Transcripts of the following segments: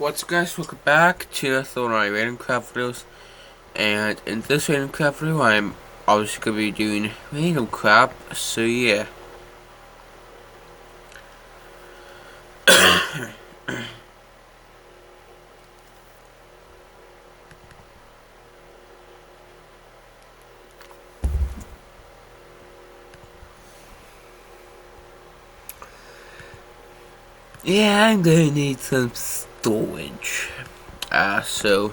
What's up, guys? Welcome back to Thorneye Random Craft videos. And in this random craft video, I'm obviously going to be doing random craft, so yeah. Yeah, I'm going to need some storage. So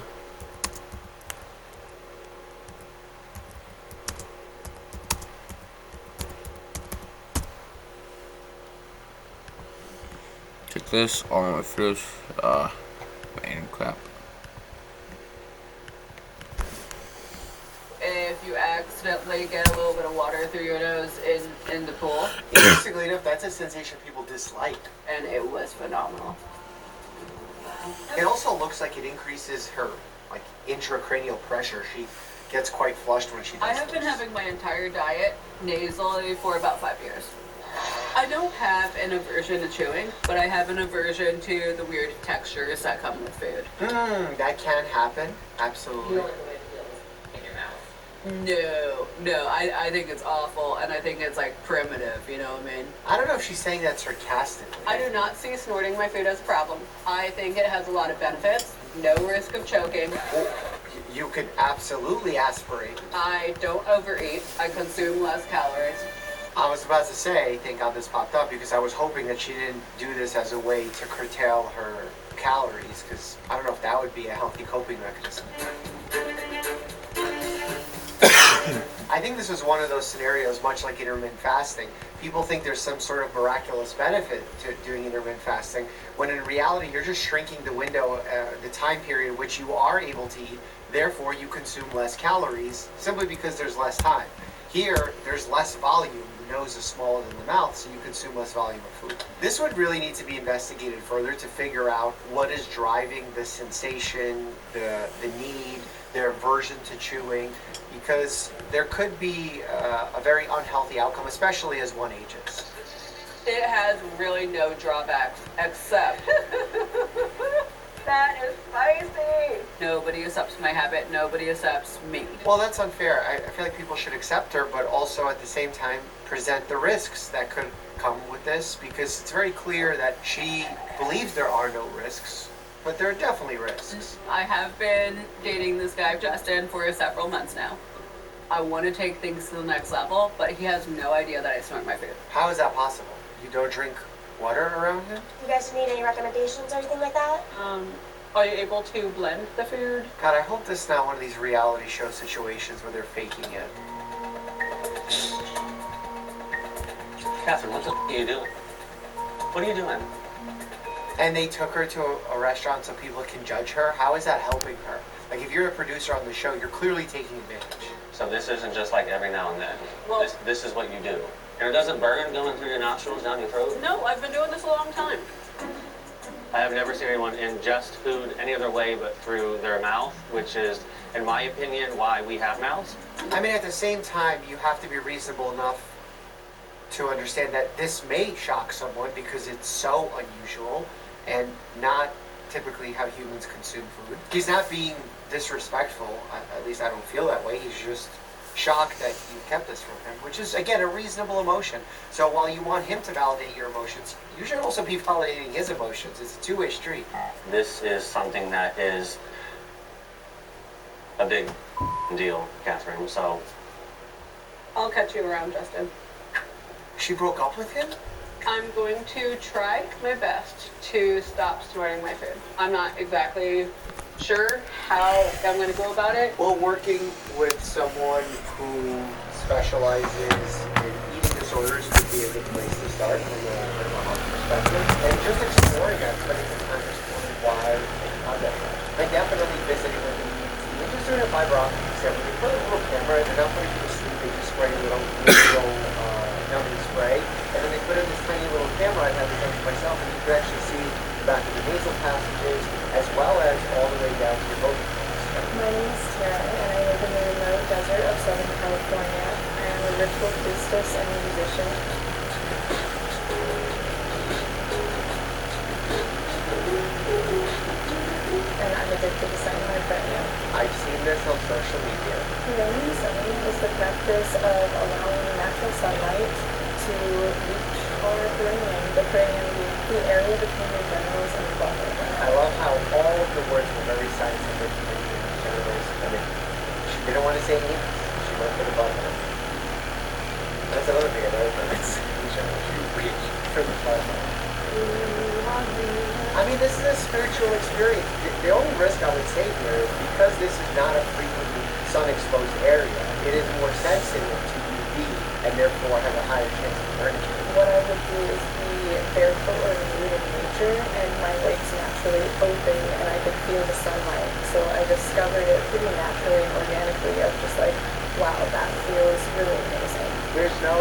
take this on my first random craft. If you accidentally get a little bit of water through your nose in the pool, Interestingly enough, that's a sensation people dislike. and it was phenomenal. It also looks like it increases her intracranial pressure. She gets quite flushed when she does I have been this. having my entire diet nasally for about 5 years. I don't have an aversion to chewing, but I have an aversion to the weird textures that come with food. That can happen. Absolutely. No, I think it's awful, and I think it's like primitive, you know what I mean? I don't know if she's saying that sarcastically. I do not see snorting my food as a problem. I think it has a lot of benefits, no risk of choking. You could absolutely aspirate. I don't overeat, I consume less calories. I was about to say, thank God this popped up, because I was hoping that she didn't do this as a way to curtail her calories, because I don't know if that would be a healthy coping mechanism. I think this is one of those scenarios, much like intermittent fasting. People think there's some sort of miraculous benefit to doing intermittent fasting, when in reality you're just shrinking the window, the time period in which you are able to eat. Therefore, you consume less calories simply because there's less time. Here, there's less volume. The nose is smaller than the mouth, so you consume less volume of food. This would really need to be investigated further to figure out what is driving the sensation, the need, their aversion to chewing, because there could be a very unhealthy outcome, especially as one ages. It has really no drawbacks, except that is spicy. Nobody accepts my habit, nobody accepts me. Well, that's unfair. I feel like people should accept her, but also at the same time present the risks that could come with this, because it's very clear that she believes there are no risks, but there are definitely risks. I have been dating this guy, Justin, for several months now. I want to take things to the next level, but he has no idea that I snort my food. How is that possible? You don't drink water around him? You guys need any recommendations or anything like that? Are you able to blend the food? God, I hope this is not one of these reality show situations where they're faking it. Catherine, what the f*** are you doing? What are you doing? And they took her to a restaurant so people can judge her? How is that helping her? Like, if you're a producer on the show, you're clearly taking advantage. So this isn't just like every now and then. Well- This is what you do. And it doesn't burn going through your nostrils, down your throat? No, I've been doing this a long time. I have never seen anyone ingest food any other way but through their mouth, which is, in my opinion, why we have mouths. I mean, at the same time, you have to be reasonable enough to understand that this may shock someone because it's so unusual and not typically how humans consume food. He's not being disrespectful, at least I don't feel that way. He's just shocked that you kept this from him, which is, again, a reasonable emotion. So while you want him to validate your emotions, you should also be validating his emotions. It's a two-way street. This is something that is a big deal, Catherine, so I'll catch you around, Justin. She broke up with him? I'm going to try my best to stop snorting my food. I'm not exactly sure how I'm going to go about it. Well, working with someone who specializes in eating disorders would be a good place to start from a health perspective. And just exploring that, spending some time exploring why and how that happens. I definitely visiting with them. They're just doing a fiber optic exam. They put a little camera, they're not putting you to sleep, they just spray a little numbing spray. And then they put in this tiny little camera. I've had this done for myself, and you can actually see the back of the nasal passages as well as all the way down to your vocal cords. My name is Tara, and I live in the remote desert of Southern California. I am a ritual priestess and a musician. addicted to sun in my perineum. I've seen this on social media. Perineum sunning is the practice of allowing natural sunlight to reach our perineum, the perineum being the area between your genitals and the bladder. I love how all of the words were very scientific. I mean, she didn't want to say anus. She went for the butthole. That's another thing I never noticed. She reached for the butthole. I mean, this is a spiritual experience. The only risk I would say here is because this is not a frequently sun-exposed area, it is more sensitive to UV and therefore has a higher chance of burning. What I would do is be barefoot or nude in nature, and my legs naturally open, and I could feel the sunlight. So I discovered it pretty naturally and organically of just like, wow, that feels really amazing. There's no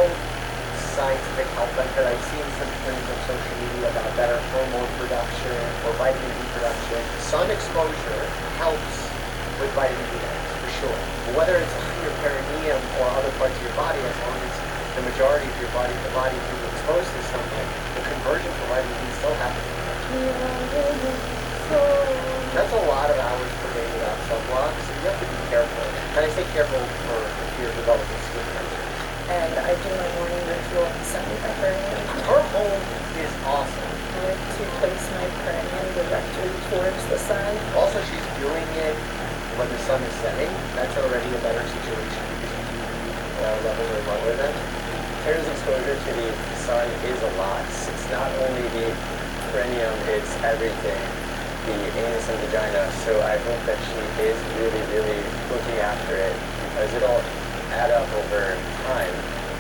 scientific health benefit. I've seen some things on social media about better hormone production or vitamin D production. Sun exposure helps with vitamin D, for sure. Whether it's on your perineum or other parts of your body, as long as the majority of your body, the body is exposed to sunlight, the conversion for vitamin D still happens. That's a lot of hours per day without sunblock, so you have to be careful. And I say careful for if you're developing skin cancer. And I do my morning ritual on sun with my perineum. Her home is awesome. I like to place my perineum directly towards the sun. Also, she's doing it when the sun is setting. That's already a better situation because UV levels are lower then. Terra's exposure to the sun is a lot. It's not only the perineum, it's everything, the anus and vagina. So I hope that she is really, really looking after it because it'll add up over time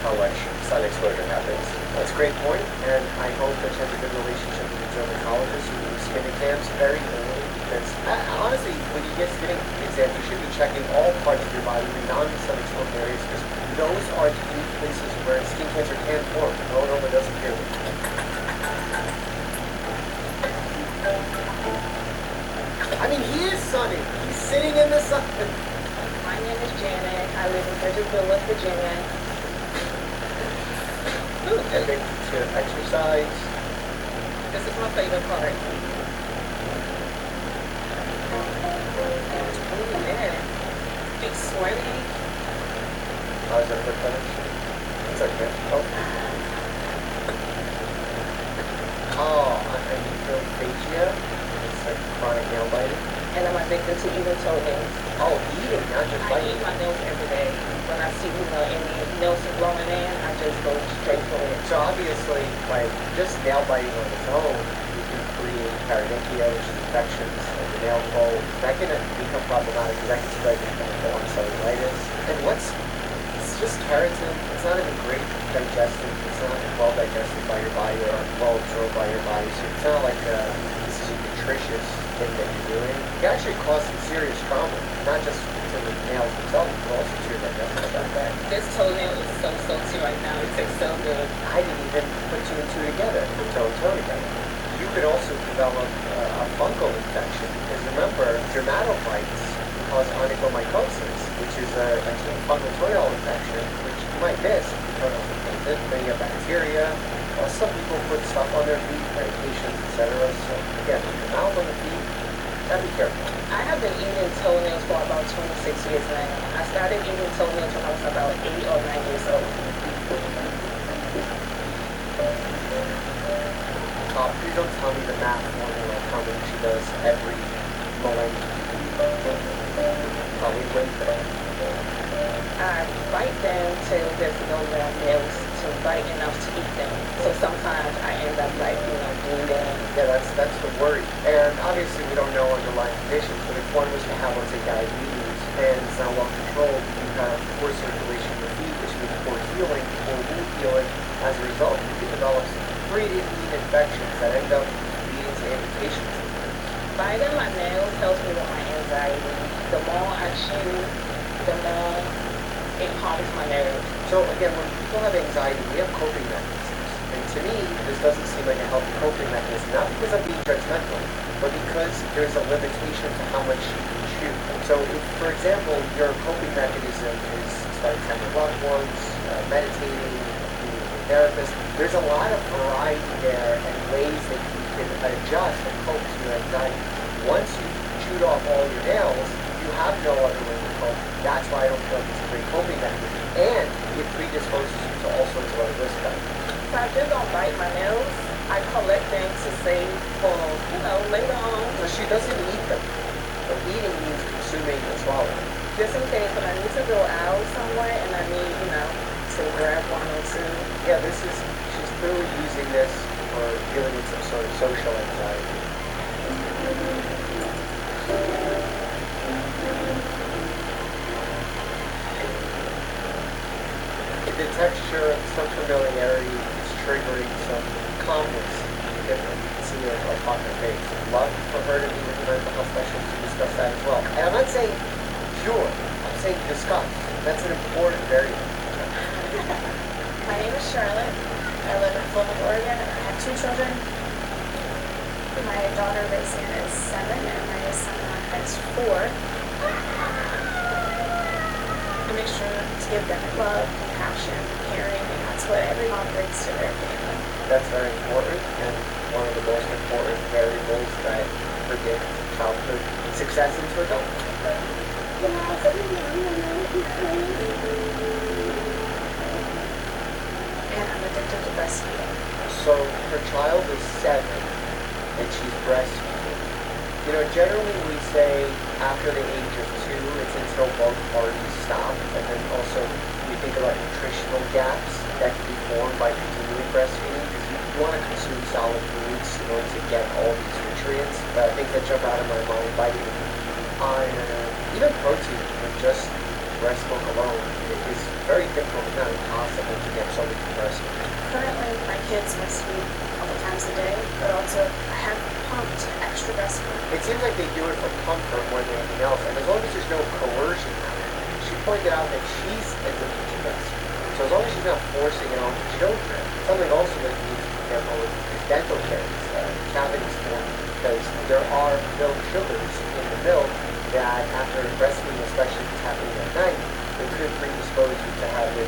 how much sun exposure happens. That's a great point, and I hope that you have a good relationship with your dermatologist who do skin exams very early because honestly, when you get skin exams, you should be checking all parts of your body, the non-sun exposed areas, because those are the only places where skin cancer can form. Melanoma doesn't appear. I mean, he is sunny. He's sitting in the sun. My name is Janet. I live in Bridgeville, West Virginia. And then he's going to exercise. This is my favorite part. Ooh, yeah. It's sweaty. How's that for finish? It's okay. I need to phagia. It's like chronic nail biting. And I'm addicted to eating toenails. Oh, eating, not just I biting. eat my nails every day. When I see, any nails are growing in, I just go straight for it. So obviously, like just nail biting on its own, you can create paronychia, which is infections of the nail fold. That can become problematic because that can spread to cellulitis. And it's just keratin. It's not even great digested. It's not well digested by your body or well absorbed by your body. So it's not like this is a nutritious thing that you're doing. It can actually cause some serious trauma, not just to the nails themselves, but also to your digestive tract. This toenail is so salty right now. It tastes so good. I didn't even put two and two together, toe and toe together. You could also develop a fungal infection because remember, dermatobites cause onychomycosis, which is a fungal toenail infection, which you might miss if you don't know it. Then you have bacteria. Some people put stuff on their feet, medications, etc. So again, with your mouth on the feet, gotta be careful. I have been eating toenails for about 26 years now. I started eating toenails when I was about 8 or 9 years old. Please don't tell me the math formula of how many she does every millennium. Probably way better. I bite them till there's no more nails to bite enough to eat them. So sometimes I end up bleeding. Yeah, that's the worry. And obviously we don't know underlying conditions, but if one was to have, let's say, diabetes and it's not well controlled, you have poor circulation in the feet, which means poor healing, poor wound healing. As a result, you can develop some pretty mean infections that end up leading to amputations. Biting my nails helps me with my anxiety. The more I chew, the more it hardens my nerves. So again, when people have anxiety, we have coping mechanisms. And to me, this doesn't seem like a healthy coping mechanism, not because I'm being judgmental, but because there's a limitation to how much you can chew. So if, for example, your coping mechanism is spending time with loved ones, meditating, being with a therapist, there's a lot of variety there and ways that you can adjust and cope to your anxiety. Once you chew chewed off all your nails, you have no other way to cope. That's why I don't feel like it's a great coping mechanism. And it predisposes you to all sorts of other risk factors. If I just don't bite my nails, I collect them to save for, later on. So she doesn't eat them. But eating means consuming and swallowing. Just in case when I need to go out somewhere and I need, to grab one or two. Yeah, she's clearly using this for dealing with some sort of social anxiety. The texture, some familiarity is triggering some calmness different. You can see it like on her face. I'd love for her to be with the mental health specialist to discuss that as well. And I'm not saying cure, I'm saying discuss. That's an important variable. My name is Charlotte. I live in Pullman, Oregon, and I have 2 children. My daughter Rayson is 7, and my son is 4. I make sure to give them love, compassion, caring, and that's what every mom brings to their family. That's very important and one of the most important variables that predict childhood success into adulthood. And I'm addicted to breastfeeding. So her child is 7 and she's breastfeeding. Generally we say after the age of 2, it's until both parties stop. And then also we think about nutritional gaps that can be formed by continuing breastfeeding because you want to consume solid foods in order to get all these nutrients. Things that jump out of my mind, vitamin D, iron, even protein, just breast milk alone. It is very difficult, if not impossible, to get somebody to breastfeed. Currently, my kids breastfeed a couple times a day, but also I have pumped extra breast milk. It seems like they do it for comfort more than anything else, and as long as there's no coercion on it. She pointed out that she's addicted to breastfeeding. So as long as she's not forcing it on the children, something also that you need to be careful with is dental caries, cavities forming, because there are milk sugars in the milk that after breastfeeding, especially if it's happening at night, it could predispose you to having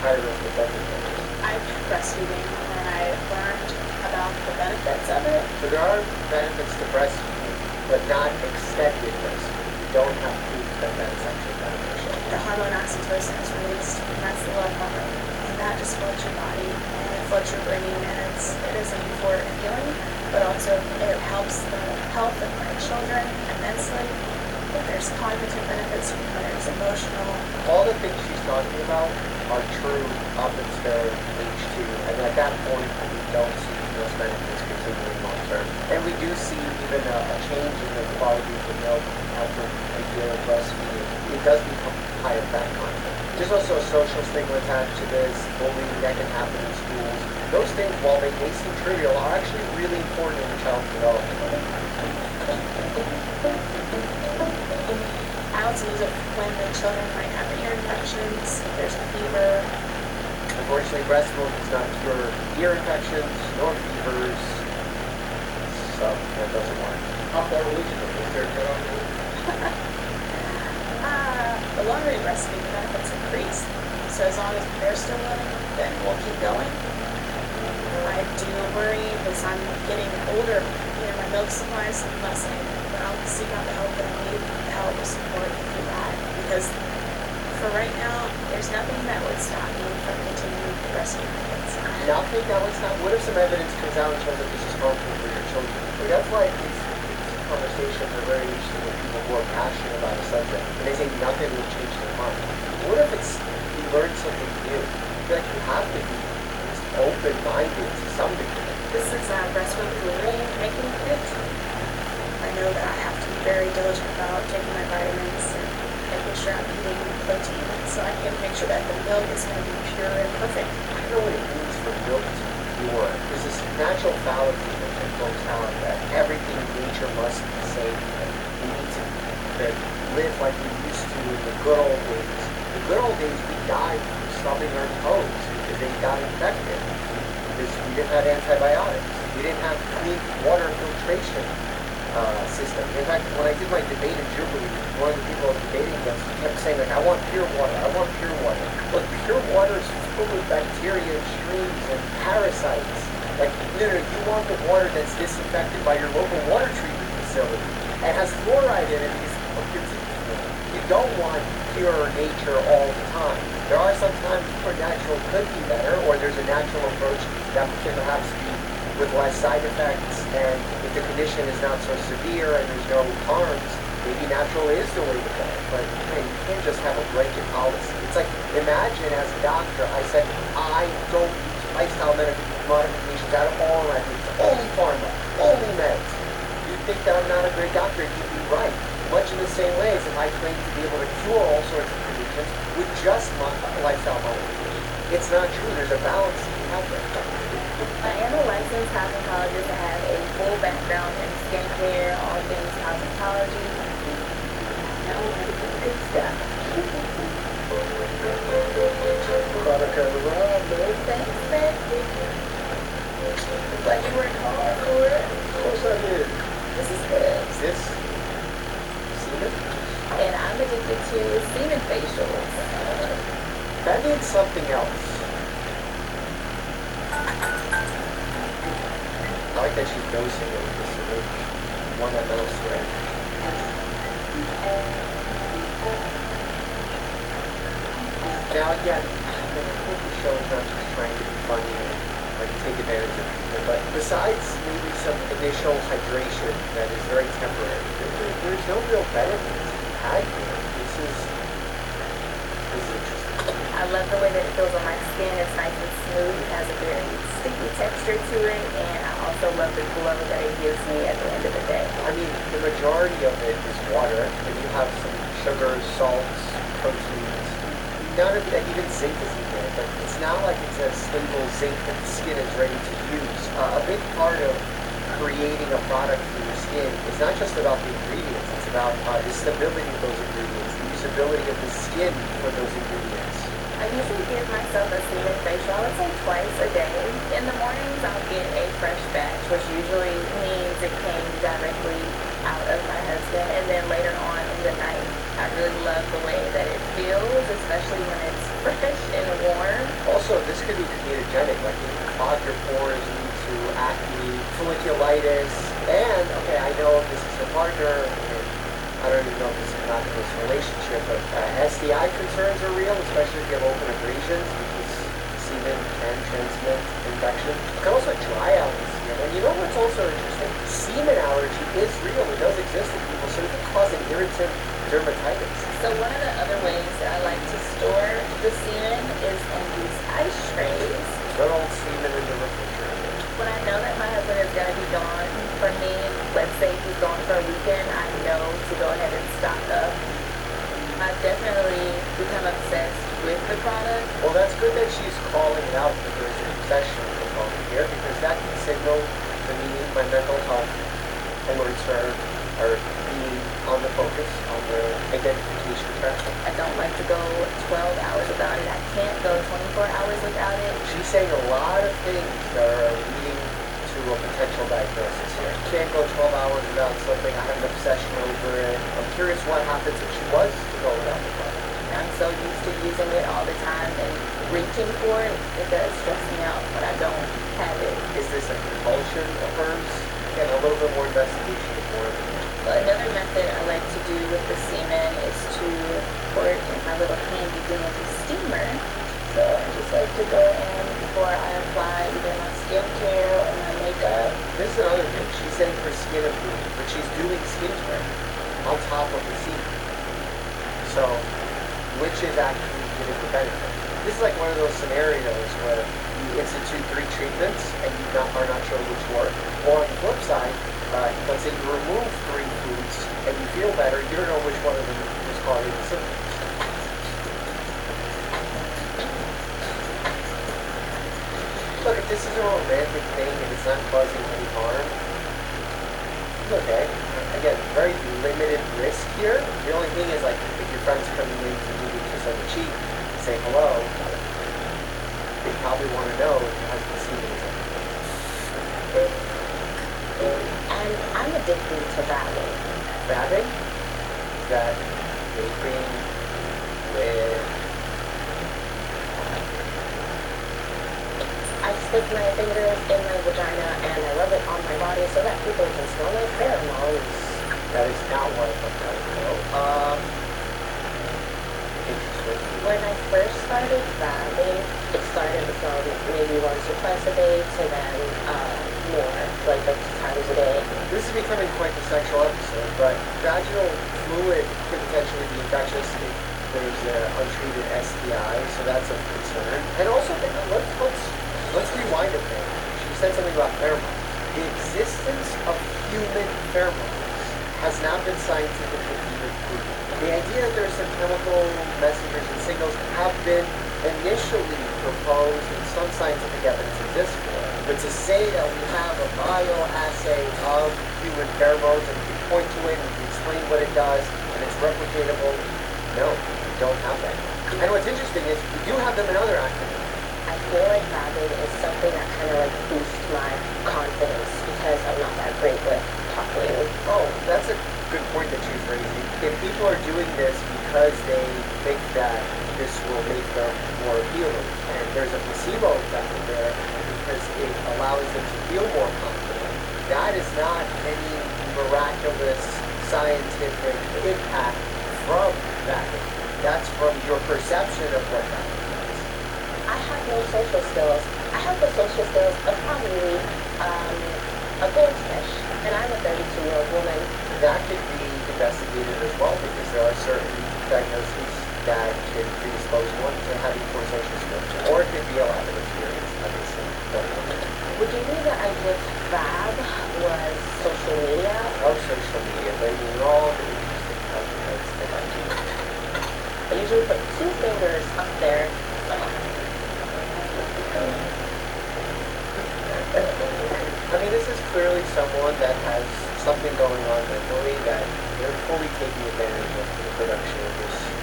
higher risk of dental caries. I've been breastfeeding and I learned about the benefits of it. So there are benefits to breastfeeding, but not extended breastfeeding. You don't have proof that that is actually beneficial. The hormone oxytocin is released, and that's the love hormone. And that just floods your body, and it floods your brain, and it is a euphoric feeling, but also it helps the health of my children immensely. There's cognitive benefits, there's emotional. All the things she's talking about are true up until age 2, and at that point we don't see those benefits continuing long term. And we do see even a change in the quality of the milk after a year of breastfeeding. It does become higher fat content. There's also a social stigma attached to this, bullying that can happen in schools. Those things, while they may seem trivial, are actually really important in child's development. I also use it when the children might have ear infections, if there's a fever. Unfortunately, breast milk does not cure ear infections nor fevers, so that doesn't work. How far reachable is there to The longer you breastfeed, the benefits increase. So as long as they're still willing, then we'll keep going. I do worry because I'm getting older. My milk supply is lessening, but I'll seek out the help that I need, the help, the support through that. Because for right now, there's nothing that would stop me from continuing to breastfeed my kids. Nothing that would stop. What if some evidence comes out and shows that this is harmful for your children? But that's why these conversations are very interesting with people who are passionate about a subject, and they say nothing will change their mind. What if you learn something new? I feel like you have to be open-minded to some degree. This is breast milk delivery making kids. I know that I have to be very diligent about taking my vitamins and making sure I'm eating protein, so I can make sure that the milk is going to be pure and perfect. I know what it means for milk to be pure. There's this natural fallacy that folks have that everything in nature must be safe, and we need to live like we used to in the good old days. The good old days, we died from stubbing our toes because they got infected. Because we didn't have antibiotics. We didn't have clean water filtration system. In fact, when I did my debate in Jubilee, one of the people I was debating against kept saying, I want pure water, I want pure water. But pure water is full of bacteria and streams and parasites. You want the water that's disinfected by your local water treatment facility. and has fluoride in it because you don't want pure nature all the time. There are some times where natural could be better, or there's a natural approach that can perhaps be with less side effects, and if the condition is not so severe and there's no harms, maybe natural is the way to go. But man, you can't just have a blanket policy. It's like, imagine as a doctor, I said, I don't use lifestyle modifications at all, and I use only pharma, only meds. You'd think that I'm not a great doctor, you'd be right. Much in the same way as if I claim to be able to cure all sorts of conditions with just lifestyle modifications. It's not true. There's a balance to be had there. I am a licensed cosmetologist. I have a full background in skincare, all things cosmetology. Now we have some good stuff. Product of the world, babe. Thanks, Frankie. Looks like you worked hard for it. Of course I did. This is good. Is this semen? And I'm addicted to semen facials. That means something else. I like that she's dosing it with this syringe. One that metal syringe. Now again, I think the show is not just trying to be funny and like take advantage of people, but besides maybe some initial hydration that is very temporary, there's no real benefit to be had here. This is interesting. I love the way that it feels on my skin. It's nice and smooth. It has a very sticky texture to it, and I also love the glow that it gives me at the end of the day. I mean, the majority of it is water, and you have some sugars, salts, proteins. None of that, even zinc is in there, but it's not like it's a stable zinc that the skin is ready to use. A big part of creating a product for your skin is not just about the ingredients, it's about the stability of those ingredients, the usability of the skin for those ingredients. I usually give myself a semen facial, I would say twice a day. In the mornings, I'll get a fresh batch, which usually means it came directly out of my husband. And then later on in the night, I really love the way that it feels, especially when it's fresh and warm. Also, this could be comedogenic, like it can clog your pores, lead to acne, folliculitis, and, okay, I know this is a partner, and I don't even know if this is not in this relationship, but STI concerns are real, especially if you have open abrasions, because semen can transmit infection. It can also dry out the skin. And you know what's also interesting? Semen allergy is real. It does exist in people, so it can cause an irritant dermatitis. So one of the other ways that I like to store the semen is in these ice trays. Good old semen in the refrigerator. When I know that my husband is going to be gone for me, let's say he's gone for a weekend, I know to go ahead and stock up. I've definitely become obsessed with the product. Well, that's good that she's calling it out that there's an obsession component here, because that can signal to me my mental health and are being on the focus, on the identification track. I don't like to go 12 hours without it. I can't go 24 hours without it. She's saying a lot of things that are leading to a potential diagnosis here. Can't go 12 hours without something. I have an obsession over it. I'm curious what happens if she was to go without the product. I'm so used to using it all the time and reaching for it. It does stress me out when I don't have it. Is this a compulsion of hers? Again, a little bit more investigation is more. But another method I like to do with the semen is to pour it in my little handy dandy steamer. So I just like to go in before I apply either my skincare or my makeup. This is another thing. She's saying her skin improved, but she's doing skincare on top of the semen. So, which is actually giving the benefit? This is like one of those scenarios where you institute 3 treatments and you are not sure which work. Or on the flip side, let's say you remove 3 foods and you feel better, you don't know which one of them is causing the symptoms. Look, if this is a romantic thing and it's not causing any harm, it's okay. Again, very limited risk here. The only thing is, like, if your friend's coming in to give you a kiss on the cheek and say hello, they probably want to know if your husband's semen is up. And I'm addicted to vabbing. Vabbing? Is that vaping with... I stick my fingers in my vagina and I rub it on my body so that people can smell my pheromones. That is not one of them. No. Interesting. When I first started vabbing, it started from maybe once or twice a day to then more, like up to times a day. This is becoming quite the sexual episode, but vaginal fluid can potentially be infectious if there's an untreated STI, so that's a concern. And also, let's rewind a bit. She said something about pheromones. The existence of human pheromones has not been scientifically even proven. The idea that there are some chemical messengers and signals have been initially proposed and some scientific evidence exists for it. But to say that we have a bioassay of human pheromones and we can point to it and we can explain what it does and it's replicatable, no, we don't have that. And what's interesting is we do have them in other activities. I feel like vabbing is something that kind of like boosts my confidence because I'm not that great with talking. Oh, that's a good point that she's raising. If people are doing this because they think that this will make them more appealing, and there's a placebo effect there because it allows them to feel more confident, that is not any miraculous scientific impact from that. That's from your perception of what that is. I have no social skills. I have the social skills of probably a goldfish, and I'm a 32-year-old woman. That could be investigated as well because there are certain diagnoses that can predispose one to having poor social skills, or it could be a lack of experience. Obviously, don't know. Would you agree that I would fab was social media? Of social media, but I mean all the interesting content that I do. I usually put 2 fingers up there. I mean, this is clearly someone that has something going on mentally that they're fully taking advantage of the production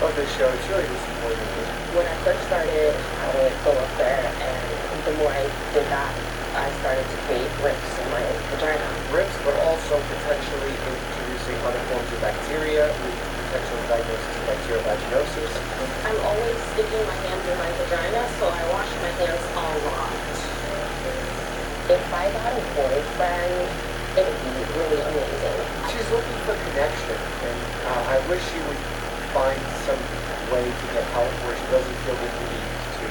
of this show. It's really disappointing. When I first started, I would go up there, and the more I did that, I started to create rips in my vagina. Rips, but also potentially introducing other forms of bacteria with potential diagnosis of bacterial vaginosis. I'm always sticking my hands in my vagina, so I wash my hands a lot. If I got a boyfriend, it would be really amazing. She's looking for connection, and I wish she would find some way to get help where she doesn't feel the need to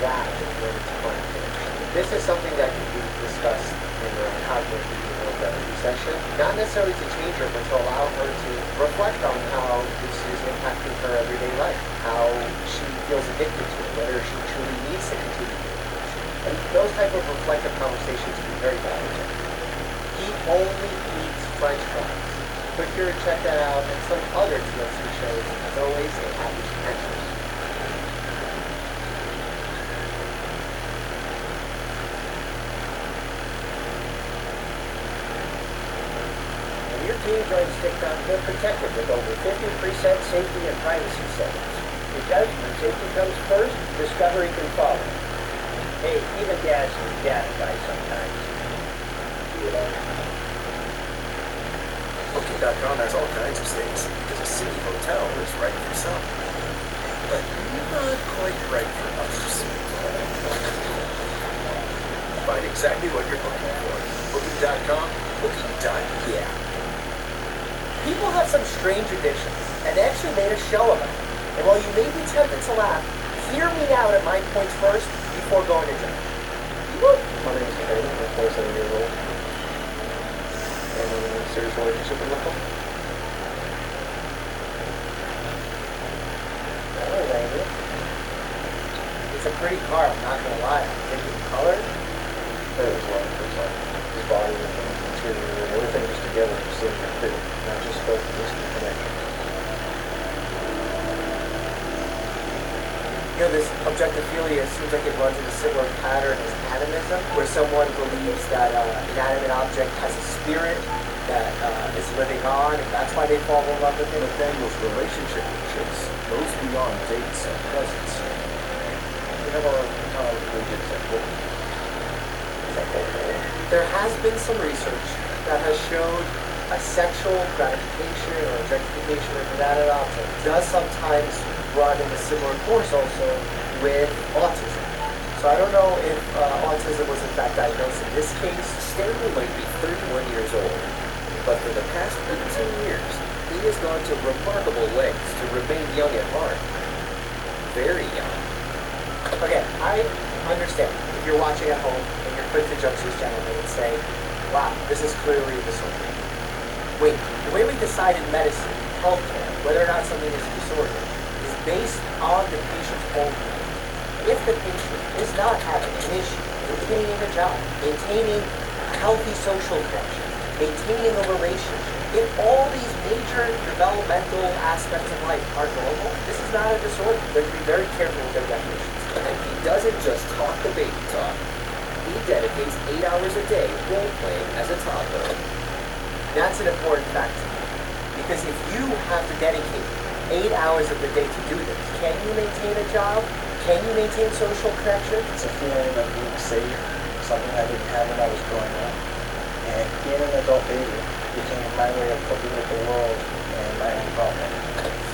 that in order to find connection. This is something that can be discussed in a cognitive behavioral therapy session, not necessarily to change her, but to allow her to reflect on how this is impacting her everyday life, how she feels addicted to it, whether she truly needs to continue doing it. And those type of reflective conversations can be very valuable. He only eats French fries. Click here and check that out and some other TLC shows. As always, a happy adventures. When your team joins TikTok, they're protected with over 50 preset safety and privacy settings. Because when safety comes first, discovery can follow. Hey, even dads need data guys sometimes. Booking.com has all kinds of stays because a city hotel is right for some, but not quite right for others. Find exactly what you're looking for. Booking.com, booking.yeah. People have some strange addictions, and they actually made a show about it. And while you may be tempted to laugh, hear me out at my points first before going to jail. My name is Ken. I'm 27 years old. And I'm in a serious relationship with my phone. Hello, lady. It's a pretty car, I'm not gonna lie. I'm thinking color. That was one. It's like his body and the interior and everything just together just seemed to fit. And I just felt the instant connection. You know, this objectophilia seems like it runs in a similar pattern as animism, where someone believes that an inanimate object has a spirit that is living on, and that's why they fall in love with it. Nathaniel's relationship with chicks goes beyond dates and presents. We have our college collegiate sexual. There has been some research that has showed a sexual gratification or objectification of inanimate object does sometimes run in a similar course also with autism. So I don't know if autism was in fact diagnosed in this case. Stanley might be 31 years old. but for the past 18 years, he has gone to remarkable lengths to remain young at heart. Very young. Okay, I understand. If you're watching at home and you're quick to judge these gentlemen and say, wow, this is clearly a disorder. Wait, the way we decide in medicine, healthcare, whether or not something is a disorder, is based on the patient's own health. If the patient is not having an issue maintaining a job, maintaining a healthy social connection, maintaining a relationship, if all these major developmental aspects of life are normal, this is not a disorder. They have to be very careful with their definitions. And he doesn't just talk the baby talk. He dedicates 8 hours a day role-playing as a toddler. That's an important fact to me. Because if you have to dedicate 8 hours of the day to do this, can you maintain a job? Can you maintain social connection? It's a feeling of being safe, something I didn't have when I was growing up. And being an adult baby became my way of coping with the world and my own problems.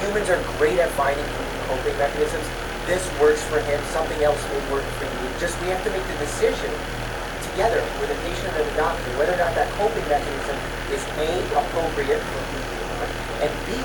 Humans are great at finding coping mechanisms. This works for him, something else will work for you. Just we have to make the decision together with a patient and a doctor whether or not that coping mechanism is A, appropriate for who you are, and B,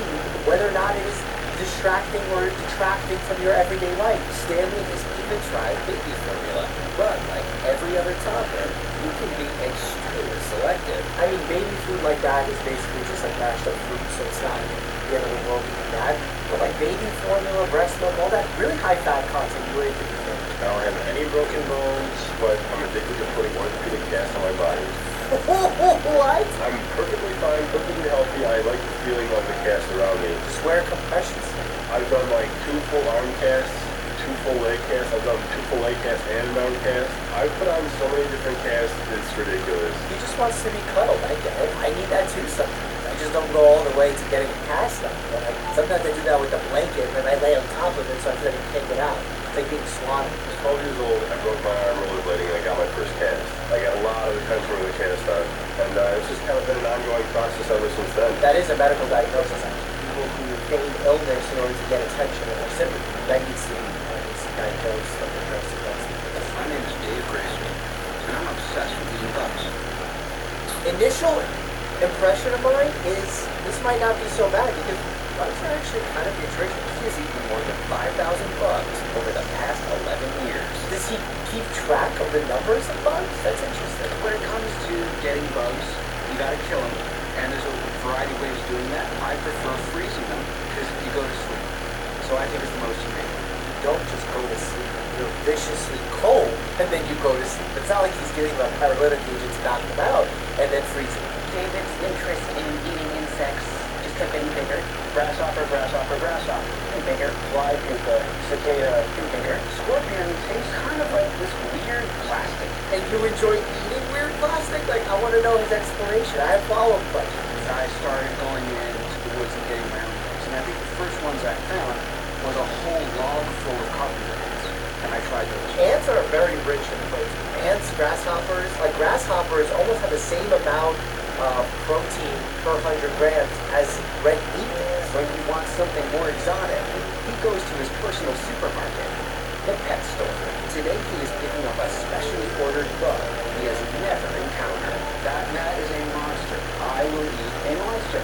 whether or not it is distracting or detracting from your everyday life. Stanley has even tried baby formula, but like every other toddler, you can be extremely selective. I mean, baby food like that is basically just like mashed up fruit, so it's not the end of the world eating that. But like baby formula, breast milk, all that really high fat content really could be good. I don't have any broken bones, but I'm addicted to putting orthopedic casts on my body. What? I'm perfectly fine, perfectly healthy. I like the feeling of the cast around me. Just wear compression sleeve. I've done like 2 full arm casts, 2 full leg casts. I've done 2 full leg casts and an arm cast. I've put on so many different casts, it's ridiculous. He just wants to be cuddled. I get it. I need that too sometimes. I just don't go all the way to getting a cast on. But sometimes I do that with the blanket and then I lay on top of it so I feel like I can't get out. It's like being slaughtered. 12 years old, I broke my arm rollerblading and I got my first cast. I got a lot of attention with the cast on. And it's just kind of been an ongoing process ever since then. That is a medical diagnosis, actually. People who feign illness in order to get attention or sympathy. That needs to be diagnosed and addressed. My name is Dave Grayson, and I'm obsessed with these bugs. Initial impression of mine is this might not be so bad because bugs are actually kind of nutritious. He has eaten more than 5,000 bugs over the past 11 years. Does he keep track of the numbers of bugs? That's interesting. When it comes to getting bugs, you gotta kill them. And there's a variety of ways of doing that. I prefer freezing them because you go to sleep. So I think it's the most humane. You don't just go to sleep. You're viciously cold and then you go to sleep. It's not like he's giving them a paralytic agent to knock them out and then freezing them. David's interest in eating insects just kept getting bigger. Grasshopper, grasshopper, grasshopper. And bigger. Fly pupa, cicada, And bigger. Scorpion tastes kind of like this weird plastic. And you enjoy eating weird plastic? Like, I want to know his explanation. I have follow-up questions. I started going into the woods and getting my own bugs. And I think the first ones I found was a whole log full of carpenter ants. And I tried those. Ants are very rich in protein. Ants, grasshoppers, like grasshoppers almost have the same amount of protein per 100 grams as red meat does. When he wants something more exotic, he goes to his personal supermarket, the pet store. Today he is picking up a specially ordered bug he has never encountered. That is a monster. I will eat a monster.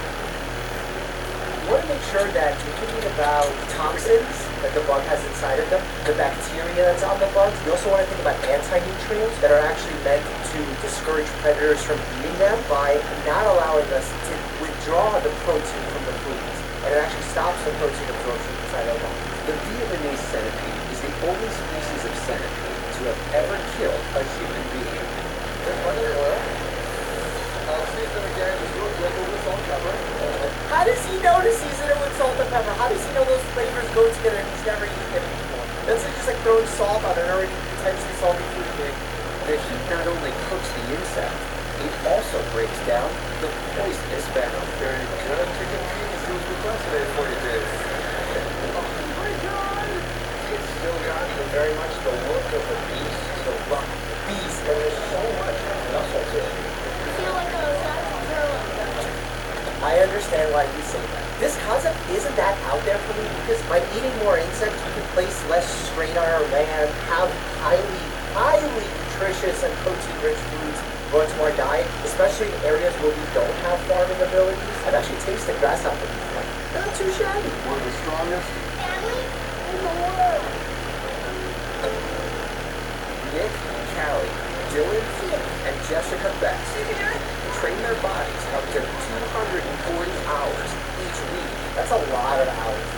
You want to make sure that you're thinking about toxins that the bug has inside of them, the bacteria that's on the bugs. You also want to think about anti-nutrients that are actually meant to discourage predators from eating them by not allowing us to withdraw the protein from the foods. And it actually stops the protein absorption inside our body. The Vietnamese centipede is the only species of centipede to have ever killed a human being. How does he know to season it with salt and pepper? How does he know those flavors go together and he's never eaten it before? That's just like throwing salt on an already potentially salty food thing. The heat not only cooks the insect, it also breaks down the poisonous venom. Very good. Chicken feet is who's requested for you, Dave. Oh my god! It's still got very much the look of a beast, the rock Beast. but there's so much muscle to it. I feel like a I understand why you say that. This concept isn't that out there for me because by eating more insects, we can place less strain on our land, have highly nutritious and protein-rich foods, go into our diet, especially in areas where we don't have farming abilities. I've actually tasted grasshopper before. Not too shabby. One of the strongest. In the world. Nick, Callie, Dylan, and Jessica Betts train their bodies up to 240 hours each week. That's a lot of hours.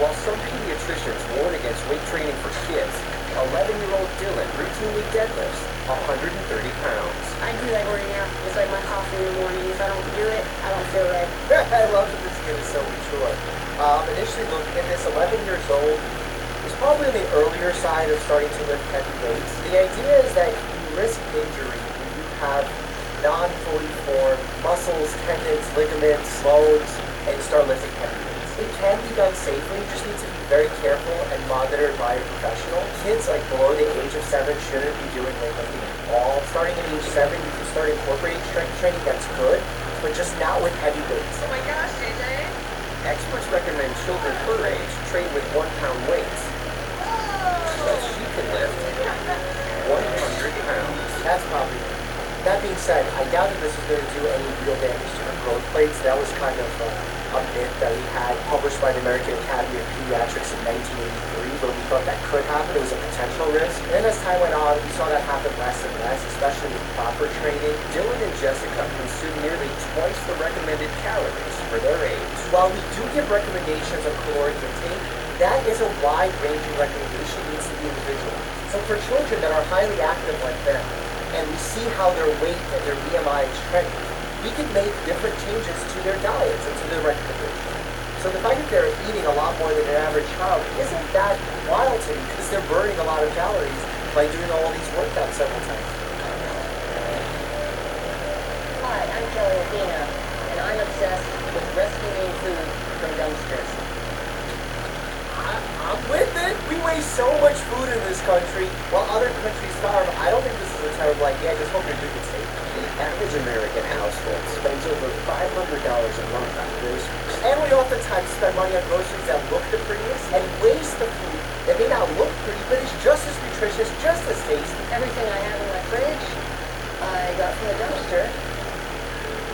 While some pediatricians warn against weight training for kids, 11-year-old Dylan routinely deadlifts 130 pounds. I do like working out. It's like my coffee in the morning. If I don't do it, I don't feel right. I love that this kid is so mature. Initially, look, at this 11 years old, he's probably on the earlier side of starting to lift heavy weights. The idea is that you risk injury when you have non-fully formed muscles, tendons, ligaments, bones, and start lifting heavy weights. It can be done safely, you just need to be very careful and monitored by a professional. Kids like below the age of 7 shouldn't be doing weightlifting at all. Starting at age 7, you can start incorporating strength training, that's good, but just not with heavy weights. Oh my gosh, JJ. Experts recommend children her age train with 1-pound weights, but she can lift 100 pounds. That's probably good. That being said, I doubt that this is going to do any real damage to her growth plates. That was kind of a myth that we had published by the American Academy of Pediatrics in 1983, but we thought that could happen. It was a potential risk. And then as time went on, we saw that happen less and less, especially with proper training. Dylan and Jessica consume nearly twice the recommended calories for their age. While we do give recommendations of caloric intake, that is a wide-ranging recommendation, needs to be individualized. So for children that are highly active like them, and we see how their weight and their BMI is trending, we can make different changes to their diets and to their recommendations. So the fact that they're eating a lot more than an average child isn't that wild to me, because they're burning a lot of calories by doing all these workouts several times. Hi, I'm Kelly Athena, and I'm obsessed with rescuing food from dumpsters. I'm with it. We waste so much food in this country while other countries starve. I don't think this is a terrible idea. I just hope you're doing it safely. The average American household spends over $500 a month on groceries. And we oftentimes spend money on groceries that look the prettiest and waste the food that may not look pretty, but is just as nutritious, just as tasty. Everything I have in my fridge, I got from the dumpster.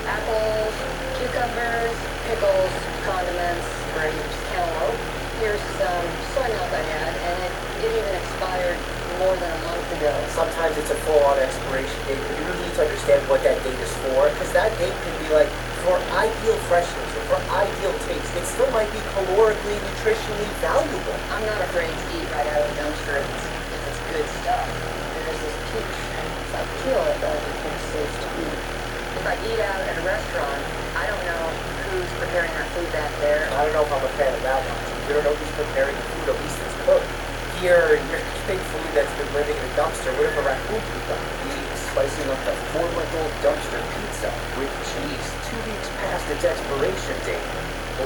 Apples, cucumbers, pickles, condiments, grapes, cantaloupe. Here's some soy milk I had, and it even expired more than a month ago. Sometimes it's a full-on expiration date, but you really need to understand what that date is for, because that date can be like for ideal freshness or for ideal taste. It still might be calorically, nutritionally valuable. I'm not afraid to eat right out of the dumpster if it's good stuff. There's this peach, and if I peel it, it's safe to eat. If I eat out at a restaurant, I don't know who's preparing our food back there. I don't know if I'm a fan of that one. You don't know who's preparing the food, at least it's cooked. Here, you're eating food that's been living in a dumpster. What if a raccoon could come? Slicing up a 4-month-old dumpster pizza with cheese 2 weeks past its expiration date.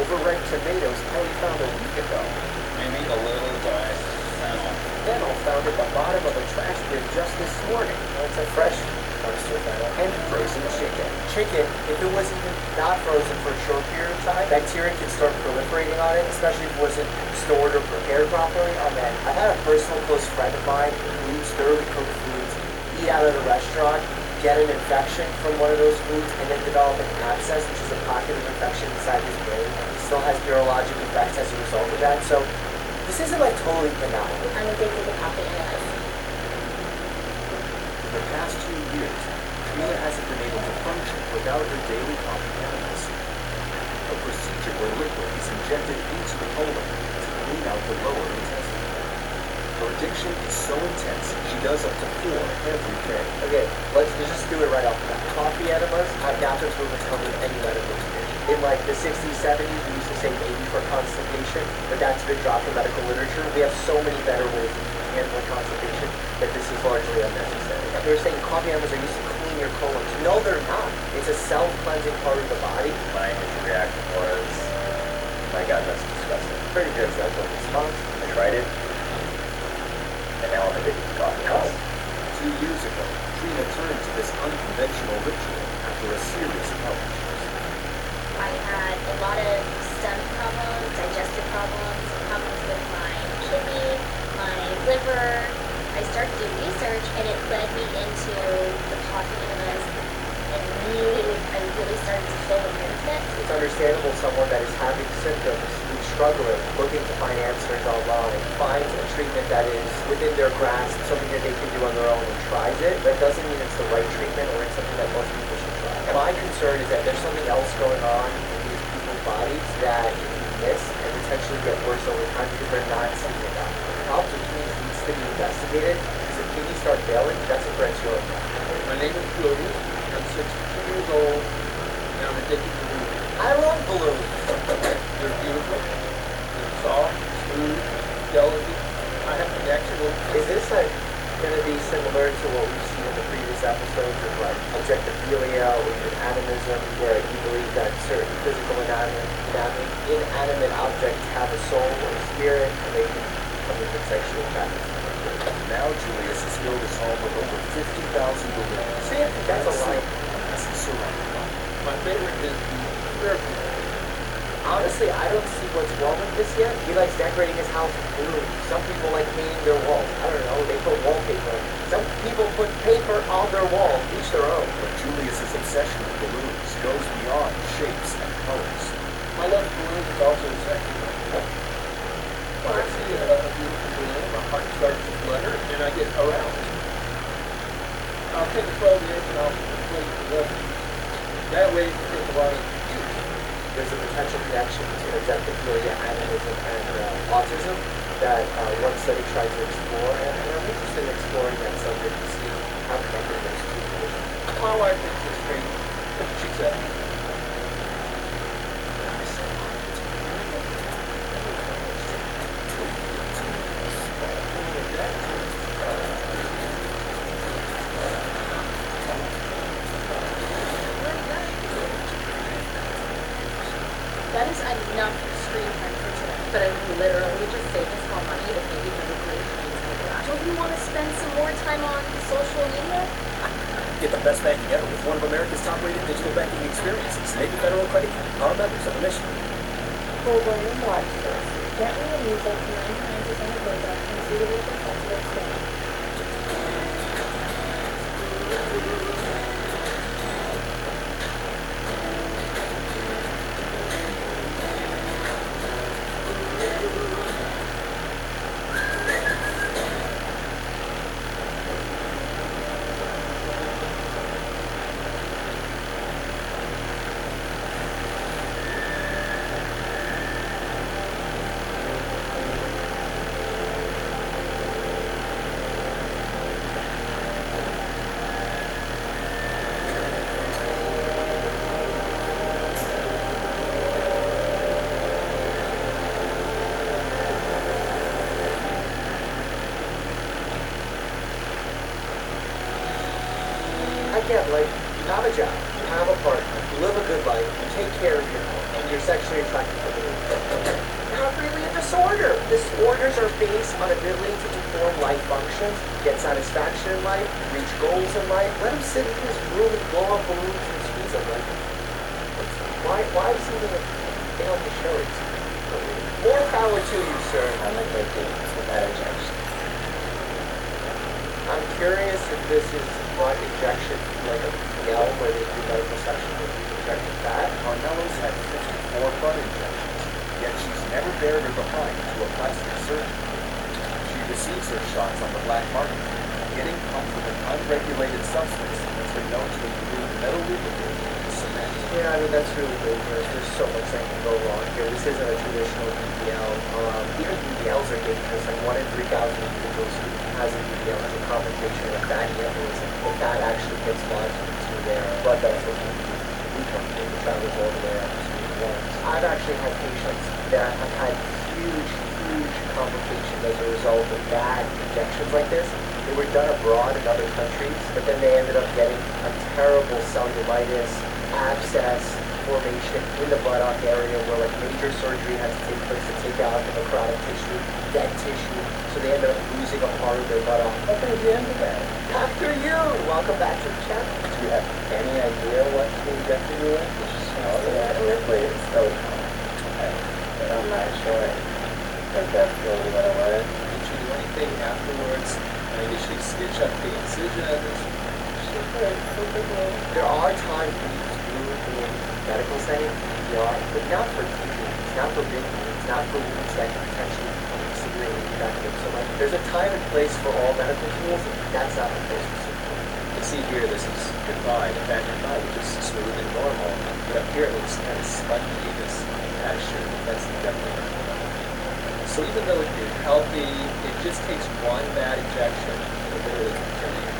Overripe tomatoes Kelly found a week ago. Maybe a little dry. Fennel found at the bottom of a trash bin just this morning. That's a fresh dumpster fennel. And frozen chicken. Chicken, if it was even not frozen for a short period of time, bacteria can start proliferating on it, especially if it wasn't stored or prepared properly. Oh man, I had a personal close friend of mine who eats thoroughly cooked foods, eat out at a restaurant, get an infection from one of those foods, and then develop an abscess, which is a pocket of infection inside his brain. He still has neurologic effects as a result of that. So this isn't like totally benign. I'm addicted to coffee and ice. For the past 2 years, Camila hasn't been able to function without her daily coffee chemicals. A procedure where liquid is injected into the colon to clean out the lower intestine. Her addiction is so intense, she does up to 4 every day. Okay, let's just do it right off the bat. Coffee enemas have not been proven to come with any medical condition. In like the 60s, 70s, we used to say maybe for constipation, but that's been dropped in medical literature. We have so many better ways of handling constipation that this is largely unnecessary. They're saying coffee enemas are used to clean your colon. No, they're not. It's a self-cleansing part of the body. My initial reaction was, my God, that's disgusting. Pretty good medical response. I tried it, and now I'm addicted to coffee. 2 years ago, Trina turned to this unconventional ritual after a series of health issues. I had a lot of stomach problems, digestive problems, problems with my kidney, my liver. I started to do research and it led me into the coffee enemas I really started to feel the movement. It's understandable someone that is having symptoms, who's struggling, looking to find answers online, finds a treatment that is within their grasp, something that they can do on their own and tries it. That doesn't mean it's the right treatment or it's something that most people should try. My concern is that there's something else going on in these people's bodies that can be missed and potentially get worse over time because they're not seeing it out. Health of kidneys needs to be investigated because if kidneys start failing, that's a threat to your life. My name is Julius. I'm 62 years old, and I'm addicted to balloons. I love balloons. They're beautiful. They're soft, smooth, delicate. I have an actual... Is this like going to be similar to what we've seen in the previous episodes of like objectophilia or even animism, where you believe that certain physical inanimate objects have a soul or a spirit and they can come into sexual practice? Now Julius's field is home with over 50,000 balloons. See, that's a lie. That's a surrounding. My favorite is the therapy. Honestly, I don't see what's wrong with this yet. He likes decorating his house with balloons. Some people like painting their walls. I don't know, they put wallpaper. Some people put paper on their walls, each their own. But Julius's obsession with balloons goes beyond shapes and colors. My love for balloons is also sexual. When I see a beautiful balloon, my heart starts to flutter, and I get aroused. I'll take a 12 inch and I'll inflate the level. That way, it can take a lot of use. There's a potential connection between objectophilia, animism, and autism that one study tried to explore, and I'm interested in exploring that subject to see how connected those two conditions. My wife thinks it's crazy. She said, That is enough screen time for today. But I mean, literally just save us more money to maybe have a great time. Don't you want to spend some more time on social media? Get the best banking ever with one of America's top-rated digital banking experiences. Navy Federal Credit Union. Our members have a mission. Hold on and watch this. Gently remove like 99% of buildup and see the different parts of its skin. Again, like, you have a job, you have a partner, you live a good life, you take care of your health, and you're sexually attracted to balloons. Not really a disorder. Disorders are based on ability to perform life functions, get satisfaction in life, reach goals in life. Let him sit in his room and blow up balloons and squeeze them. Like, why is he gonna fail the show? More power to you, sir. I like my games with that injection. I'm curious if this is what injection, like a PL, where they do liposuction with injected fat. Carmelo's had 54 butt injections, yet she's never bared her behind to a plastic surgeon. She receives her shots on the black market, getting pumped with an unregulated substance that's been known to include metal lubricant and cement. Yeah, I mean, that's really dangerous. There's so much that can go wrong here. This isn't a traditional BBL. Even BBLs are dangerous. Like 1 in 3,000 individuals who has a BBL has a complication of fatty embolism. If that actually gets lodged into their blood vessels, it travels all the way up to the lungs. I've actually had patients that have had huge complications as a result of bad injections like this. They were done abroad in other countries, but then they ended up getting a terrible cellulitis, abscess formation in the buttock area where like major surgery had to take place to take out the necrotic tissue, dead tissue, so they ended up losing a part of their buttock. Okay, the end of that. After you! Welcome back to the channel. Do you have any idea what she injected you with? Liquid silicone. Okay. But I'm not sure if that's really what it was. Did she do anything afterwards? I mean, did she stitch up the incision? you could, so quickly. There are times when you do in medical setting, ER, but not for TB, it's not for big wounds, not for wounds that can potentially become severely infected. So like, there's a time and place for all medical tools, and that's not the place for surgery. You see here, this is goodbye. The fat goodbye, which is smooth and normal. But up here, it looks kind of spongy, this texture. That's definitely not normal. So even though you're healthy, it just takes one bad injection to literally kill you.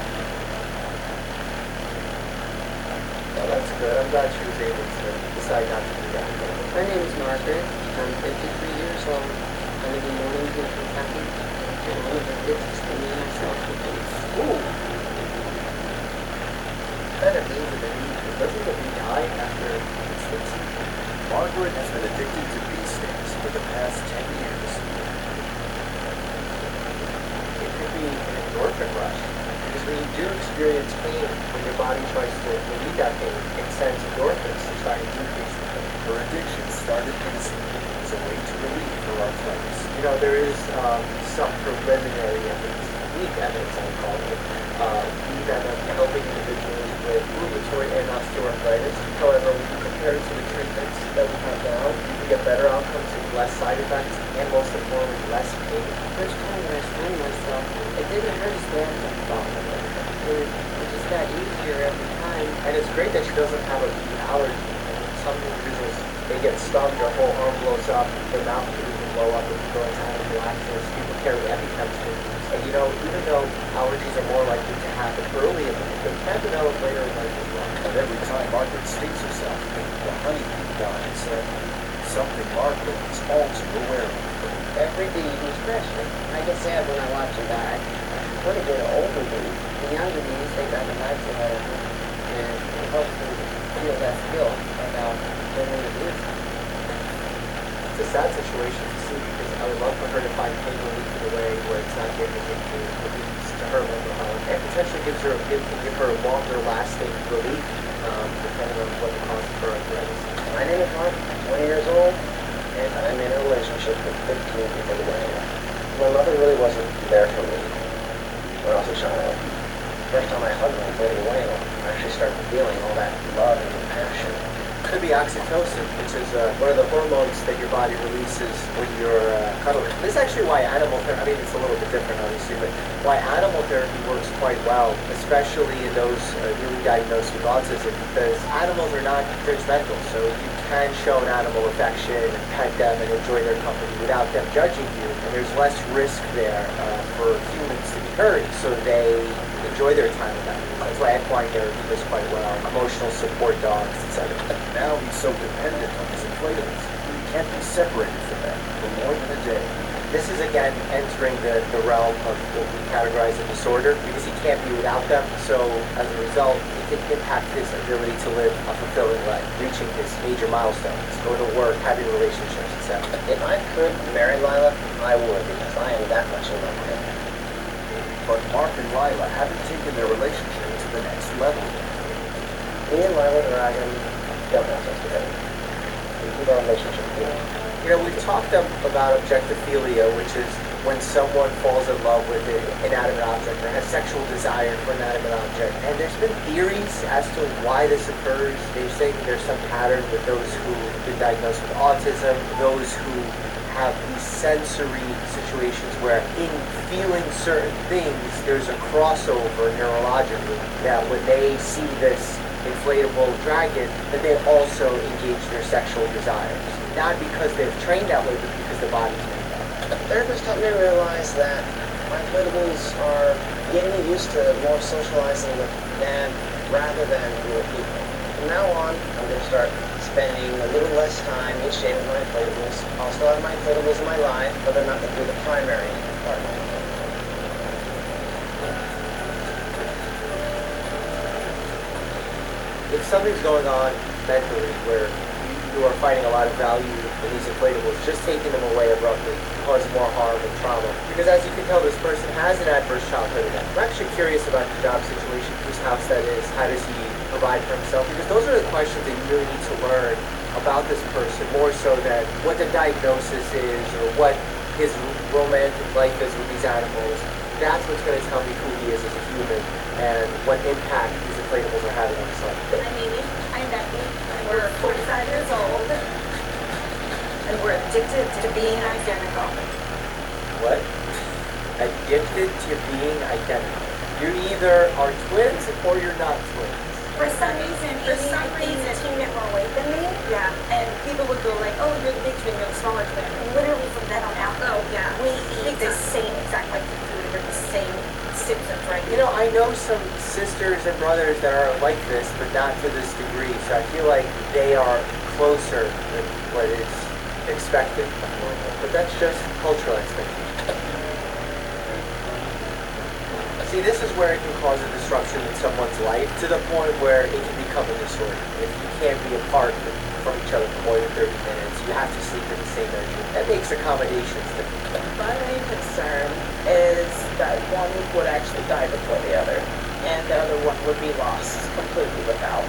Well, that's good. I'm glad she was able to decide not to do that. My name is Margaret. I'm 53 years old. I live in Morganton, Kentucky. And one of the kids for me myself with these. Ooh. Kind of means that doesn't the bee die after it's the teeth? Margaret has been addicted to bee stings for the past 10 years. It could be an endorphin rush. Because when you do experience pain, when your body tries to relieve that pain, it sends endorphins to try and decrease the pain. Her addiction started innocently as a way to relieve her arthritis. You know, there is some preliminary evidence, weak evidence I call it, weak evidence helping individuals with rheumatoid and osteoarthritis. However, when you compare it to the treatments that we have now, you can get better outcomes with less side effects and most importantly, less pain. First time that I stunned myself, it didn't hurt as bad as I thought it would. It just got easier every time. And it's great that she doesn't have a bee allergy. Some individuals, they get stung, their whole arm blows up, their mouth could even blow up if you go into anaphylaxis. People carry EpiPens for these. And you know, even though allergies are more likely to happen early in life, they can develop later in life as well. But every time Margaret stings herself, the honeybee dies. Something Margaret is all too aware of. Every bee was precious. I get sad when I watch them die. When they get older bees, the younger bees, they got the lives ahead of them. And it helps them feel less guilt about living the blues. It's a sad situation to see because I would love for her to find pain relief in a way where it's not getting into the leads to her mental health. And potentially can give her a longer lasting relief, depending on what the cause of her arthritis. My name is Mark, I'm 20 years old, and I'm in a relationship with 15 before the wedding. My mother really wasn't there for me when I was a child. First time I hugged my baby whale, I actually started feeling all that love and compassion. Could be oxytocin, which is one of the hormones that your body releases when you're cuddling. This is actually why animal therapy, I mean it's a little bit different obviously, but why animal therapy works quite well, especially in those newly diagnosed with autism, because animals are not judgmental, so you can show an animal affection and pet them and enjoy their company without them judging you, and there's less risk there for humans to be hurt, so they enjoy their time with animals. That's why equine therapy does quite well, emotional support dogs, etc. Now he's so dependent on his inflatables, he can't be separated from them for more than a day. This is again entering the realm of what we categorize as disorder because he can't be without them. So as a result, it can impact his ability to live a fulfilling life, reaching his major milestones, going to work, having relationships, etc. If I could marry Lila, I would because I am that much in love with her. But Mark and Lila haven't taken their relationship to the next level yet. Me and Lila Dragon don't have sex together. We keep our relationship going. You know, we've talked about objectophilia, which is when someone falls in love with an inanimate object or has sexual desire for an inanimate object. And there's been theories as to why this occurs. They say that there's some pattern with those who've been diagnosed with autism, those who have these sensory situations where in feeling certain things, there's a crossover neurologically that when they see this inflatable dragon, that they also engage their sexual desires. Not because they've trained that way, but because the body's made that. The therapist helped me realize that my inflatables are getting me used to more socializing with men rather than real people. From now on, I'm going to start spending a little less time each day with my inflatables. I'll still have my inflatables in my life, but they're not going to be the primary part of my life. If something's going on mentally where you are finding a lot of value in these inflatables, just taking them away abruptly cause more harm and trauma. Because as you can tell, this person has an adverse childhood event. I'm actually curious about the job situation, whose house that is, how does he provide for himself, because those are the questions that you really need to learn about this person, more so than what the diagnosis is or what his romantic life is with these animals. that's what's going to tell me who he is as a human and what impact these inflatables are having on his life. I mean, we find that we're 45 years old and we're addicted to being identical. What? Addicted to being identical. You either are twins or you're not twins. For some reason, team get more weight than me. Yeah. And people would go like, oh, you're the big twin, you're the smaller twin. And literally from then on out, we eat the same exact like food. We're the same symptoms, right? You know, I know some sisters and brothers that are like this, but not to this degree. So I feel like they are closer than what is expected of normal. But that's just cultural expectation. See, this is where it can cause a disruption in someone's life to the point where it can become a disorder. If you can't be apart from each other for more than 30 minutes, you have to sleep in the same bedroom. That makes accommodations difficult. My main concern is that one would actually die before the other, and the other one would be lost completely without.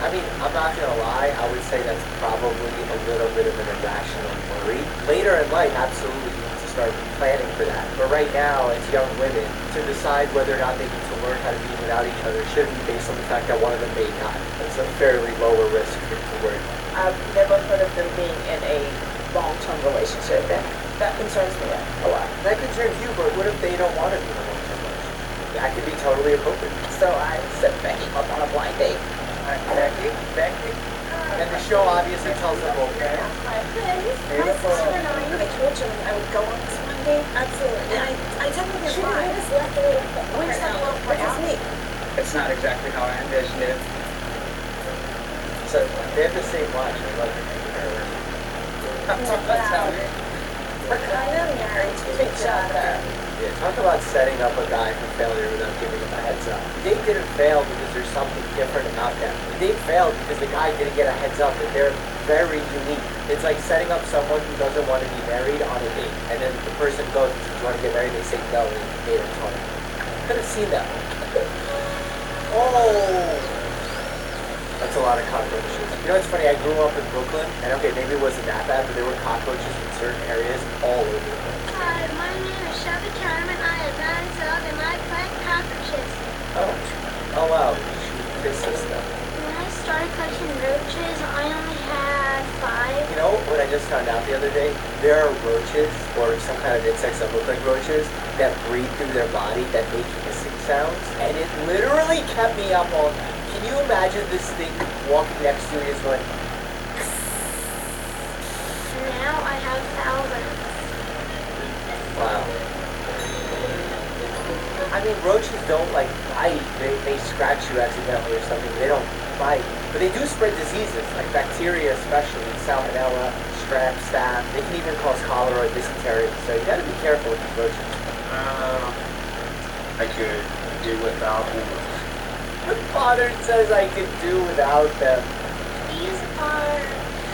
I mean, I'm not gonna lie, I would say that's probably a little bit of an irrational worry. Later in life, absolutely, you need to start planning for that. But right now, as young women, to decide whether or not they need to learn how to be without each other shouldn't be based on the fact that one of them may not. It's a fairly lower risk to worry about. I've never heard of them being in a long-term relationship, and that concerns me a lot. That concerns you, but what if they don't want to be in a long-term relationship? That could be totally appropriate. So I set Becky up on a blind date. Becky? And the show obviously tells them okay. My sister and I told you I would go on this one date. Absolutely. And I technically lied. Where's that little part of me? It's not exactly how I envisioned it. So they have the same watch. I love it. We're kind of married to each other. Yeah, talk about setting up a guy for failure without giving him a heads up. They didn't fail because there's something different about them. They failed because the guy didn't get a heads up that they're very unique. It's like setting up someone who doesn't want to be married on a date, and then the person goes, do you want to get married? They say no, and they don't tell them. Could have seen that. Oh! That's a lot of cockroaches. You know, it's funny, I grew up in Brooklyn, and okay, maybe it wasn't that bad, but there were cockroaches in certain areas all over the place. Hi, my name is Shelby Cameron. I have 9 cells and I collect cockroaches. Oh wow, you should fix this stuff. When I started collecting roaches, I only had 5. You know what I just found out the other day? There are roaches, or some kind of insects that look like roaches, that breathe through their body that make hissing sounds, and it literally kept me up all night. Can you imagine this thing walking next to you is going... Now I have thousands. Wow. I mean, roaches don't like bite. They scratch you accidentally or something. They don't bite. But they do spread diseases, like bacteria especially, salmonella, strep, staph. They can even cause cholera, dysentery. So you gotta be careful with these roaches. I could do without them. Your father says I could do without them. These are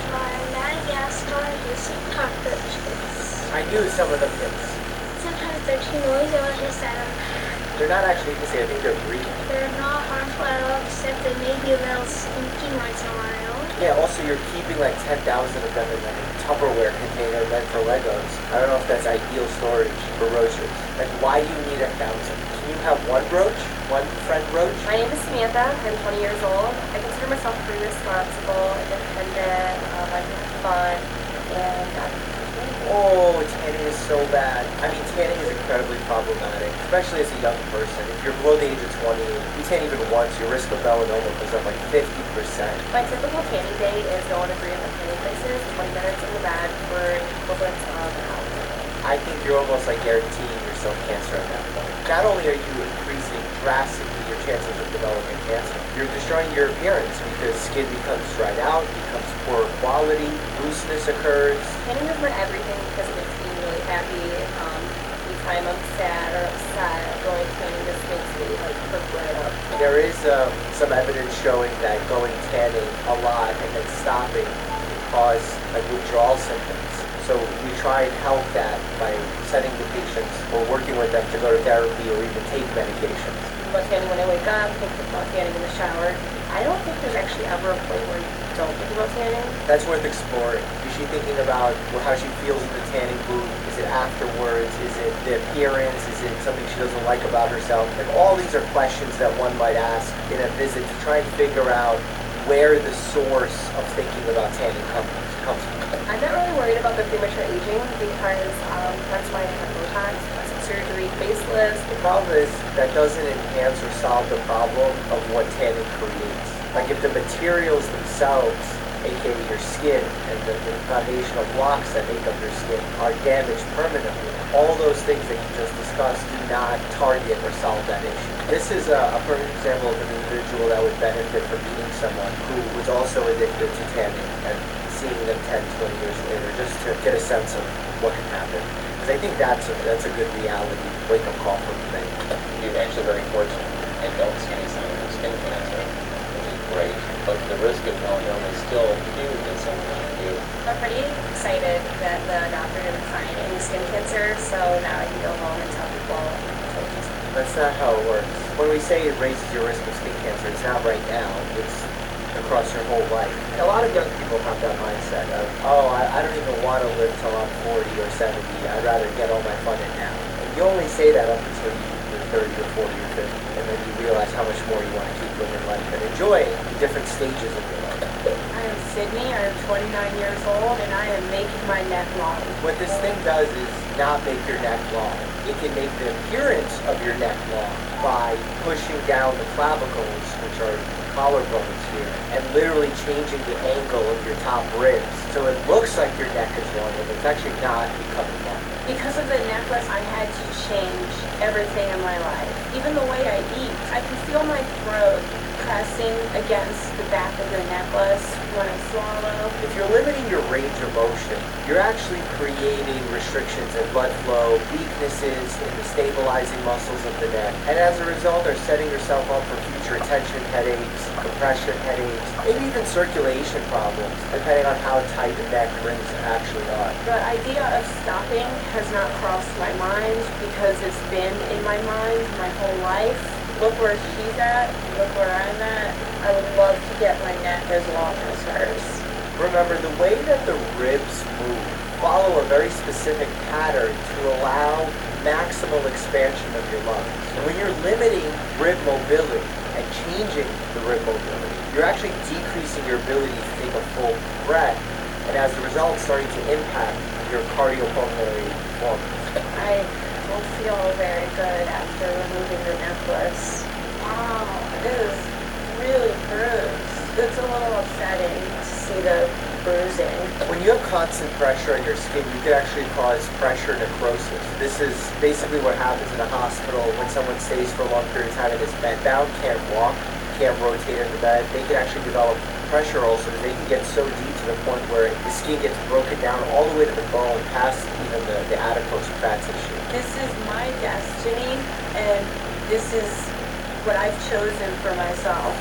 my Madagascar hissing cockroaches. I knew some of them hiss. Sometimes they're too noisy or just at them. They're not actually hissing, I think they're breathing. They're not harmful at all, except they may be a little stinky once in a while. Yeah, also you're keeping like 10,000 of them in like a Tupperware container meant for Legos. I don't know if that's ideal storage for roaches. Like, why do you need 1,000? Can you have one roach? One friend roach? My name is Samantha. I'm 20 years old. I consider myself pretty responsible, independent, I like to have fun, and Oh, tanning is so bad. I mean, tanning is incredibly problematic, especially as a young person. If you're below the age of 20, you tan even once, your risk of melanoma goes up like 50%. my typical tanning day is going to 3 different tanning places, 20 minutes in the bag for an equivalent of an hour. I think you're almost like guaranteeing yourself cancer at that point. Not only are you increasing drastically your chances of developing cancer, you're destroying your appearance because skin becomes dried out, becomes poor quality, looseness occurs. Tanning is for everything because it makes me really happy. Anytime I'm sad or upset, going tanning just makes me like perk right up. There is some evidence showing that going tanning a lot and then stopping can cause like withdrawal symptoms. So we try and help that by sending the patients or working with them to go to therapy or even take medications. Think about tanning when I wake up, think about tanning in the shower. I don't think there's actually ever a point where you don't think about tanning. That's worth exploring. You she thinking about how she feels in the tanning booth? Is it afterwards? Is it the appearance? Is it something she doesn't like about herself? Like, all these are questions that one might ask in a visit to try and figure out where the source of thinking about tanning comes from. I'm not really worried about the premature aging because that's why I have Botox, plastic surgery, facelifts. The problem is that doesn't enhance or solve the problem of what tanning creates. Like, if the materials themselves, aka your skin, and the foundational blocks that make up your skin are damaged permanently, all those things that you just discussed do not target or solve that issue. This is a perfect example of an individual that would benefit from meeting someone who was also addicted to tanning and seeing them 10, 20 years later, just to get a sense of what can happen. Because I think that's a good reality wake-up call for me. You're actually very fortunate and don't see any signs of skin cancer, which is great. But the risk of melanoma is still huge in some point of view. I'm pretty excited that the doctor didn't find any skin cancer, so now I can go home and tell people. That's not how it works. When we say it raises your risk of skin cancer, it's not right now. It's across your whole life. And a lot of young people have that mindset of, oh, I don't even want to live till I'm 40 or 70. I'd rather get all my fun in now. And you only say that up until you're 30 or 40 or 50, and then you realize how much more you want to keep living life and enjoy the different stages of your life. I am Sydney, I am 29 years old, and I am making my neck long. What this thing does is not make your neck long. It can make the appearance of your neck long by pushing down the clavicles, which are collarbones here, and literally changing the angle of your top ribs. So it looks like your neck is long, but it's actually not becoming long. Because of the necklace, I had to change everything in my life. Even the way I eat. I can feel my throat pressing against the back of the necklace when I swallow. If you're limiting your range of motion, you're actually creating restrictions in blood flow, weaknesses in the stabilizing muscles of the neck, and as a result are setting yourself up for future tension headaches, compression headaches, maybe even circulation problems, depending on how tight the neck rings actually are. The idea of stopping has not crossed my mind because it's been in my mind my whole life. Look where she's at, look where I'm at. I would love to get my neck as long as hers. Remember, the way that the ribs move follow a very specific pattern to allow maximal expansion of your lungs. And when you're limiting rib mobility and changing the rib mobility, you're actually decreasing your ability to take a full breath, and as a result, starting to impact your cardiopulmonary performance. I don't feel very good after removing the necklace. Wow, it is really bruised. It's a little upsetting to see the bruising. When you have constant pressure on your skin, you can actually cause pressure necrosis. This is basically what happens in a hospital when someone stays for a long period of time and is bedbound, can't walk, can't rotate in the bed. They can actually develop pressure ulcers. They can get so deep to the point where the skin gets broken down all the way to the bone, past even the adipose fat tissue. This is my destiny, and this is what I've chosen for myself.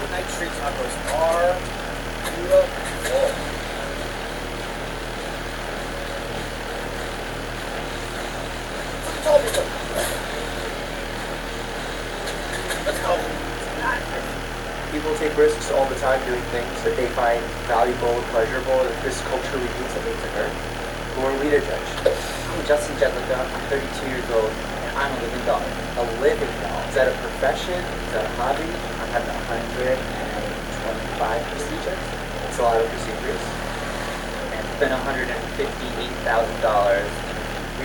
Midnight Street Tacos are beautiful. Told me so. Let's go. People take risks all the time doing things that they find valuable and pleasurable, and if this culturally means something to her, who are we to judge? I'm Justin Jetlica. I'm 32 years old, and I'm a living dog. A living doll. Is that a profession? Is that a hobby? I've had 125 procedures. It's a lot of procedures. And it's been $158,000.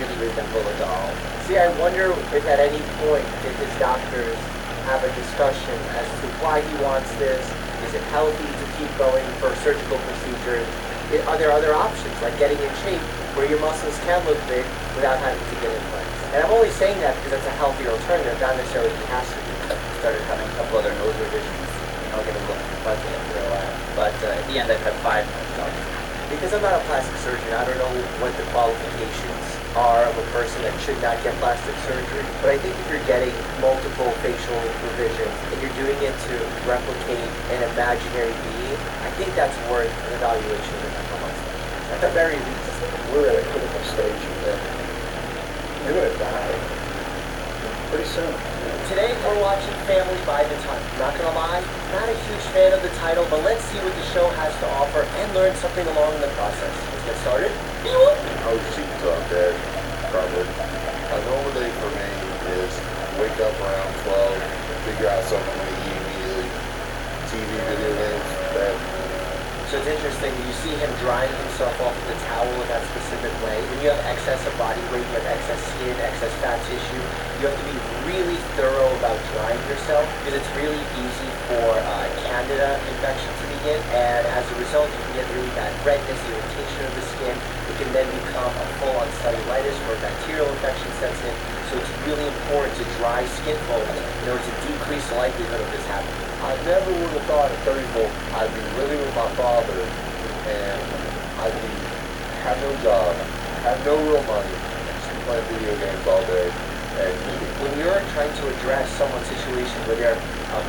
Really resemble a doll. See, I wonder if at any point did his doctors have a discussion as to why he wants this. Is it healthy to keep going for surgical procedures? Are there other options, like getting in shape where your muscles can look big without having to get implants? And I'm only saying that because that's a healthier alternative, not necessarily he has to do. Started having a couple other nose revisions. I'll get a little fuzzy after a while. But at the end, I've had 5 nose jobs. Because I'm not a plastic surgeon, I don't know what the qualifications are of a person that should not get plastic surgery. But I think if you're getting multiple facial revisions and you're doing it to replicate an imaginary being, I think that's worth an evaluation of the mental health specialist. At the very least, We're at a critical stage of that. You're gonna die pretty soon. Today we're watching Family by the Ton. Not gonna lie, not a huge fan of the title, but let's see what the show has to offer and learn something along the process. Let's get started. I was cheap talk, Dad. Probably. A normal day for me is wake up around 12, figure out something I'm gonna eat immediately. TV, video games, bed. So it's interesting, you see him drying himself off with a towel in that specific way. When you have excess of body weight, you have excess skin, excess fat tissue, you have to be really thorough about drying yourself because it's really easy for candida infection to begin, and as a result you can get really bad redness, irritation of the skin. It can then become a full-on cellulitis where bacterial infection sets in. So it's really important to dry skin folds in order to decrease the likelihood of this happening. I never would have thought at 34 I'd be living with my father and I'd have no job, have no real money, just be playing video games all day and eating. When you're trying to address someone's situation where they're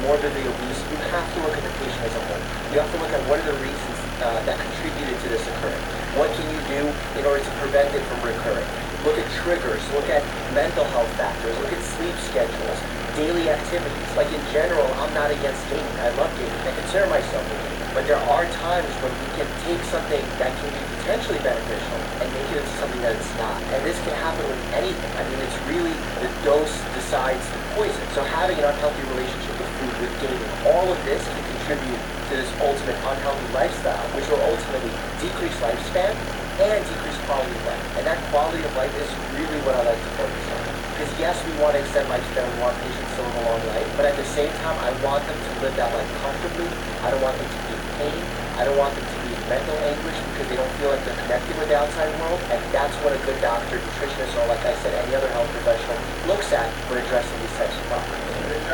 morbidly obese, you have to look at the patient as a whole. You have to look at what are the reasons that contributed to this occurring. What can you do in order to prevent it from recurring? Look at triggers, look at mental health factors, look at sleep schedules, daily activities. Like in general, I'm not against gaming. I love gaming. I consider myself a gamer. But there are times when we can take something that can be potentially beneficial and make it into something that it's not. And this can happen with anything. I mean, it's really the dose decides the poison. So having an unhealthy relationship with food, with gaming, all of this can contribute to this ultimate unhealthy lifestyle, which will ultimately decrease lifespan and decrease quality of life. And that quality of life is really what I like to focus on. Because yes, we want to extend lifespan, we want patients to live a long life, but at the same time, I want them to live that life comfortably. I don't want them to be in pain. I don't want them to be in mental anguish because they don't feel like they're connected with the outside world. And that's what a good doctor, nutritionist, or like I said, any other health professional looks at when addressing these types of problems. You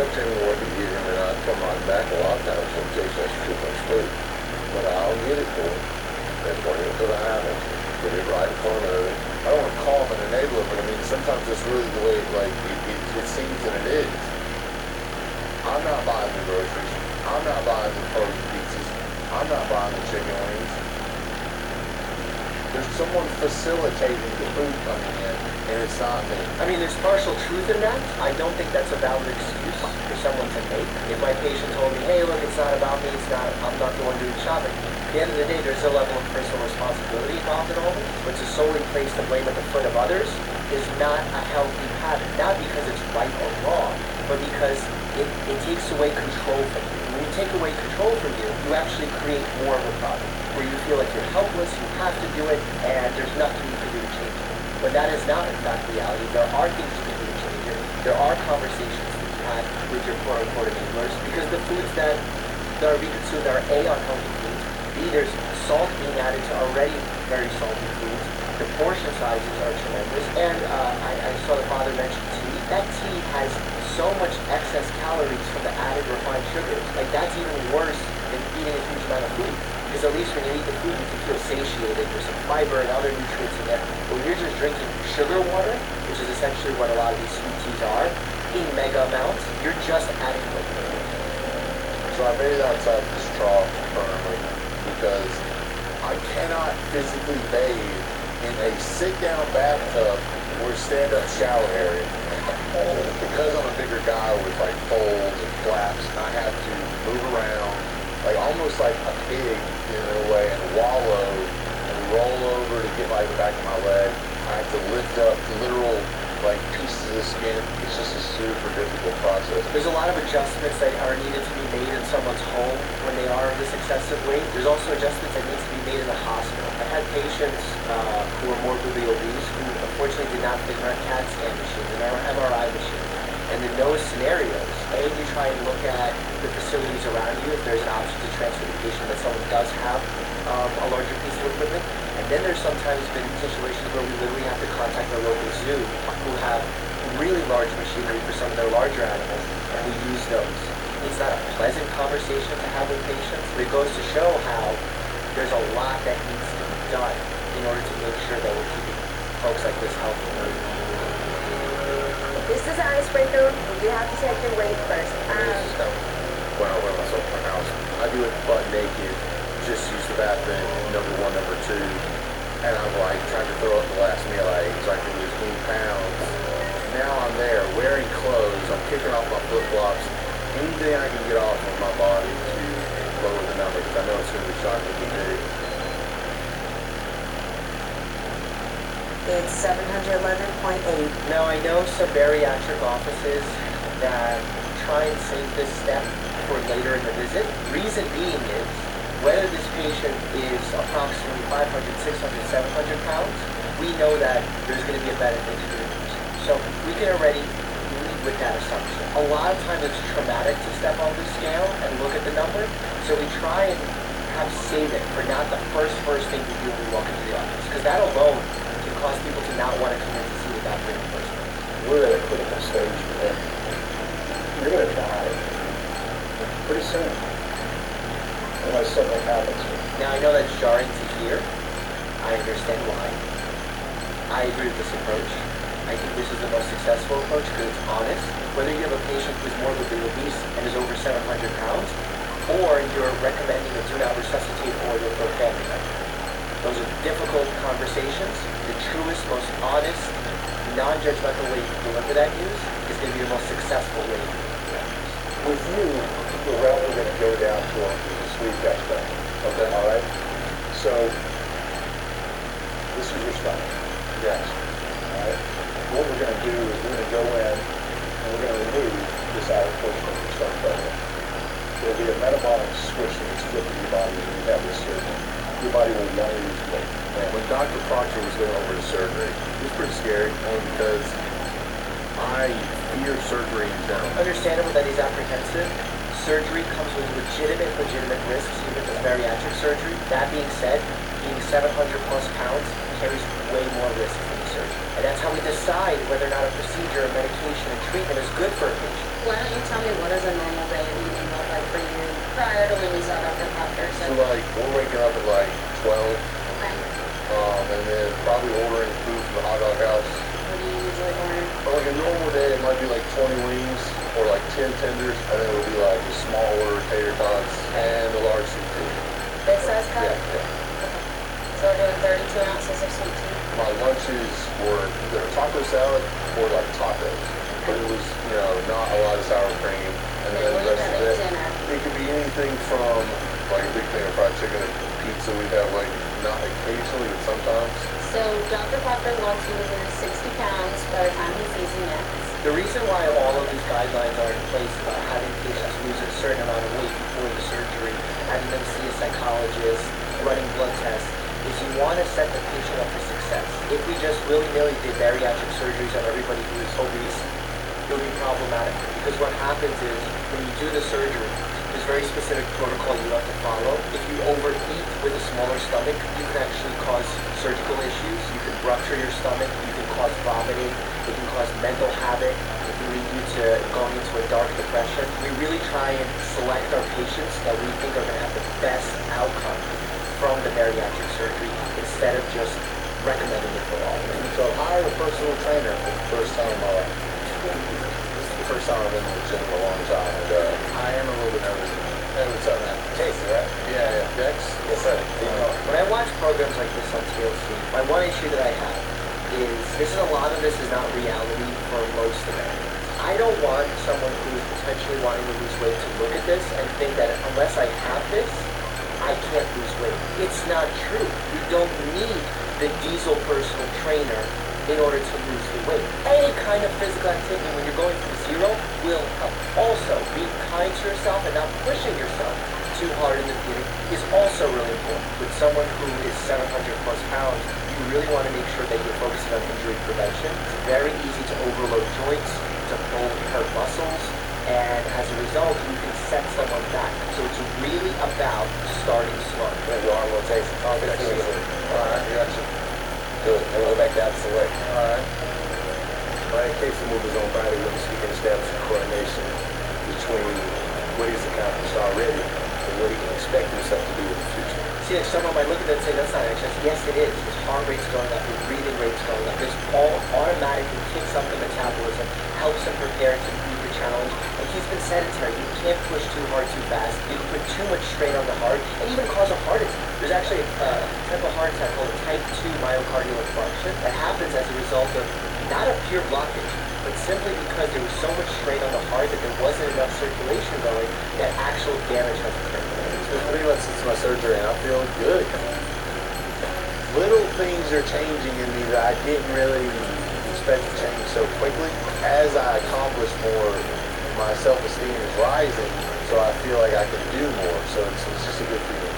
don't tell me what to eat and then I come on back a lot of times and taste that's too much food. But I'll get it for them and bring it to the house, get it right in front of it. I don't want to call them an enabler, but I mean, sometimes that's really the way it seems that it is. I'm not buying the groceries. I'm not buying the frozen pizzas. I'm not buying the chicken wings. There's someone facilitating the food coming in, and it's not me. I mean, there's partial truth in that. I don't think that's a valid excuse for someone to make. If my patient told me, hey, look, it's not about me, I'm not the one doing shopping. At the end of the day, there's a level of personal responsibility involved in all this, but to solely place the blame at the foot of others is not a healthy pattern. Not because it's right or wrong, but because it takes away control from you. When you take away control from you, you actually create more of a problem, where you feel like you're helpless, you have to do it, and there's nothing you can do to change it. But that is not, in fact, reality. There are things you can do to change it. There are conversations that you have with your quote-unquote enablers, because the foods that are being consumed are A, unhealthy foods, B, there's salt being added to already very salty foods. The portion sizes are tremendous, and I saw the father mention tea. That tea has so much excess calories from the added refined sugars. Like, that's even worse than eating a huge amount of food. Because at least when you eat the food, you can feel satiated. There's some fiber and other nutrients in there. But when you're just drinking sugar water, which is essentially what a lot of these sweet teas are, in mega amounts, you're just adding liquid. So I made it outside this trough currently because I cannot physically bathe in a sit-down bathtub or stand-up shower area. Because I'm a bigger guy with like folds and flaps, I have to move around, like almost like a pig in a way, and wallow and roll over to get like the back of my leg. I have to lift up literal like pieces of skin. It's just a super difficult process. There's a lot of adjustments that are needed to be made in someone's home when they are of this excessive weight. There's also adjustments that need to be made in the hospital. I had patients who were morbidly obese who unfortunately did not fit in our CAT scan machine and our MRI machine. And in those scenarios, you try and look at the facilities around you if there's an option to transfer the patient that someone does have a larger piece of equipment. And then there's sometimes been situations where we literally have to contact our local zoo who have really large machinery for some of their larger animals, and we use those. It's not a pleasant conversation to have with patients, but it goes to show how there's a lot that needs to be done in order to make sure that we're keeping folks like this healthy. This is icebreaker. We do have to take your weight first. When I wear myself in my house, I do it butt naked, just use the bathroom, number one, number two, and I'm like trying to throw up the last meal I ate so I can lose 8 pounds. Now I'm there wearing clothes, I'm kicking off my flip-flops, anything I can get off of my body to lower the number, because I know it's going to be shockingly big. It's 711.8. Now, I know some bariatric offices that try and save this step for later in the visit. Reason being is, whether this patient is approximately 500, 600, 700 pounds, we know that there's going to be a benefit to doing this. So we can already lead with that assumption. A lot of times it's traumatic to step on the scale and look at the number, so we try and have save it for not the first thing we do when we walk into the office, because that alone can cause people to not want to come in to see the doctor in the first place. We're at a critical stage here. You're going to die pretty soon, unless something happens. Now, I know that's jarring to hear. I understand why. I agree with this approach. I think this is the most successful approach because it's honest. Whether you have a patient who's morbidly obese and is over 700 pounds, or you're recommending a do not resuscitate order for a family member. Those are difficult conversations. The truest, most honest, non-judgmental way to deliver that news is going to be the most successful way to deliver that news. With you, the route we're going to go down to is a sleep aspect. Okay, all right? So, this is your stomach. Yes. All right? What we're going to do is we're going to go in and we're going to remove this outer portion of your stomach area. There'll be a metabolic switch that is flipped in your body when you have this surgery. Your body will want to lose weight. And when Dr. Proctor was going over the surgery, it was pretty scary, only because I fear surgery in general. Understandable that he's apprehensive. Surgery comes with legitimate risks, even with bariatric surgery. That being said, being 700 plus pounds carries way more risk than the surgery. And that's how we decide whether or not a procedure, medication, and treatment is good for a patient. Why don't you tell me what does a normal day of eating look like for you prior to when you saw Dr. Proctor? So like, we're waking up at like 12, Okay. And then probably ordering food from the hot dog house. What do you usually order? But like a normal day, it might be like 20 wings or like 10 tenders, and then it would be like a small order of tater tots and a large sweet tea. Big size cup? Yeah. So we're doing 32 ounces of sweet tea. My lunches were either taco salad or like tacos. But it was, not a lot of sour cream. And then the rest of it, it could be anything from like a big thing of fried chicken and pizza. We'd have like, not occasionally, but sometimes. So Dr. Proctor wants you to lose 60 pounds by the time he sees you next. The reason why all of these guidelines are in place about having patients lose a certain amount of weight before the surgery, having them see a psychologist, running blood tests, is you want to set the patient up for success. If we just willy-nilly did bariatric surgeries on everybody who is obese, it would be problematic. Because what happens is, when you do the surgery, there's very specific protocol you have to follow. If you overeat with a smaller stomach, you can actually cause surgical issues. You can rupture your stomach. You can cause vomiting. It can cause mental havoc. It can lead you to going into a dark depression. We really try and select our patients that we think are going to have the best outcome from the bariatric surgery instead of just recommending it for all. So I hired a personal trainer for the first time in my life. This is the first time I've been in the gym in a long time, and I am a little bit nervous. Hey, what's up, man? Casey, right? Yeah. Dex? Yes, sir. When I watch programs like this on TLC, my one issue that I have is a lot of this is not reality for most Americans. I don't want someone who is potentially wanting to lose weight to look at this and think that unless I have this, I can't lose weight. It's not true. You don't need the diesel personal trainer in order to lose the weight. Any kind of physical activity when you're going from zero will help. Also, being kind to yourself and not pushing yourself too hard in the beginning is also really important. With someone who is 700 plus pounds, you really want to make sure that you're focusing on injury prevention. It's very easy to overload joints, to pull hurt muscles, and as a result, you can set someone back. So it's really about starting slow. Your arm rotation. Okay, all right, you got you. Good. And we'll go back down to the leg. All right. Ryan Casey moved his own body with so he can establish a coordination between what he's accomplished already and what he can expect himself to do in the future. So see like someone might look at that and say, that's not exercise. Yes, it is. His heart rate's going up, his breathing rate's going up. This all automatically kicks up the metabolism, helps him prepare to meet the challenge. And he's been sedentary. You can't push too hard too fast. You can put too much strain on the heart and even cause a heart attack. There's actually a type of heart attack called type 2 myocardial infarction that happens as a result of not a pure blockage, but simply because there was so much strain on the heart that there wasn't enough circulation going that actual damage has occurred. So pretty much since my surgery, and I feel good. Little things are changing in me that I didn't really expect to change so quickly. As I accomplish more, my self-esteem is rising, so I feel like I can do more. So it's just a good feeling.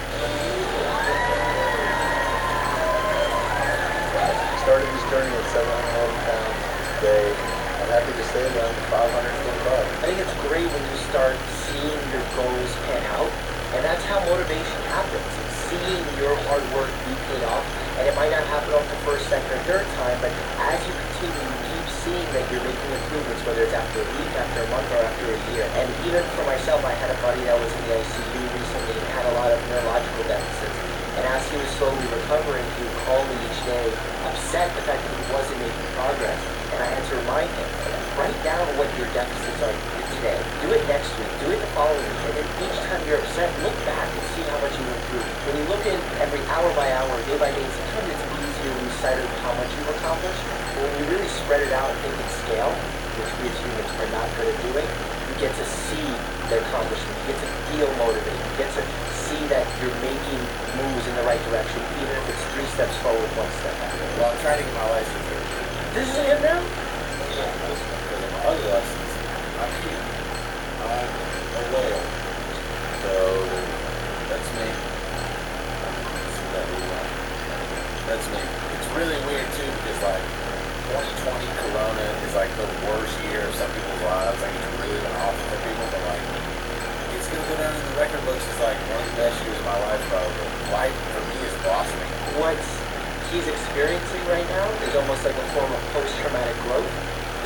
I started this journey at 711 pounds today. I'm happy to stay down to 525. I think it's great when you start seeing your goals pan out, and that's how motivation happens. It's seeing your hard work be paid off, and it might not happen off the first, second, or third time, but as you continue, you keep seeing that you're making improvements, whether it's after a week, after a month, or after a year. And even for myself, I had a buddy that was in the ICU recently and had a lot of neurological deficits. And as he was slowly recovering, he would call me each day, upset the fact that he wasn't making progress. And I had to remind him, write down what your deficits are today. Do it next week. Do it the following week. And then each time you're upset, look back and see how much you've improved. When you look in every hour by hour, day by day, sometimes it's easier to lose sight of how much you've accomplished. But when you really spread it out and think in scale, which we as humans are not good at doing, you get to see the accomplishment. You get to feel motivated. You get to see that you're making moves in the right direction, even if it's 3 steps forward, 1 step back. Well, I'm trying to get my license. This is him now? Yeah, because of my other license, I'm here. I'm a whale. So, that's me. That's me. It's really weird, too, because, like, 2020 Corona is, like, the worst year of some people's lives. Like, it's really been awful for people, but, like, it's going to go down in the record books as, like, one of the best years of my life, probably. Life, for me, is blossoming. What he's experiencing right now is almost like a form of post-traumatic growth.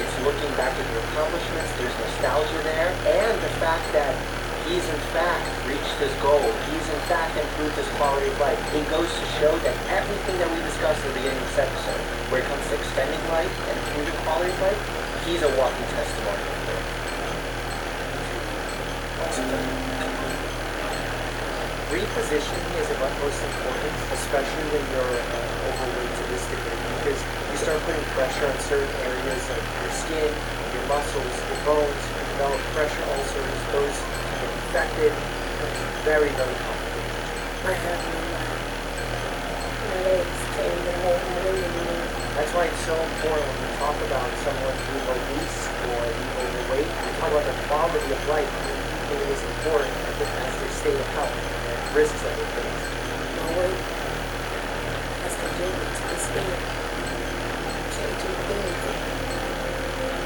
It's looking back at your accomplishments, there's nostalgia there, and the fact that he's in fact reached his goal. He's in fact improved his quality of life. It goes to show that everything that we discussed at the beginning of this episode, where it comes to extending life and improving quality of life, he's a walking testimony. Repositioning is of utmost importance, especially when you're overweight to this degree, because you start putting pressure on certain areas of your skin, your muscles, your bones, you develop pressure ulcers, those get infected, it becomes very, very complicated. I have my legs and the whole body. That's why it's so important when we talk about someone being obese or being overweight, we talk about the quality of life. It is important as their state of health and risks that they face. My weight has contributed to this being. I can't do anything.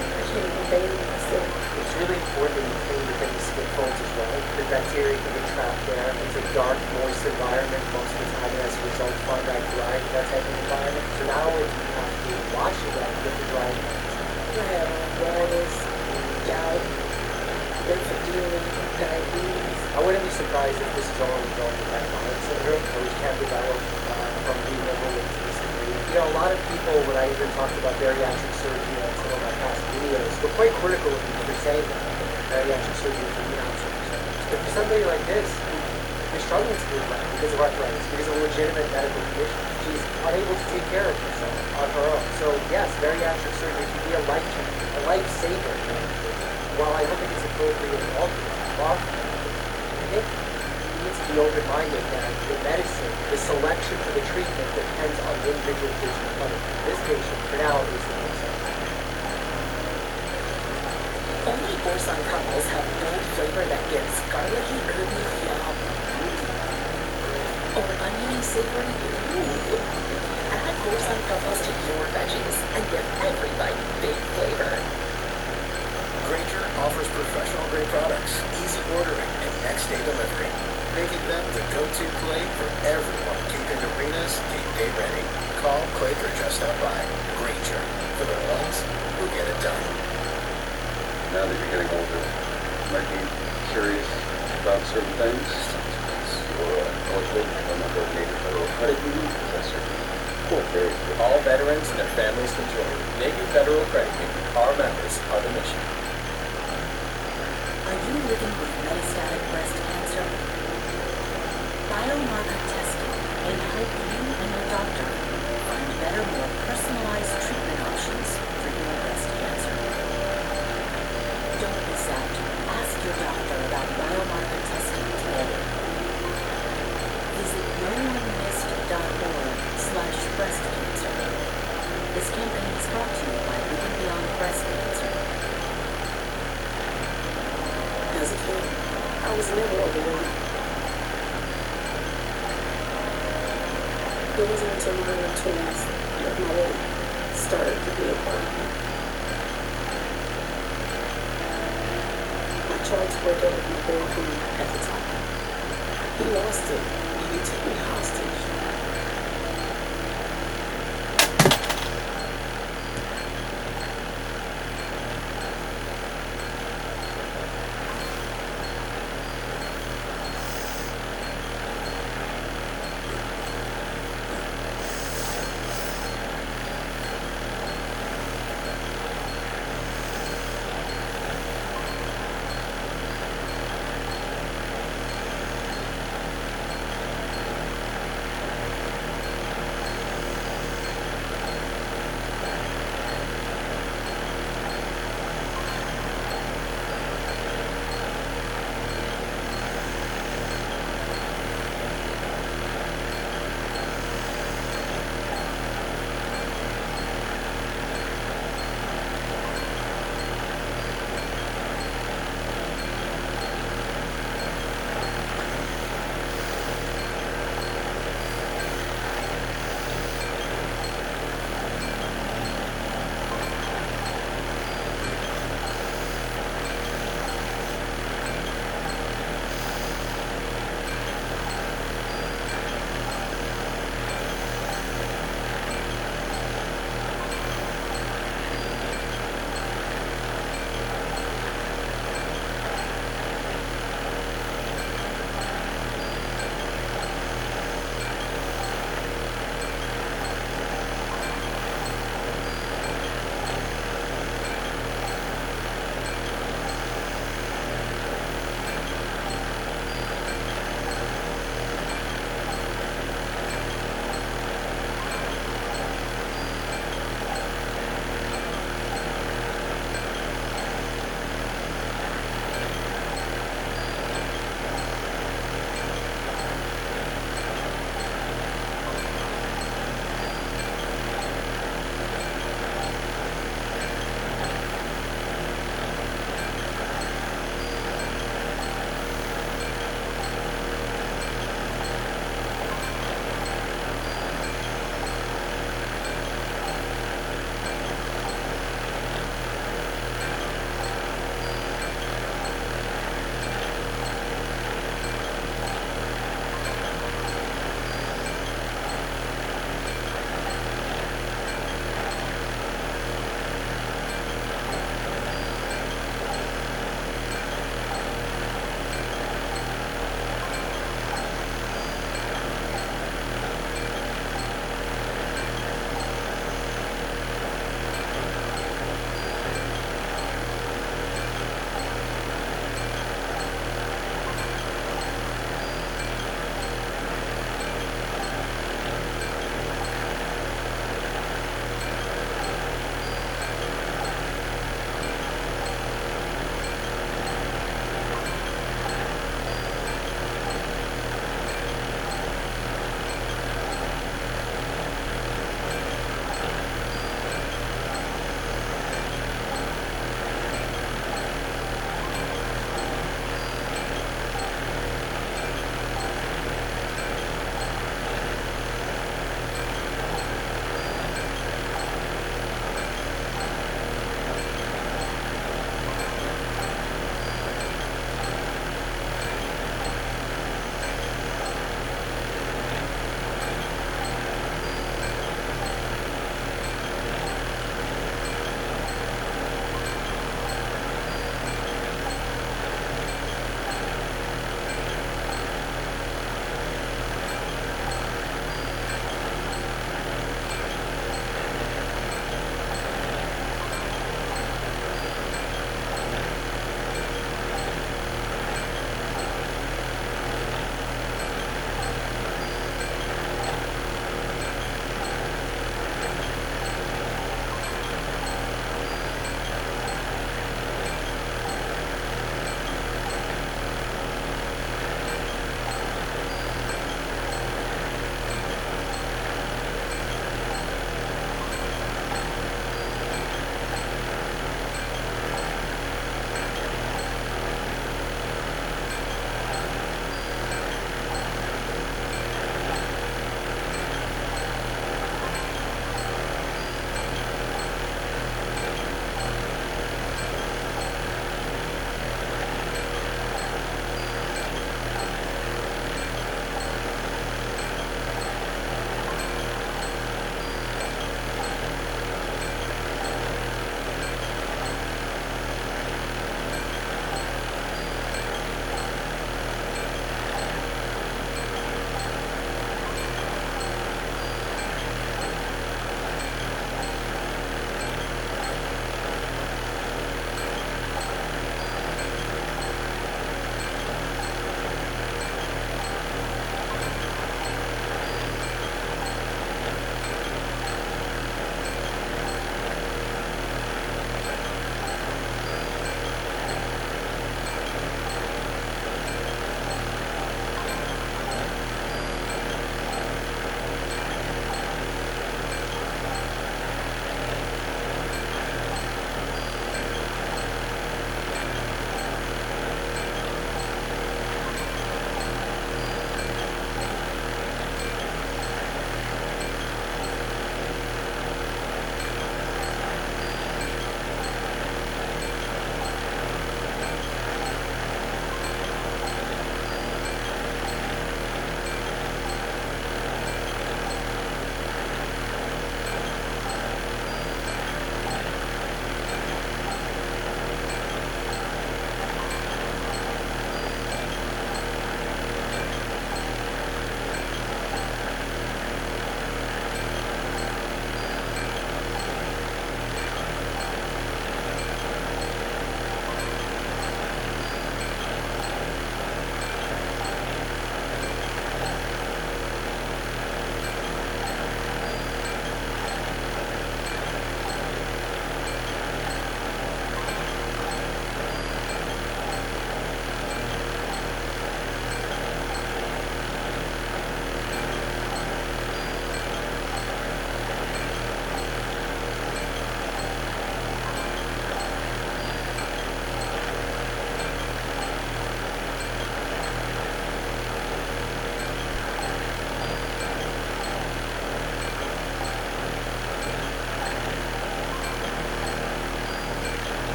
I can't even bathe myself. It's really important that you clean within the skin folds as well. The bacteria can get trapped there. It's a dark, moist environment most of the time, and as a result, fungi thrive in that type of environment. So not only do you have to wash it out, you have to dry it. I have arthritis, gout, lymphedema, diabetes. I wouldn't be surprised if this is all going to metabolic syndrome, which can develop from being overweight to this degree. You know, a lot of people, when I even talked about bariatric surgery on some of my past videos, were quite critical of me for saying that bariatric surgery can be an option. But for somebody like this, who's struggling to lose weight because of arthritis, because of a legitimate medical condition, she's unable to take care of herself on her own. So yes, bariatric surgery can be a life changer, a lifesaver. While I don't think it's appropriate in all cases, I think you need to be open-minded that the medicine, the selection for the treatment depends on the individual patient coming. This patient, for now, is the patient. Only Boursin crumbles have bold flavor that gives garlicky, herby yum. Or oniony savory. Ooh. Add Boursin crumbles to your veggies and give every bite big flavor. Grainger offers professional-grade products, easy ordering, and next-day delivery, making them the go-to clay for everyone keeping arenas game day ready. Call, click, or just stop by. Grainger, for the ones who get it done. Now that you're getting older, might be curious about certain things. You're eligible for another What did you need, Professor? Cool, very cool. All veterans and their families can join. Navy Federal Credit Union. Our members are the mission. Are you living with metastatic breast cancer? Biomarker testing may help you and your doctor find better, more personalized treatment options for your breast cancer. Don't miss out. Ask your doctor about biomarker testing today. Visit NoOneMissed.org/breast cancer. This campaign is brought to you by Living Beyond Breast Cancer. As a kid, I was never overweight. It wasn't until my early 20s that my weight started to be a problem. My charts were dead with my boyfriend at the time. He lost it and he took me hostage.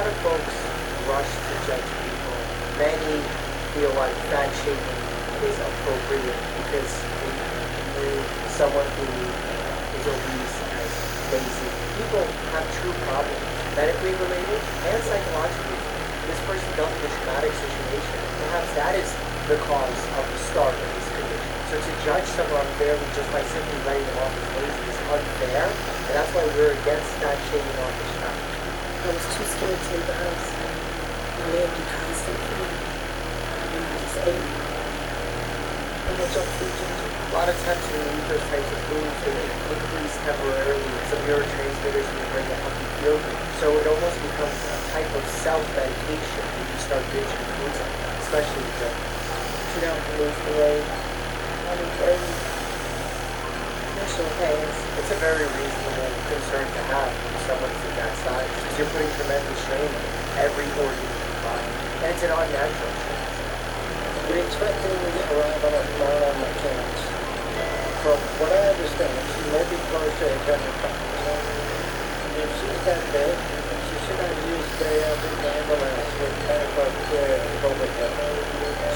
lot of folks rush to judge people. Many feel like fat shaming is appropriate because they view someone who is obese as lazy. People have true problems, medically related and psychologically. This person dealt with a traumatic situation. Perhaps that is the cause of the start of this condition. So to judge someone unfairly just by simply writing them off as lazy is unfair, and that's why we're against fat shaming on this track. I was too scared to leave the house. I lived in constant fear. And I just ate. And I jumped through ginger. A lot of times when you eat those types of foods, they increase temporarily some neurotransmitters in your brain that help you feel good. So it almost becomes a type of self-medication when you start binging foods like that, especially with junk. You don't lose the weight. I'm afraid. Initial pains. It's a very reasonable concern to have when someone is of that size, because you're putting tremendous strain on every organ in your body, and it's an unnatural strain. We expect him to arrive on a mechanics. From what I understand, she may be close to 800 pounds. If she's that big, she should not use the ambulance with medical care and go with her.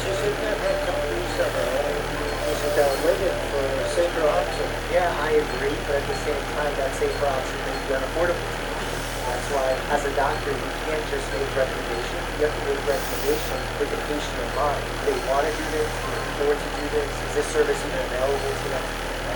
She should not have companies of her own. She should have waited for a safer option. Yeah, I agree, but at the same time, that safer option may be unaffordable. That's why, as a doctor, you can't just make recommendations. You have to make recommendations with the patient in mind. They want to do this, they can afford to do this. Is this service even available to them?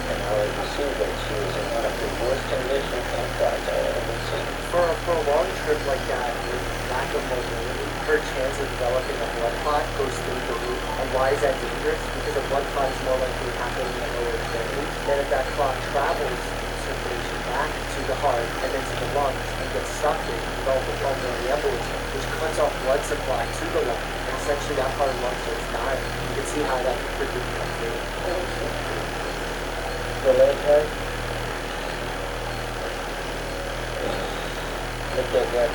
And I would see that she was in one of the worst conditions and thoughts I ever seen. For a prolonged trip like that, with lack of mobility, her chance of developing a blood clot goes through the roof. And why is that dangerous? Because a blood clot is more likely to happen in the lower extremities. Then if that clot travels circulation back to the heart and then to the lungs and gets sucked in, you develop a pulmonary embolism, which cuts off blood supply to the lung. And essentially that part of the lung starts dying. You can see how that could quickly become fatal. The leg hurt? Look at that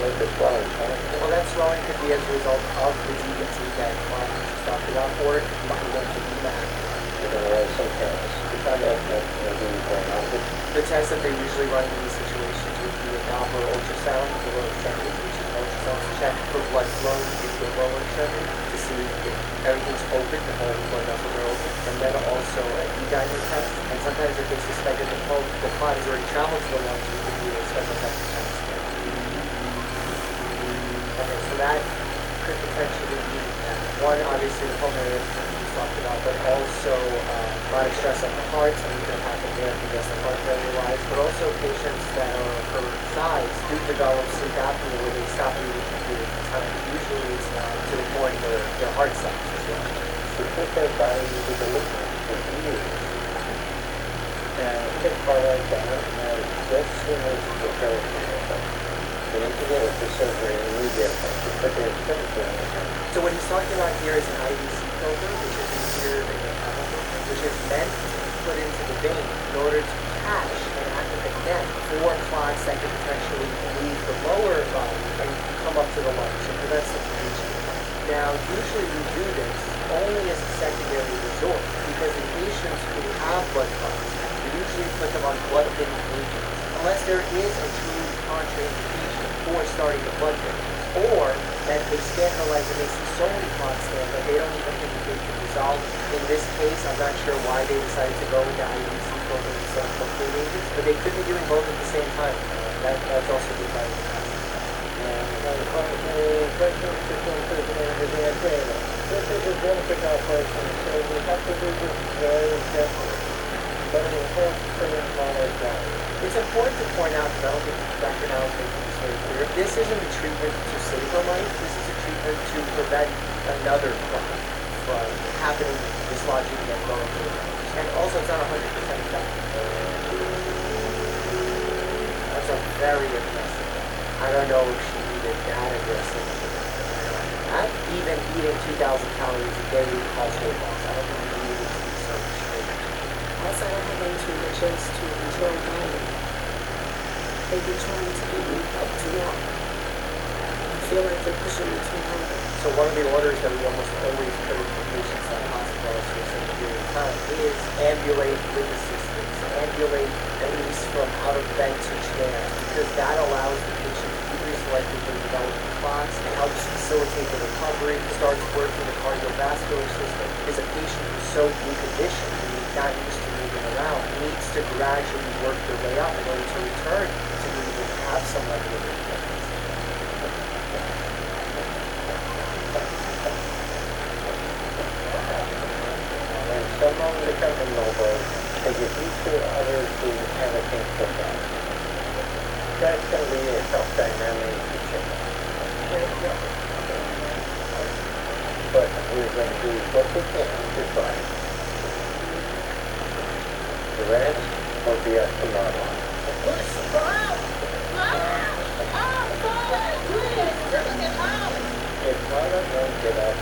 liquid swelling. Well, that swelling could be as a result of the DVT that Mark just talked about, or it could be linked to DMAC. Some tests. The test that they usually run in these situations would be a Doppler ultrasound, the lower extremity, which is an ultrasound to check for blood flow into the lower extremity to see if everything's open, the whole blood vessels are open, and then also a D-dimer test. And sometimes if they suspect that the clot has already traveled to the lungs, we can do a special type of test. Okay, so that could potentially be one, obviously the pulmonary embolism we talked about, but also a lot of stress on the heart, something could have happened there because the heart failure-wise, but also patients that are her size do develop sleep apnea where they stop breathing for periods of time. Usually it's to the point where their heart stops as well. So put that body into the liquid for years. And get far right down, and just soon as the therapy they need to get it for surgery immediately, but there's temperature in it. So what he's talking about here is an IVC filter, which is easier than a chemical, which is meant to be put into the vein in order to catch and act as a net for clots that could potentially leave the lower body and come up to the lungs and prevent suffocation. Now, usually we do this only as a secondary resort because in patients who have blood clots, we usually put them on blood-thinning agents unless there is a true contraindication for starting the blood thinning, or that they scan her legs and they see so many clots there that they don't even think they can resolve it. In this case, I'm not sure why they decided to go with the IVC filter instead of blood agents, but they could be doing both at the same time. That's also good by the time. This is a benefit operation, so we have to do this very carefully. But it has to put in knowledge down. It's important to point out that I don't think Dr. Now is making this very clear. This isn't a treatment to save her life. This is a treatment to prevent another clot from happening, dislodging and going through the lungs. And also, it's not 100% effective. That's a very aggressive. I don't know if she needed that aggressive. Even eating 2,000 calories a day would cause weight loss. I don't think you needed to be so restricted. Also, I have intuitions to control diet. They be trying to get me up to walk. I feel like they're pushing me too hard. So one of the orders that we almost always put in for patients at hospitals for a certain period of time is ambulate with assistance. Ambulate at least from out of bed to chair, because that allows the patient to likelihood of developing clots. It helps facilitate the recovery, starts working the cardiovascular system. Is a patient who's so deconditioned and not used to moving around needs to gradually work their way up in order to return to being able to have some level of independence. When someone becomes a noble, they get used to others who have a thing for them. That's going to be a tough dynamic to change. But we're going to do what we can to try. The rest will be up to Marlon. If Marlon won't get up,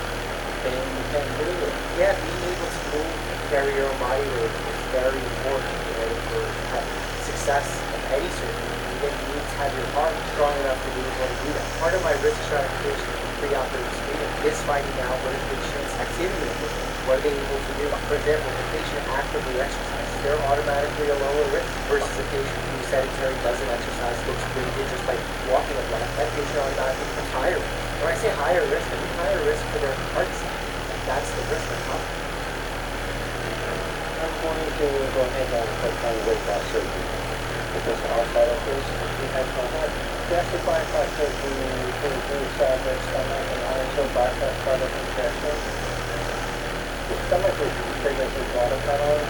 then you can do it. Yeah, being able to move and carry your own body weight is very important in order to have success in any surgery. Then you need to have your heart strong enough to be able to do that. Part of my risk stratification for preoperative screening is finding out what is the patient's activity level. What are they able to do? For example, if a patient actively exercises, they're automatically a lower risk versus a patient who's sedentary, doesn't exercise, looks pretty good just by walking a block. That patient automatically becomes higher risk. When I say higher risk, I mean higher risk for their heart size. That's the risk of health. I'm going to go ahead and put on weight loss surgery. Because outside of this, we have no heart. Gastric bypass surgery, we do salvage stomach and also bypass stomach infection. The stomach is big as a watermelon.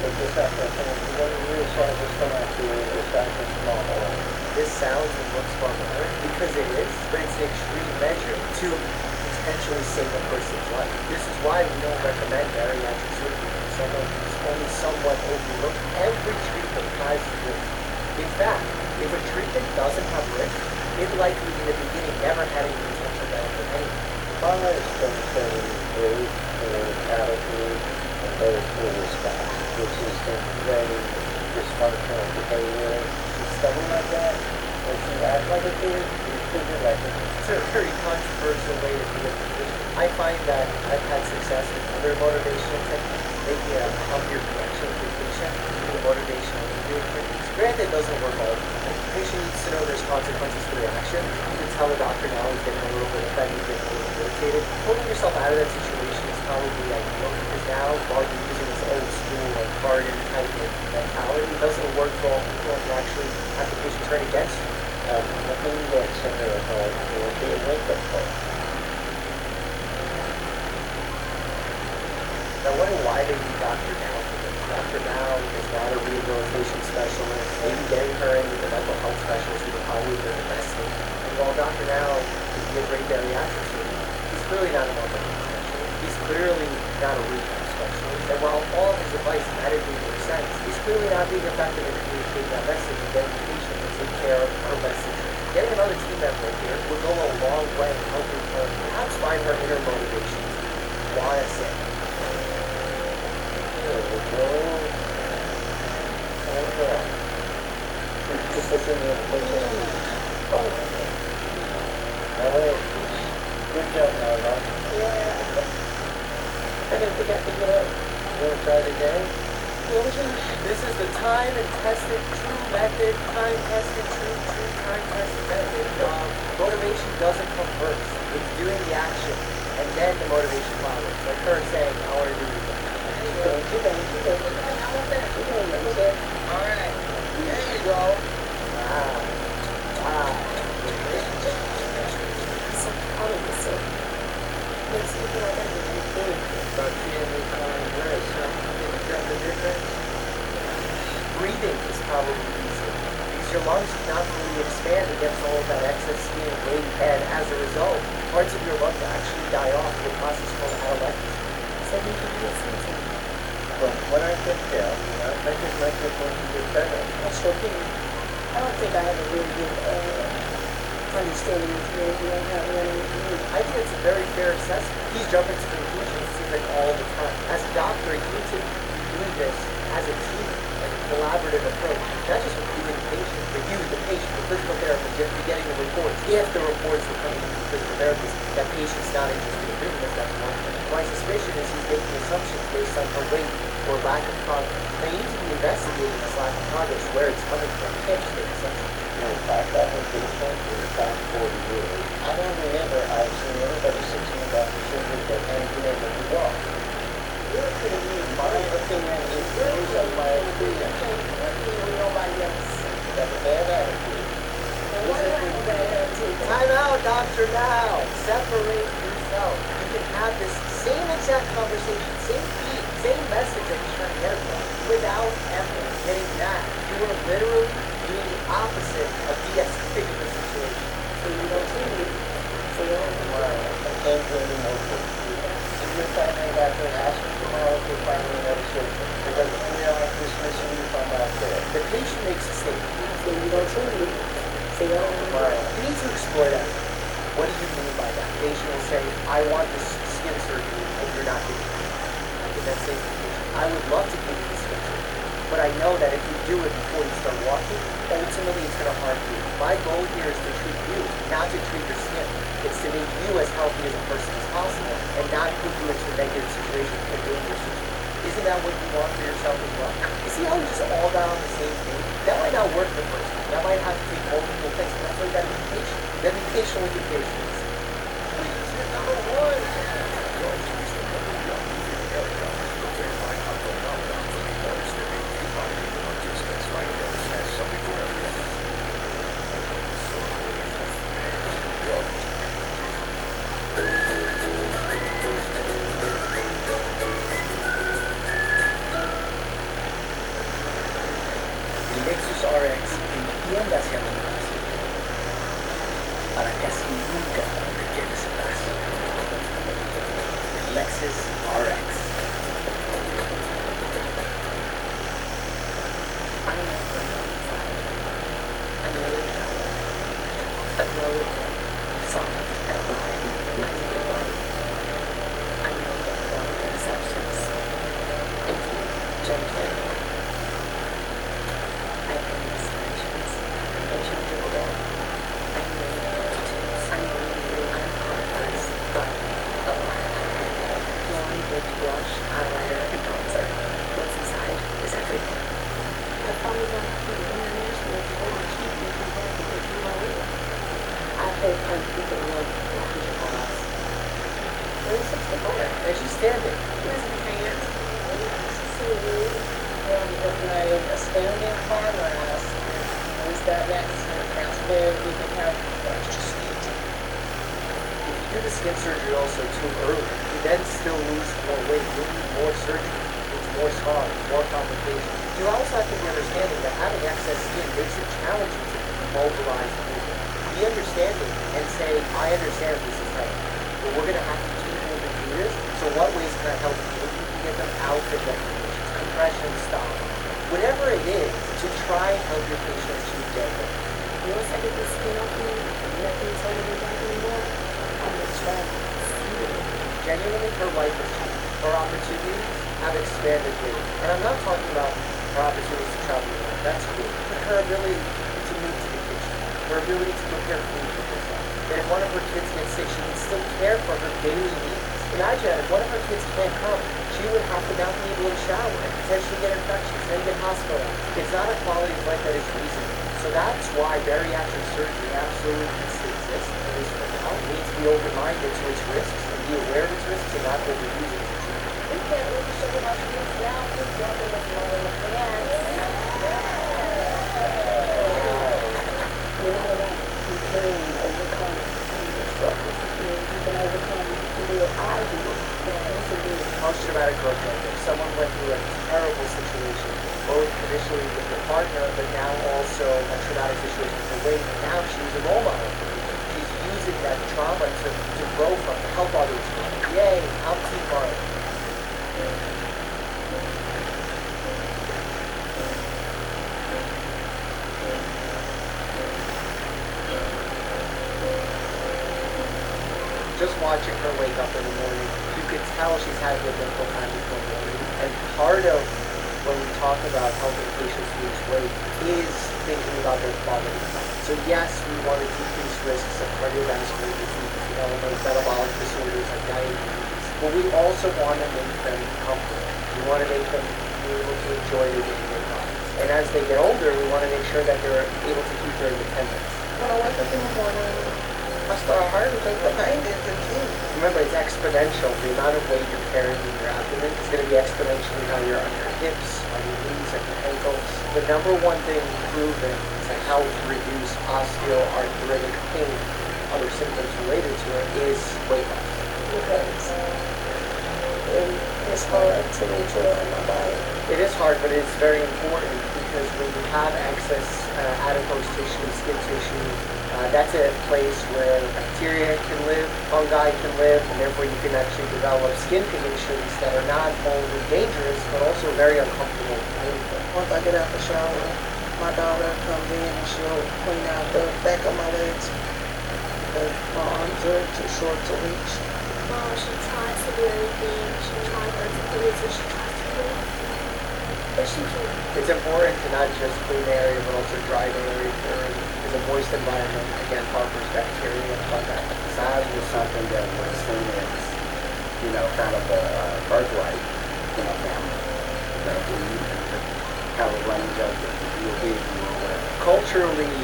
But this operation is when you solve the stomach, you size a small hole. This sounds and looks barbaric because it is, but it's an extreme measure to potentially save a person's life. This is why we don't recommend bariatric surgery for someone who's only somewhat overlooked. Every treatment has risk. In fact, if a treatment doesn't have risk, it likely in the beginning never had any potential benefit anyway. Trauma is considered great for attitude and those who respond, which is the very dysfunctional behavior. She's something like that. When she acts like a kid, you treat her like a kid. It's a very controversial way to be a physician. I find that I've had success with other motivational techniques, making a healthier connection with the patient through motivational interviewing techniques. Granted, it doesn't work all the time. The patient needs to know there's consequences for their action. You can tell the doctor now is getting a little bit offended, getting a little irritated. Pulling yourself out of that situation is probably ideal because now, while you're using this old school, like hardened type of mentality, it doesn't work for all people and you actually have the patient turn against you. Nothing that center at home will be a wake-up call. Now, I wonder why they need Dr. Now for this. Dr. Now is not a rehabilitation specialist. Maybe getting her in with a mental health specialist would probably be the best thing. And while Dr. Now could be a great bariatric surgeon, he's clearly not a mental health specialist. He's clearly not a rehab specialist. And while all of his advice medically makes sense, he's clearly not being effective in communicating that message and getting the patient to take care of her message. Getting another team member here would go a long way in helping her perhaps find her inner motivations. Why I say Good job, Nova. Yeah. I didn't think I could get it. You want to try it again? this is the time and tested true method, time tested time tested method. Motivation doesn't come first. It's doing the action and then the motivation follows. Like her saying, I want to do this. Alright. There you go. Breathing is probably easier because your lungs cannot really expand against all of that excess steam and weight, and as a result, parts of your lungs actually die off through a process called atelectasis. So we can get something. But when I get there, I'll make it like it's going to get better. That's okay. I don't think I have a really good understanding of you don't have any. I think it's a very fair assessment. He's jumping to conclusions, it seems like all the time. As a doctor, you need to be doing this as a team, like a collaborative approach. Not just with you and the patient, but you, the patient, the physical therapist, you have to be getting the reports. If the reports were coming from the physical therapist, that patient's not interested in doing this, that's one thing. My suspicion is he's making assumptions based on her weight or lack of progress. They need to be investigating this lack of progress, where it's coming from. It can't just be essential. In fact, that was basement in the past 40 years. I don't remember I've seen anybody sitting about the surgery that hadn't been able to walk. My opinion is based on my experience. Nobody else. That's a bad attitude. Time out, Dr. Now. Separate yourself. You can have this same exact conversation, same beat, same message that you're trying to get across without ever getting mad. You are literally doing the opposite of de-escalating the situation. So you don't see me. So you don't tomorrow. I can't do any more work. If you're planning that to ask me tomorrow to find me another surgeon, because we are dismissing you from our care. The patient makes a statement. So you don't see me. So you don't tomorrow. You need to explore that. What do you mean by that? The patient will say, I want this skin surgery, and you're not giving it. I think that's safe. I would love to give you the skin surgery, but I know that if you do it before you start walking, ultimately it's going to harm you. My goal here is to treat you, not to treat your skin. It's to make you as healthy as a person as possible, and not put you into a negative situation for doing your surgery. Isn't that what you want for yourself as well? You see how we just all got on the same thing? That might not work for the first time. That might have to take multiple things, but that's why you got to be patient. You got to be patient with your patients. Number one. Lexus RX en hacia la paz, para que así nunca te quedes atrás. Lexus RX. And she's standing. With my astounding contrast, is that next where we can have Just eat. If you do the skin surgery also too early, you then still lose more weight. You need more surgery. It's more scars, more complications. You also have to be understanding that having excess skin makes it challenging to mobilize the movement. Be understanding and say, I understand this is tight, but we're going to have to keep moving through this. So what ways can I help you? Maybe you can get them out of recommendations, compression, stop. Whatever it is, to try and help your patients to get there. Once I get this skin off me, nothing's holding me back anymore. I'm just traveling. Genuinely, her life has changed. Her opportunities have expanded greatly. And I'm not talking about her opportunities to travel around. That's cool. But her ability to move to the kitchen. Her ability to prepare food for herself. That if one of her kids gets sick, she can still care for her daily needs. Imagine that if one of her kids can't come, she would have to not be able to shower and potentially get infections, then get hospitalized. It's not a quality of life that is reasonable. So that's why bariatric surgery absolutely needs to exist. And is for now, it needs to be open-minded to its risks and be aware of its risks and not overuse it as a treatment. We can't really show them our kids now. We're dropping them all in the pants. You know that you can overcome your struggles. You can overcome what I do. Post-traumatic growth syndrome. Someone went through a terrible situation, both initially with her partner, but now also a traumatic situation with her weight. And now she's a role model for people. She's using that trauma to grow from, to help others. Yay, I'm Team Marley. Just watching her wake up in the morning, you could tell she's had a good mental time before morning. And part of when we talk about helping patients lose weight is thinking about their quality of life. So yes, we want to decrease risks of cardiovascular disease, metabolic disorders like diabetes, but we also want to make them comfortable. We want to make them be able to enjoy their day-to-day lives. And as they get older, we want to make sure that they're able to keep their independence. When I wake up in the morning, I start hurting because the pain is acute. Remember, it's exponential. The amount of weight you're carrying in your abdomen is going to be exponentially higher on your hips, on your knees, on your ankles. The number one thing proven to help reduce osteoarthritic pain, other symptoms related to it, is weight loss. Because it's hard to enjoy my body. It is hard, but it's very important because when you have excess adipose tissue, skin tissue, that's a place where bacteria can live, fungi can live, and therefore you can actually develop skin conditions that are not only dangerous, but also very uncomfortable and painful. Once I get out the shower, my daughter comes in and she'll clean out the back of my legs because my arms are too short to reach. Well, she tries to do everything. She tries to do it, so she tries to do it. But she can't. It's important to not just clean the area, but also dry the area thoroughly. Because a moist environment, again, harbors bacteria and fungi. Size was something that was seen as, kind of a birthright in a family. That we have a running joke that you were big, you were whatever. Culturally,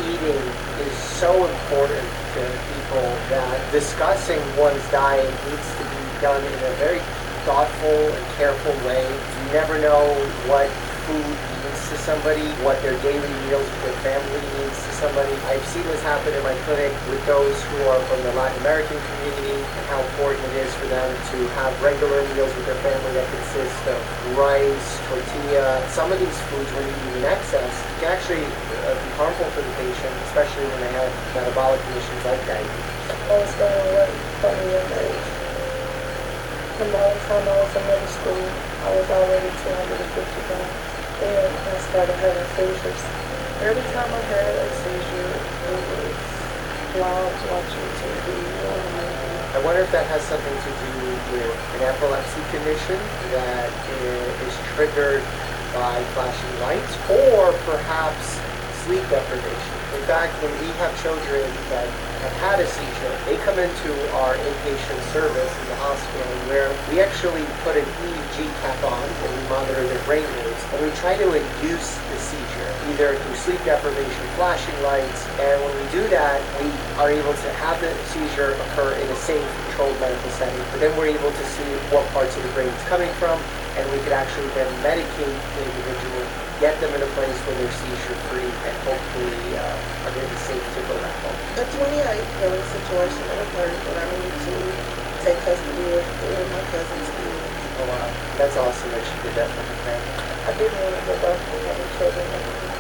eating is so important to people that discussing one's diet needs to be done in a very thoughtful and careful way. You never know what food means to somebody, what their daily meals with their family means to somebody. I've seen this happen in my clinic with those who are from the Latin American community and how important it is for them to have regular meals with their family that consist of rice, tortilla. Some of these foods, when eaten in excess, can actually be harmful for the patient, especially when they have metabolic conditions like diabetes. I was going to work from a young age. And by the time I was in middle school, I was already 250 pounds. And I started having seizures. Every time I had a seizure, it was while I was watching TV or a movie. I wonder if that has something to do with an epilepsy condition that is triggered by flashing lights, or perhaps sleep deprivation. In fact, when we have children that have had a seizure, they come into our inpatient service in the hospital where we actually put an EEG cap on and we monitor their brain waves, and we try to induce the seizure, either through sleep deprivation, flashing lights, and when we do that, we are able to have the seizure occur in a safe, controlled medical setting, but then we're able to see what parts of the brain it's coming from, and we could actually then medicate the individual, get them in a place where they're seizure-free, and hopefully are going to be safe to go back home. At 28, there was a situation that occurred that I needed to take custody of three of my cousin's kids. Oh wow, that's awesome that she did that for her family. I didn't want to go back to having children anymore.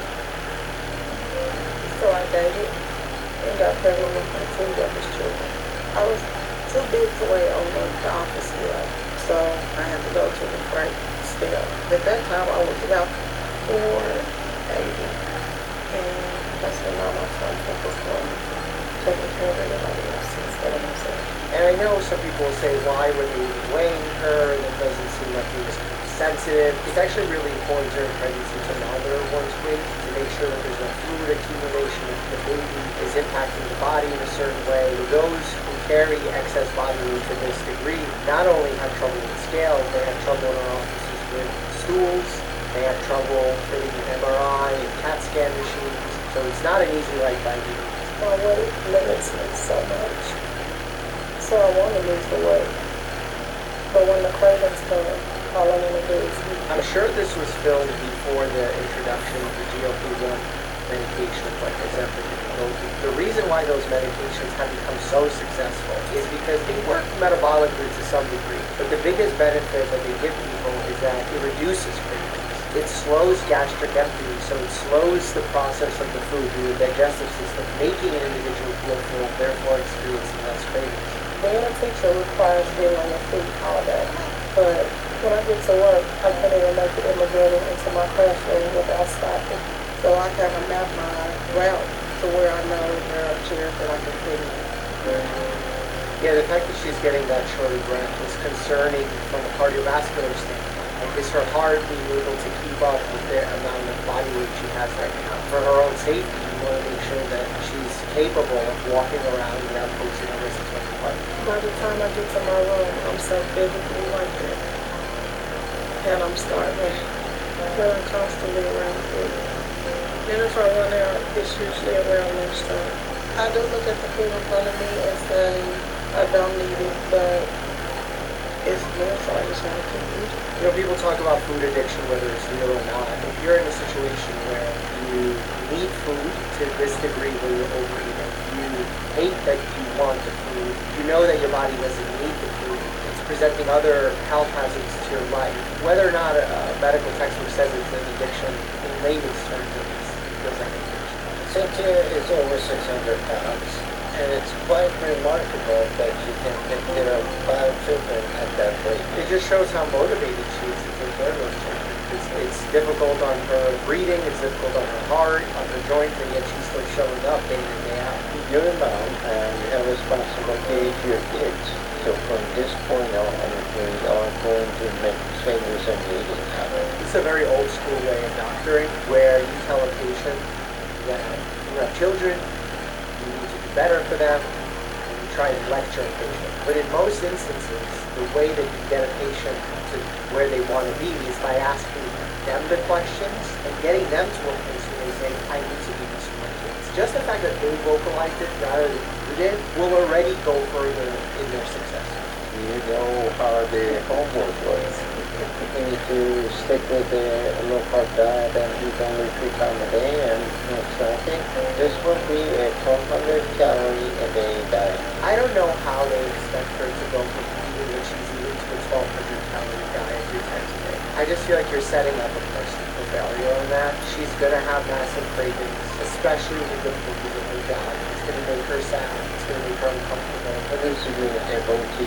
So I dated and got pregnant with my two youngest children. I was too big to lay on the office scale, so I had to go to the freight scale. At that time, I was about 480, and that's when all my time focused on taking care of everybody else instead of myself. And I know some people will say, why were they even weighing her? That doesn't seem like he was sensitive. It's actually really important during pregnancy to monitor one's weight to make sure that there's no fluid accumulation, if the baby is impacting the body in a certain way. Those who carry excess body weight to this degree not only have trouble with scales, they have trouble in our offices with stools, they have trouble fitting an MRI and CAT scan machines. So it's not an easy life by any means. My weight limits me so much. So I want to lose the weight. But when the cravings come, all I want to do is eat. I'm sure this was filmed before the introduction of the GLP-1 medications like Ozempic and Wegovy. The reason why those medications have become so successful is because they work metabolically to some degree. But the biggest benefit that they give people is that it reduces cravings. It slows gastric emptying, so it slows the process of the food through the digestive system, making an individual feel full, therefore experiencing less cravings. Being a teacher requires being on your feet all day. But when I get to work, I can't even make it in the building into my classroom without stopping. So I kind of map my route to where I know there are chairs that I can fit in. Yeah, the fact that she's getting that shorter breath is concerning from a cardiovascular standpoint. Like, is her heart being able to keep up with the amount of body weight she has right now? For her own safety, you want to make sure that she's capable of walking around without posing a risk to her heart. By the time I get to my room, I'm so physically like that. and I'm starving, but I'm constantly around food. And if I run out, it's usually around lunchtime. I do look at the food in front of me and say, I don't need it, but it's there, so I just want to keep eating. You know, people talk about food addiction, whether it's real or not. If you're in a situation where you need food to this degree where you're overeating, you hate that you want the food, you know that your body doesn't need the food, it's presenting other health hazards to your life. Whether or not a medical textbook says it's an addiction, in layman's terms at least, it feels like an addiction. Cynthia is over 600 pounds, and it's quite remarkable that she can take care of 5 children at that weight. It just shows how motivated she is to take care of those children. It's difficult on her breathing, it's difficult on her heart, on her joints, and yet she's still showing up day in and day out. You're a mom, and you have responsibility to your kids. So from this point on, we are going to make changes in the eating habit. It's a very old school way of doctoring, where you tell a patient that you have children, you need to do better for them, and you try and lecture a patient. But in most instances, the way that you get a patient to where they want to be is by asking them the questions and getting them to a place where they say, I need to do this for my kids. Just the fact that they vocalized it rather than you did will already go further in their success. You know how the homework was. You need to stick with the low-carb diet and eat only 3 times a day and no snacking. This will be a 1,200 calorie a day diet. I don't know how they expect her to go from eating what she's eating to a 1,200 calorie diet 3 times a day. I just feel like you're setting up a person for failure on that. She's gonna have massive cravings, especially with the food that her job. It's gonna make her sad. It's gonna make her uncomfortable. At least you're being able to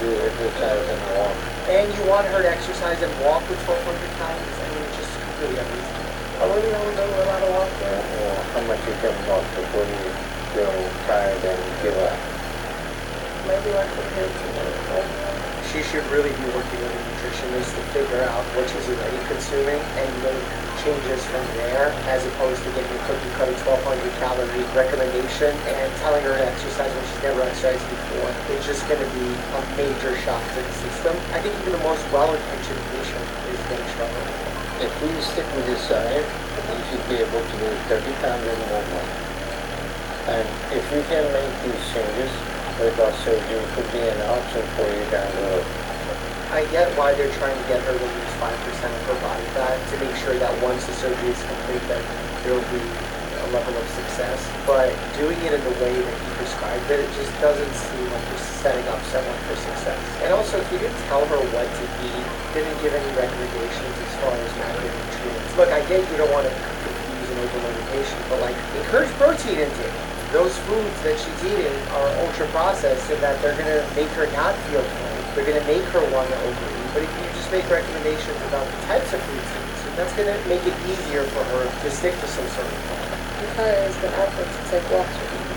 do exercise and walk. And you want her to exercise and walk with 1,200 calories? I mean, it's just completely unreasonable. I really don't do a lot of walking. Or how much you can walk before you feel tired and give up. Maybe like compared to She should really be working with a nutritionist to figure out what she's already consuming and make changes from there, as opposed to getting a cookie cutter 1,200 calorie recommendation and telling her to exercise when she's never exercised before. It's just going to be a major shock to the system. I think even the most well-intentioned patient is going to struggle. If we stick with this diet, you should be able to do 30 pounds or more. And if you can make these changes, without surgery could be an option for you down the road. I get why they're trying to get her to lose 5% of her body fat to make sure that once the surgery is complete that there will be a level of success. But doing it in the way that he prescribed it, it just doesn't seem like you're setting up someone for success. And also, if you didn't tell her what to eat, didn't give any recommendations as far as macronutrients. Look, I get you don't want to confuse and overload the patient, but like, encourage protein intake. Those foods that she's eating are ultra-processed so that they're going to make her not feel full. They're going to make her want to overeat. But if you just make recommendations about the types of foods to consume, that's going to make it easier for her to stick to some sort of plan. Because the offer to take walks with me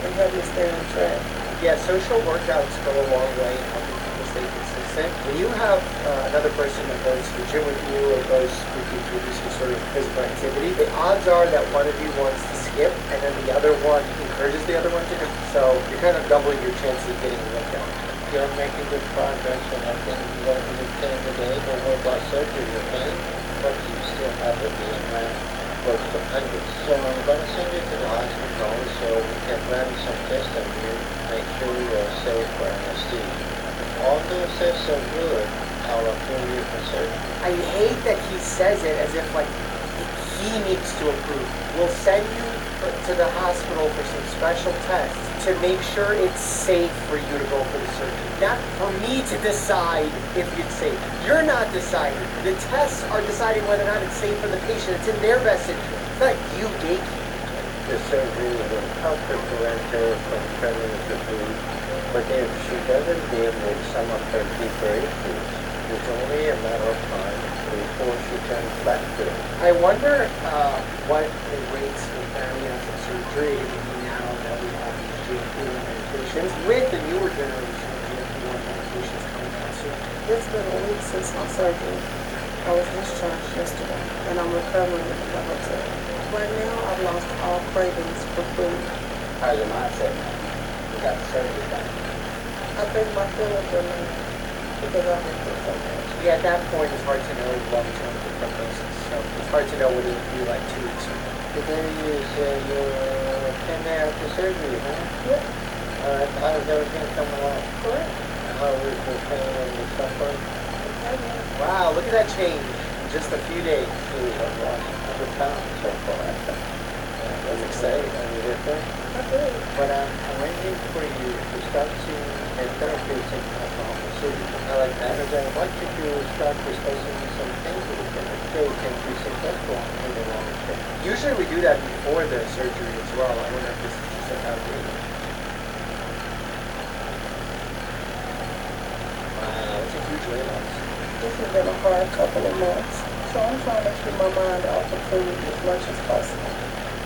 and help me stay on track. Yeah, social workouts go a long way in helping people stay consistent. When you have another person that goes to the gym with you or goes with you to do some sort of physical activity, the odds are that one of you wants to skip and then the other one encourages the other one to do. So you're kind of doubling your chances of getting a workout. You're making good progress, and I think you're going to be paying the day to work about surgery, okay? But you still have to be in line close to 100. So I'm going to send you to the hospital so we can run some tests on you, make sure you're safe for anesthesia. All those tests are good. I'll approve you for surgery. I hate that he says it as if like he needs to approve. We'll send you to the hospital for some special tests to make sure it's safe for you to go for the surgery. Not for me to decide if it's safe. You're not deciding. The tests are deciding whether or not it's safe for the patient. It's in their best interest. It's not you gatekeeping. The surgery will help her prevent her from turning to food, but if she doesn't deal with some of her deeper issues, it's only a matter of time before she turns back to it. I wonder what the rates of bariatric surgery now that we have these GLP-1 medications with the newer generation of GLP-1 medications coming out soon. It's been a week since my surgery. I was discharged yesterday, and I'm recovering at the hotel. Right now, I've lost all cravings for food. How's your mindset now? You got the surgery done. I think my feelings are now. because I've been through so much. Yeah, at that point, it's hard to know long-term the prognosis. So it's hard to know what it would be like 2 weeks from now. Today is your 10 day after surgery, huh? Yep. How does everything come along? Good. How is the pain and the suffering? Wow, look at that change in just a few days. You have lost 100 pounds so far. That's exciting. Any different? Not good. But I'm waiting for you to start seeing a therapist in alcohol surgery. I like that. Because I want you to start discussing some things that can be successful in the long term. Usually we do that before the surgery as well. I wonder if this is just like how it is. Wow, that's a huge weight loss. This has been a hard couple of months, so I'm trying to keep my mind off of food as much as possible.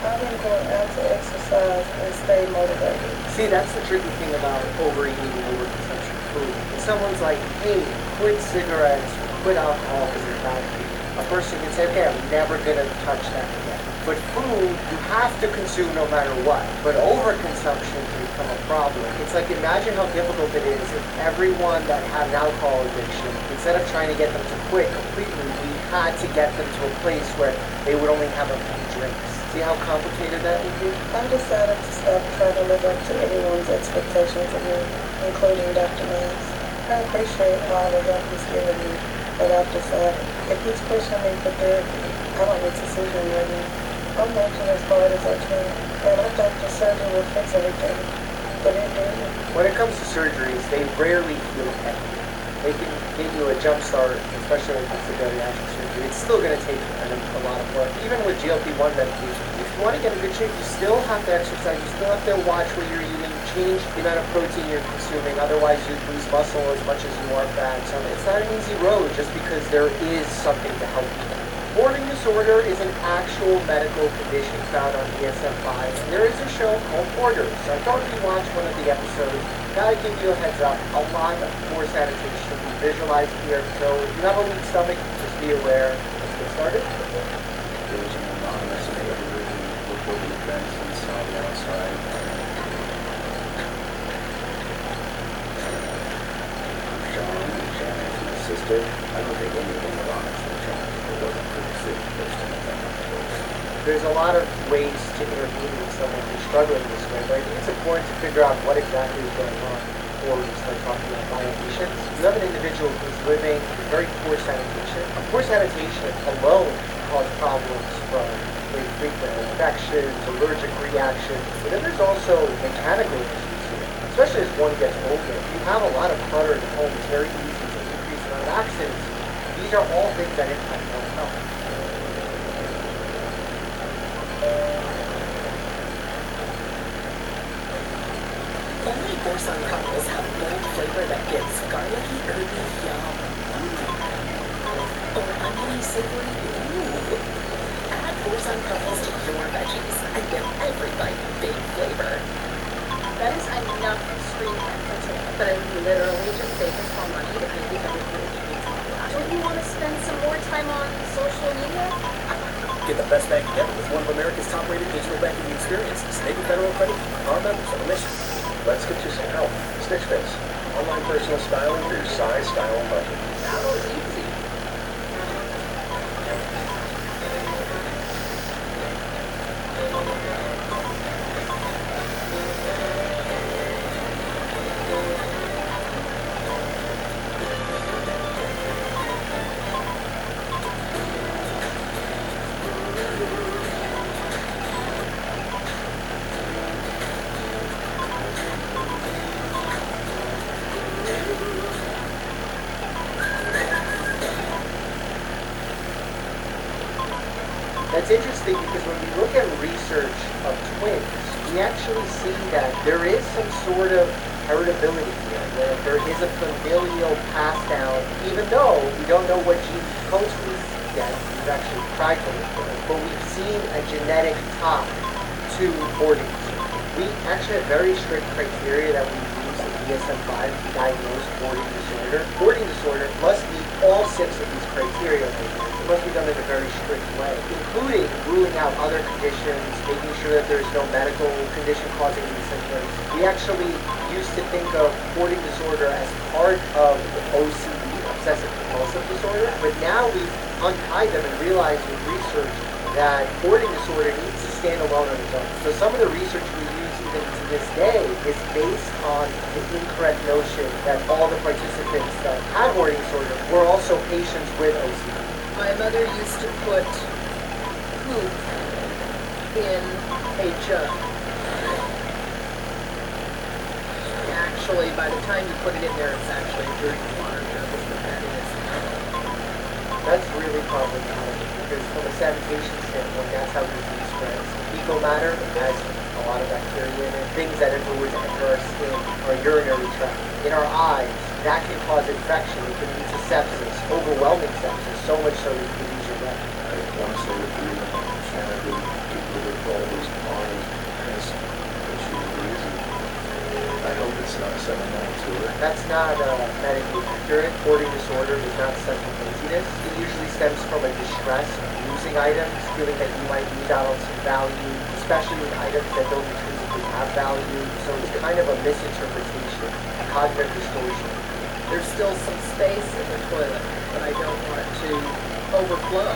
I've been going out to exercise and stay motivated. See, that's the tricky thing about overeating and overconsumption of food. If someone's like, hey, quit cigarettes, quit alcohol because they're bad for you, a person can say, okay, I'm never going to touch that again. But food, you have to consume no matter what. But overconsumption can become a problem. It's like, imagine how difficult it is if everyone that had an alcohol addiction, instead of trying to get them to quit completely, we had to get them to a place where they would only have a few drinks. See how complicated that would be? I've decided to stop trying to live up to anyone's expectations of me, including Dr. Mans. I appreciate all the help he's given me, but I've decided if he's pushing me for therapy, I don't need to see him anymore. I'm working as hard as I can, and I thought the surgery would fix everything, but it didn't. When it comes to surgeries, they rarely heal everything. They can give you a jump start, especially when it comes to bariatric surgery. It's still going to take a lot of work. Even with GLP-1 medication, if you want to get in good shape, you still have to exercise. You still have to watch what you're eating, change the amount of protein you're consuming. Otherwise, you lose muscle as much as you want fat. So it's not an easy road just because there is something to help you. Hoarding disorder is an actual medical condition found on DSM-5, and there is a show called Hoarders. So I thought if you watch one of the episodes, gotta give you a heads up, a lot of poor sanitation we visualize here. So if you have a weak stomach, just be aware. Let's get started. There was an anonymous neighbor who looked over the fence and saw the outside. I'm Sean, and Shannon's my sister. I don't think anything about it. There's a lot of ways to intervene with someone who's struggling this way, but I think it's important to figure out what exactly is going on before we start talking about violations. You have an individual who's living with very poor sanitation. Poor sanitation alone can cause problems from very frequent infections, allergic reactions, but then there's also mechanical issues here, especially as one gets older. If you have a lot of clutter in the home, it's very easy to increase the amount of accidents. These are all things that impact mental health. Only Boursin truffles have bold flavor that gives garlicky, herby yum. Or oniony, savory, ooh. Add Boursin truffles to your veggies and give every bite big flavor. That is enough extreme effort today, but I literally just saved us all money to pay the everything. Don't you want to spend some more time on social media? Get the best bank ever with one of America's top-rated digital banking experiences. Navy Federal Credit, our members on a mission. Let's get you some help. Stitch Fix. Online personal styling for your size, style, and budget. That was easy. That's interesting because when we look at research of twins, we actually see that there is some sort of heritability here, that there is a familial pass down, even though we don't know what gene codes for this yet. We've actually tried to look for it, but we've seen a genetic tie to hoarding disorder. We actually have very strict criteria that we use in DSM-5 to diagnose hoarding disorder. Hoarding disorder must meet all 6 of these criteria. It must be done in a very strict way, including ruling out other conditions, making sure that there's no medical condition causing these symptoms. because we actually used to think of hoarding disorder as part of OCD, obsessive compulsive disorder, but now we've untied them and realized with research that hoarding disorder needs to stand alone on its own. So some of the research we use even to this day is based on the incorrect notion that all the participants that had hoarding disorder were also patients with OCD. My mother used to put poop in a jug. Actually, by the time you put it in there, it's actually a dirty water jug is what that is. That's really problematic because from a sanitation standpoint, that's how disease spreads. Fecal matter has a lot of bacteria in it. Things that influence enter our skin, our urinary tract, in our eyes, that can cause infection. It can lead to sepsis, overwhelming sepsis, so much so that you can lose your leg. I want to say that the Shannon did with all those ponds has she agrees. I hope it's not sentimental to her. That's not medically accurate. Hoarding disorder is not central laziness. It usually stems from a distress of losing items, feeling that you might lose out on some value, especially with items that don't intrinsically have value. So it's kind of a misinterpretation, a cognitive distortion. There's still some space in the toilet, but I don't want it to overflow.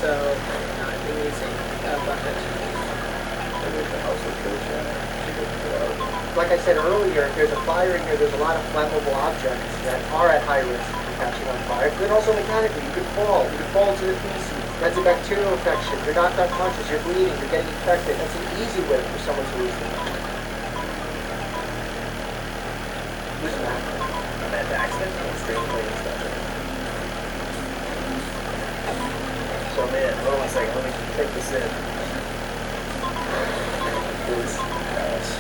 So I'm using a bucket. Like I said earlier, there's a fire in here, there's a lot of flammable objects that are at high risk of catching on fire. Then also mechanically, you could fall into the feces. That's a bacterial infection. You're knocked unconscious, you're bleeding, you're getting infected. That's an easy way for someone to lose their life. Who's that? I'm at the accident on the screen cleaning stuff. So man, hold on a second, let me take this in. This house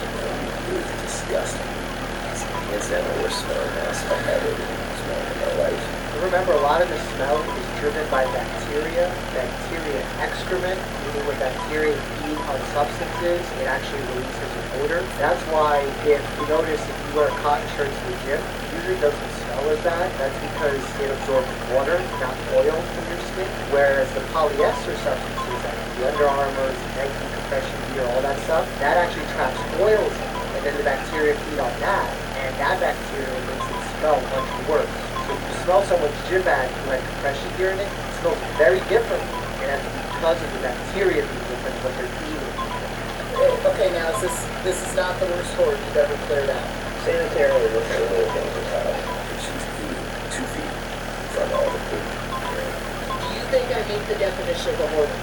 is disgusting. It's incidentally the worst smelling house I've ever smelled in my life. Remember, a lot of the smell is driven by bacteria excrement, meaning when bacteria feed on substances, it actually releases an odor. That's why if you notice if you wear cotton shirts to the gym, it usually doesn't smell as bad. That's because it absorbs water, not oil from your skin. Whereas the polyester substances, like the Under Armour, the Nike compression gear, all that stuff, that actually traps oils in it. And then the bacteria feed on that, and that bacteria makes it smell much worse. So if you smell someone's gym bag who had compression gear in it, it smells very different. And that's because of the bacteria being different, what they're eating. Okay, now this is not the worst hoard you've ever cleared out. Sanitarily, look at the little things about it. She's 2 feet from all the poop. Do you think I meet the definition of a hoarder?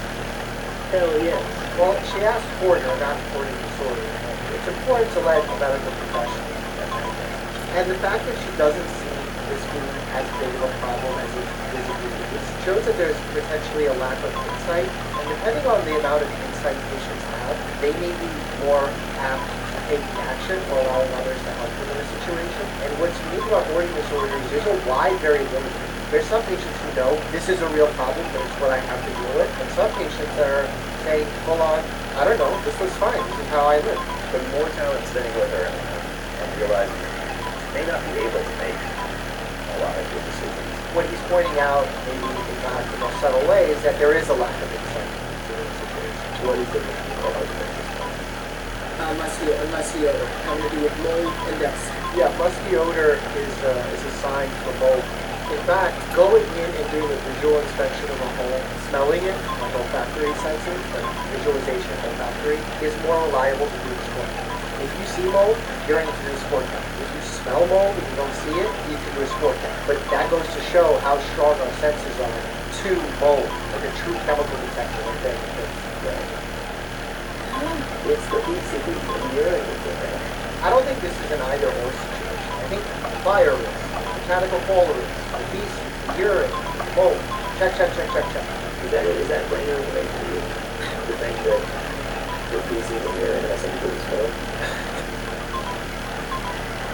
Hell yes. Well, she asked hoarder, not hoarding disorder. It's important to let a medical professional know that. And the fact that she doesn't see this being as big of a problem as it physically is shows that there's potentially a lack of insight. And depending on the amount of insight patients have, they may be more apt to taking action or allowing others to help them in a situation. And what's unique about hoarding disorders is there's a wide variability. There's some patients who know this is a real problem, but it's what I have to deal with. And some patients are saying, hold on, I don't know, this looks fine, this is how I live. But more time spending with her and realizing she may not be able to make a lot of good decisions. What he's pointing out, maybe in not the most subtle way, is that there is a lack of insight into the situation. What do you think you call it? Musty odor, having to do with mold and dust. Yeah, musty odor is a sign for mold. In fact, going in and doing a visual inspection of a home, smelling it, like olfactory sensing, like visualization of olfactory, is more reliable than doing a sport count. If you see mold, you're in to do a sport count. If you smell mold and you don't see it, you can do a sport count. But that goes to show how strong our senses are to mold, like a true chemical detector right there. It's the PCB and urine. I don't think this is an either-or situation. I think fire risk, mechanical fall risk, obesity, urine, mold. Check. Is that brain information for you to think that your feces and urine has something to do with smoke?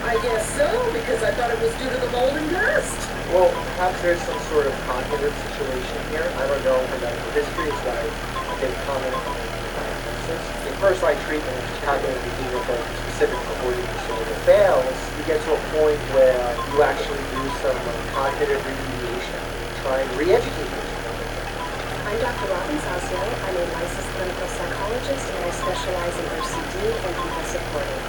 I guess so, because I thought it was due to the mold and dust. Well, perhaps there's some sort of cognitive situation here. I don't know her medical history, is why I didn't comment on the diagnosis. In first-line treatment, which is cognitive behavioral therapy specific for hoarding disorder, fails, you get to a point where you actually do some cognitive remediation, try and re-educate yourself. I I'm Dr. Robin Sazio. I'm a licensed clinical psychologist and I specialize in OCD and compulsive hoarding.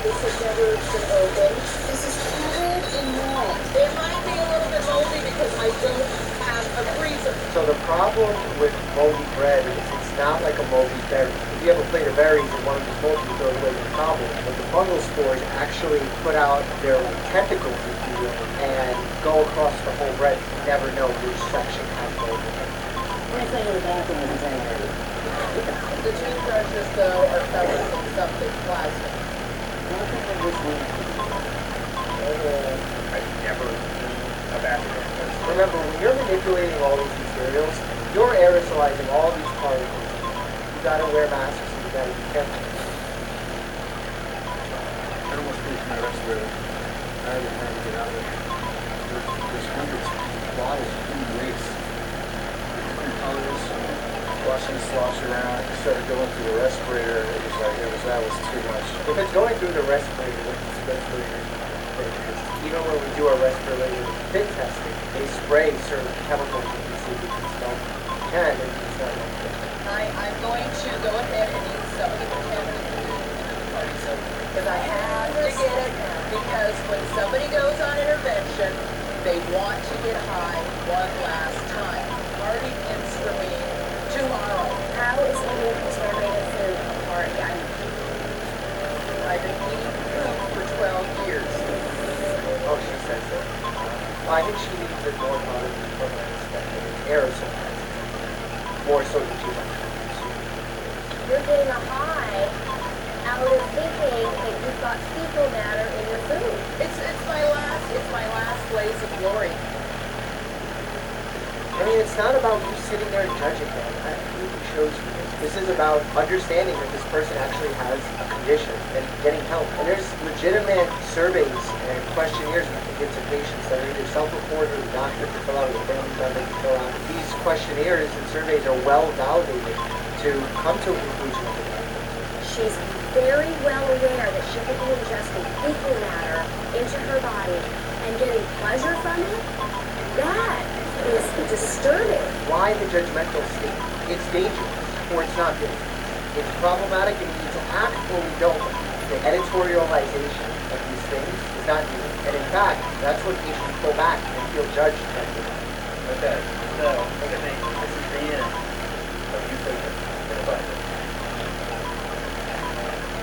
This has never been open. This is covered in mold. It might be a little bit moldy because I don't have a freezer. So the problem with moldy bread is it's not like a moldy berry. If you have a plate of berries and one of these moldy, you throw it away, no problem. But the fungal spores actually put out their tentacles, if you will, and go across the whole bread. You never know which section has mold in it. Anything in the bathroom is contaminated. The toothbrushes, though, are covered in something plastic. I've never been a bathroom. Remember, when you're manipulating all these materials, you're aerosolizing all these particles. You gotta wear masks and you gotta be careful. I almost finished my respirator. I haven't had to get out of it. There's hundreds of bottles of food waste. Different colors, wash and slosh around. I started going through the respirator. It was like, that was too much. If it's going through the respirator, even when we do our respirator fit testing, they spray certain chemicals you can see, you can smell, you can, and it's not okay. I'm going to go ahead and use some of the contaminated party soap because I have to get it because when somebody goes on intervention, they want to get high one last time. Party pins for me tomorrow. How is eating contaminated food a party? I've been eating food for 12 years. Oh, she says that. Well, I think she needs it more probably from an aerosol. More so than she wants. You're getting a high out of thinking that you've got fecal matter in your food. It's my last blaze of glory. I mean, it's not about you sitting there and judging them. I think it shows you this is about understanding that this person actually has a condition and getting help. And there's legitimate surveys and questionnaires you can give to patients that are either self-reported or the doctor can fill out or the family member can fill out. These questionnaires and surveys are well validated to come to a conclusion of the She's very well aware that she could be ingesting fecal matter into her body and getting pleasure from it. That is disturbing. Why the judgmental state? It's dangerous, or it's not dangerous. It's problematic and you need to act or we don't. The editorialization of these things is not needed. And in fact, that's what patients go back and feel judged by. Okay, so look at me. This is the end of you thinking in a Bible.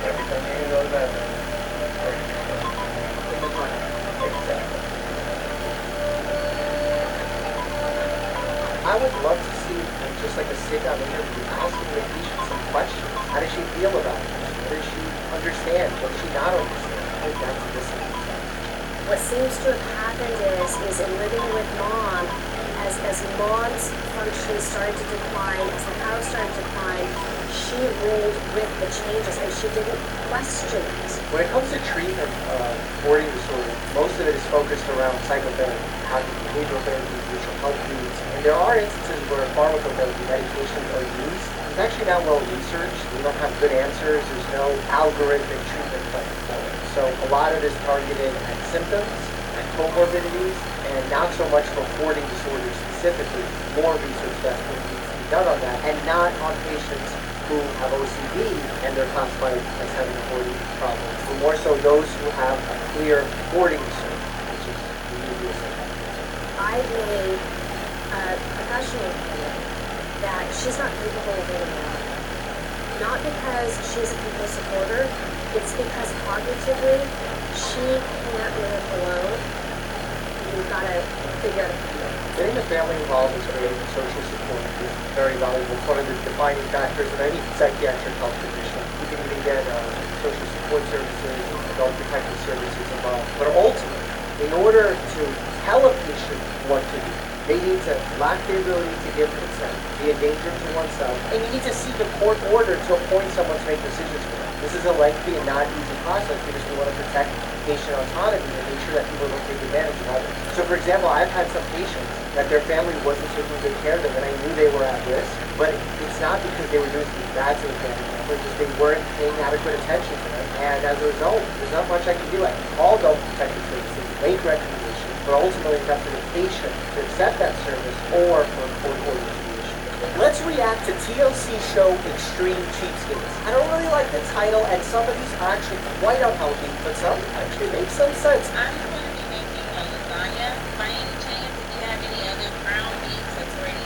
Every time you go to the bathroom, exactly. I would love to see just like a sit-down interview asking the patient some questions. How does she feel about it? What does she understand? What does she not understand? I think that's listening. What seems to have happened is in living with mom, as mom's function started to decline, as the house started to decline, she rolled with the changes and she didn't question it. When it comes to treatment of hoarding disorder, most of it is focused around psychotherapy, cognitive behavioral therapy, which will help needs. And there are instances where pharmacotherapy medications are used. It's actually not well researched. We don't have good answers. There's no algorithmic treatment plan for it. So a lot of it is targeted at symptoms and comorbidities, and not so much for hoarding disorders specifically. More research definitely needs to be done on that, and not on patients who have OCD and they're classified as having a hoarding problem, but more so those who have a clear hoarding disorder, which is the I believe, professionally, that she's not capable of living alone. Not because she's a compulsive hoarder, it's because cognitively she can't live alone. You've got to figure out a plan. Getting the family involved in creating social support is very valuable. It's one of the defining factors of any psychiatric health condition. You can even get social support services, adult protective services involved. But ultimately, in order to tell a patient what to do, they need to lack the ability to give consent, be a danger to oneself, and you need to seek a court order to appoint someone to make decisions for them. This is a lengthy and not easy process because we want to protect patient autonomy and make sure that people don't take advantage of others. So for example, I've had some patients that their family wasn't taking good care of them and I knew they were at risk, but it's not because they were doing something bad to the family member, it's just they weren't paying adequate attention to them, and as a result, there's not much I can do. I can call adult protective services, make recommendations, but ultimately it's up to the patient to accept that service or for a court order to be issued. Let's react to TLC show Extreme Cheapskates. I don't really like the title, and some of these are actually quite unhealthy, but some actually make some sense. I'm going to be making a lasagna. By any chance, do you have any other ground beef that's already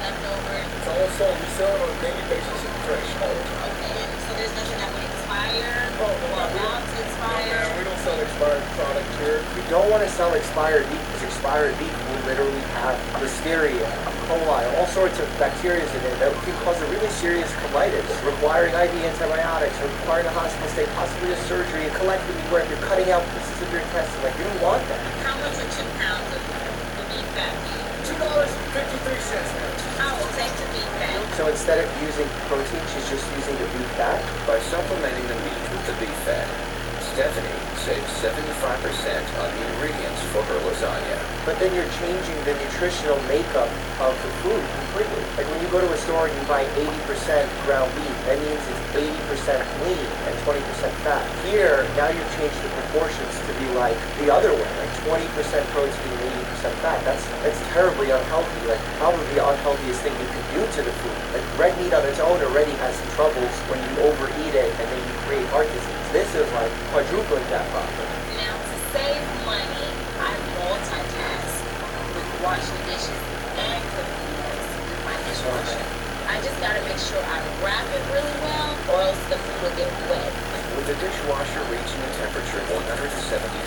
left over? It's all sold. We sell it on a daily basis in fresh all the time. Okay, so there's nothing that would expire or about to expire? Yeah, we don't sell expired product here. You don't want to sell expired beef because expired beef will literally have listeria, coli, all sorts of bacteria in it that can cause a really serious colitis, requiring IV antibiotics, requiring a hospital stay, possibly a surgery, a colectomy where you're cutting out pieces of your intestine. Like, you don't want that. How much are 2 pounds of the beef fat? $2.53 now. Oh, same to beef fat. So instead of using protein, she's just using the beef fat. By supplementing the meat with the beef fat, Stephanie saves 75% on the ingredients for her lasagna. But then you're changing the nutritional makeup of the food completely. Like when you go to a store and you buy 80% ground beef, that means it's 80% lean and 20% fat. Here, now you've changed the proportions to be like the other way, like 20% protein and 80% fat. That's terribly unhealthy. Like probably the unhealthiest thing you can do to the food. Like red meat on its own already has some troubles when you overeat it and then you create heart disease. This is like quadrupling that problem. Now, to save money, I multitask with washing dishes and cooking meals with my dishwasher. I just gotta make sure I wrap it really well or else the food will get wet. With the dishwasher reaching a temperature of 170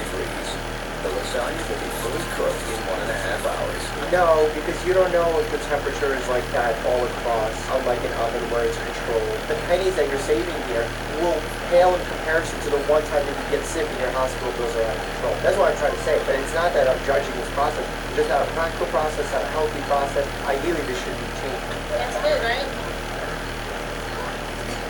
degrees, the lasagna will be fully cooked in 1.5 hours. No, because you don't know if the temperature is like that all across, unlike an oven where it's controlled. The pennies that you're saving here will pale in comparison to the one time that you get sick and your hospital bills are out of control. That's what I'm trying to say. But it's not that I'm judging this process. It's just not a practical process, not a healthy process. Ideally, this should be changed. That's good, right?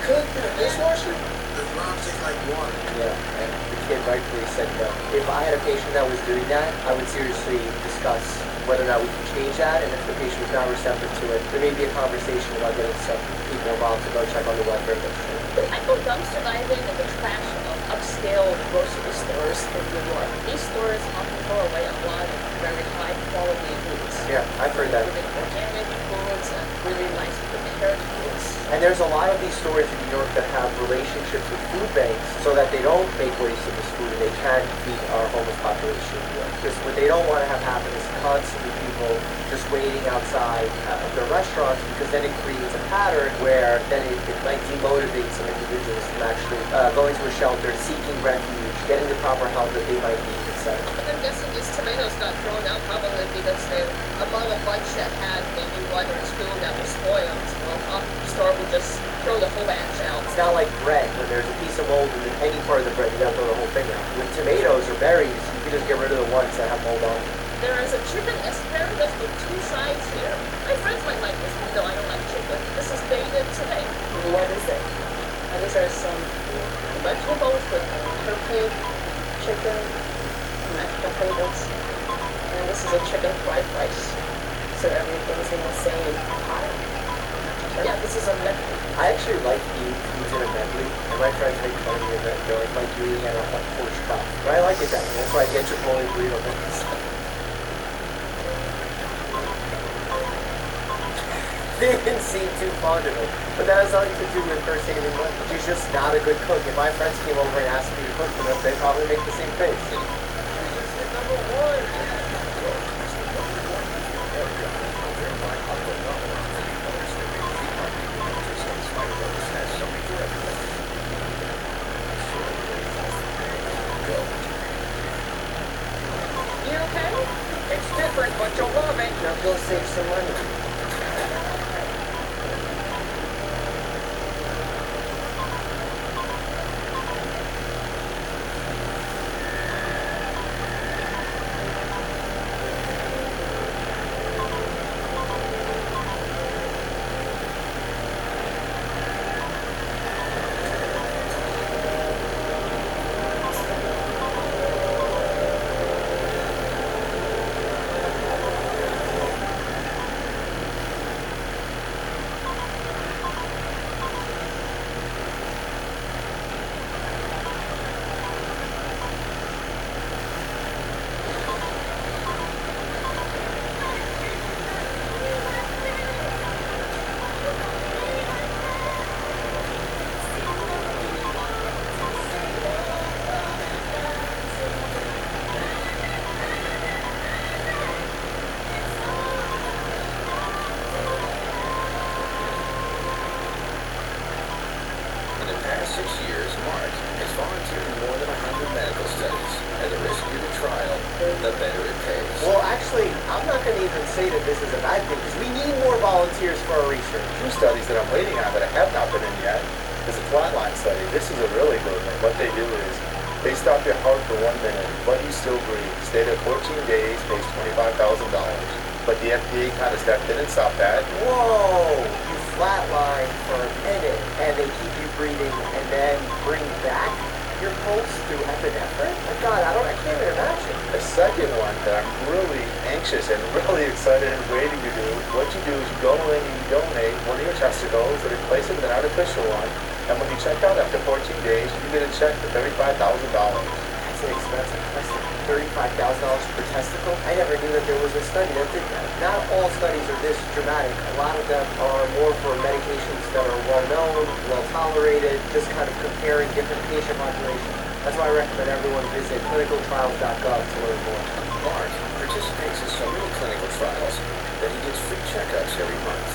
Cooked in a dishwasher? The mom tastes like water. Yeah, and the kid rightfully said no. If I had a patient that was doing that, I would seriously discuss whether or not we can change that, and if the patient was not receptive to it, there may be a conversation about getting some people involved to go check on the welfare of the patient. I go dumpster diving in the trash of upscale grocery stores in New York. These stores often throw away a lot of very high quality foods. Yeah, I've heard that. Really organic foods and really nice prepared foods. And there's a lot of these stores in New York that have relationships with food banks so that they don't make waste of this food and they can feed our homeless population in New York. Because what they don't want to have happen is constantly people just waiting outside of their restaurants, because then it creates a pattern where then it might demotivate some individuals from actually going to a shelter, seeking refuge, getting the proper help that they might need, etc. But I'm guessing these tomatoes got thrown out probably because they're among a bunch that had maybe 1 or 2 that were spoiled. Well, the store would just throw the whole batch out. It's not like bread, when there's a piece of mold in any part of the bread, you gotta throw the whole thing out. With tomatoes or berries, you can just get rid of the ones that have mold on them. There is a chicken asparagus with 2 sides here. My friends might like this, even though I don't like chicken. This is bacon today. What is it? These are some vegetables with turkey, chicken, mashed potatoes, and this is a chicken fried rice. So everything's in the same pot. Yeah, this is a medley. I actually like eating foods in a medley, and my friends make fun of me that they're like you eating at a porch chop. But I like it that way. That's why I get Chipotle burrito things. They didn't seem too fond of it, but that has nothing to do with her saving money. She's just not a good cook. If my friends came over and asked me to cook for them, they'd probably make the same face. Number 1. You okay? It's different, but you'll love it. Now go save some money. years, Mark has volunteered in more than 100 medical studies, and the riskier the trial, the better it pays. Well, actually, I'm not going to even say that this is a bad thing, because we need more volunteers for our research. Two studies that I'm waiting on that I have not been in yet is a flatline study. This is a really good one. What they do is they stop your heart for 1 minute, but you still breathe. Stay there 14 days, pays $25,000. But the FDA kind of stepped in and stopped that. Whoa! You flatline for a minute, and they keep you breathing, and then bring back your pulse through epinephrine? My God, I can't even imagine. The second one that I'm really anxious and really excited and waiting to do, what you do is you go in and you donate one of your testicles and replace it with an artificial one. And when you check out after 14 days, you get a check for $35,000. That's an expensive testing. $35,000 per testicle? I never knew that there was a study that did that. Not all studies are this dramatic. A lot of them are more for medications that are well-known, well-tolerated, just kind of comparing different patient populations. That's why I recommend everyone visit clinicaltrials.gov to learn more. Mark participates in so many clinical trials that he gets free checkups every month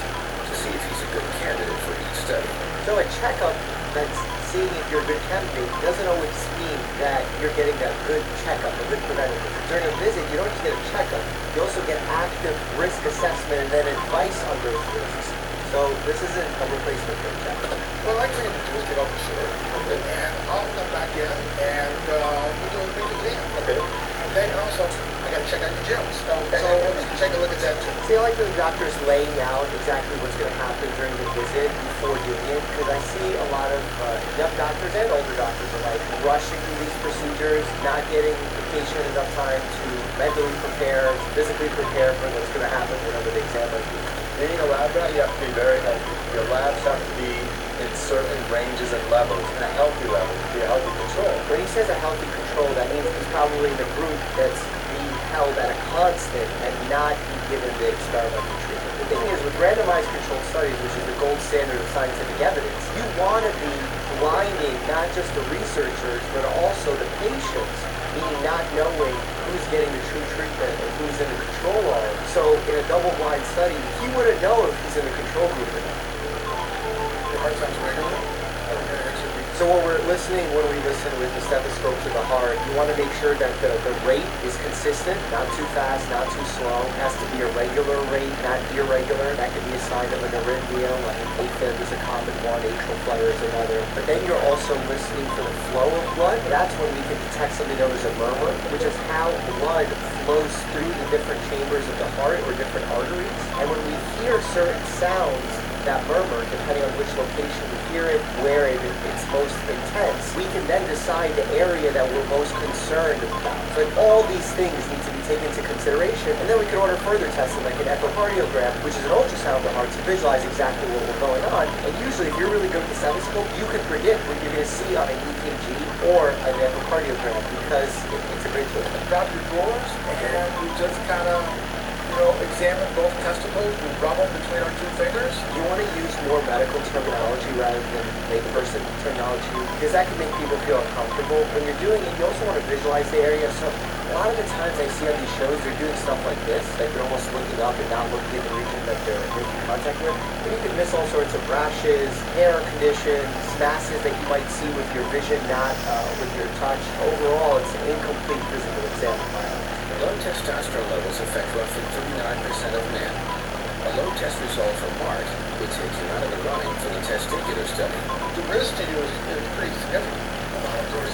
to see if he's a good candidate for each study. So a checkup that's seeing if you're a good candidate doesn't always mean that you're getting that good checkup, a good preventative. During a visit, you don't just get a checkup, you also get active risk assessment and then advice on those risks. So this isn't a replacement for a checkup. What I like to do is get off the shore, okay, and I'll come back in and we'll do a big exam. Okay. And then also, I gotta check out your gyms. So we'll take a look at that too. See, I like the doctors laying out exactly what's going to happen during the visit before doing it, because I see a lot of young doctors and older doctors are like rushing through these procedures, not getting the patient enough time to mentally prepare, physically prepare for what's going to happen whenever the exam might be. Being a lab rat, you have to be very healthy. Your labs have to be in certain ranges and levels, and a healthy level to be a healthy control. When he says a healthy control, that means he's probably in the group that's being held at a constant and not be given the experimental treatment. The thing is, with randomized controlled studies, which is the gold standard of scientific evidence, you want to be blinding not just the researchers, but also the patients, meaning not knowing who's getting the true treatment and who's in the control arm. So in a double-blind study, he wouldn't know if he's in the control group or not. Your heart sounds regular. So when we listen with the stethoscope to the heart, you want to make sure that the rate is consistent, not too fast, not too slow. It has to be a regular rate, not irregular. That could be a sign of an arrhythmia, like an AFib is a common one, atrial flutter is another. But then you're also listening for the flow of blood. That's when we can detect something known as a murmur, which is how blood flows through the different chambers of the heart or different arteries. And when we hear certain sounds, that murmur, depending on which location we hear it, where it's most intense, we can then decide the area that we're most concerned about. So like, all these things need to be taken into consideration, and then we can order further testing like an echocardiogram, which is an ultrasound of the heart to visualize exactly what was going on. And usually, if you're really good with the stethoscope, you can predict what you're going to see on an EKG or an echocardiogram because it's a great tool. Drop your drawers and we just kind of examine both testicles. We rub them between our two fingers. You want to use more medical terminology rather than layperson terminology because that can make people feel uncomfortable. When you're doing it, you also want to visualize the area. So a lot of the times I see on these shows, they're doing stuff like this, like they're almost looking up and not looking at the region that they're making contact with. And you can miss all sorts of rashes, hair conditions, masses that you might see with your vision, not with your touch. Overall, it's an incomplete physical exam. Low testosterone levels affect roughly 39% of men. A low test result for Mark would take him out of the running for the testicular study. The risk to you is pretty significant amount of doors.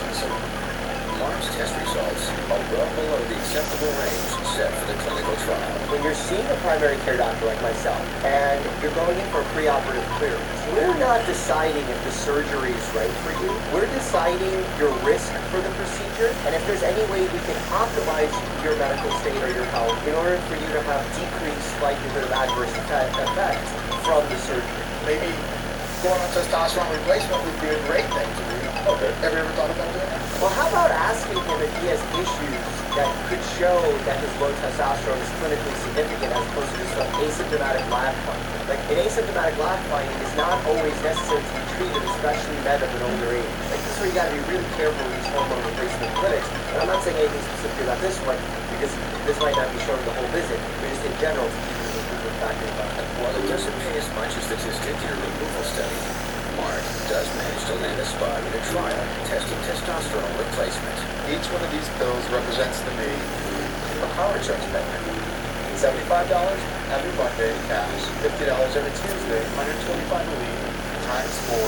Mark's test results are well below the acceptable range set for the clinical trial. When you're seeing a primary care doctor like myself, and you're going in for a preoperative clearance, we're not deciding if the surgery is right for you. We're deciding your risk for the procedure, and if there's any way we can optimize your medical state or your health in order for you to have decreased likelihood of adverse effects from the surgery. Maybe going on testosterone replacement would be a great thing to do. Okay. Have you ever thought about doing that? Well, how about asking him if he has issues that could show that his low testosterone is clinically significant as opposed to just an asymptomatic lab finding? Like, an asymptomatic lab finding is not always necessary to be treated, especially men of an older age. Like, this is where you gotta be really careful with these hormone replacement clinics. And I'm not saying anything specifically about this one, because this might not be shown the whole visit, but just in general to keep the improvement factor in mind. While it doesn't pay as much as the testicular removal study, Mart does manage to land a spot in a trial testing testosterone replacement. Each one of these pills represents to me A car insurance payment. $75 every Monday cash, $50 every Tuesday, $125 a week, times 4,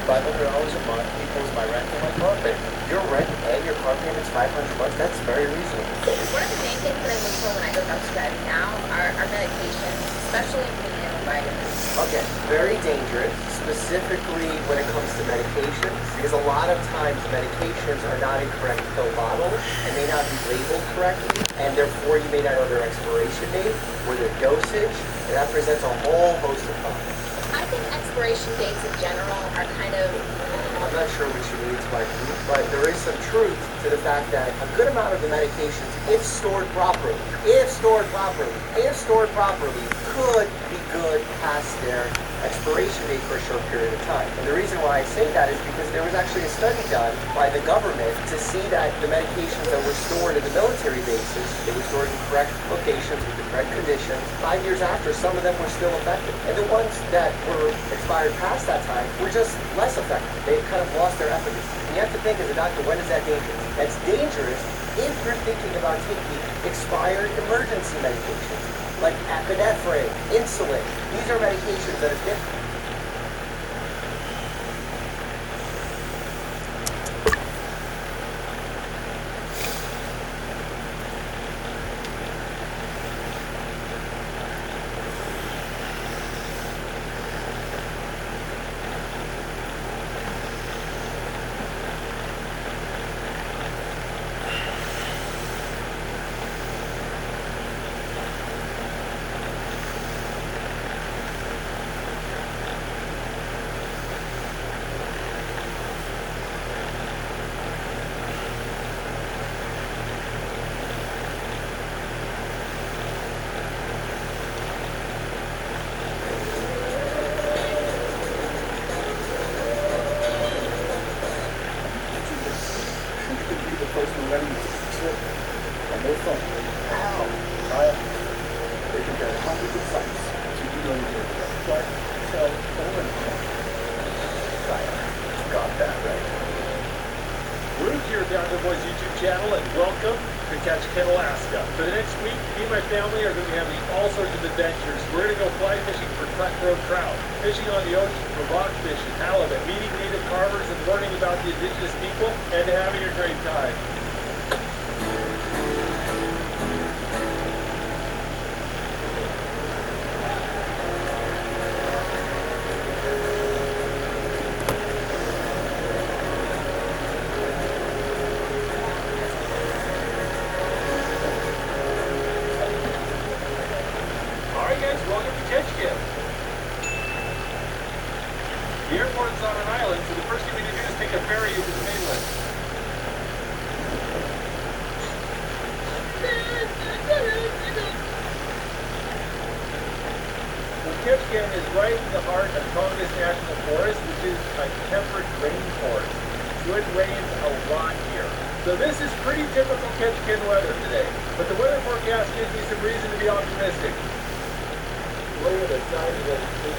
$500 a month equals my rent and my car payment. Your rent and your car payment's $500. That's very reasonable. One of the main things that I look for when I go dumpster diving now are medications, especially premium vitamins. Okay, very dangerous, specifically when it comes to medications, because a lot of times medications are not in correct pill bottles and may not be labeled correctly, and therefore you may not know their expiration date or their dosage, and that presents a whole host of problems. I think expiration dates in general are kind of... I'm not sure what you mean by group, but there is some truth to the fact that a good amount of the medications, if stored properly, could be good past their expiration date for a short period of time. And the reason why I say that is because there was actually a study done by the government to see that the medications that were stored in the military bases, they were stored in correct locations with the correct conditions. 5 years after, some of them were still effective. And the ones that were expired past that time were just less effective. They kind of lost their efficacy. And you have to think as a doctor, when is that dangerous? That's dangerous if you're thinking about taking expired emergency medications like epinephrine, insulin. These are medications that are different. Channel and welcome to Ketch Ken, Alaska. For the next week, me and my family are going to be having all sorts of adventures. We're going to go fly fishing for cutthroat trout, fishing on the ocean for rockfish and halibut, meeting native farmers and learning about the indigenous people, and having a great time. Welcome to Ketchikan. The airport is on an island, so the first thing we need to do is take a ferry into the mainland. Well, Ketchikan is right in the heart of Tongass National Forest, which is a temperate rainforest. So it rains a lot here. So this is pretty typical Ketchikan weather today. But the weather forecast gives me some reason to be optimistic. Look at the size of those trees.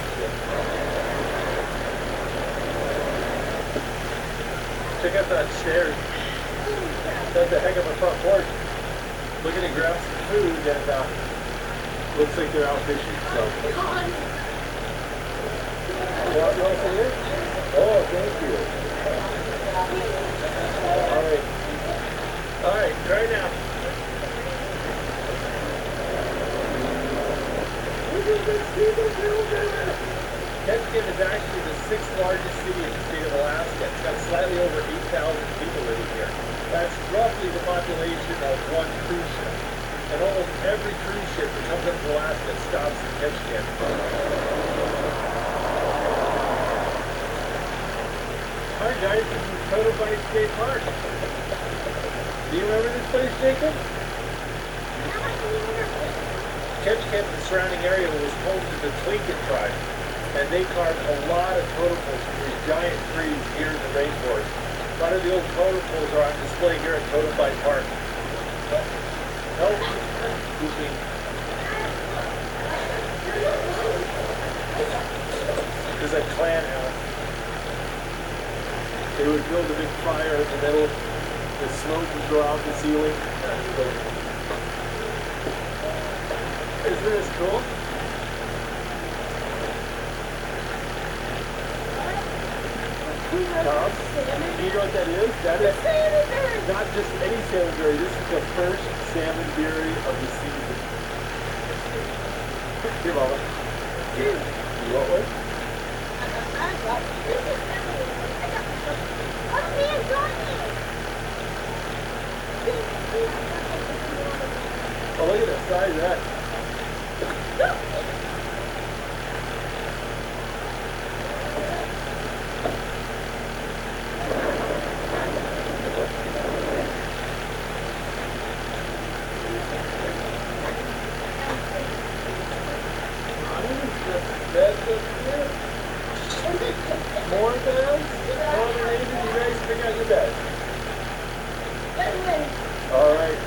Check out that stairs. That's a heck of a front porch. Looking to grab some food and looks like they're out fishing. So. You want some here? Oh, thank you. All right, try now. Ketchikan is actually the 6th largest city in the state of Alaska. It's got slightly over 8,000 people living here. That's roughly the population of one cruise ship. And almost every cruise ship that comes up to Alaska stops in Ketchikan. Hi guys, this is Toto Bite State Park. Do you remember this place, Jacob? Ketchikan and the surrounding area was home to the Tlingit tribe, and they carved a lot of totem poles from these giant trees here in the rainforest. A lot of the old totem poles are on display here at Toto Bite Park. Help! Excuse me. There's a clan house. They would build a big fire in the middle. The smoke would go out the ceiling. Isn't this cool? Tom, do you know what that is? That is not just any salmon berry. This is the first salmon berry of the season. Here, Mama. You want one? Oh, look at the size of that. More bags? More ladies, you guys pick out your bags. All right.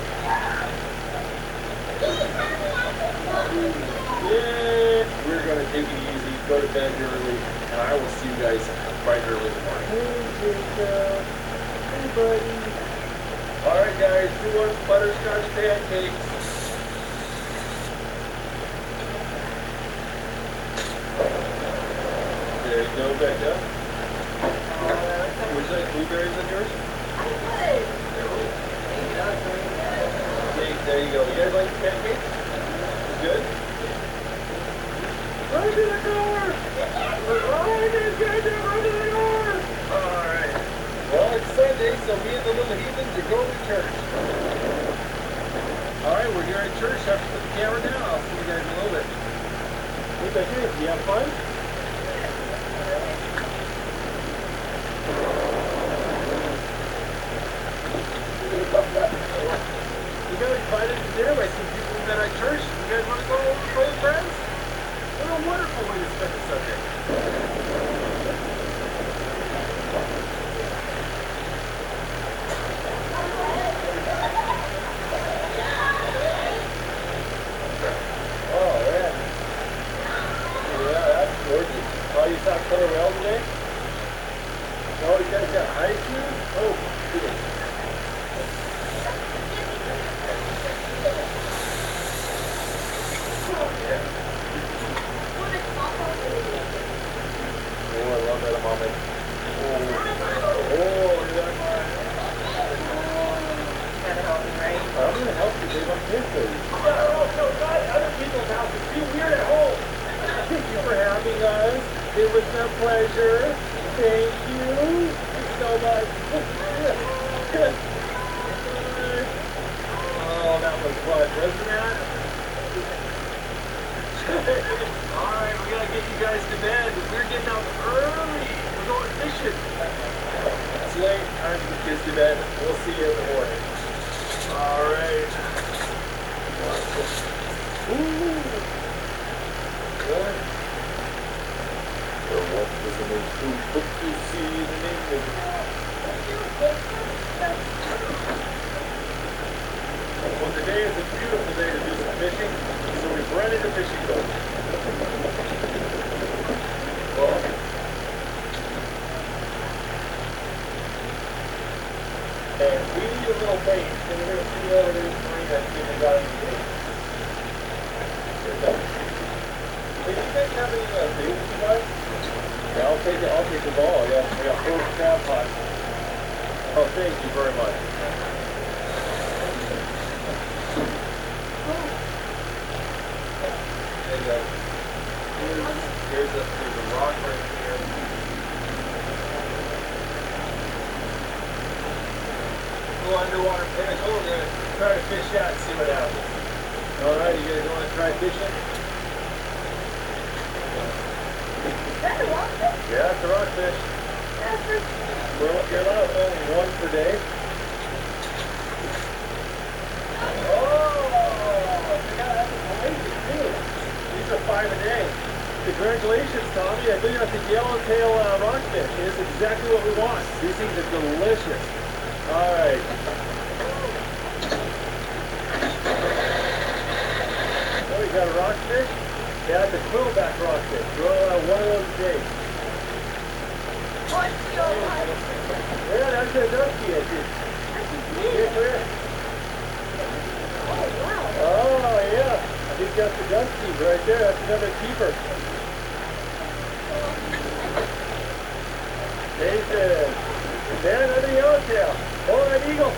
Yeah, we're going to take it easy, go to bed early, and I will see you guys bright early in the morning. Hey, Jacob. Hey, buddy. All right, guys, who wants butterscotch pancakes? There you go, Becca. Would you like blueberries in yours? Okay, there you go. You guys like pancakes? Good? Run to the door! Run to the door! Alright. Well, it's Sunday, so me and the little heathens are going to church. Alright, we're here at church. Have to put the camera down. I'll see you guys in a little bit. Hey, Becca, you have fun? We got invited to dinner by some people we met at church. You guys want to go over and play with friends? What a wonderful way to spend the Sunday. Oh, yeah. Yeah, that's gorgeous. Oh, you saw Killer Whale today? Oh, you guys got high shoes? Oh, goodness. Oh, I love that moment. Oh, look at that. Gotta help me, right? I'm going to help you, Dave. I'm here for you. No, not at other people's houses. Be weird at home. Thank you for having us. It was a pleasure. Thank you so much. Oh, that was fun, wasn't that? Alright, we gotta get you guys to bed. We're getting out early. We're going fishing. It's late. Time to get kids to bed. We'll see you in the morning. Alright. Ooh. What? Or what was the most food book to see in England? Well, today is a beautiful day to do some fishing, so we've rented a fishing boat. Well, and we need a little bait, so we're going to see over there to Marina and see if we got any bait. Hey, do you guys have any bait with you guys? Yeah, I'll take the ball. Yeah, we got 4 crab pots. Oh, thank you very much. There's a rock right here. Go underwater fish. Oh, we're gonna try to fish that and see what happens. All right, you guys want to try fishing? Is that a rockfish? Yeah, it's a rockfish. Well, you're allowed only one per day. Oh, that's amazing too. These are 5 a day. Congratulations, Tommy. I think that's a yellowtail rockfish. It's exactly what we want. These things are delicious. All right. Oh, you got a rockfish? Yeah, it's a quillback rockfish. We're only allowed one of those a day. What's your said Dusty, I think. Yeah, correct. Oh, yeah. I think that's the Dusty right there. That's another keeper. Nathan. Yeah, another yellowtail. Oh, that eagle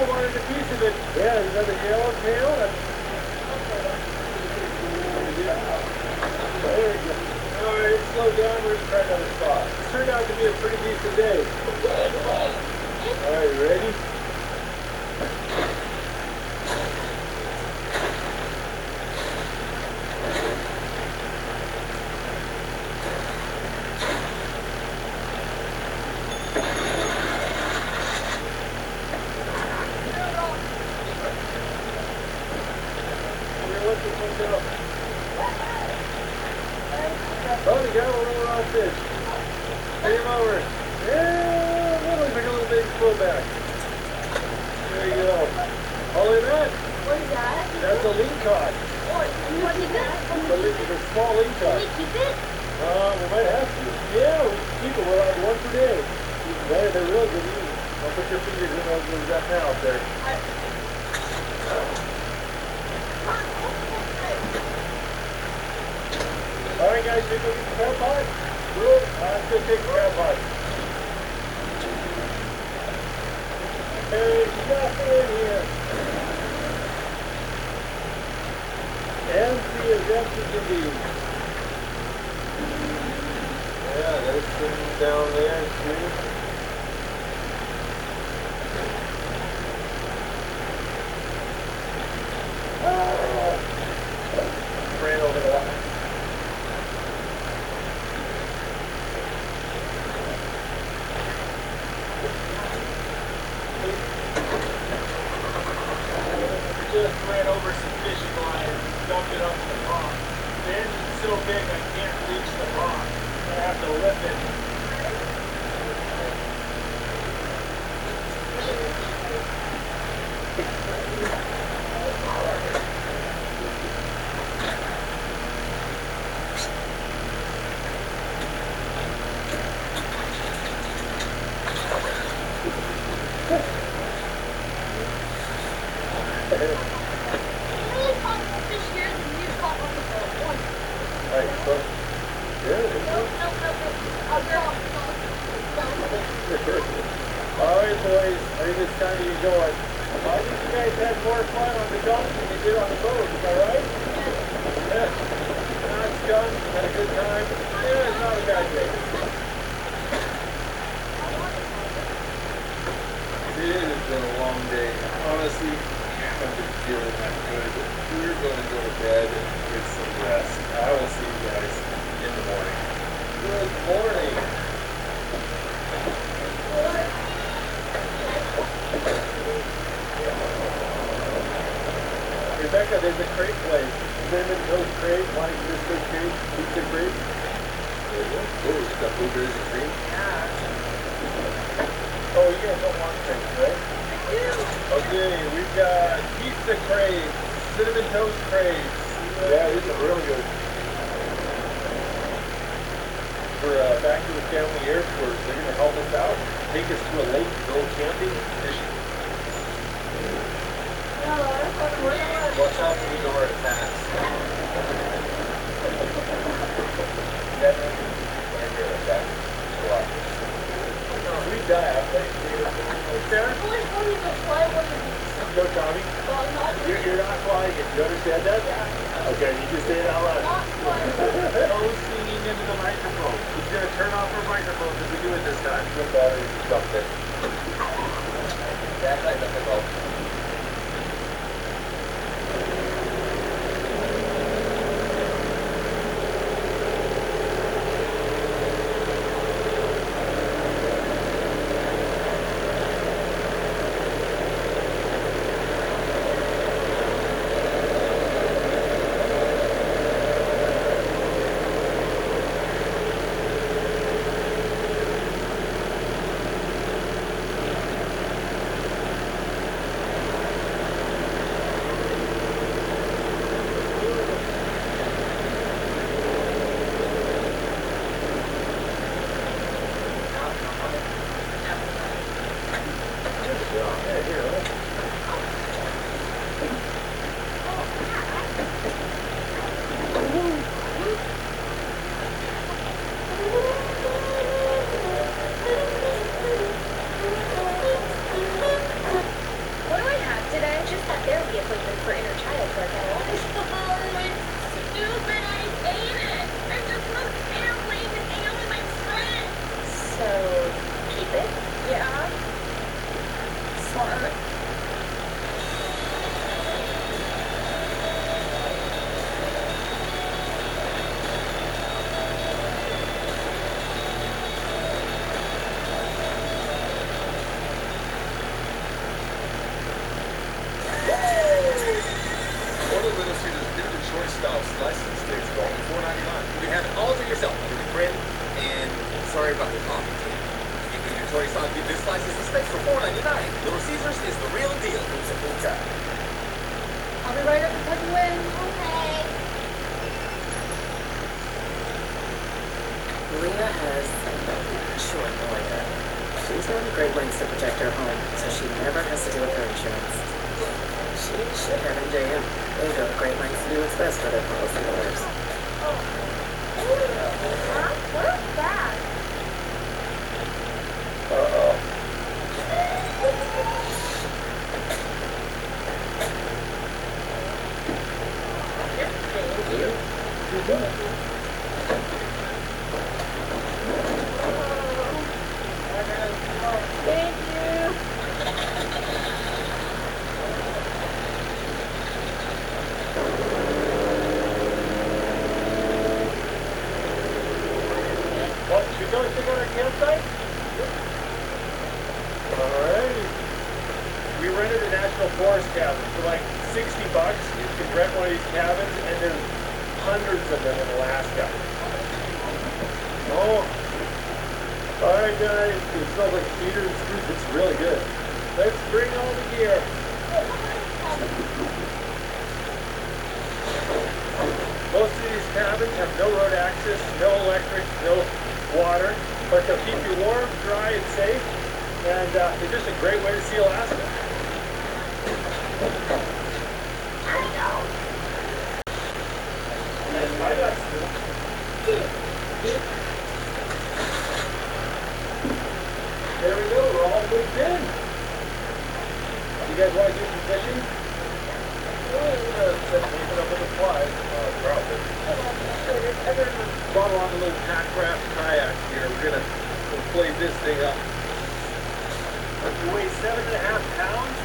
wanted a piece of it. Yeah, there's another yellowtail. There we go. All right, slow down. We're going to try another spot. This turned out to be a pretty decent day. All right, you ready? Oh, the guy will roll off fish. Take him over. Yeah, that looks like a little baby fullback. There you go. All in that? What is that? That's a lingcod. What is that? It's a small lingcod. Can we keep it? We might have to. Yeah, we can keep it. We're on one per day. They're really good eating. Don't put your fingers in that mouth there. All right, guys, should we go get the crab pot? Let's go take the crab pot. There's nothing in here. Empty as empty can be. Yeah, there's some down there, too. Ran over the line. Just ran over some fishing line and dumped it up in the pond. The engine's so big I can't reach the pond. I have to lift it. All right, boys. I think it's time to get going. I think you guys had more fun on the dock than you did on the boat. Is that right? Yeah. It's done. Had a good time. Yeah, it's not a bad day. It has been a long day. Honestly, I've been feeling that good. We're going to go to bed and get some rest. I will see you guys in the morning. Good morning. Rebecca, there's a crate place. Cinnamon Toast Crate, Monte Cristo Crate, Pizza Crate. There you go. Oh, you got blueberries and cream? Oh, you guys don't want crates, right? Okay, we've got Pizza Crate, Cinnamon Toast Crate. Yeah, these are really good. For back to the family airport, they're going to help us out, take us to a lake, go camping, fishing. Watch out for the door at fast. We die out there. Sarah? Go, Tommy. You're not flying it. You understand that? Okay, you just say it out loud. No singing into the microphone. He's going to turn off our microphones if we do it this time. Good batteries and something. That's like the Yeah, here, look. What do I have today? Just that therapy appointment for inner child work at all. Oh, it's stupid. I hate it. I just want to airplane and hang out with my friends. So, keep it? Yeah. Smart. Order Little Caesars Vintage Short Style Slicing Sticks for only $4.99. You can have it all to yourself with a grin, and sorry about the coffee tea. You can your choice on vintage slices and steaks for $4.99. Little Caesars is the real deal. It's a full time. I'll be right up to tuck you in. Okay. Maria has a short lawyer. She's gone to great lengths to protect her home, so she never has to deal with her insurance. She should have MJM. They go to great lengths to do what's best for their policyholders. Huh? What's that? Thank you. Well, should we go check out our campsite? Alright. We rented a National Forest cabin for like $60. You can rent one of these cabins, and there's hundreds of them in Alaska. Oh. Alright guys, it smells like cedar and spruce. It's really good. Let's bring all the gear. Most of these cabins have no road access, no electric, no water, but they'll keep you warm, dry, and safe, and they're just a great way to see Alaska. There we go, we're all moved in. You guys want to do some fishing? Keeping up with the flies. Brought along a little pack raft kayak here. We're gonna inflate this thing up. You weigh 7.5 pounds,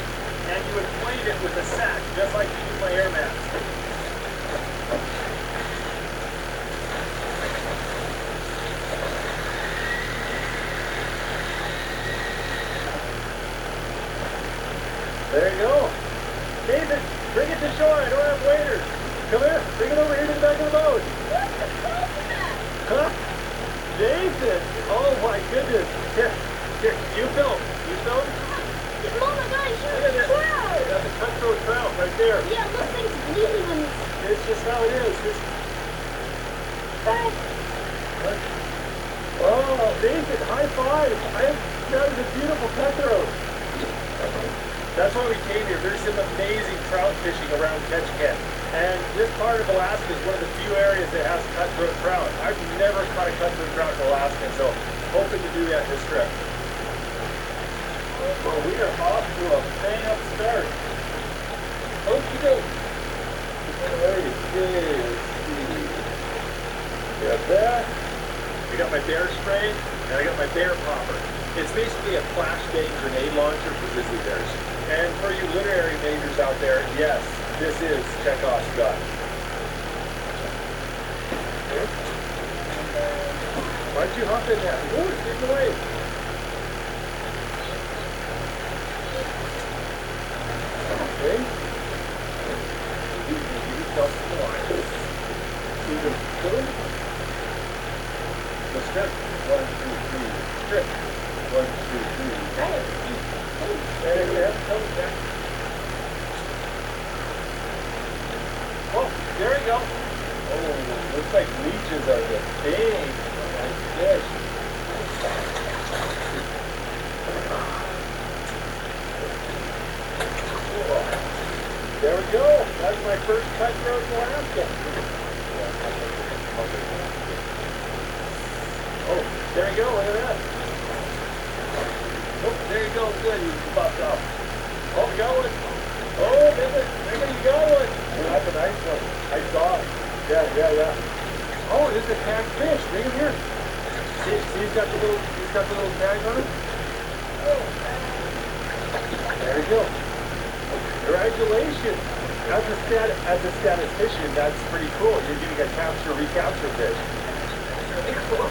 and you inflate it with a sack, just like you do my air mask. There you go. David, bring it to shore. I don't have waders. Come here. Bring it over here to the back of the boat. Huh? Jason! Oh my goodness. Here, you film. You film? Oh my gosh, Look at you're this. trout! That's a cutthroat trout right there. Yeah, it looks like it's bleeding on this. It's just how it is. Just... Oh, David, high five. That is a beautiful cutthroat. That's why we came here. There's some amazing trout fishing around Ketchikan. And this part of Alaska is one of the few areas that has cutthroat trout. I've never caught a cutthroat trout in Alaska, so hoping to do that this trip. Well, we are off to a bang-up start. Okie doke. Alrighty, let's see. Got that. I got my bear spray, and I got my bear popper. It's basically a flashbang grenade launcher for grizzly bears. And for you literary majors out there, yes, this is Chekhov's gun. Okay. Why don't you hop in that? Ooh, it's getting away. Okay. You yourself some line. See the good? The strip. 1, 2, 3. Strip. 1, 2, 3. Got it. There you have it. Back. Oh, there you go. Oh, looks like leeches are the big nice fish. There we go. That's my first cutthroat in Alaska. Oh, there you go. Look at that. Oh, there you go. Good. You popped off. Oh, we got one. Oh, maybe you got one. Oh, that's a nice one. I saw it. Yeah. Oh, this is a tagged fish. Bring him here. See, he's got the little tag on it. There you go. Congratulations. As a statistician, that's pretty cool. You're getting a recapture fish. That's really cool.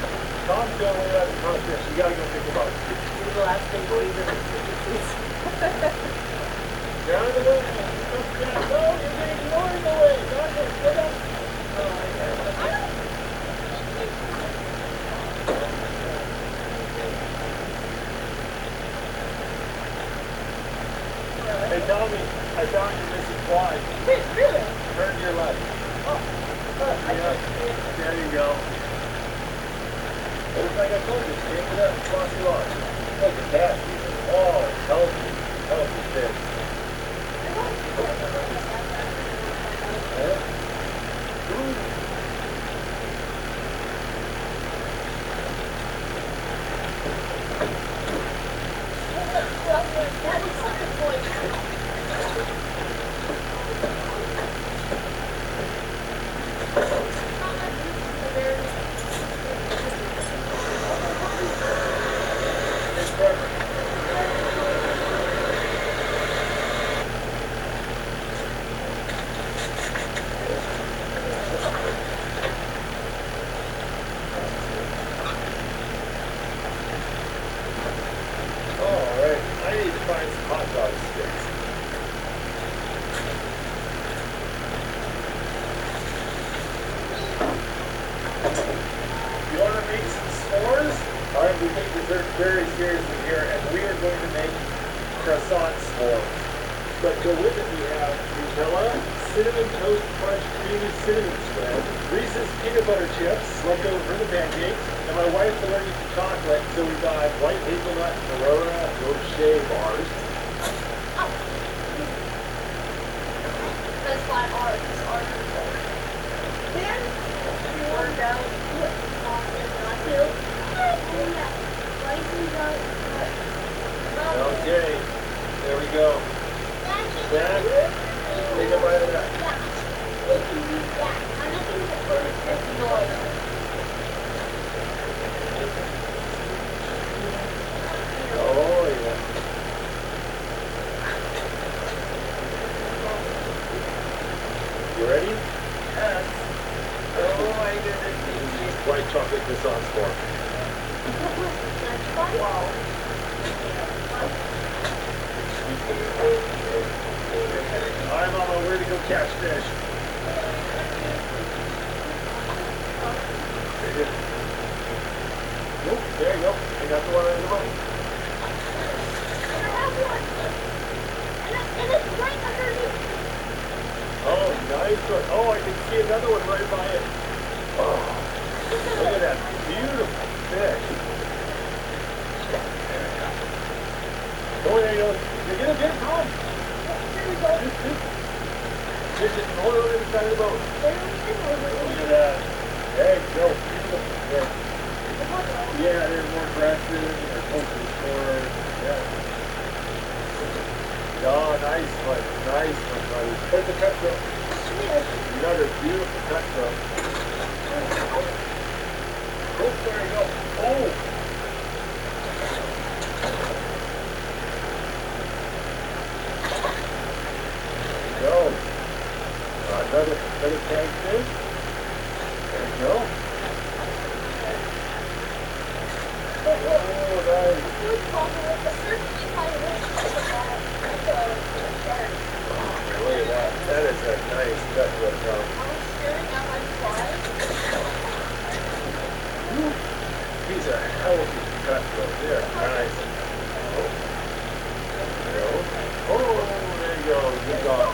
Tom's going to let us hunt fish. You gotta go think about it. You're the last thing we'll even Down the way. No, you're getting more in the way. Not this. Get up. Oh my God. Hey Tommy, I found your missing fly. Wait, really? Turn to your left. Oh, Yeah, there you go. It was like I told you, stand it up, glossy lodge. Look at that. These are all healthy fish. Very seriously here, and we are going to make croissant s'mores. But to with it, we have Nutella, cinnamon toast crunch creamy cinnamon spread, Reese's peanut butter chips, left over from the pancakes, and my wife's allergic to chocolate, so we got white hazelnut Ferrera Rocher bars. That's why ours is artificial. Then you work out what not to. Okay, there we go. Dad, take a bite of that. Oh, yeah. You ready? Yes. Oh my goodness. White chocolate croissant s'more. Wow. I'm on my way to go catch fish. Oh, there you go. I got the one in the boat. And it's right underneath. Oh, nice one. Oh, I can see another one right by it. Oh, look at that beautiful fish. Oh, there you go. You're gonna get it, Tom. Here we go. Just hold it on the other side of the boat. Look at that. There you go. Beautiful fish. Yeah, they're more aggressive. They're close to the shore. Yeah. Oh, nice one. Nice one, buddy. There's the cutthroat. Another beautiful cutthroat. Oh, there you go. Oh! There you go. Another tag fish. There you go. Oh, nice. Look at that. That is a nice cutthroat, Tom. He's a healthy cutthroat. There. Nice. There you go. Oh, there you go. Good dog.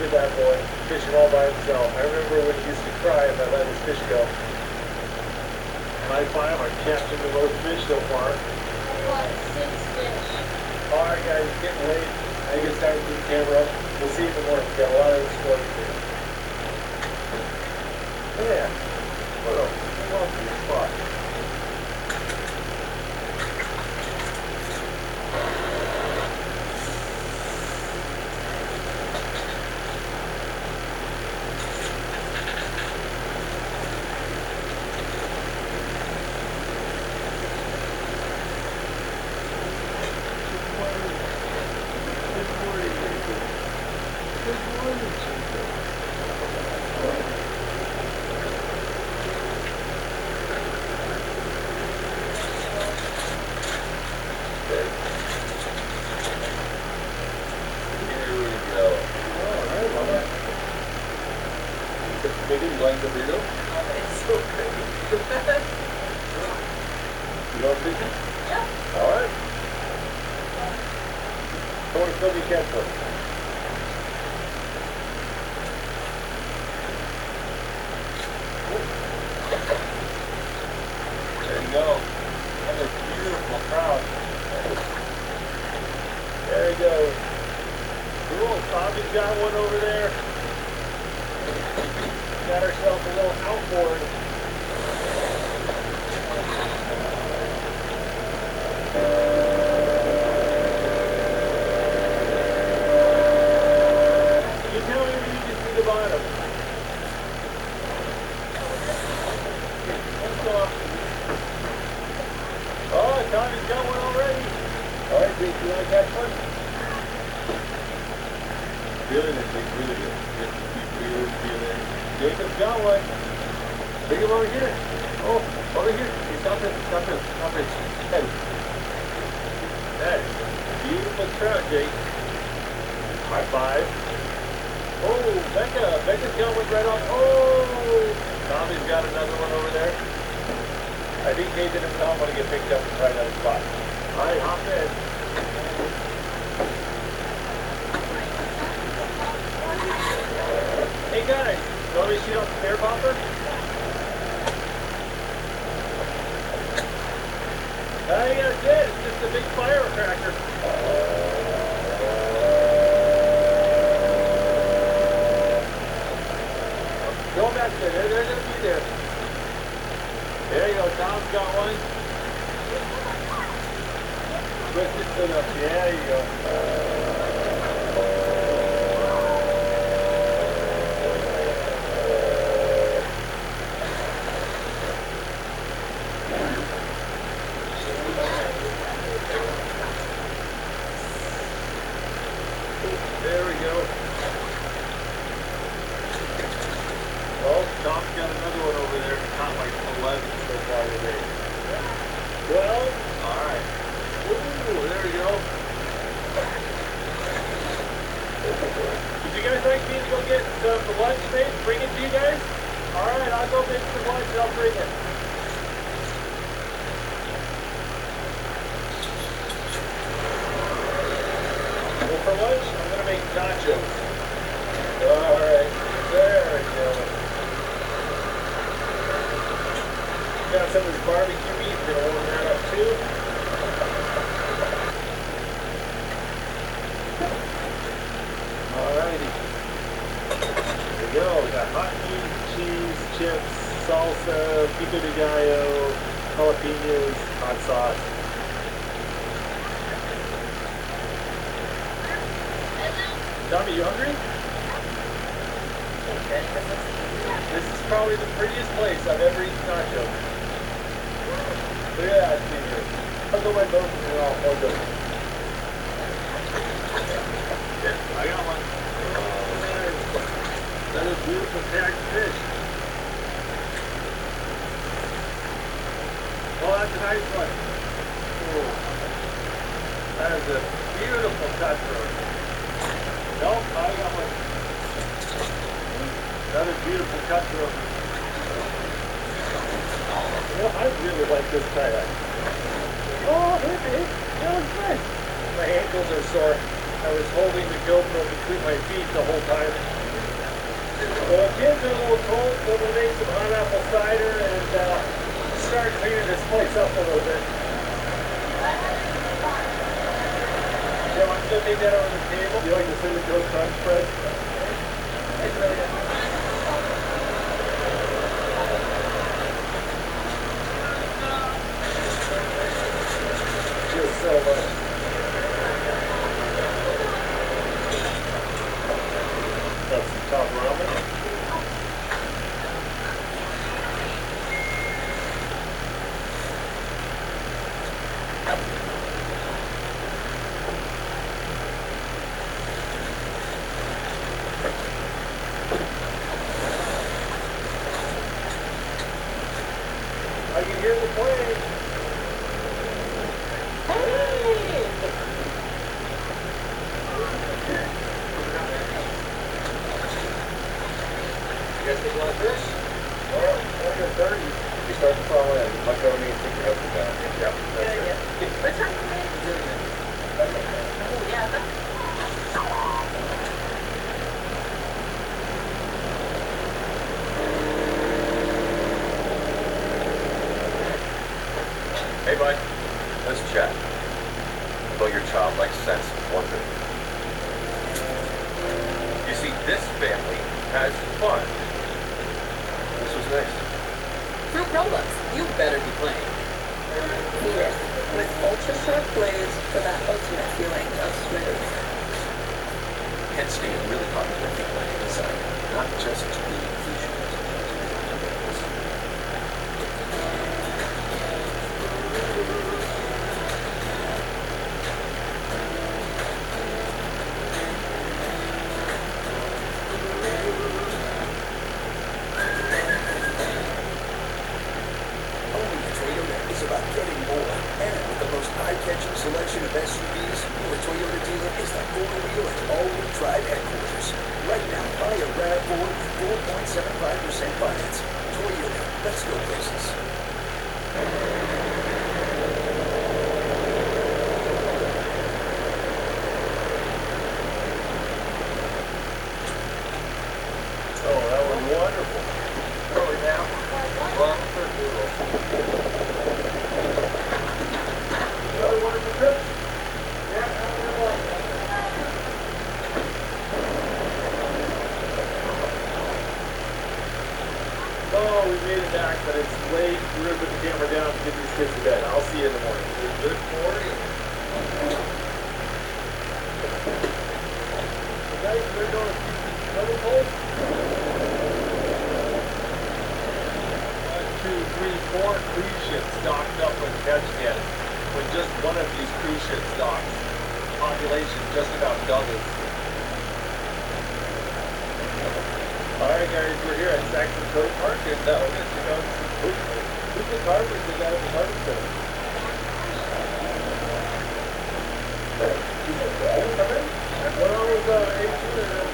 at that boy, fishing all by himself. I remember when he used to cry if I let his fish go. High five, I'm catching the most fish so far. What, 6 fish? Alright guys, it's getting late. I think it's time to keep the camera up. We'll see you in the morning. We've got a lot of exploring to do. Yeah. What a lovely spot. Maybe you like the burrito? It's so great. You want fishing? Yeah. Alright. I want to film you catch one. There you go. Another beautiful trout. There you go. Cool. Bobby's got one over there. Got ourselves a little outboard. You tell me when you can see the bottom. Let's go up. Oh, Tommy's got one already. All right, Jake, you want to catch one? Feeling it, Jake, really good. Feeling. Jacob's got one. Bring him over here. Oh, over here. Hey, stop it. Hey. That is a beautiful trout, Jake. High five. Oh, Becca's got one right on. Oh, Tommy's got another one over there. I think Nathan and Tom want to get picked up and try another spot. All right, hop in. Hey guys, you want me to shoot off the bear popper? Yeah, it's it. It's just a big firecracker. Go back there. They're going to be there. There you go. Tom's got one. Twist it to the... Yeah, there you go. There we go. Well, Tom's got another one over there. Caught like 11 so far today. 12? Alright. Ooh, there we go. Would you guys like me to go get some lunch made? Bring it to you guys? Alright, I'll go make some lunch and I'll bring it. Well, for lunch, I'm going to make nachos. Alright, there we go. Got some of this barbecue meat. We're going to warm that up too. Alrighty. There we go. We got hot meat, cheese, chips, salsa, pico de gallo, jalapenos, hot sauce. Tommy, you hungry? Okay. This is probably the prettiest place I've ever eaten nachos. Look at that, Junior. I'll go my boat and then I'll go. Yeah, I got one. Oh, man. That is beautiful tagged fish. Oh, that's a nice one. Ooh. That is a beautiful cutthroat. Nope, I got one. Another beautiful cutthroat. You know, I really like this kayak. Oh, hey, that was nice. My ankles are sore. I was holding the GoPro between my feet the whole time. Well, kids are a little cold, so we'll make some hot apple cider and start cleaning this place up a little bit. Yeah, I'm still take that over the table. You like the cinnamon toast crunch spread? It's really good. Feels so much. Got some top ramen. I can hear the plane. You guys think you want to fish? Well, 20 or 30. You start to fall in. Much better means take your husband down. Yeah. That's it. What time is it? Oh, yeah, Hey, bud. Let's chat about your childlike sense of wonder. You see, this family has fun. This was nice. Fruit roll-ups. You better be playing. Yes, with ultra sharp glaze for that ultimate feeling of smooth. Kent stayed really popular people on the inside, not just the fusion. Owning a Toyota is about getting more. And with the most eye-catching selection of SUVs, your Toyota dealer is the four-wheel and all-wheel drive headquarters. Right now, buy a RAV4 with 4.75% finance. Toyota, let's go places. Oh, that was wonderful. Really now? Well, for noodles. Another wonderful trip? Yeah, oh, we made it back, but it's late. We're gonna put the camera down and get these kids to bed. I'll see you in the morning. Good morning. Guys, we're going to another pole? 1, 2, 3, 4 cruise ships docked up with catch cans. When just one of these cruise ships docks, the population just about doubles. Alright guys, we're here at Saxon Cove Park and we're going to check out who's the carvers they got at the carving center. Come in? What on with 18 and then?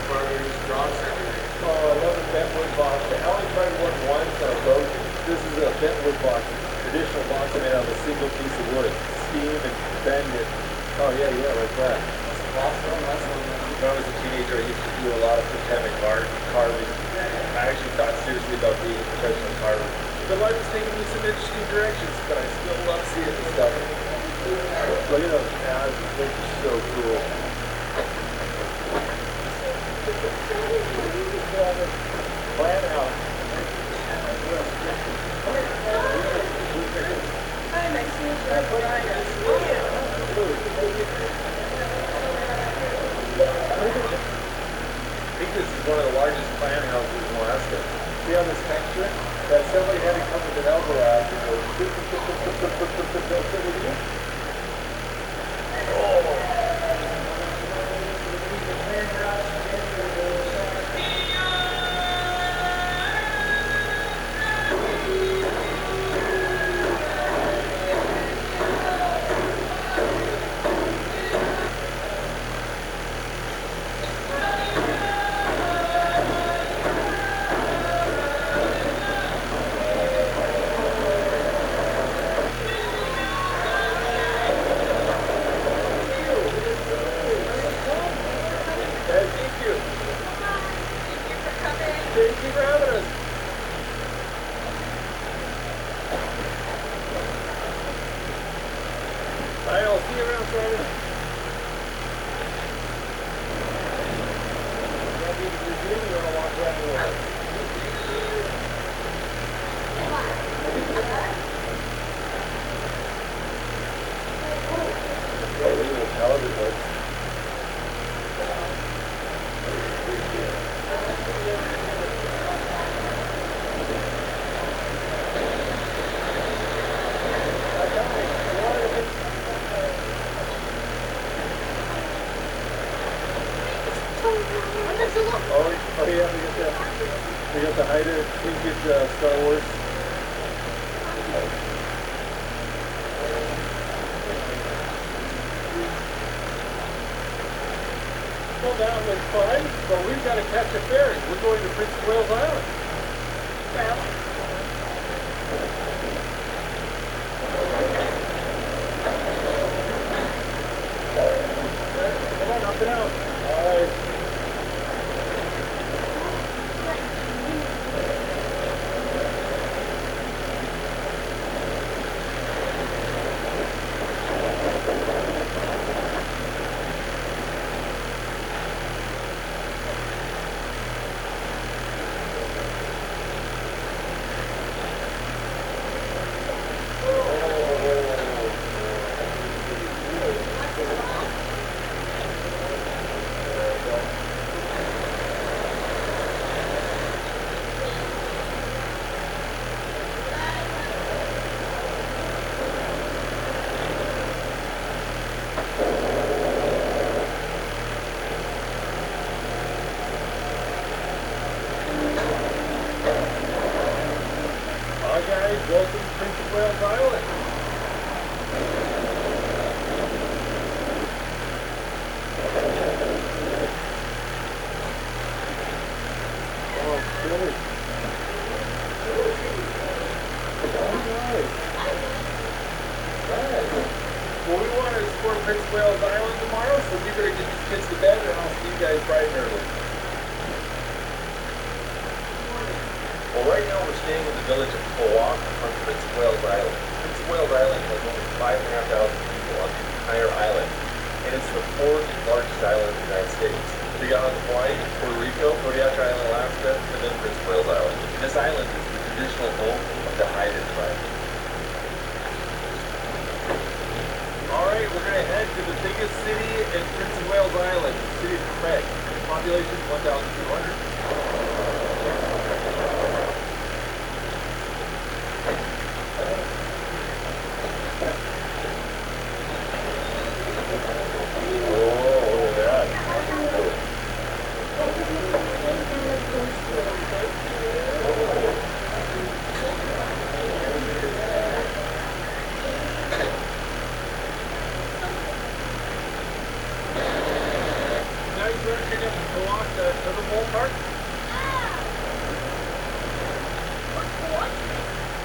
Carvers, drops, everything. Oh, I love the bentwood box. I only tried one once and I broke it. This is a bentwood box. Traditional box made out of a single piece of wood. Steam and bend it. Oh yeah, like that. When I was a teenager, I used to do a lot of pretend carving. I actually thought seriously about being a professional carver. But life has taken me some interesting directions, but I still love seeing this stuff. Look at those pads, they're just so cool. Plant house. Hi, nice to meet you. That's what I am. I think this is one of the largest plant houses in Alaska. See how this texture? That somebody had to come with an elbow out and go. All right, I'll see you around Friday. Oh yeah, we got the hide and seek Star Wars. Well, that was fun, but we've got to catch a ferry. We're going to Prince of Wales Island. Come on, up and out. All right. Welcome to Prince of Wales Island. Oh, good. Right. Well, we want to explore Prince of Wales Island tomorrow, so we better get these kids to bed, and I'll see you guys bright and early. Well, right now we're staying in the village of Powak on Prince of Wales Island. Prince of Wales Island has only 5,500 people on the entire island, and it's the fourth largest island in the United States. We got Hawaii, Puerto Rico, Kodiak Island, Alaska, and then Prince of Wales Island. And this island is the traditional home of the Haida tribe. All right, we're going to head to the biggest city in Prince of Wales Island, the city of Craig. Population 1,200.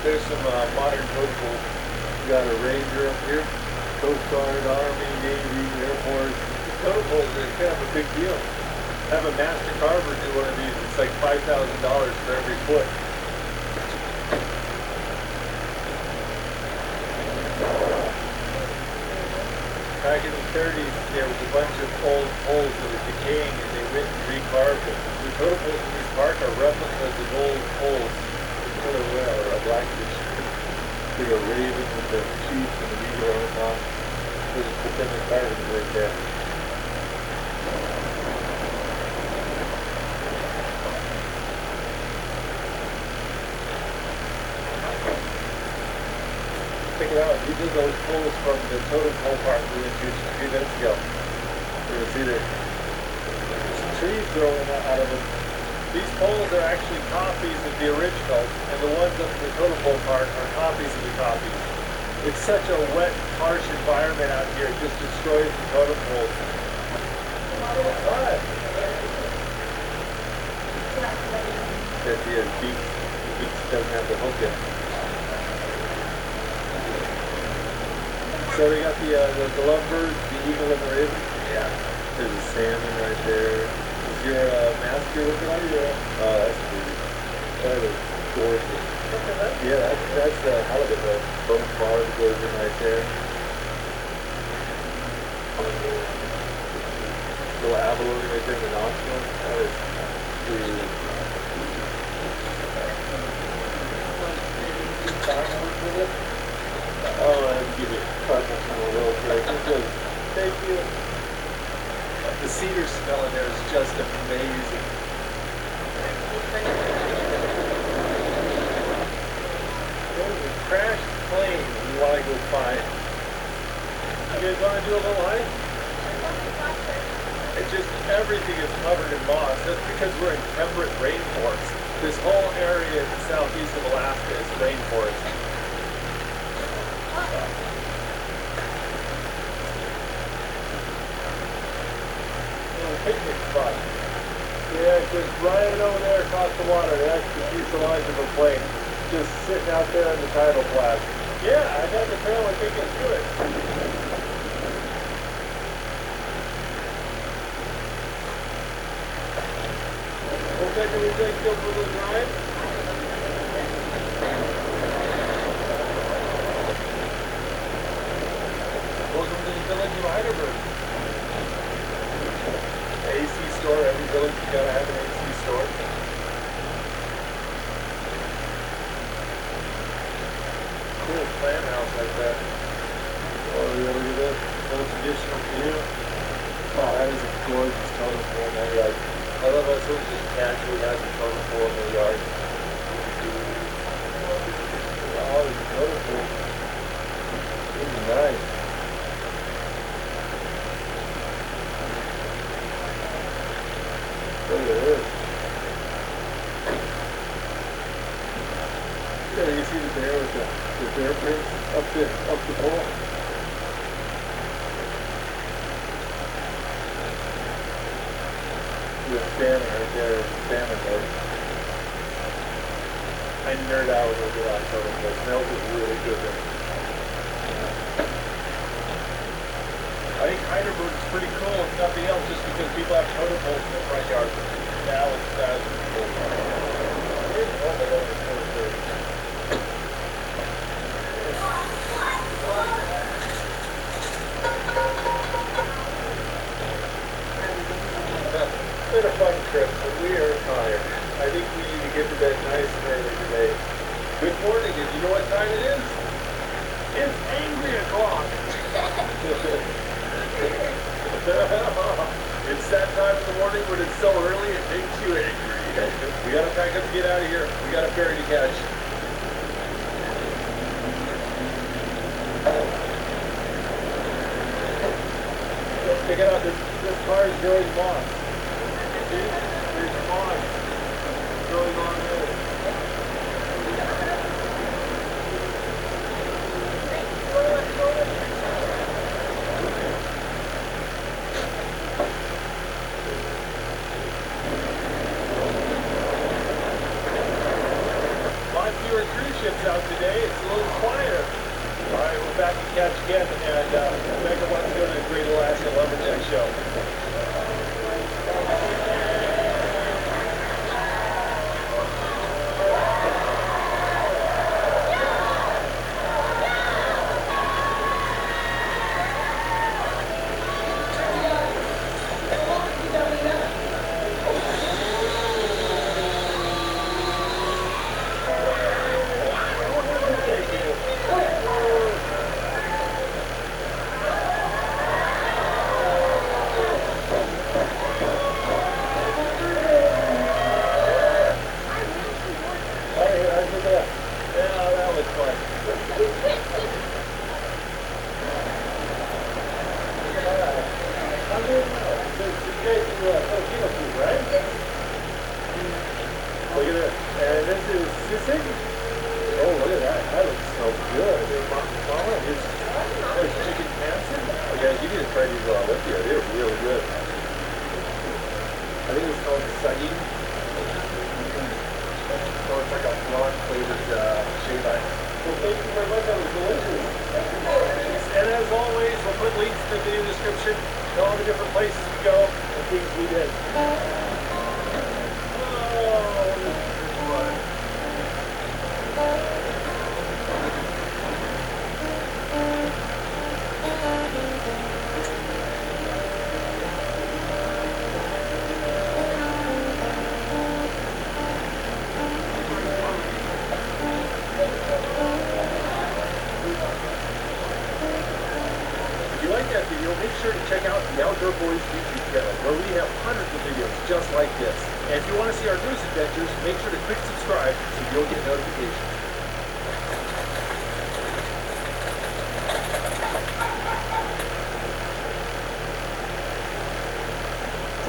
There's some modern protocols. We got a ranger up here, Coast Guard, Army, Navy, Air Force. The protocols are kind of a big deal. Have a master carver do one of these. It's like $5,000 for every foot. Back in the 30s, there was a bunch of old poles that were decaying, and they went and recarved them. The protocols in this park are replicas of old poles. Killer whale or a blackfish. Big a raven with the chief and the eagle on top. We'll just put them in carvings right there. Check it out. These are those poles from the totem pole park we went to just a few minutes ago. You can see there's some trees growing out of them. These poles are actually copies of the originals, and the ones up in the totem pole park are copies of the copies. It's such a wet, harsh environment out here, it just destroys the totem poles. What? Because he has beaks. The beaks doesn't have the hook in. So we got the lovebirds, the eagle and the raven. Yeah. There's a salmon right there. Your master looking on you? Oh, that's pretty. That is gorgeous. Yeah, that's the halibut, though. Bone bar that goes in right there. little abalone right there in the nostril. That is really oh, I'll give you a cut from a little break. Thank you. The cedar smell in there is just amazing. There's a crashed plane we want to go find. You guys want to do a little hike? It's just everything is covered in moss. That's because we're in temperate rainforest. This whole area in the southeast of Alaska is rainforest. Picnic spot. Yeah, just right over there across the water. That's the fuselage of a plane. Just sitting out there on the tidal flash. Yeah, I got the trailer taking to it. We'll take everything still for the drive. Welcome to the village of Heidelberg. AC store, every village you gotta have an AC store. Cool plant house like that. Oh yeah, look at that. Old traditional canoe. Oh, that is a gorgeous totem pole in that yard. I love how someone just casually has a totem pole in their yard. Oh, there's a totem pole. This is nice. Look at this. Yeah, you can see the bear with the bear prints up the pole. The salmon right there, salmon boat. I nerd out with those last totem poles. Smells is really good there. I think Heidelberg is pretty cool, if nothing else, just because people have totem poles in their front yard. That was cool. It's been a fun trip, but we are tired. I think we need to get to bed nice and early today. Good morning, and you know what time it is? It's angry o'clock. It's that time in the morning when it's so early it makes you angry. We gotta pack up and get out of here. We got a ferry to catch. Check it out, this car is growing moss. See? There's moss growing on there. Ships out today. It's a little quieter. All right, we're back to catch again, and Mega wants to go to the Great Alaska Lumberjack Show. Look at this. And this is sisig. Oh, look at that. That looks so good. Mama, here's chicken Hanson. Oh, yeah, you need to try these with you. They're really good. I think it's called saging. So it's like a blonde flavored shave ice. Well, thank you very much. That was delicious. And as always, we'll put links in the video description to all the different places we go and things we did. that video, make sure to check out the Outdoor Boys YouTube channel, where we have hundreds of videos just like this. And if you want to see our newest adventures, make sure to click subscribe so you'll get notifications.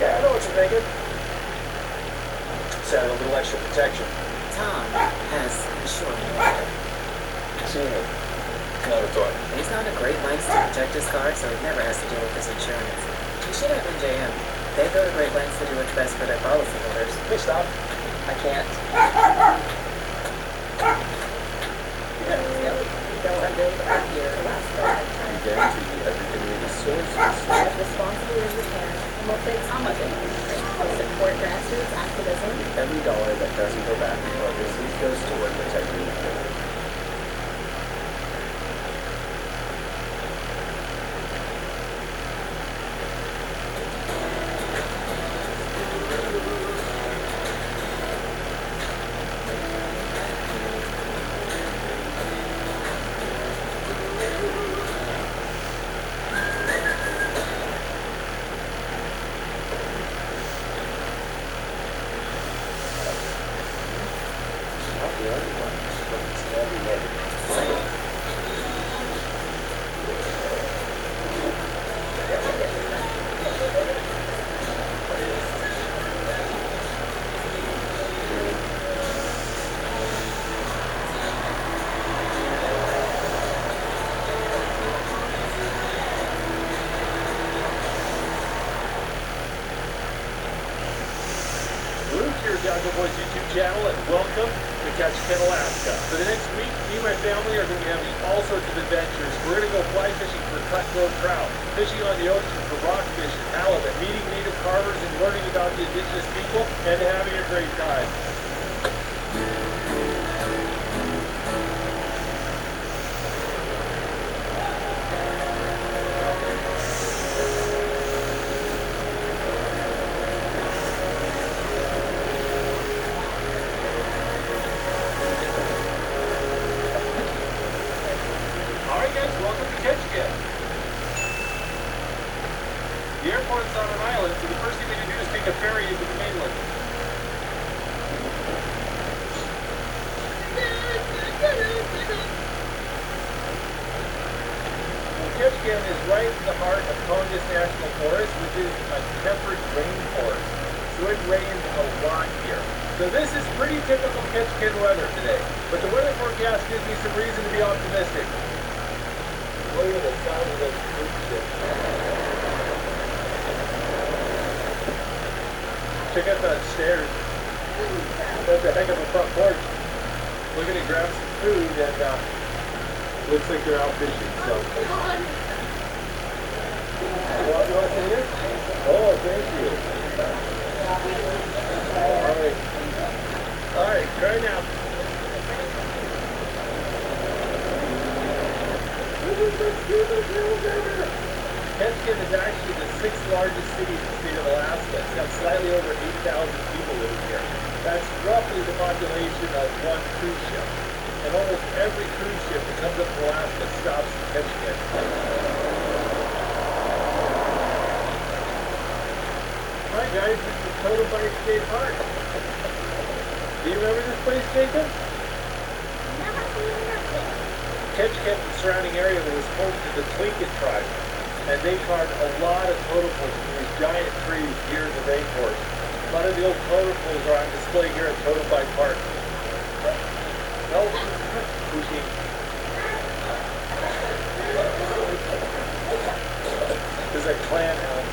Yeah, I know what you're thinking. Just add a little extra protection. Tom has insurance. See me. Not a toy. He's gone to great lengths to protect his car, so he never has to deal with his insurance. You should have NJM. They go to great lengths to do what's best for their policyholders. Please stop. I can't. I guarantee you everything we need is sourced. as responsibly as we can, and we'll take some of it. We'll support grassroots activism. Every dollar that doesn't go back to obviously goes toward protecting the community. Here at the Outdoor Boys YouTube channel, and welcome to Ketchikan, Alaska. For the next week, me and my family are going to be having all sorts of adventures. We're going to go fly fishing for cutthroat trout, fishing on the ocean for rockfish and halibut, meeting native carvers and learning about the indigenous people, and having a great time. The airport is on an island, so the first thing we can do is take a ferry into the mainland. Ketchikan is right in the heart of Tongass National Forest, which is a temperate rainforest. So it rains a lot here. So this is pretty typical Ketchikan weather today. But the weather forecast gives me some reason to be optimistic. Look at the size of those cruise ships. Check out that stairs. That's a heck of a front porch. We're gonna grab some food and looks like they're out fishing. So. You want to sit here? Oh, thank you. All right, try now. Ketchikan is actually the 6th largest city in the state of Alaska. It's got slightly over 8,000 people living here. That's roughly the population of one cruise ship. And almost every cruise ship that comes up to Alaska stops in Ketchikan. Hi guys, this is Totem Bite State Park. Do you remember this place, Jacob? Ketchikan and the surrounding area was home to the Tlingit tribe, and they carved a lot of totem poles from these giant trees here in the rainforest. A lot of the old totem poles are on display here at Totem Bite Park. No, pushing. There's a clan house.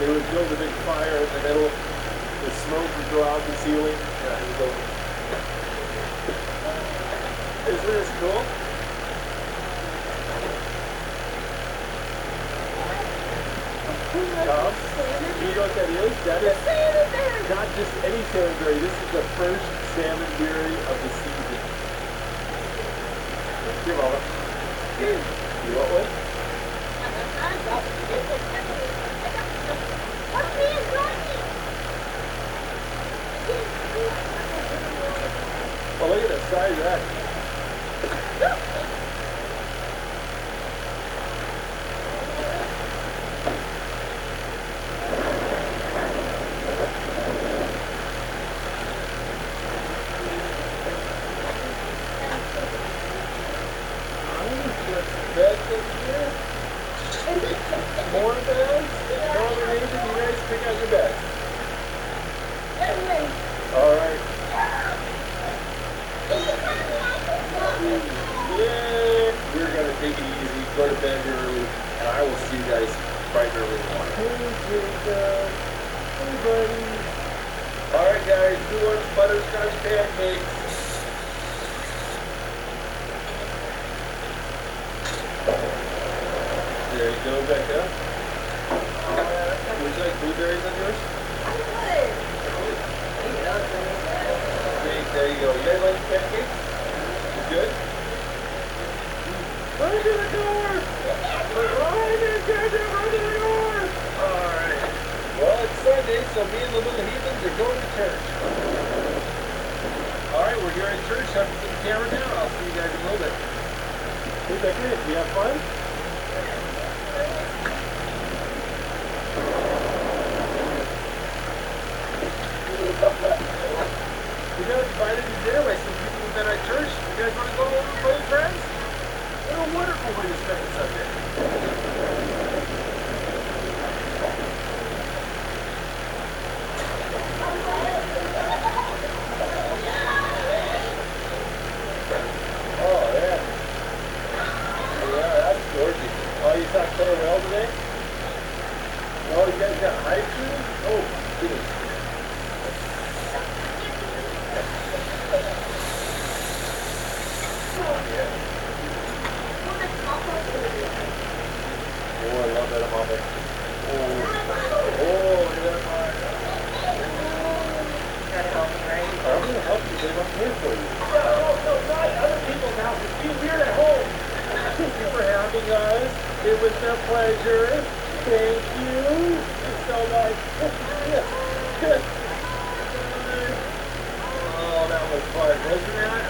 They would build a big fire in the middle. The smoke would go out the ceiling. Yeah, it was over. Isn't this cool? Tom, you know what that is? That is not just any salmonberry. This is the first salmonberry of the season. Here, Mama. You want one? Well, look at the size of that. More bags? Mom and Nathan, you guys pick out your bags. All right. Yeah, we're gonna take it easy, go to bed early, and I will see you guys bright and early in the morning. Hey, Jacob. Hey, buddy. All right, guys, who wants butterscotch pancakes? There you go, Becca. Would you like blueberries on yours? There you go. You guys like pancakes? You good? Run to the door! Run to the door! Alright. Well, it's Sunday, so me and the little heathens are going to church. Alright, we're here at church. Have to put the camera down. I'll see you guys in a little bit. Hey, Becca, do you have fun? We got invited to dinner by some people we've met at church. You guys want to go over with your friends? What a wonderful way to spend the Sunday. Oh, yeah. Yeah, that's gorgeous. Oh, you saw Killer Whale today? Oh, you guys got high too? Oh, goodness. Oh, I love that mama. Oh, look at that mama. You gotta help me, right? I'm gonna help you, babe. I'm here for you. No, not other people's houses. Be weird at home. Thank you for having us. It was a pleasure. Thank you. It's so nice. Oh, that was fun, wasn't it?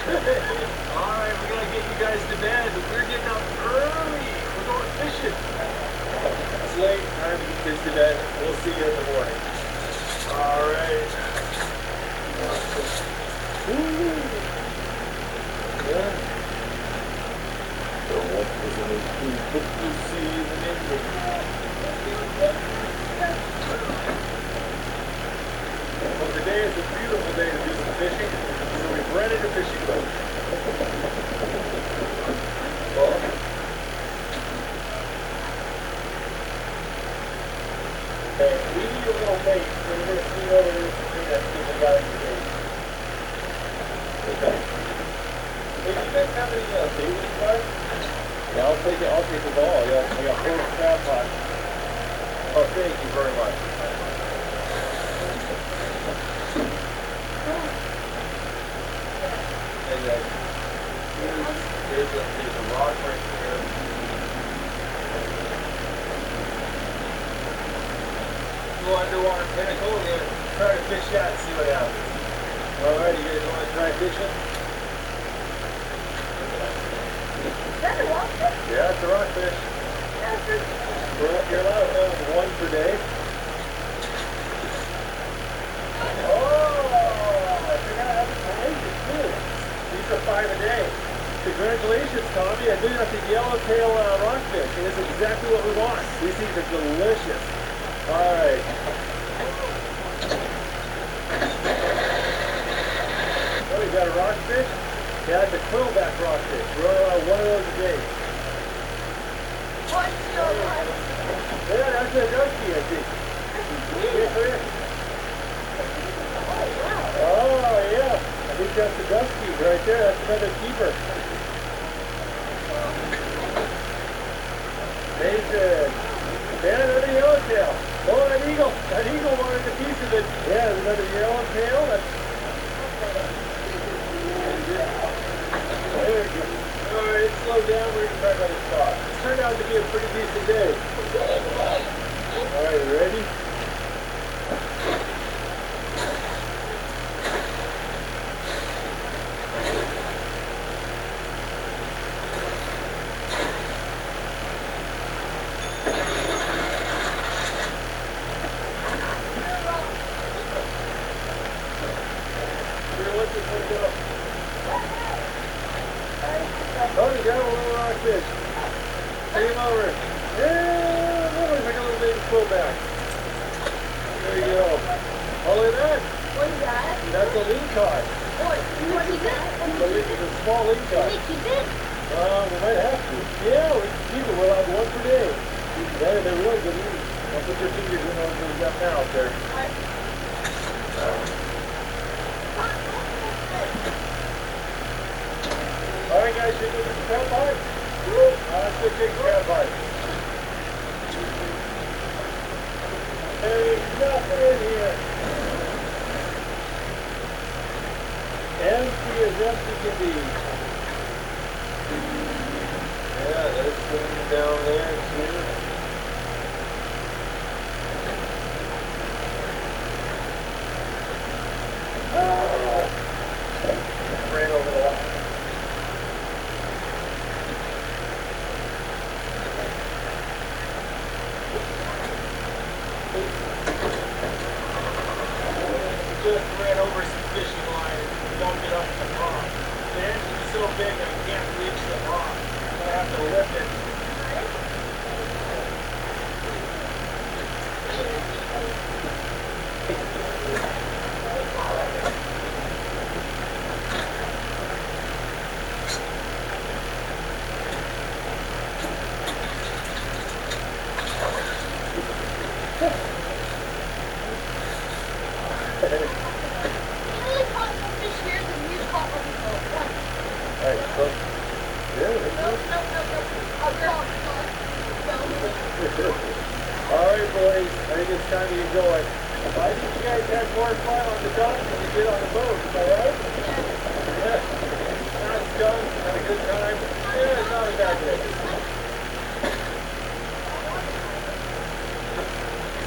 Alright, we gotta get you guys to bed. We're getting up early. We're going fishing. It's late. Time to get kids to bed. We'll see you in the morning. Alright. Yeah. So what was the name? Good to see you in the Well, today is a beautiful day to do some fishing, so we've rented a fishing boat. Well, okay, we need a little bait, so we're going to see over there and see if we got any bait. Okay. Hey, do you guys have any bait with you guys? Yeah, I'll take it all. I got 4 crab pots. Oh, thank you very much. And there's a rock right there. Go underwater pinnacle, we're gonna try to fish that and see what happens. Alright, you guys wanna try fishing? Is that a rockfish? Yeah, it's a rockfish. You're allowed to have 1 per day. You're gonna have a delicious too. These are 5 a day. Congratulations, Tommy. I knew you got the yellowtail rockfish. It is exactly what we want. These things are delicious. Alright. Oh, you got a rockfish? Yeah, it's a quillback rockfish. We're allowed 1 of those a day. Yeah, that's a dusky, I think. Oh, yeah. I think that's the dusky right there. That's another keeper. Nathan. Yeah, another yellowtail. Oh, an eagle. That eagle wanted a piece of it. Yeah, there's another yellowtail. There we go. Alright, slow down. We're going to try another spot. This turned out to be a pretty decent day. Alright, ready? Oh, you got a little rockfish. Game over. Yeah, look like a little baby quill back. There you go. All in that. What is that? That's a lean cod. What? You want to keep it? It's a small lean Can cod. we keep it? We might have to. Yeah, we can keep it. We'll have one per day. They're really good eating. Don't put your fingers in those left now out there. All right, guys, should we get some crab pie? Let's go take crab pie. There ain't nothing in here. Empty as empty can be. Yeah, there's some down there too. Ran over the line. Just ran over some fishing line. Don't get up the pond. The edge is so big I can't reach the pond. I have to lift it. Alright boys, I think it's time to get going. I think you guys had more fun on the dock than you did on the boat, am I right? Yeah. Now it's done, had a good time. Yeah, it's not a bad day.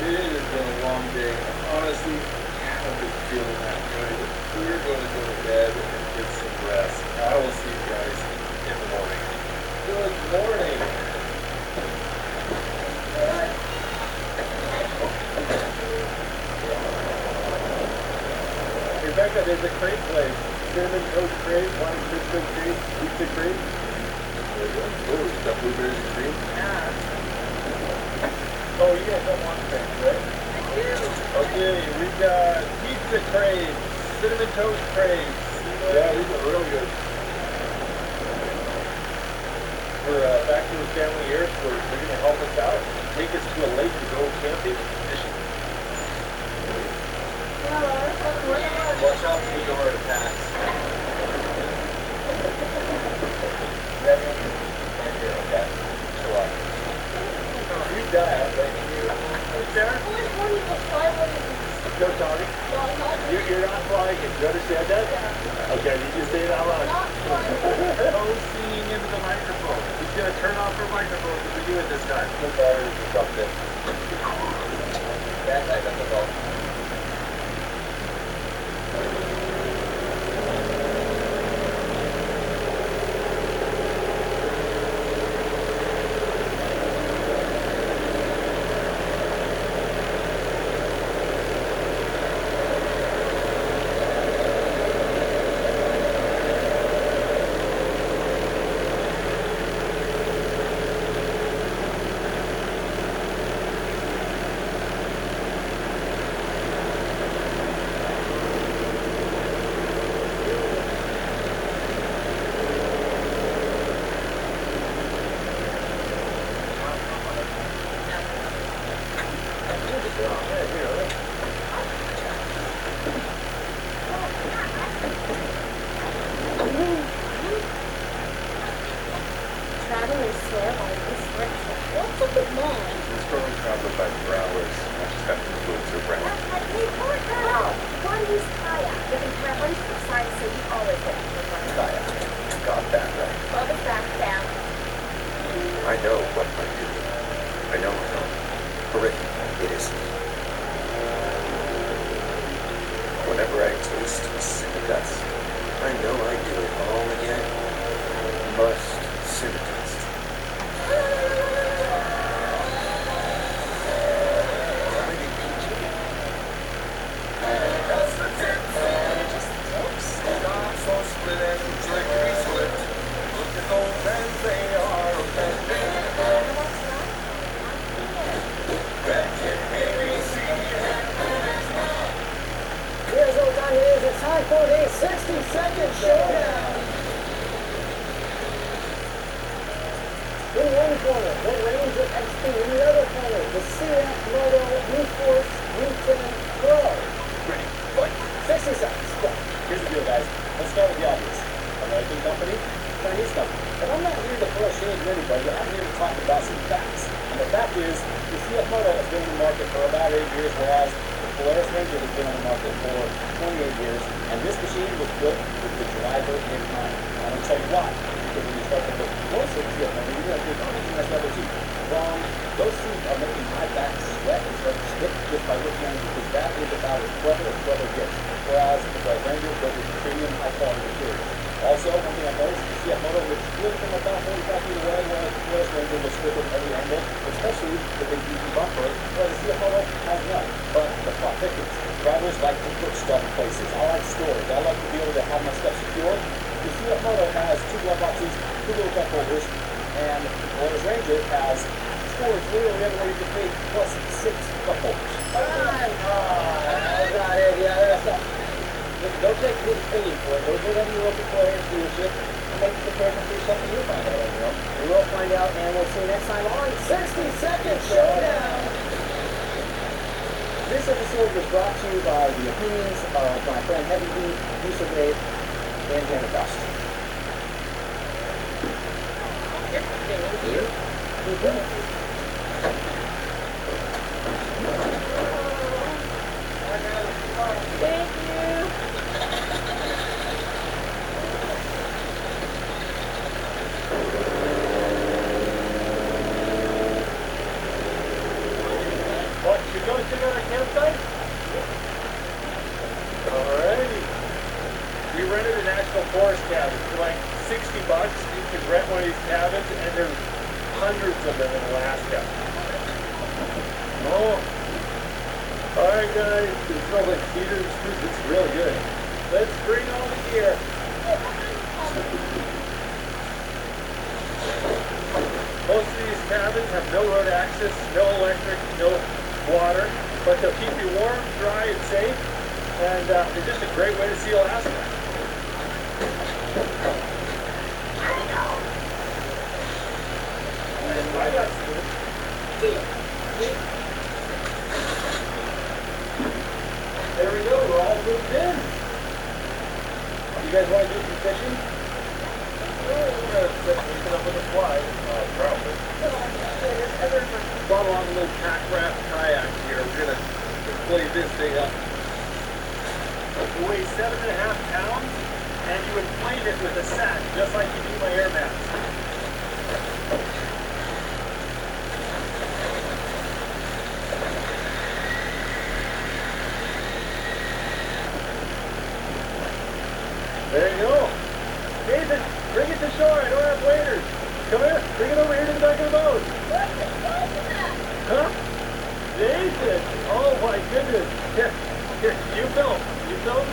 It has been a long day. Honestly, I've been feeling that way. We're going to go to bed and get some rest. I will see you guys in the morning. Good morning. Rebecca, there's a crate place. Cinnamon Toast Crate, one Cinnamon Crate, pizza crate. There you go. Oh, you got blueberries and cream? Yeah. Oh, you guys don't want crate, right? I do. Okay, we got pizza crate, Cinnamon Toast Crate. Yeah, these are real good. We're back to the family here, so they're going to help us out, take us to a lake to go camping and fishing. Watch out for the door to pass. Ready? Okay. So what? You dial, thank you. Sarah? Go, Tommy. You're not flying it. You understand that? Okay, you just say it out loud. Oh, singing into the microphone. He's going to turn off her microphone to do it this time. The batteries or something. That I got the ball. Traveling slow on this direction. What's up with mom? It's probably traveled by 4 hours. I just have to influence her brain. Hey, poor girl. One use kayak. You can have one subside so you always get to the front. Kayak. You got that right. Bob is back down. I know what I do. I know. For Ricky, it is. Whenever I taste cinnamon, I know I do it all again. Must cinnamon. Split and drink, we split. Look at those hands, they are offending. time for the 60-second showdown. In one corner, the Ranger XP. In the other corner, the CF Moto U-Force U10 Pro. Ready, fight. 60 seconds, go. Here's the deal, guys. Let's start with the obvious. American company, Chinese company. And I'm not here to throw shade at anybody. I'm here to talk about some facts. And the fact is, the CF Moto has been in the market for about 8 years, whereas the Polaris Ranger has been on the market for 28 years. And this machine was built with the driver in mind. And I'm going to tell you why. Because when you start to look closer at CF Moto, you're going to think, oh, that's rubber seat. Wrong. Those seats are making my back sweat and start to stick just by looking at it, because that is about as clever as clever gets. Whereas the Ranger built with premium, high-quality materials. Also, one thing I noticed, the CF Moto looks good from about 45 feet away, whereas the Polaris Ranger looks good from every angle, especially the big beefy bumper, whereas the CF Moto has none. But the plot thickens. Drivers like to put stuff in places. I like storage. I like to be able to have my stuff secure. The CF Moto has 2 glove boxes, 2 little cup holders, and the Polaris Ranger has storage literally everywhere you can think, plus 6 cup holders. I got it. Yeah, that's not. Listen, don't take his opinion for it. Go to any local Polaris dealership and make the comparison for yourself, and you'll find out on your own. We will find out, and we'll see you next time on 60-Second Showdown. This episode was brought to you by the opinions of my friend Heavy D, Yusuf Dave, and Tanner Dust. Thank you. What, should go check out our campsite? Alrighty. We rented a national forest cabin for like $60. You could rent one of these cabins, and there's hundreds of them in Alaska. Oh. Alright guys, it smells like cedar and spruce. It's real good. Let's bring all the gear. Most of these cabins have no road access, no electric, no water, but they'll keep you warm, dry, and safe, and they're just a great way to see Alaska. I got There we go, we're all moved in. You guys want to do some fishing? We're going to set something up with a fly, probably. Brought along a little pack raft kayak here. We're going to play this thing up. It weighs 7.5 pounds, and you inflate it with a sack, just like you do my air mats. There you go. Nathan, bring it to shore. I don't have waders. Come here. Bring it over here to the back of the boat. Huh? Nathan. Oh, my goodness. Here, you film. You film?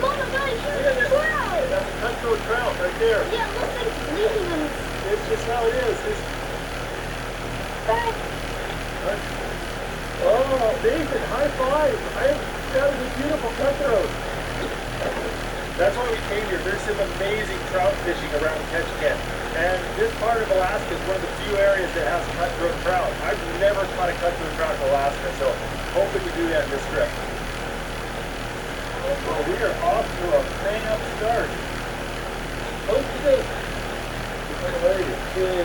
Mama, guys, Look at this. That's a cutthroat trout right there. Yeah, it looks like it's bleeding on It's just how it is. Oh, Nathan, high five. That is a beautiful cutthroat. That's why we came here. There's some amazing trout fishing around Ketchikan. And this part of Alaska is one of the few areas that has cutthroat trout. I've never caught a cutthroat trout in Alaska, so hopefully we do that in this trip. Well, we are off to a bang-up start. Okay. Alrighty, let's see.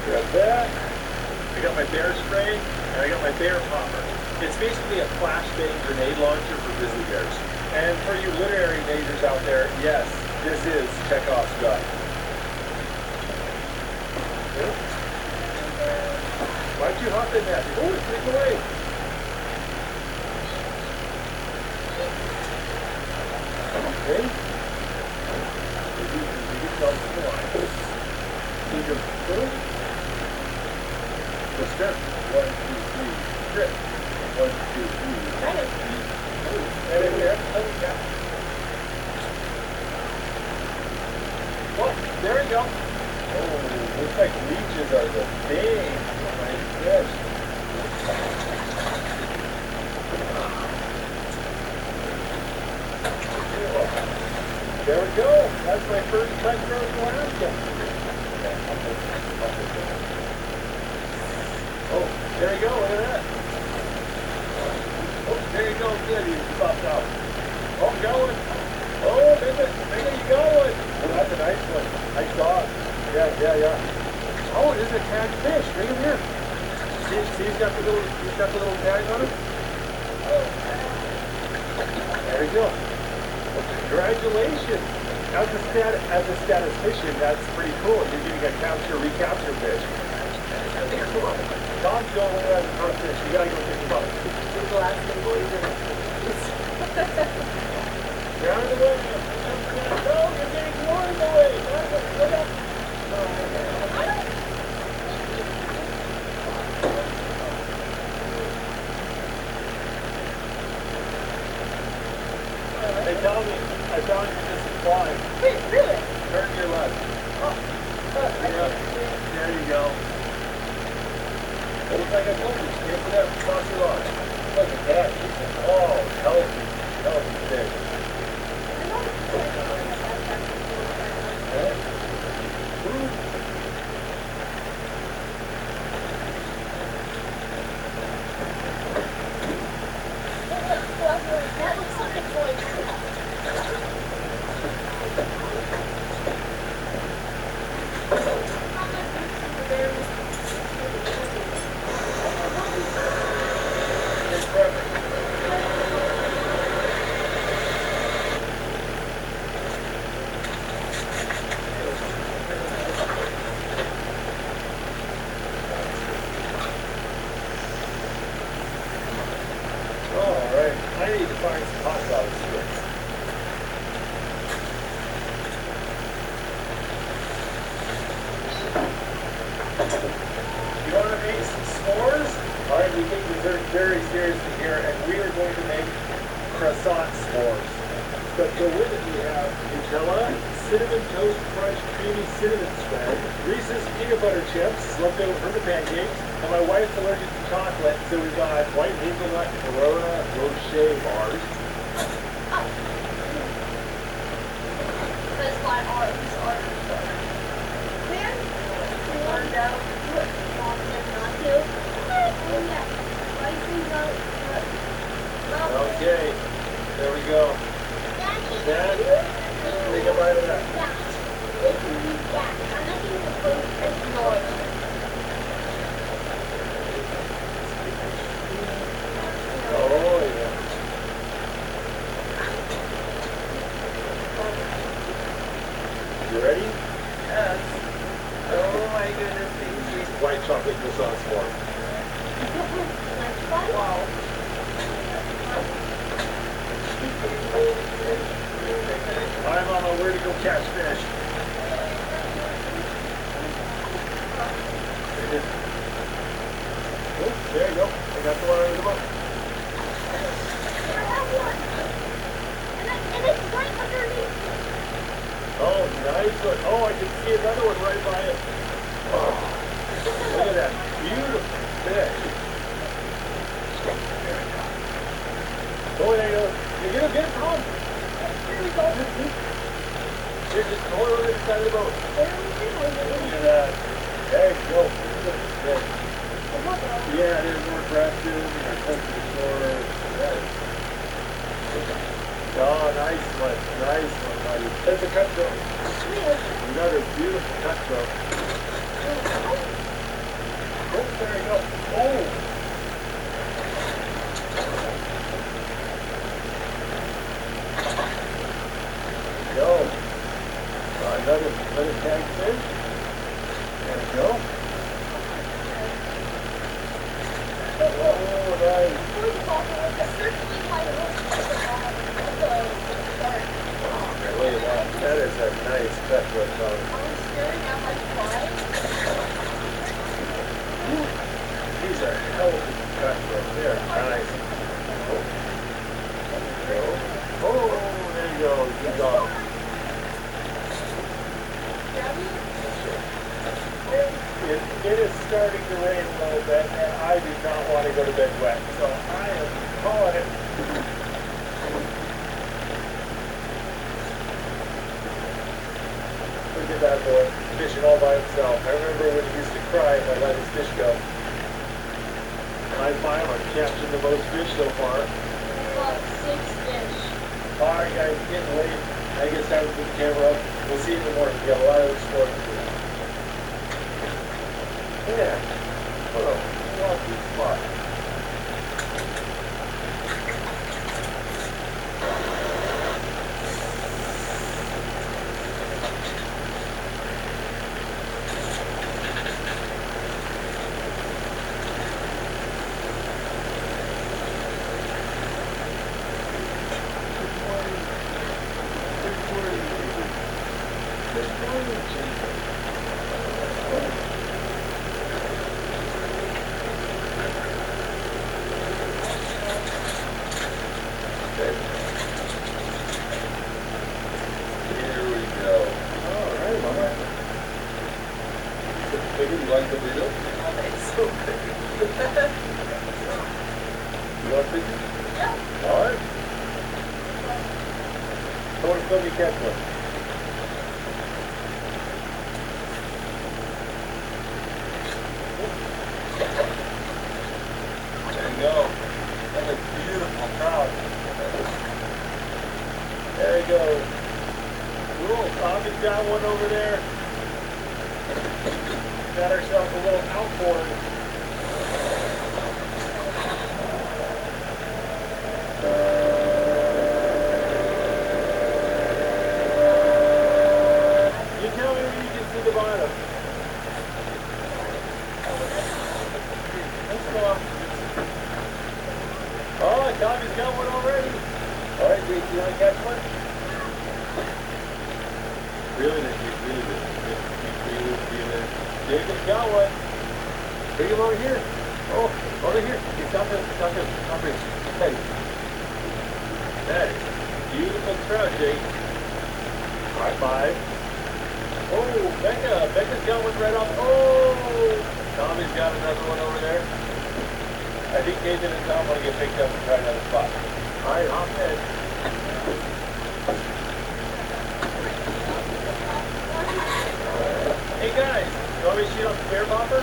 Grab that. I got my bear spray, and I got my bear popper. It's basically a flashbang grenade launcher for grizzly bears. And for you literary majors out there, yes, this is Chekhov's gun. Okay. Why don't you hop in that? Oh, it's getting away. Okay. You get yourself in the line. Need your foot. The step. 1, 2, 3. Grip. 1, 2, 3. Right in there. Oh, there we go. Oh, looks like leeches are the thing. My fish. There we go. That's my first cutthroat in Alaska. Oh, there you go. Look at that. Oh, there you go. Good. You popped out. Oh, got one. Oh, Mega, you got one. Oh, that's a nice one. Nice dog. Yeah. Oh, it is a tagged fish. Bring him here. See, he's got the little tag on him. There you go. Well, congratulations. As a statistician, that's pretty cool. You're getting a recapture fish. Tom's going around the front fish. You gotta go pick him up. The last thing boys You're out of the way. No, you're getting more in the way. Look up. They tell me, I found you just flying. Wait, really? Turn to your left. There you go. It looks like I told you, just get it up, cross your line. Look at that. Oh, healthy fish. That looks like it's going Alright, I need to find some hot dog sticks. You want to make some s'mores? Alright, we take dessert very seriously here, and we are going to make croissant s'mores. But go with it, we have Nutella, cinnamon toast crunch creamy cinnamon spread, Reese's peanut butter chips, left over from the pancakes, and my wife's allergic to chocolate, so we've got white hazelnut Corona Rocher bars. That's why ours are man, you learned out what mom said not to. Oh yeah. Why do you know Okay, there we go. Dad, take a bite of that. I'm not going to put this noise. Oh, yeah. You ready? Yes. Oh my goodness, thank you. White chocolate croissant s'more. Wow. Hi, Mama, where to go catch fish? Oh, there you go. I got the one under the boat. And it's right underneath. Oh, nice one. Oh, I can see another one right by it. Oh, look at that beautiful fish. Oh, there you go. You're gonna get it, Tom. Here we go. Here, just throw it on the side of the boat. Look at that. There you go. Good. Yeah, there's more grafted and close to the shore. Oh, nice one, buddy. That's a cutthroat. Another beautiful cutthroat. Oh, there you go. Oh! Go. Another tag fish. There we go. Oh, nice. Look at that. That is a nice cutthroat, Tom. These are healthy cutthroats. They are nice. There you go. Oh, there you go. Good dog. It is starting to rain a little bit, and I do not want to go to bed wet, so I am calling it. at that boy, fishing all by himself. I remember when he used to cry if I let his fish go. High five, I've captured the most fish so far. Caught 6 fish. Alright guys, it's getting late. I guess time to put the camera up. We'll see you in the morning. We got a lot of exploring to do. Yeah. What a lovely spot. like the video? It's so good. You want pictures? Yeah. All right. I want to film you catch one. There you go. That's a beautiful trout. There you go. Cool. Tommy's got one over there. Got ourselves a little outboard. You tell me when you can see the bottom. Let's go up. Oh, Tommy's got one already. All right, Jake, you want to catch one? Really, really good. Jacob's got one. Bring him over here. Oh, over here. He's got this. Hey. That is a beautiful trout, Jake. High five. Oh, Becca's got one right off. Oh, Tommy's got another one over there. I think Nathan and Tom want to get picked up and try another spot. All right, off head. Hey guys, you want me to shoot off the bear bopper?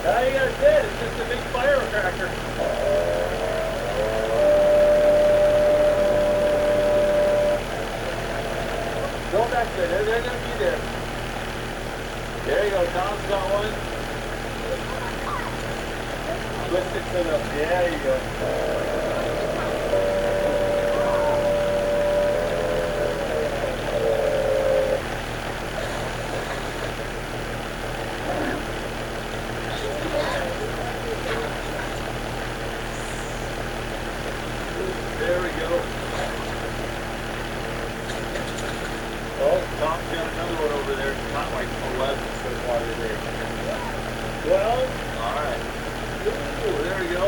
You got it dead. It's just a big firecracker. Go back there. They're going to be there. There you go. Tom's got one. Twist it to the... There you go. There we go. Oh, Tom's got another one over there. Not like 11 so far today. 12? Alright. Ooh, there we go.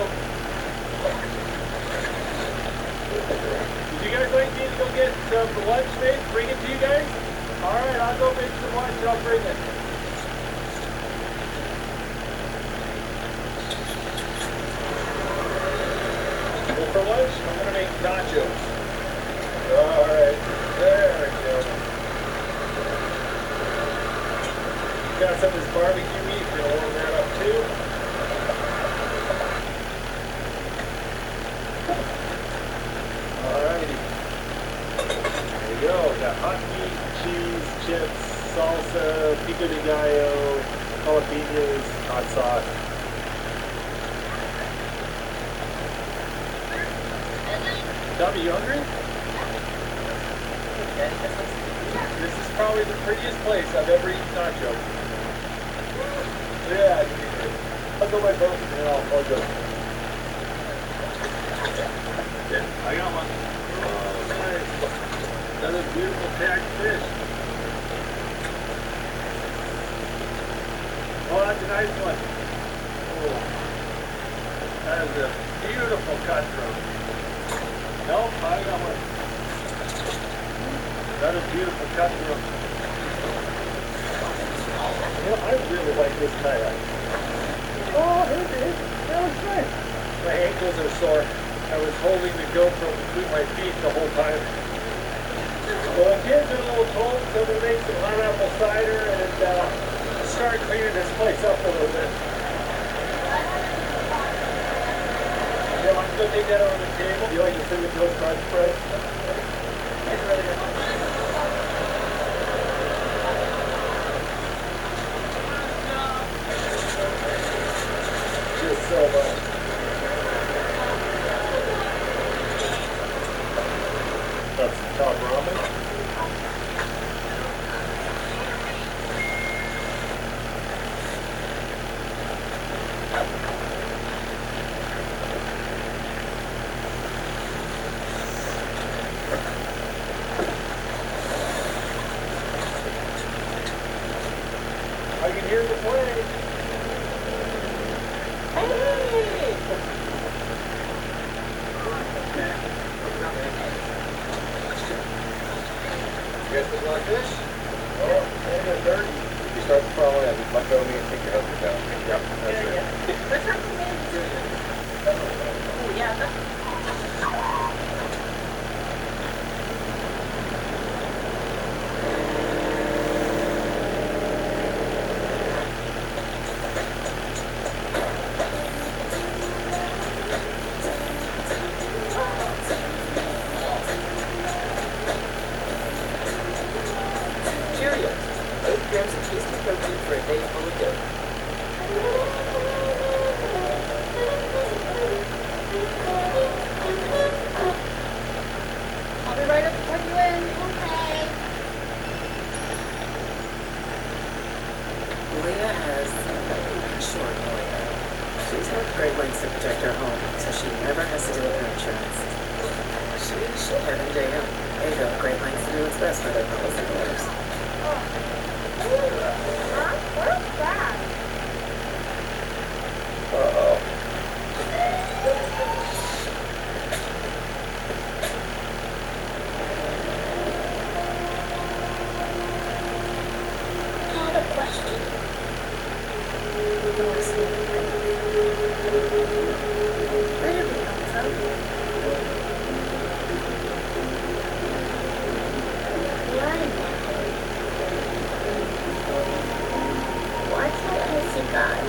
Did you guys like me to go get some lunch, mate? Bring it to you guys? Alright, I'll go make some lunch and I'll bring it. Well, for lunch, I'm going to make nachos. Alright, there we go. Got some of this barbecue meat, going to warm that up too. Alrighty. There you go. Got hot meat, cheese, chips, salsa, pico de gallo, jalapenos, hot sauce. Tommy, you hungry? This is probably the prettiest place I've ever eaten nachos. Yeah, I'll go by both and then I'll go. Yeah, I got one. Oh, nice. Another beautiful tagged fish. Oh, that's a nice one. Oh, that is a beautiful cutthroat. Nope, I got one. Another beautiful cutthroat. You know, I really like this kayak. Oh, that was nice. My ankles are sore. I was holding the GoPro between my feet the whole time. place up a little bit. Yeah, I'm gonna take that over the table. You like to sit with those card spreads? Just so much. That's some top ramen. I can hear the plane. You guys put like this? Oh, and a 30. You start to crawl in, let go of me and take your husband down. Yep, that's it. Oh, yeah. Cheerios. 8 grams of tasty protein for a day full of dough. I'll be right up to plug you in. Okay. Leah has short Leah. She's had great lengths to protect her home, so she never has to deal with her insurance. She'll have MJM. They go to great lengths to do what's best for their policyholders. Huh? Where's that? Uh-oh. Not a question. Where did we come from? Why can't I see God?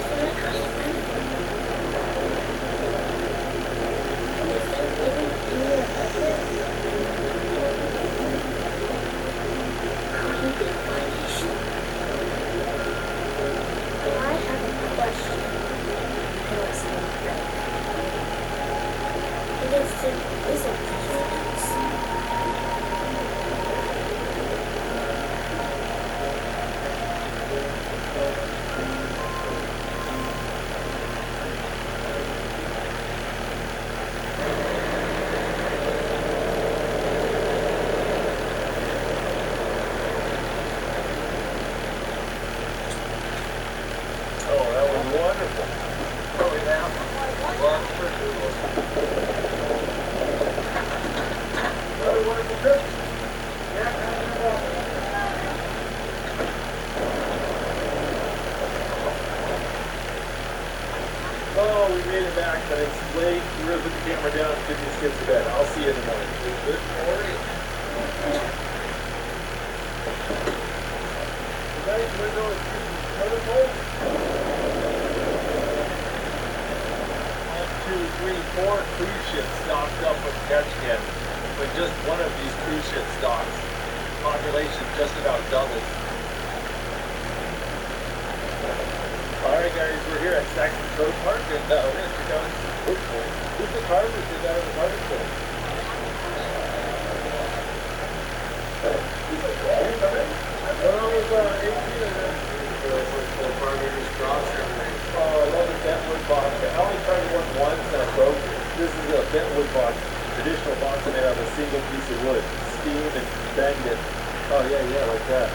Can I trust him? Is Thanksgiving really effective? Could he be my nation? I have a question. It isn't performance. Oh, that was wonderful. Oh, yeah. What a wonderful trip. Oh, we made it back, but it's late. We're going to put the camera down and get these kids to bed. I'll see you in the morning. Good morning. Guys, window is vertical. 1, 2, 3, 4 cruise ships docked up with Ketchikan. When just one of these cruise ships docks, population just about doubles. Alright guys, we're here at Saxon Cove Park and we're going to check out this pool. Who's the carvers that got in the carving pool? Well, it was 18 of them. Oh, I love the bentwood box. I only tried it once and I broke it. This is a bentwood box, traditional box made out of a single piece of wood. Steam and bend it. Oh yeah, like that.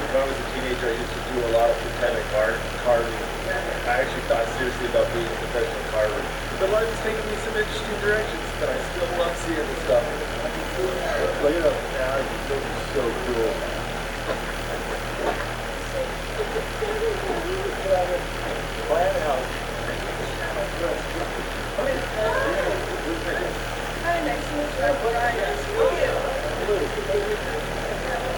When I was a teenager, I used to do a lot of pretend carving. I actually thought seriously about being a professional carver. But life has taken me some interesting directions, but I still love seeing this stuff. Look at them. Yeah, this is so cool. Plant house. Hi, nice to meet you.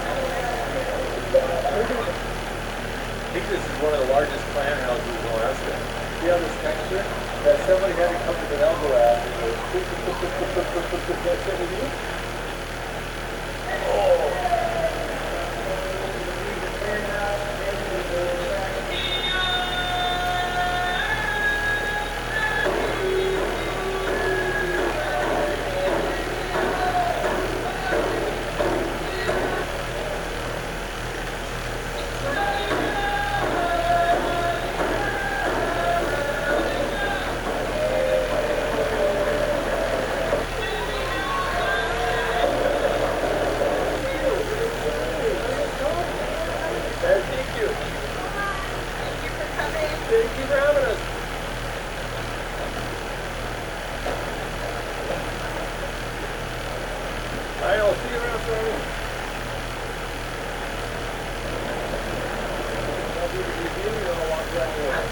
this is one of the largest clam houses in Alaska. See how this texture? That somebody had to come with an elbow out and go, that's it with you? Oh. I'll see you around, Tony. I'll do the review and I'll walk down the way.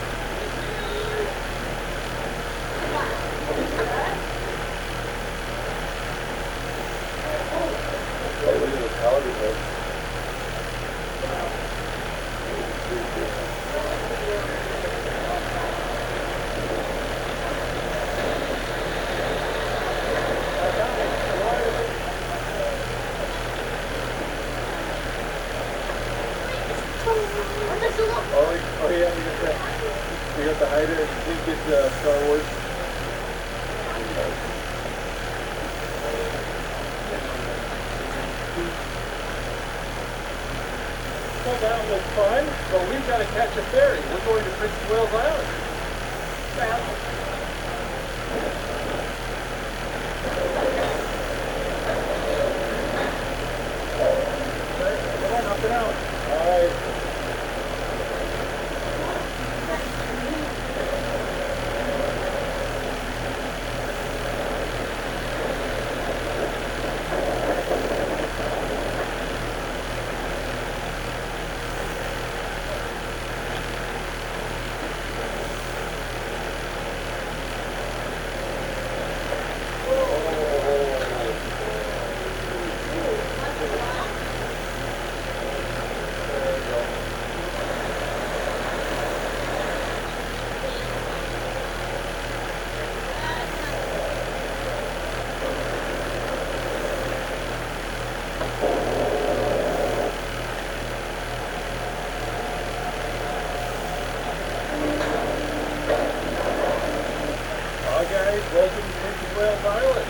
Oh, look at the television. Oh yeah, we got the hider. I think it's Star Wars. Well, that was fun, but we've got to catch a ferry. We're going to Prince of Wales Island. Come on, up and out. All right. Welcome to Prince of Wales Island.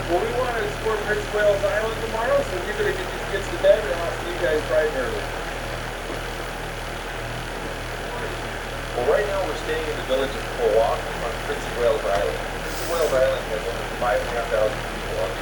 Well, we want to explore Prince of Wales Island tomorrow, so we're going to get these kids to bed and I'll see you guys bright and early. Well, right now we're staying in the village of Pulwalk on Prince of Wales Island. Prince of Wales Island has only 5,500 people on it.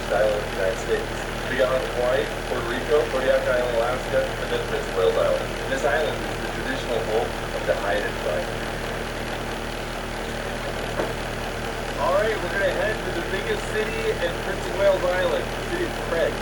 largest island in the United States. Beyond Hawaii, Puerto Rico, Kodiak Island, Alaska, and then Prince of Wales Island. And this island is the traditional home of the Haida tribe. All right, we're going to head to the biggest city in Prince of Wales Island, the city of Craig.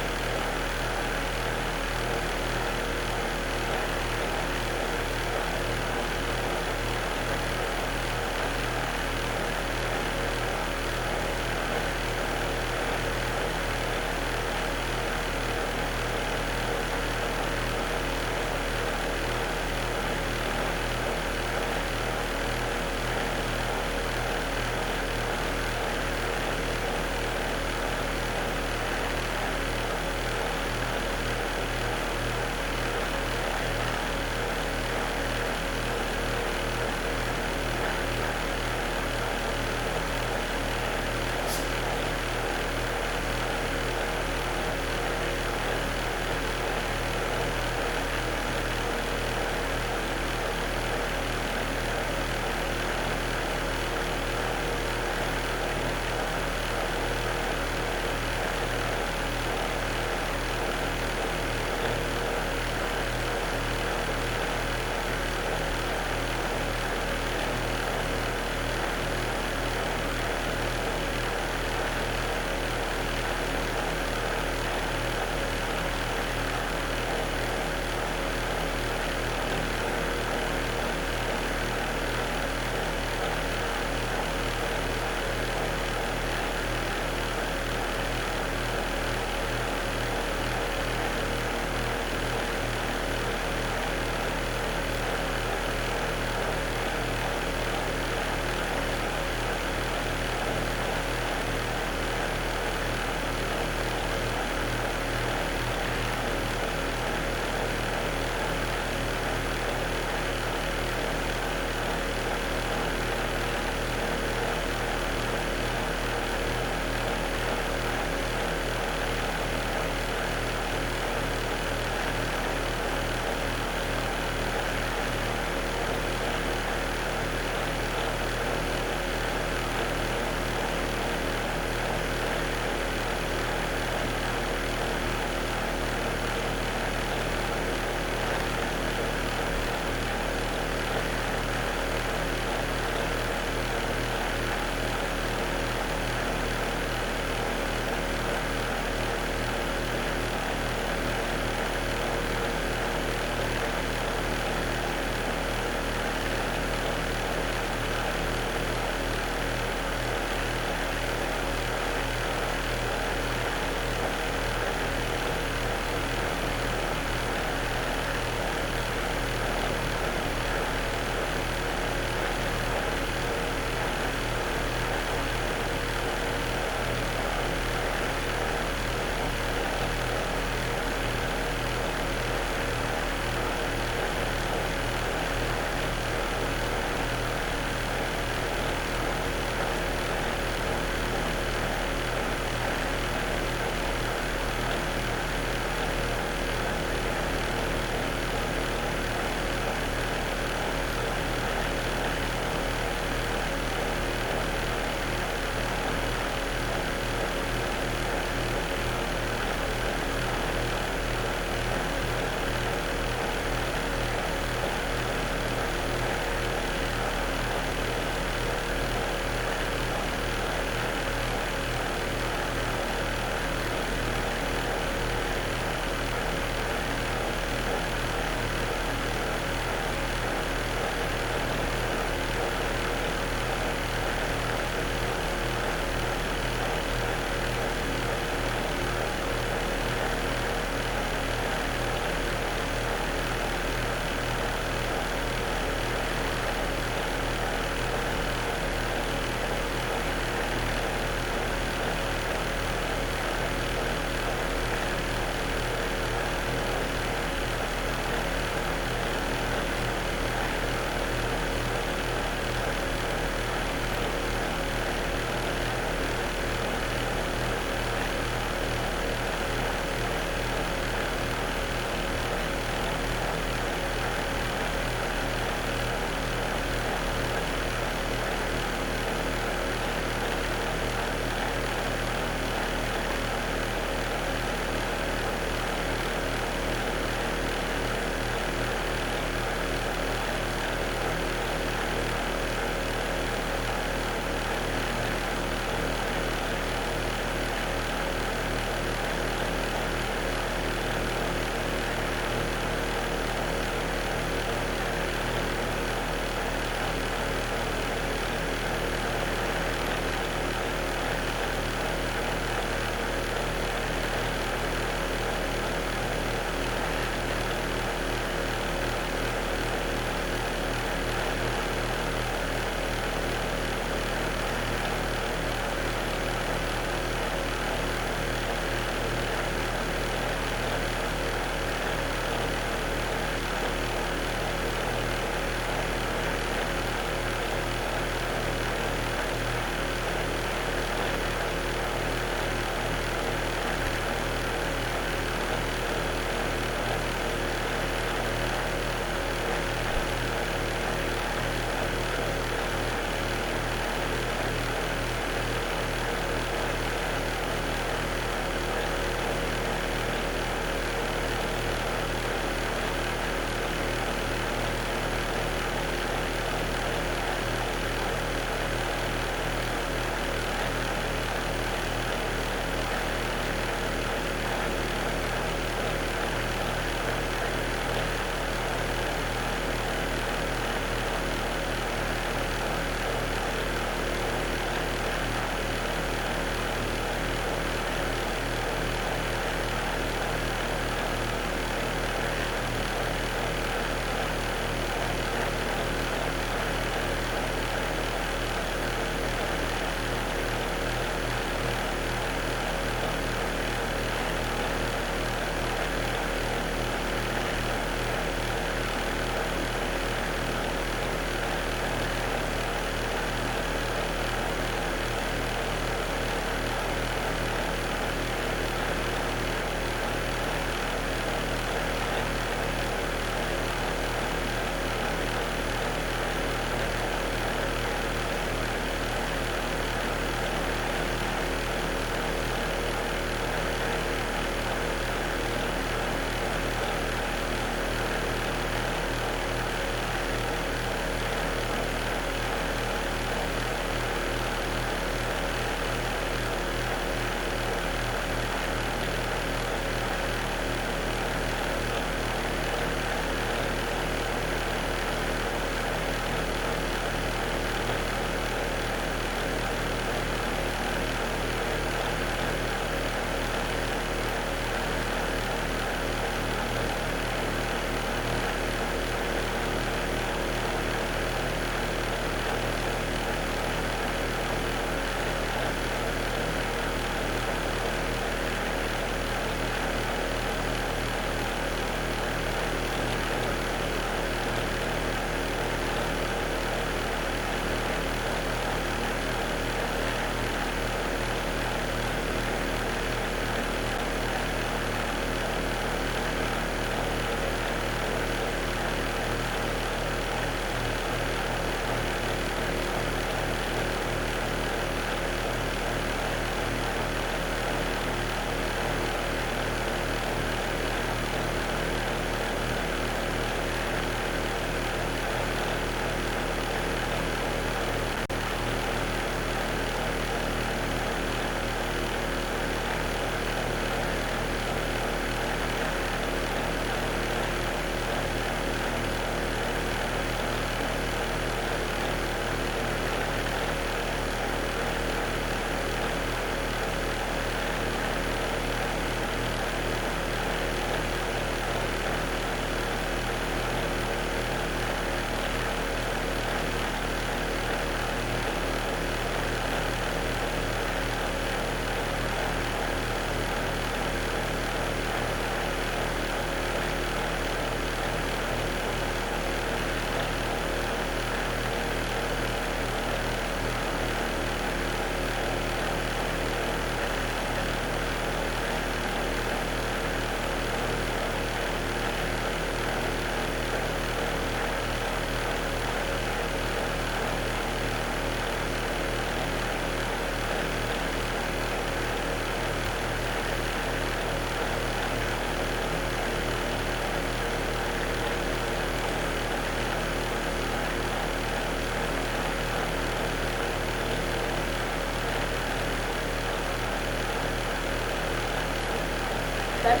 Okay?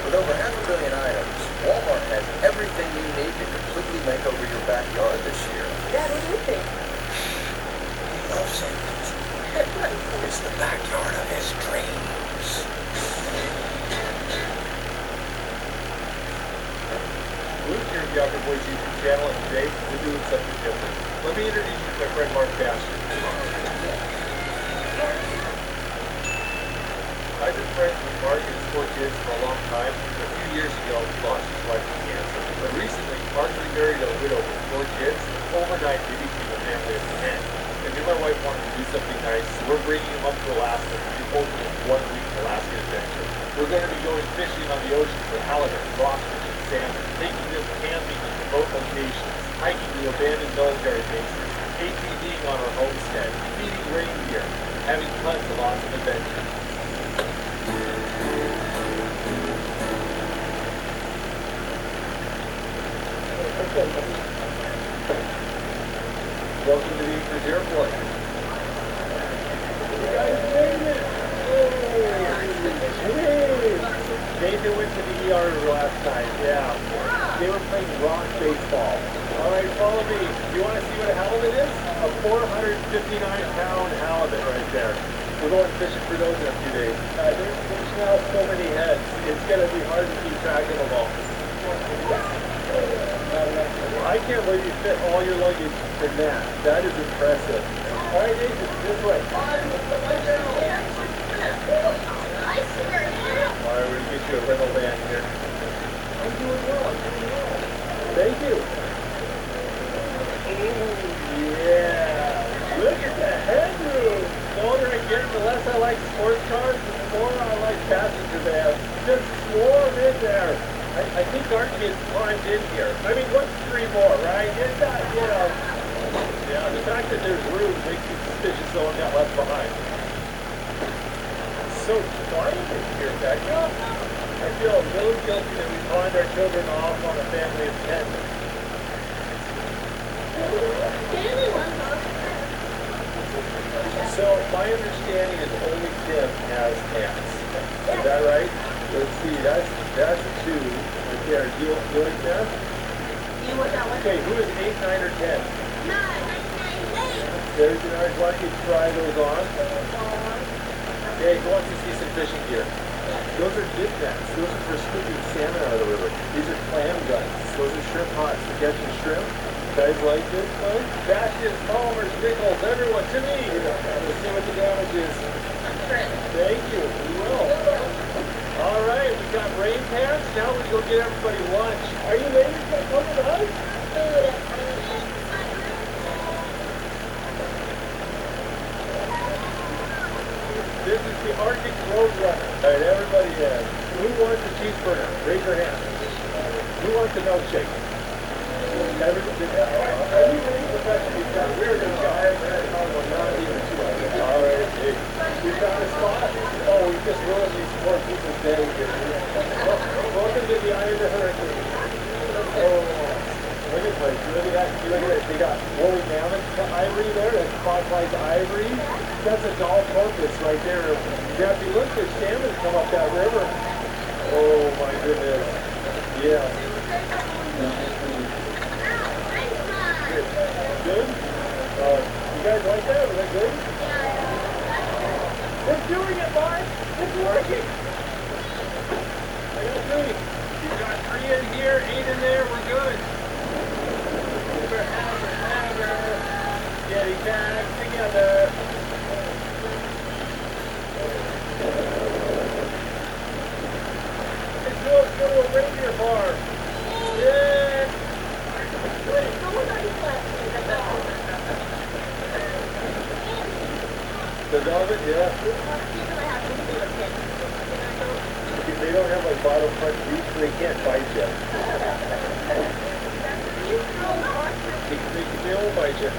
With over half a billion items, Walmart has everything you need to completely make over your backyard this year. Dad, what do you think? He loves it. It's the backyard of his dreams. Luke here, the Upper Boys YouTube channel, and today we're doing something different. Let me introduce you to my friend Mark Bastian. I've been friends with Mark and his 4 kids for a long time. A few years ago, he lost his wife to cancer. But recently, Mark remarried a widow with 4 kids. Overnight, they became a family of 10. And me and my wife wanted to do something nice, so we're bringing them up to Alaska to do ultimate 1-week Alaska adventure. We're going to be going fishing on the ocean for halibut, rockfish, and salmon, taking them camping in remote locations, hiking to abandoned military bases, ATVing on our homestead, feeding reindeer, having tons of awesome adventures. Welcome to the Anchorage Airport. You guys made it! Hey! Nathan went to the ER last night, yeah. They were playing rock baseball. All right, follow me. You want to see what a halibut is? A 459-pound halibut right there. We're going fishing for those in a few days. There's now so many heads. It's going to be hard to keep track of them all. I can't believe you fit all your luggage in that. That is impressive. All right, Nathan, this way. All right, we're going to get you a rental van here. I'm doing well. Thank you. Ooh, yeah. Look at the headroom. The older I get, the less I like sports cars, the more I like passenger vans. Just swarm in there. I think our kids climbed in here. I mean, what's 3 more, right? It's not, you know. Yeah, the fact that there's room makes me suspicious someone got left behind. It's so quiet in here, Becca. I feel a little guilty that we pawned our children off on a family of 10. So, my understanding is only Tim has cats. Is that right? Let's see, that's a 2 right there. Do you like that? You want that one? Okay, who is 8, 9, or 10? 9. There's an art. Why don't you try those on? Hey, who wants to see some fishing gear? Those are dip nets. Those are for scooping salmon out of the river. These are clam guns. Those are shrimp pots for catching shrimp. Guys like this one? Bastions, Palmers, Nichols, everyone to me. Let's see what the damage is. Thank you. We will. All right, we got rain pants. Now we go get everybody lunch. Are you ready to come with us? This is the Arctic Roadrunner. All right, everybody is. Who wants a cheeseburger? Raise your hand. Who wants a milkshake? Everybody, are you ready for that? We're going to go ahead and not even two of them. All right, hey, we found a spot. Oh, we just ruined these poor people's day here. Welcome to the eye of the hurricane. Oh, look at this. Look at that. Look at it. They got woolly mammoth ivory there. That's crocodile ivory. That's a doll porpoise right there. Yeah, if you look, there's salmon come up that river. Oh my goodness. Yeah. Good? You guys like that? Was that good? We're doing it, Mark. It's working. I got 3. You got 3 in here, 8 in there. We're good. Getting back together. Let's go to a reindeer farm. Yeah. The velvet, yeah. If they don't have like bottom front seats, they can't bite you. They won't bite you.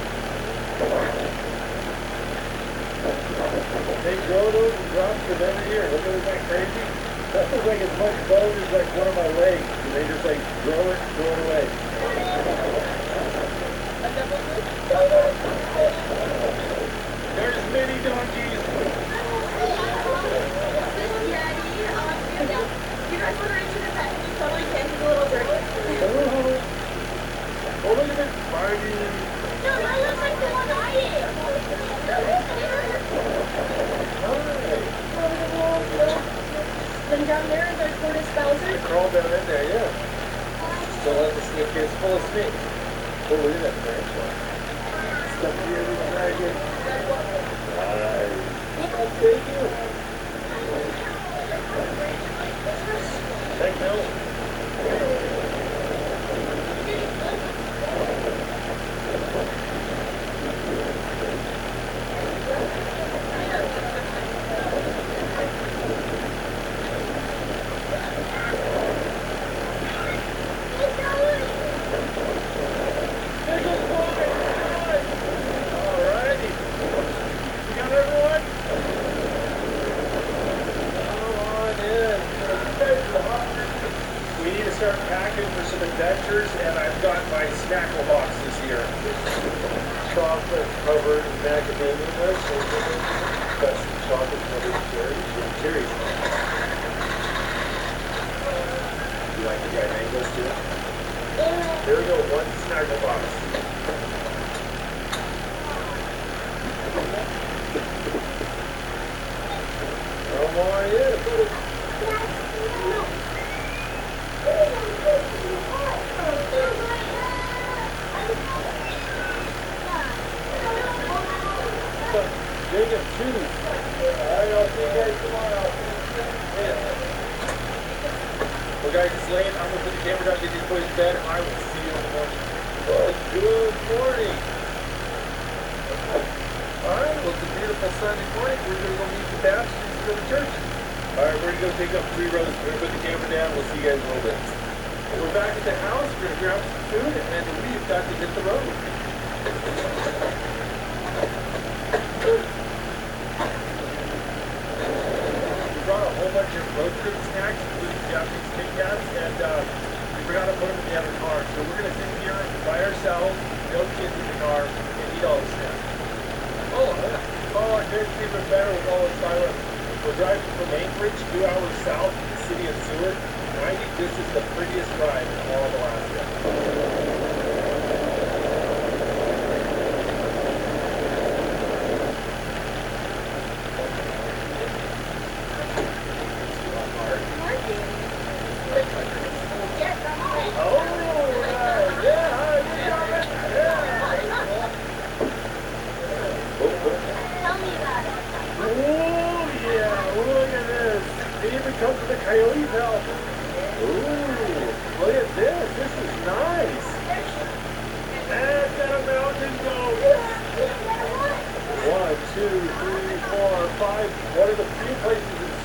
They grow those and drop them every year. Look at that crazy. That looks like as much bone as like one of my legs. And they just like grow it, throw it away. There's mini donkeys. You guys want to reach in the pet? You totally can. He's a little dirty. Oh, look at this Barbie. No, that looks like the one I ate. Then down there is our tortoise Bowser. They crawl down in there, yeah. Don't let the snake get full of snakes. Oh, look at that branch one. Stuff here in the dragon. Nice. Thank you. Thank you. Start packing for some adventures, and I've got my snackle boxes here. Chocolate covered macadamia nuts, got some chocolate covered cherries. You like the dry mangoes too? There we go, one snackle box. Come on in. Jacob, choose. Alright, I'll see you guys tomorrow. Yeah. Well, guys, it's late. I'm going to put the camera down, get these boys to bed. I will see you in the morning. Well, good morning. Alright, well, it's a beautiful Sunday morning. We're going to go meet the Baptists and go to church. Alright, we're going to go take up 3 rows. We're going to put the camera down. We'll see you guys in a little bit. We're back at the house. We're going to grab some food, and we've got to hit the road. We brought a whole bunch of road trip snacks, including Japanese Kit Kats, and we forgot to put them in the other car. So we're going to sit here by ourselves, no kids in the car, and eat all the snacks. Oh, it tastes even better with all the silence. We're driving from Anchorage, 2 hours south of the city of Seward, and I think this is the prettiest drive in all of Alaska.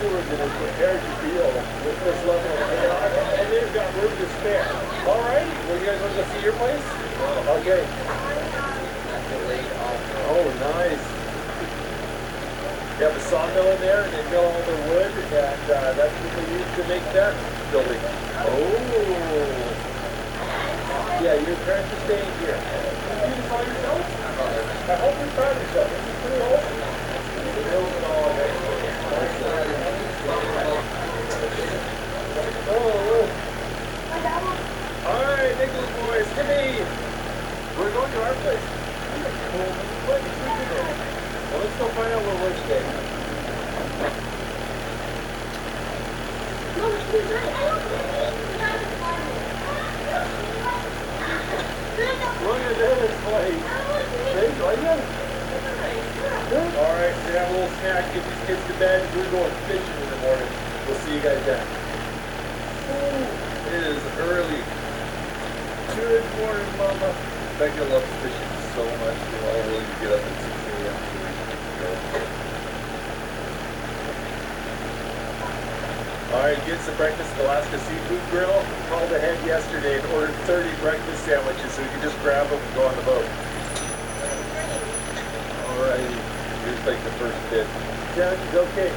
sewers and is prepared to deal with this level of chaos, and they've got room to spare. All right, well, you guys want to go see your place? Okay. Oh, nice. You have a sawmill in there, and they mill all their wood, and that's what they use to make that building. Oh. Yeah, your parents are staying here. Did you decide yourself? I hope you're proud of yourself. This is pretty awesome. All right, Nicholas boys, come in. We're going to our place. Well, let's go find out where we're staying. Look at this place. They like it? All right, so have a little snack, get these kids to bed. We're going fishing in the morning. We'll see you guys then. It is early. Good morning, Mama. Becca loves fishing so much. We're all willing to get up at 6 a.m. All right, get some breakfast at Alaska Seafood Grill. Called ahead yesterday and ordered 30 breakfast sandwiches so we can just grab them and go on the boat. All righty, here's like the first bit. Sandwiches, okay.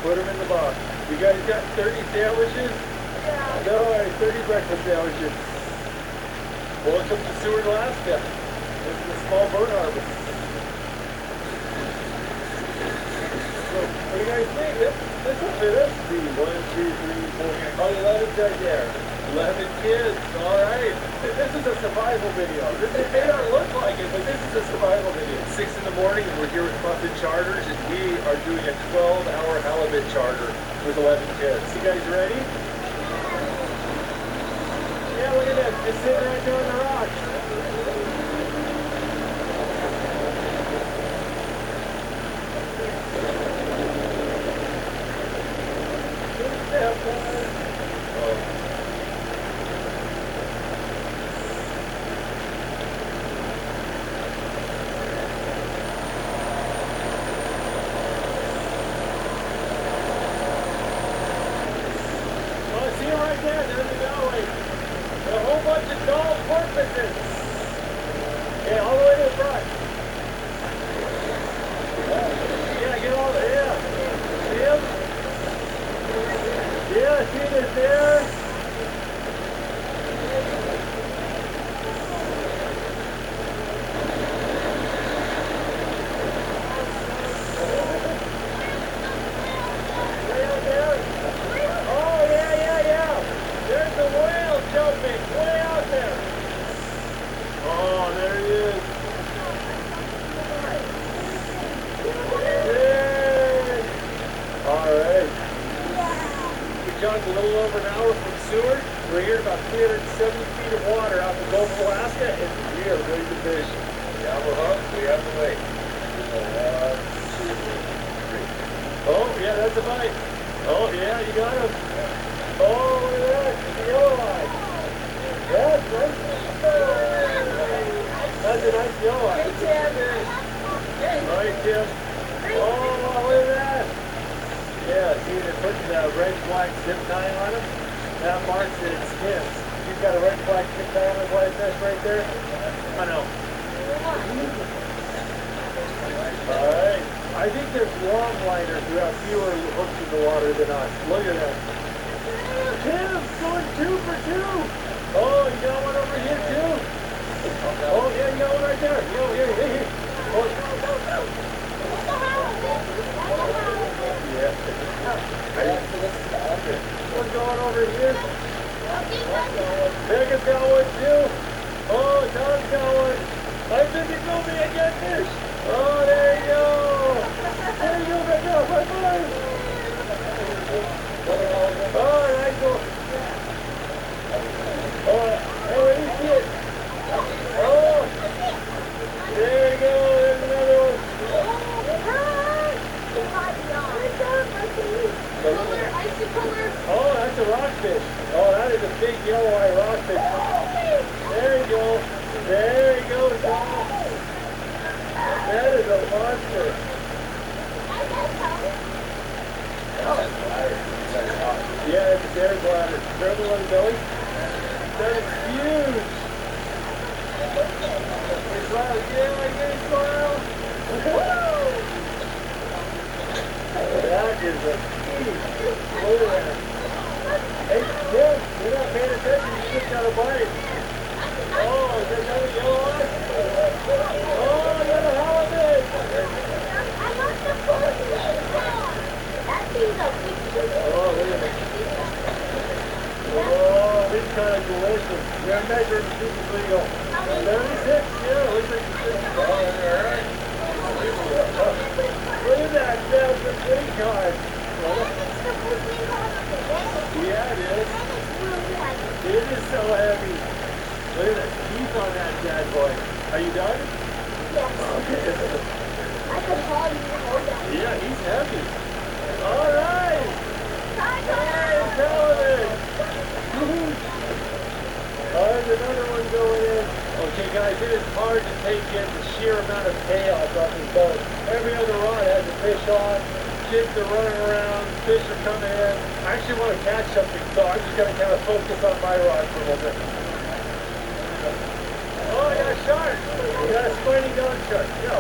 Put them in the box. You guys got 30 sandwiches? Yeah. No, all right, 30 breakfast sandwiches. Welcome to Seward, Alaska. This is a small boat harbor. So, what do you guys think? This will fit us. 1, 2, 3, 4. Oh, 11's right there. 11 kids. All right. This is a survival video. It may not look like it, but this is a survival video. It's 6 in the morning, and we're here with Buffett Charters, and we are doing a 12-hour halibut charter with 11 kids. You guys ready? Yeah, look at that. Just sitting right there on the rock. John's a little over an hour from Seward. We're here about 370 feet of water out in the Gulf of Alaska, and we are ready to fish. We have a hook, we have the bait. 1, 2, 3. Oh, yeah, that's a bite. Oh, yeah, you got him. Oh, look at that. It's a yellow eye. That's nice. That's a nice yellow eye. Hey, Tim. All right, Tim. Oh, look at that. Yeah, see, they're putting a red flag zip tie on him. That marks that it's his. You've got a red flag zip tie on the white fish right there? I know. All right. I think there's longliners who have fewer hooks in the water than us. Look at that. Tim's going 2 for 2. Oh, you got one over here too? Oh, yeah, you got one right there. Yo, here. Oh, yeah. What's going over here? Becca's got one too. Oh, Tom's got one. I think it's going to be a good fish. Oh, there you go. There you go, Becca. High five. Oh, nice one. Oh, you see it. Oh, there you go. There's another one. Oh, that's a rockfish. Oh, that is a big yellow eye rockfish. There you go. There you go, Tom. That is a monster. Grab me on the belly. That is huge. Hey, smile. Yeah, good smile. That is a huge. Look at that. Hey, Tim, you're not paying attention. You just got a bite. Oh, is that another yellow eye? Oh, you got a halibut. Oh, look at it. Oh, this is kind of delicious. You're measuring the super legal. 76, yeah, looks like it's all right. Look at that, that's a big card. Yeah, it is. It is so heavy. Look at the teeth on that bad boy. Are you done? Okay. Yeah, he's heavy. All right. Hey, Paladin. There's another one going in. Okay, guys, it is hard to take in the sheer amount of chaos on this boat. Every other rod has a fish on. Kids are running around. Fish are coming in. I actually want to catch something, so I'm just going to kind of focus on my rod for a little bit. Oh, I got a shark. We got a spiny dog shark. Go.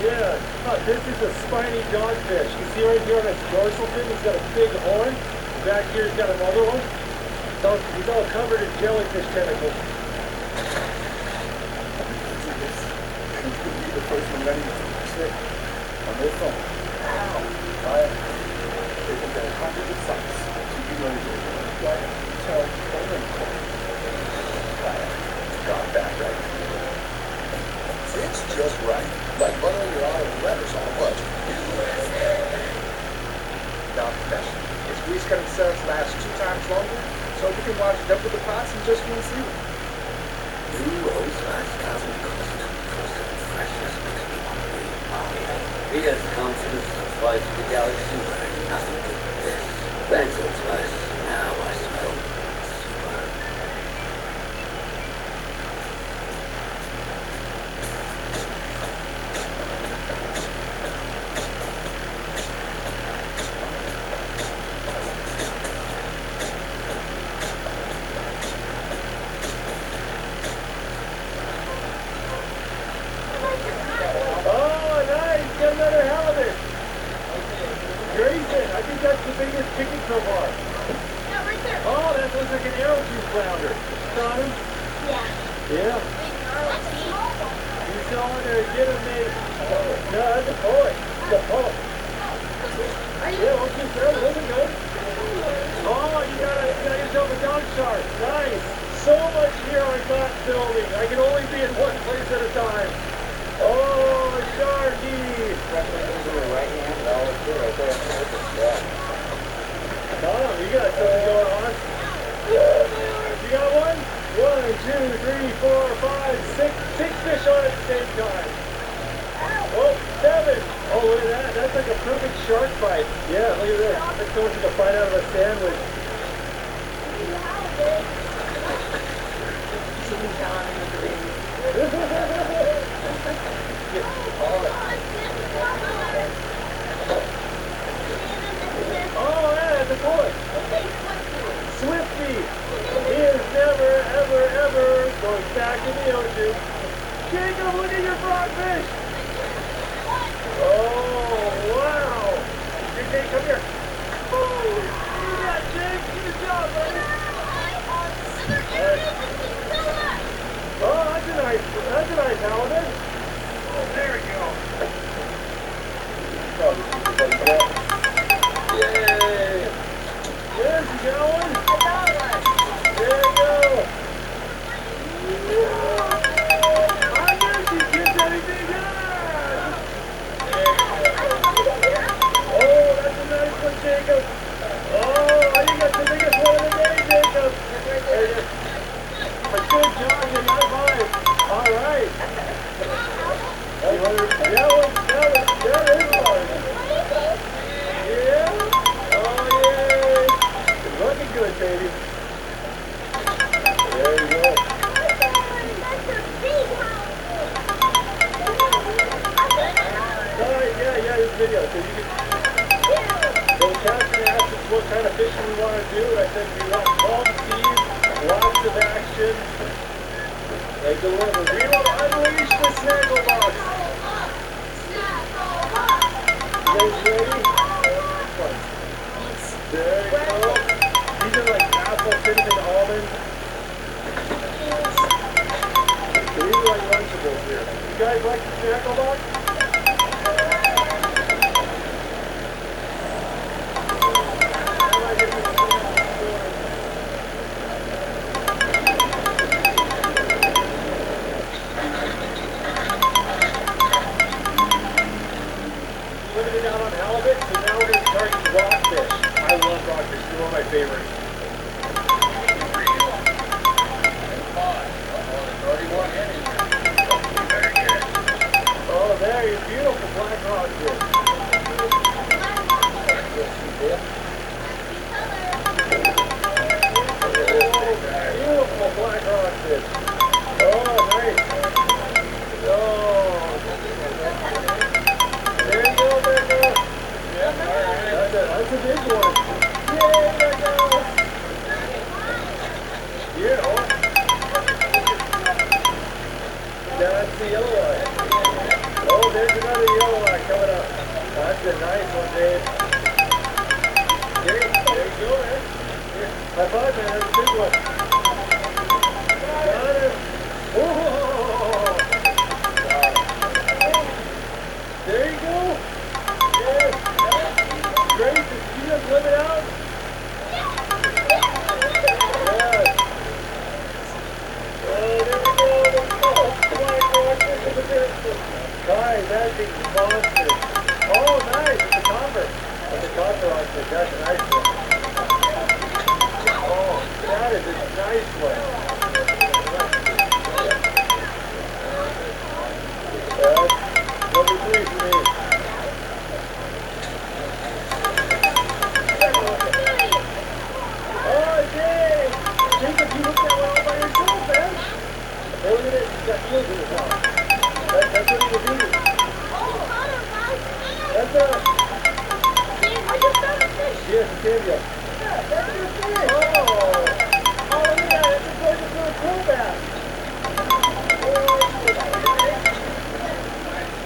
Yeah. Oh, this is a spiny dogfish. You see right here on its dorsal fin, he's got a big horn. Back here, he's got another one. He's all covered in jellyfish tentacles. The person running sick on their phone. They can get hundreds of sites to be learning to tell got that right. It's just right. Like buttering your auto letters on a budget. Not professional. Its grease cutting cells last 2 times longer, so you can wash double the pots in just one season. New Rose Last Thousand Custom Freshness He has confidence to fight the galaxy where nothing can resist. Thanks, Old Spice. Now I smell super. Oh, nice! Got another halibut! Grayson, I think that's the biggest chicken so far. Yeah, right there. Oh, that looks like an arrow tooth flounder. Got him? Yeah. Yeah. You saw it there, get him, mate. No, that's a bullet. It's a bullet. Yeah, don't keep that. Listen good. Oh, you got yourself a dog shark. Nice. So much here I'm not filming. I can only be in one place at a time. Oh, Sharky! Right hand, all it's good right there. Yeah. Tom, you got something going on? You got one? 1, 2, 3, 4, 5, 6. 6 fish on at the same time. Oh, 7. Oh, look at that. That's like a perfect shark bite. Yeah, look at this. That's so much like a bite out of a sandwich. Oh, yeah, that's a bullet. Swifty. He is never, ever, ever going back in the ocean. Jacob, look at your frogfish. Oh, wow. Here, Jake, come here. Oh, yeah, Jake. Good job, buddy. Oh, that's a nice halibut. Oh, there we go. Yay! Yes, you got one? I got one. There you go. I guess you get anything good. Oh, that's a nice one, Jacob. Oh, you got the biggest one of the day, Jacob. There you go. Good job, you got 5. All right. That is fun. Yeah. Oh, yay. It's looking good, baby. There you go. All right, yeah, this video. So you can go catch and ask us what what kind of fishing we want to do. And I said we want calm seas, lots of action. They deliver. We will unleash the Snaggle Box. You guys ready? There you go. These are like apple, cinnamon, almond. So these are like Lunchables here. You guys like the Snaggle Box? Limited out on halibut, so now we're going to be targeting rockfish. I love rockfish, they're one of my favorites. Oh, there you beautiful black rockfish. Beautiful black rockfish. Oh, nice. Oh. There you go, Becca. That's a big one. Yay, Becca. Yeah. That's the yellow eye. Oh, there's another yellow eye coming up. That's a nice one, Dave. There you go, man. Here. High five, man. That's a big one. Got it. Whoa. There you go. Yes. Great. Did you just live it out? Yes. Oh, there we go. Oh, black rockfish in the distance. Guys, that's a monster. Oh, nice. It's a copper. That's a copper rockfish. That's a nice one. Oh, that is a nice one. That's number 3 for me. Oh, Jay! Jacob, you looked that one all by yourself, man. Hey, look at it. He's got eels in his mouth. That's what he was eating. That's a... Yes, it's India. Yeah, that's your fish. Oh, look at that. It's a gorgeous little crowbat.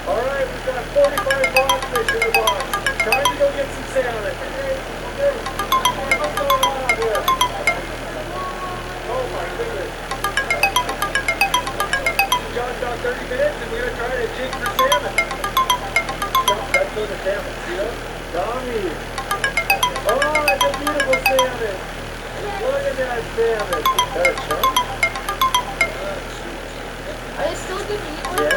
All right, we've got 45 rockfish in the box. Time to go get some salmon. What's going on out here? Oh my goodness. Got about 30 minutes and we're going to try to jig for salmon. That's for the salmon. See that? Tommy. Oh, it's a beautiful salmon. Look at that salmon. Is that a chunk? Are they still good to eat? Yeah.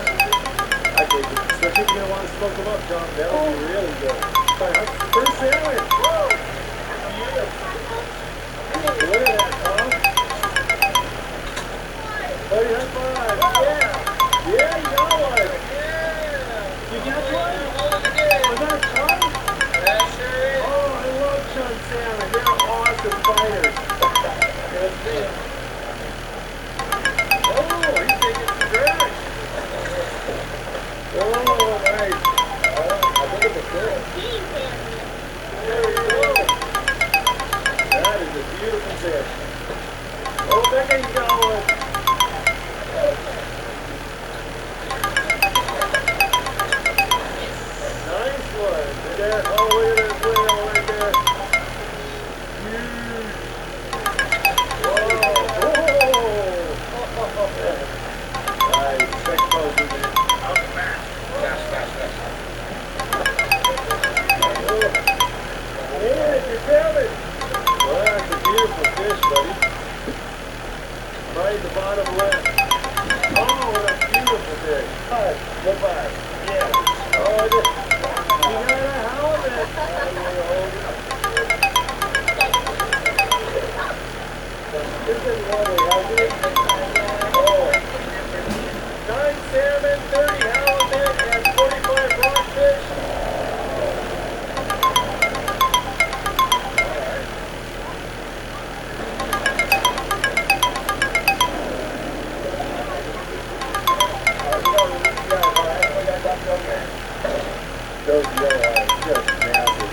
I think, especially if you're going to want to smoke them up, John. That would be really good. First salmon. Woo! Yes. Look at that, Tom. Buddy, high five. Yeah. Yeah, you got one. Yeah. You got one? Was that a chun? That sure is. Oh, I love chun salmon. They're awesome fighters. Yes, man. Oh, he's taking some drag. Oh, nice. I think it's a good. There we go. That is a beautiful fish. Oh, Becca, you got one. Nice one. Look at that. Oh, look at that whale right there. Huge. Whoa. Nice. Check pose with it. Out the back. Fast. Yeah, it's your salmon. Well, that's a beautiful fish, buddy. Right at the bottom left. Oh, what a beautiful fish. Five. Go five. Yeah. Oh, you got a halibut. This is lovely, hasn't it? Oh. 9 salmon, 30 halibut, and 45 rockfish. Those yellow eyes, just massive.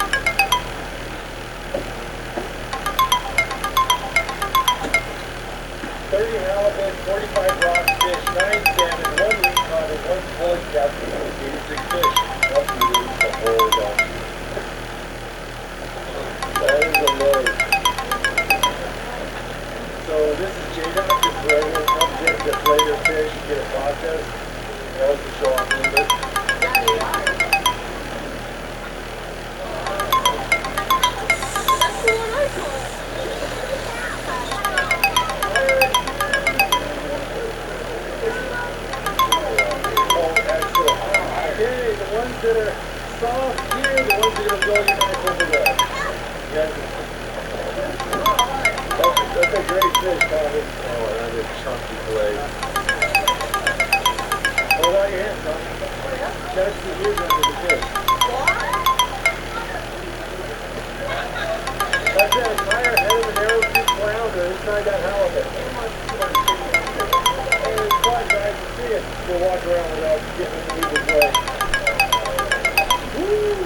86 fish. Up to the whole bunch. That is a load. So this is J-Doc, this is where everyone comes in to play their fish and get a process. They also show off a little bit. Okay, the ones that are soft here, the ones that are going to go your knife over there. Yes. That's a great fish, Tommy. Oh, that's a chunky blade. Hold out your hand, Tommy. Catch the ears under the fish. That's that entire head of an arrow tooth flounder inside that halibut. And it's fun, guys, to see it. We'll walk around without getting in the weaver's way. Woo!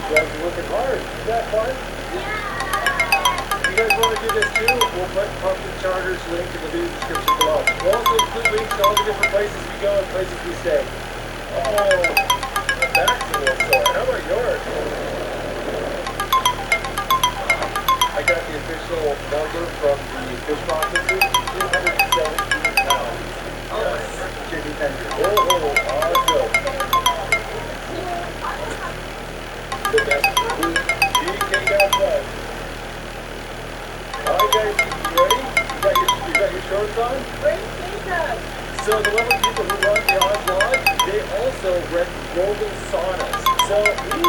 You guys are working hard. Is that fun? If you guys want to do this too, we'll put Pumpkin Charter's link in the video description below. We'll also include links to all the different places we go and places we stay. Oh, my back's a little sore. How about yours? I got the official number from the fish processors, 217 pounds. Yes. Chicken tenders. Oh, awesome. The best food. DK got that. Alright guys, you ready? You got your shorts on? So the lovely people who run the Oz Lodge, they also rent mobile saunas. So we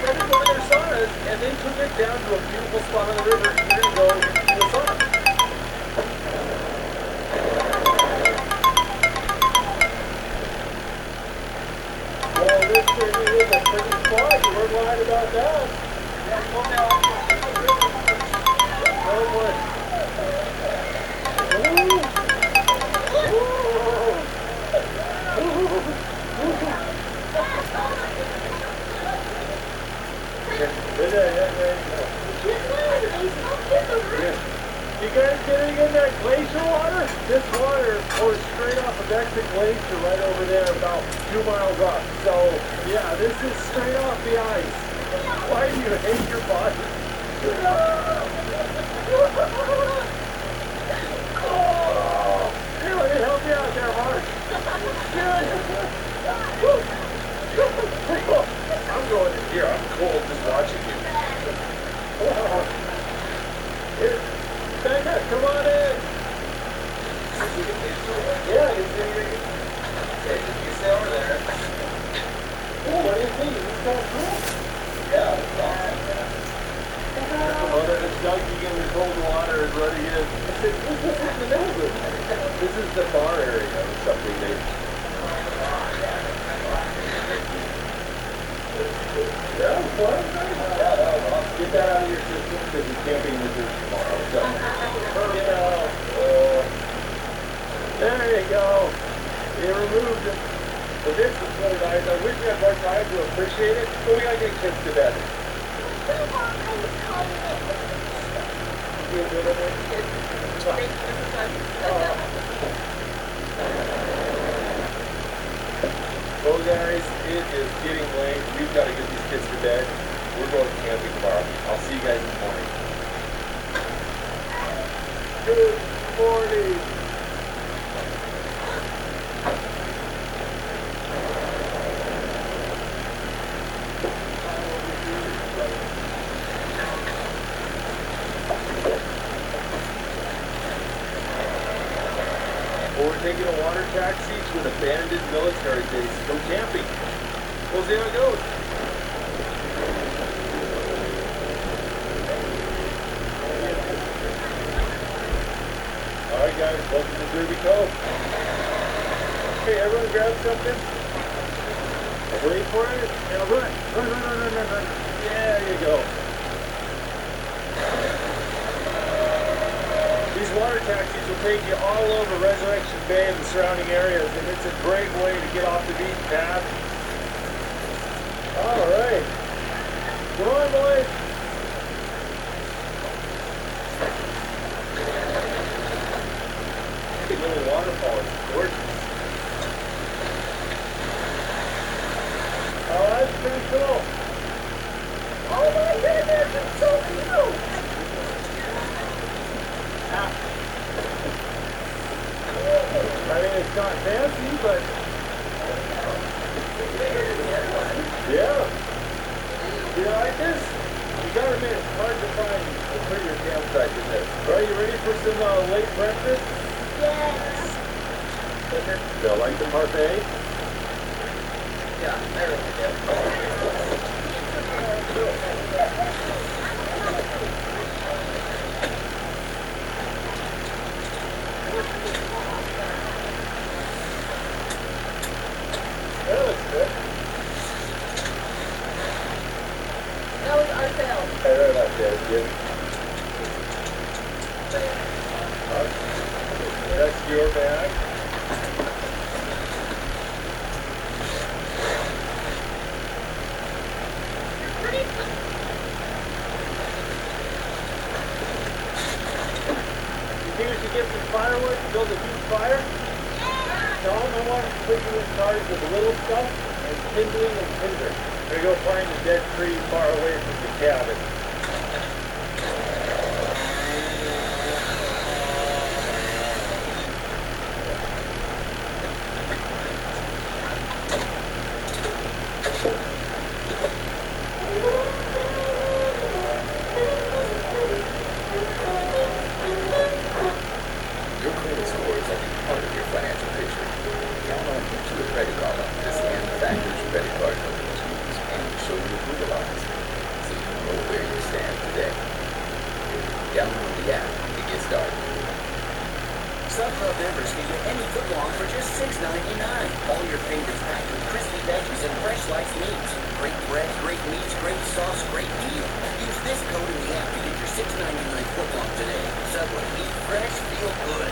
rented one of their saunas and then took it down to a beautiful spot on the river. We're going to go into a sauna. Well, this certainly is a pretty spot. You weren't lying about that. Oh boy. You guys getting in that glacier water? This water pours straight off of Exit Glacier right over there about 2 miles up. So, yeah, this is straight off the ice. Why do you hate your body? Oh, here, let me help you out there, Mark. I'm going in here. I'm cold just watching you. Here, Becca, come on in. Yeah, you stay over there. Oh, what do you think? This is kind of cool. Yeah, it's awesome. Oh, that is dunking in the cold water is running in. This is the bar area of something they. Yeah, fun. Yeah, that was awesome. Get that out of your system because you can't be in the group tomorrow. So, there you go. You removed it. But this is really nice. I wish we had more time to appreciate it, but we gotta get kids to bed. Well guys, it is getting late. We've got to get these kids to bed. We're going camping tomorrow. I'll see you guys in the morning. Good morning. We're taking a water taxi to an abandoned military base to go camping. We'll see how it goes. Alright guys, welcome to Derby Cove. Okay, everyone grab something. Wait for it. Now run. Run. There you go. These water taxis will take you all over Resurrection Bay and the surrounding areas, and it's a great way to get off the beaten path. All right. Come on, boys. Big little waterfall. It's gorgeous. not fancy, but yeah. You like this? You gotta admit, it's hard to find a prettier campsite than this. Are you ready for some late breakfast? Yes. Do you like the parfait? Yeah, I really do. That looks good. That was our film. I really like that. Good. That's your bag. You think we should get some firewood to build a huge fire? Tom, I want to put you in charge of the little stuff and kindling and tinder. We're going to go find a dead tree far away from the cabin. Your credit score is only part of your financial picture. Count on Intuit Credit Card to scan the factor's credit card company's rules and show you approval lines, so you know where you stand today. Download the app to get started. Subclub members can get any footlong for just $6.99. All your favorites packed with crispy veggies and fresh sliced meats. Great bread, great meats, great sauce, great deal. Use this code in the app to get your $6.99 footlong today. Subway, eat fresh, feel good.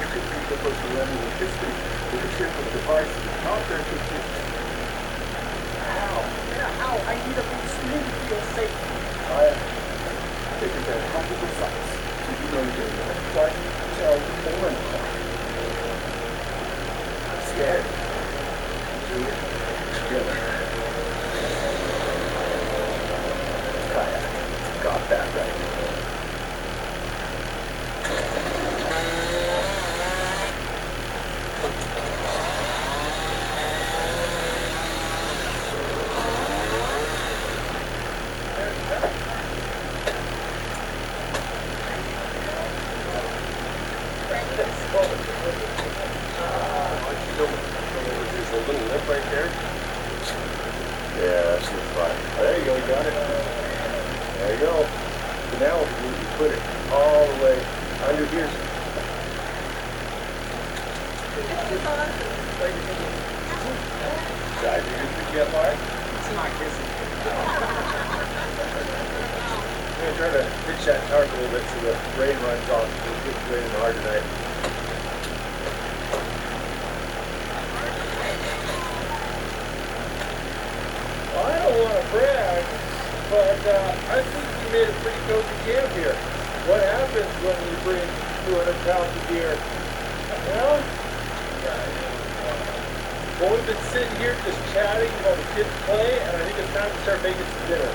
You could read the book Millennial History with a chip of device not there to keep. Ow! Yeah, ow! I need a boost to feel safe. Figure that 100 precise. So you know you're doing it. Right? Tell the learning. I'm scared. Do it together. Kayak. Got that right. There's a little lip right there. Yeah, that's your fine. There you go, you got it. There you go. So now you put it all the way under here. Did I do your pick up, Mark? It's not kissing. I'm going to try to pitch that tarp a little bit so the rain runs off. It's raining hard tonight. Well, I don't want to brag, but I think we made a pretty cozy camp here. What happens when you bring 200 pounds of gear? Well, we've been sitting here just chatting while the kids play, and I think it's time to start making some dinner.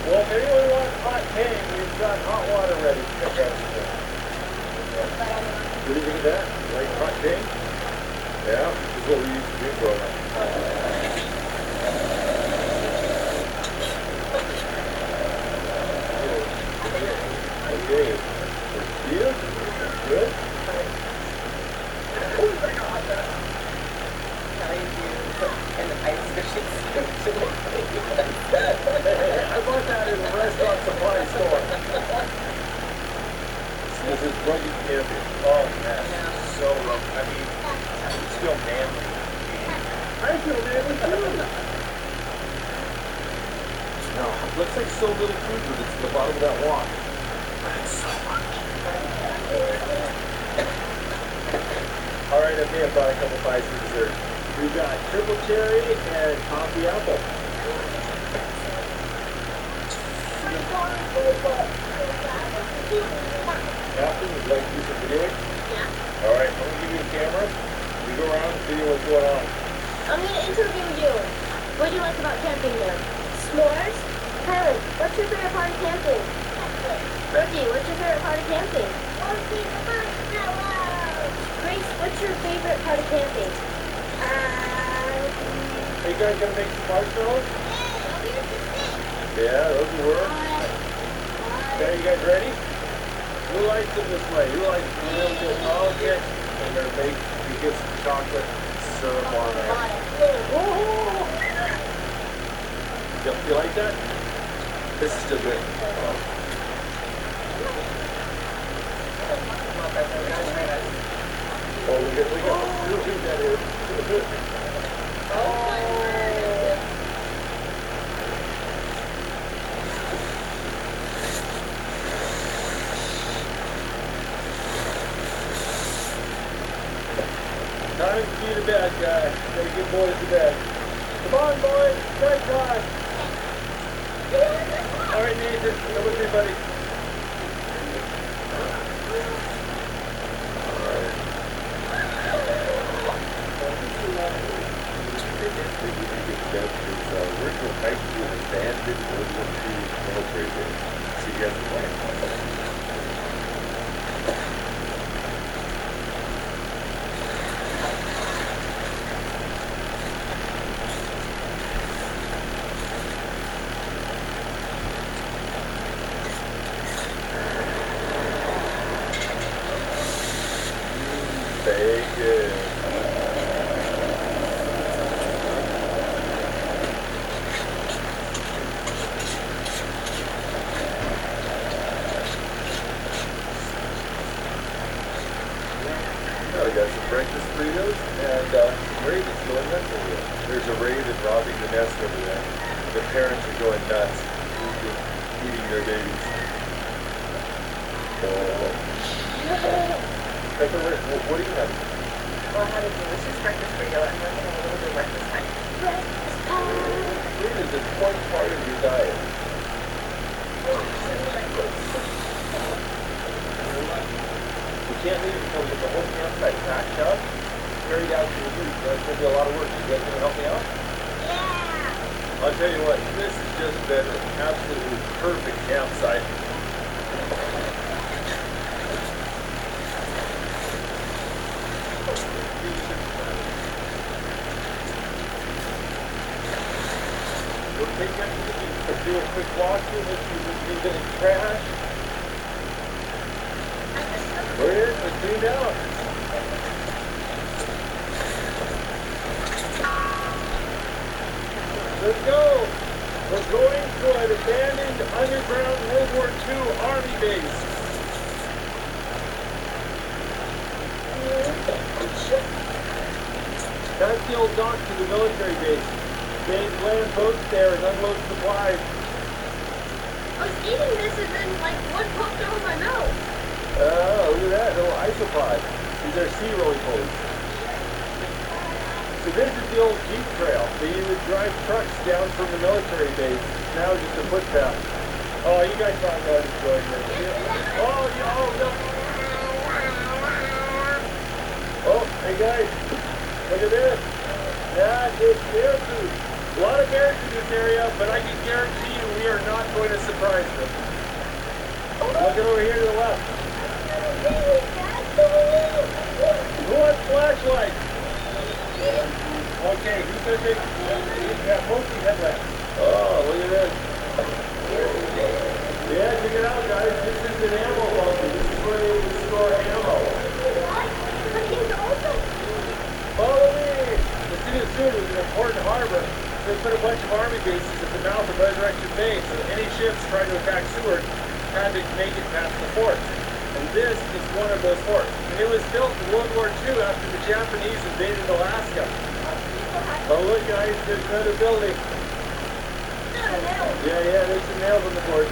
Well, if anyone wants hot tang, we've got hot water ready to check out. What do you think of that? Like hot tang? Yeah, this is what we used to do growing up. Okay. Yeah? Good? I bought that in a restaurant supply store. This is rugged camping. Oh man, so rough. I mean, it's still manly. I feel manly too. No, looks like so little food with it to the bottom of that wok. That's so much. All right, okay, I brought a couple pies for dessert. We've got triple cherry and coffee apple. Captain, would you like to do some videoing? Yeah. All right, I'm gonna give you a camera. You go around and video what's going on. I'm gonna interview you. What do you like about camping there? S'mores? Kylan, what's your favorite part of camping? Brookie, what's your favorite part of camping? Grace, what's your favorite part of camping? Are you guys gonna make some marshmallows? Yeah, those will work. Okay, you guys ready? Who likes them this way? Who likes real good? Okay. And they're baked. You get some chocolate syrup on there. You like that? This is still good. Oh, we got that here. Time to be to bed, guys. Gotta get boys to bed. Come on, boys. Bedtime. All right, Nathan. Come with me, buddy. We're going to hike to an abandoned World War II military base. So you guys are playing. Bacon. I got some breakfast burritos and some ravens going nuts over there. There's a raven robbing the nest over there. The parents are going nuts, eating their babies. Pepper, what do you have? Well, I had a delicious breakfast burrito and then a little bit of breakfast time. Fruit is an important part of your diet. We can't leave until we get the whole campsite packed up, carried out to the roof. That's going to be a lot of work. You guys going to help me out? Yeah! I'll tell you what, this is just been an absolutely perfect campsite. We'll take that to the beach, do a quick walk through, let's see if there's any trash. Where it is, it's cleaned out. Let's go. We're going to an abandoned underground World War II Army base. That's the old dock to the military base. They land boats there and unload supplies. I was eating this and then like one popped over my mouth. Oh, look at that, little isopod. These are sea roly-polies. So this is the old Jeep trail. They would drive trucks down from the military base. Now just a footpath. Oh, you guys thought that was enjoying this. Oh, no. Oh, hey guys, look at this. That is bear food. A lot of bears in this area, but I can guarantee you we are not going to surprise them. Looking over here to the left. Who wants flashlights? Okay, who's going to take? Yeah, mostly headlamps. Oh, look at this. Yeah, check it out, guys. This is an ammo bunker. This is where they would store ammo. Follow me. The city of Seward was an important harbor. They put a bunch of army bases at the mouth of Resurrection Bay, so any ships trying to attack Seward had to make it past the fort. And this is one of those forts. And it was built in World War II after the Japanese invaded Alaska. Oh, look, guys, there's another building. Yeah, there's some nails on the board.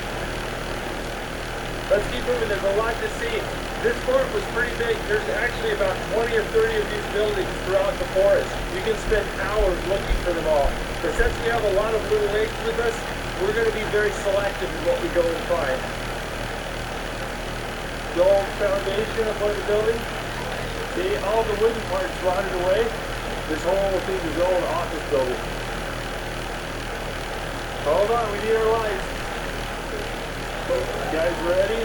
Let's keep moving. There's a lot to see. This fort was pretty big. There's actually about 20 or 30 of these buildings throughout the forest. You can spend hours looking for them all. But since we have a lot of little lakes with us, we're going to be very selective in what we go and find. The old foundation of one of the buildings. See, all the wooden parts rotted away. This whole thing is an old office building. Hold on, we need our lights. You guys ready?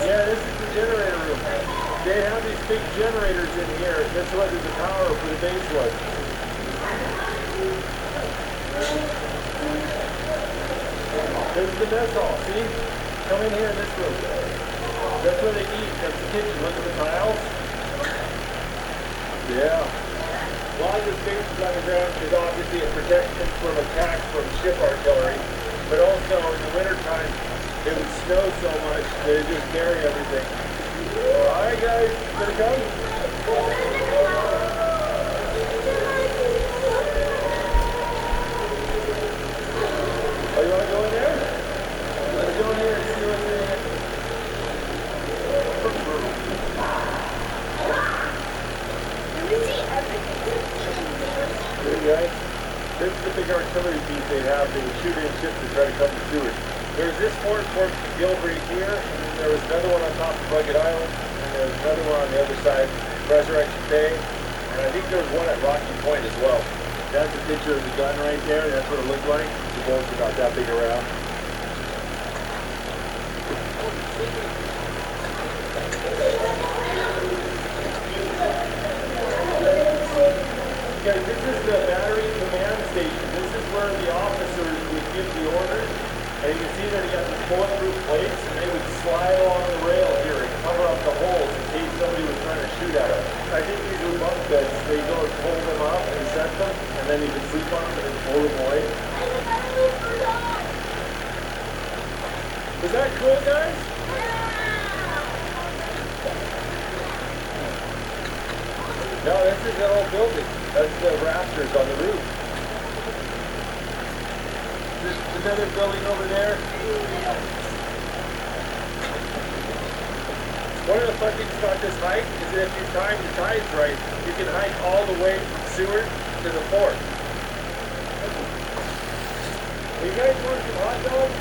Yeah, this is the generator room. They have these big generators in here. That's what the power for the base was. This is the mess hall, see? Come in here in this room. That's where they eat. That's the kitchen. Look at the tiles. Yeah. A lot of the spaces underground is obviously a protection from attacks from ship artillery, but also in the wintertime, it would snow so much that it just bury everything. Alright guys, gonna come? Oh, you wanna go in there? Let's go in here and see what's in here. Hey guys, this is the big artillery piece they have. They would shoot in ships to try to come to Seward. There's this Fort Gilbury here, and then there was another one on top of Rugged Island, and there was another one on the other side, Resurrection Bay, and I think there was one at Rocky Point as well. That's a picture of the gun right there. That's what it looked like. The boats are about that big around. Guys, this is the battery command station. This is where the officers would give the orders. And you can see that he got these bulletproof plates, and they would slide along the rail here and cover up the holes in case somebody was trying to shoot at them. I think these were bunk beds. They go and pull them up and set them, and then you can sleep on them and then pull them away. Was that cool, guys? No, this is an old building. That's the rafters on the roof. There's another building over there. One of the fun things about this hike is that if you time the tides right, you can hike all the way from Seward to the fort. You guys want some hot dogs?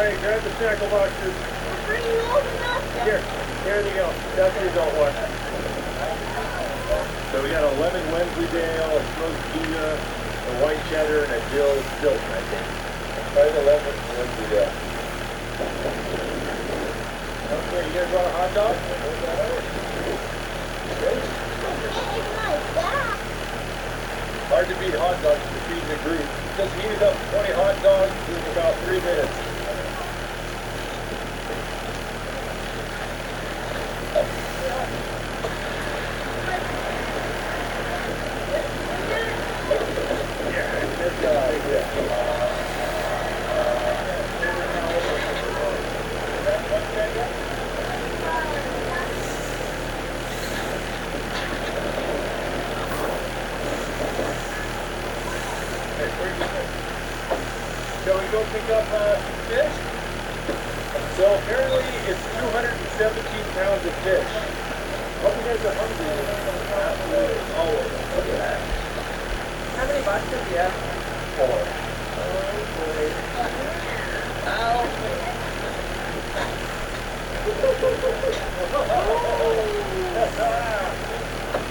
right, grab the snackle boxes. Here they go. That's the adult one. So we got a lemon Wensleydale, a smoked Gouda, a white cheddar, and a dill Stilton, I think. Try the lemon Wensleydale. Okay, you guys want a hot dog? Okay. Hard to beat hot dogs for feeding the group. Just heated up 20 hot dogs in about 3 minutes. Shall we go pick up some fish? So apparently it's 217 pounds of fish. Hope you guys are hungry. Oh, look at that. How many boxes do you have? 4.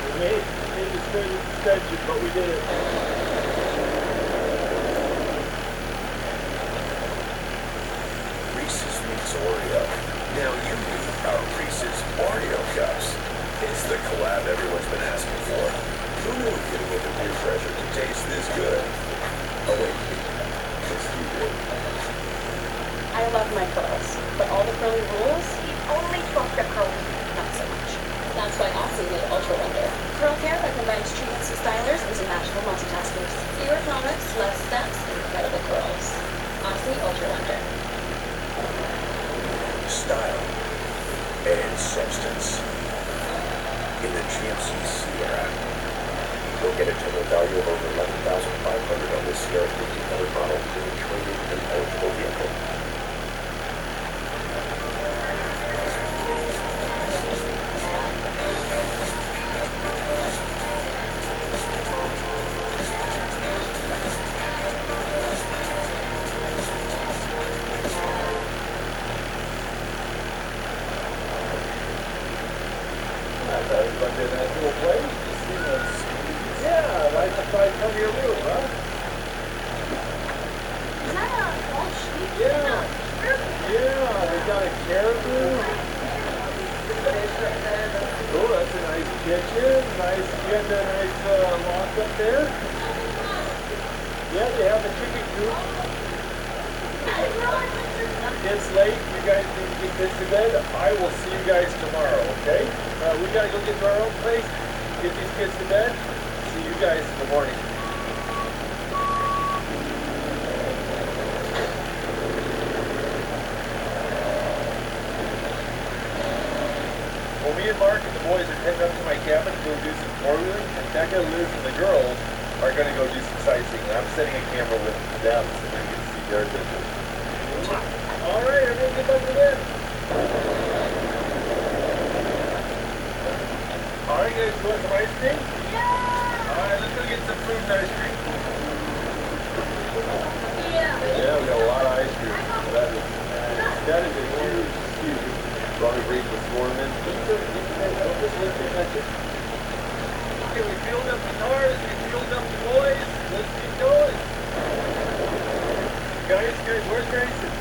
We made the suspension, but we did it. Reese's meets Oreo. Now you meet our Reese's Oreo cups. It's the collab everyone's been asking for. Who knew getting into peer pressure could taste this good? Oh wait, yes you did. I love my curls, but all the curly rules, Only talk the curl. not so much. That's why Aussie made Ultra Wonder. Curl care that combines treatments and stylers into magical multitaskers. Fewer products, less steps, incredible curls. Aussie Ultra Wonder. Style and substance in the GMC Sierra. You'll get a total value of over $11,500 on this Sierra 1500 model in a traded and eligible vehicle. It's late. You guys need to get this to bed. I will see you guys tomorrow, okay? We gotta go get to our own place, get these kids to bed. See you guys in the morning. Well, me and Mark and the boys are heading up to my cabin to go do some four-wheeling, and Becca, Liz, and the girls are going to go do some sightseeing. I'm setting a camera with them so they can see their adventures. All right, everyone get back to bed. All right, guys, you want some ice cream? Yeah. All right, let's go get some food and ice cream. Yeah, we got a lot of ice cream. That is a huge. Probably read this morning. Okay, we filled up the cars, we filled up the boys. Let's keep going. Guys, where's Grayson?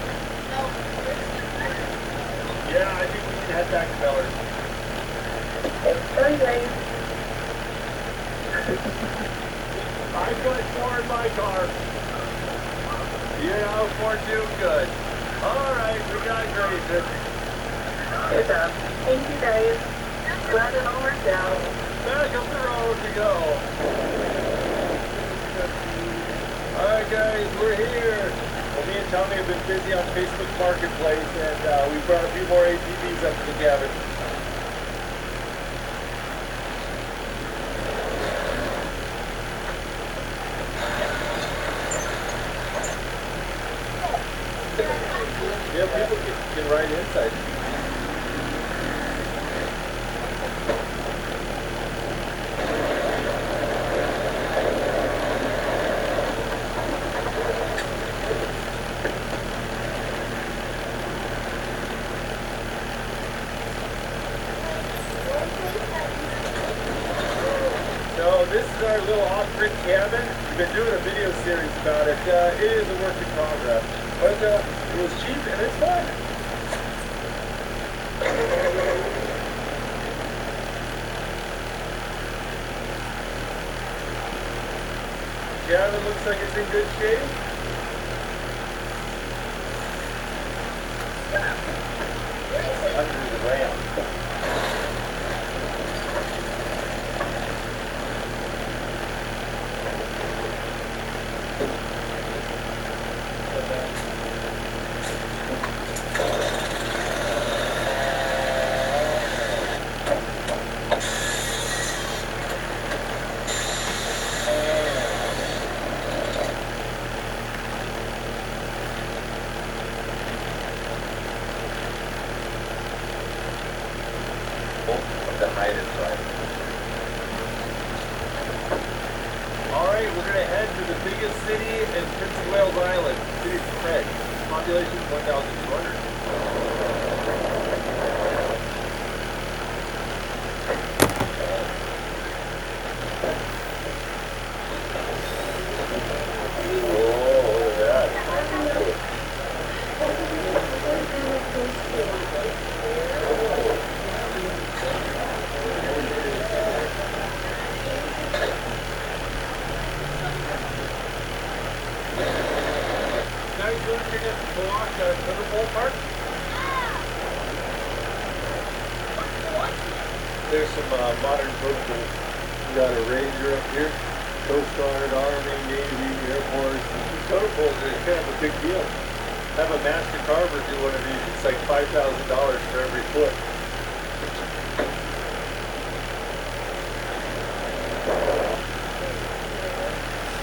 Yeah, I think we need to head back to Bellers. It's Sunday. I put 4 in my car. Yeah, 4 too good. All right, we got Grayson. Good job. Thank you, guys. Glad it all worked out. Back up the road we go. All right, guys, we're here. Well, me and Tommy have been busy on Facebook Marketplace, and we brought a few more ATVs up to the cabin. Yeah, people can ride inside. our little off-grid cabin. We've been doing a video series about it. It is a work in progress, but it was cheap and it's fun. Cabin looks like it's in good shape. Under the ramp. Of the height is right. Alright, we're going to head to the biggest city in Prince of Wales Island, City of Craig. Population 1,200. There's some modern protocols. We got a Ranger up here, Coast Guard, Army, Navy, Air Force. These protocols are kind of a big deal. Have a master carver do one of these. It's like $5,000 for every foot.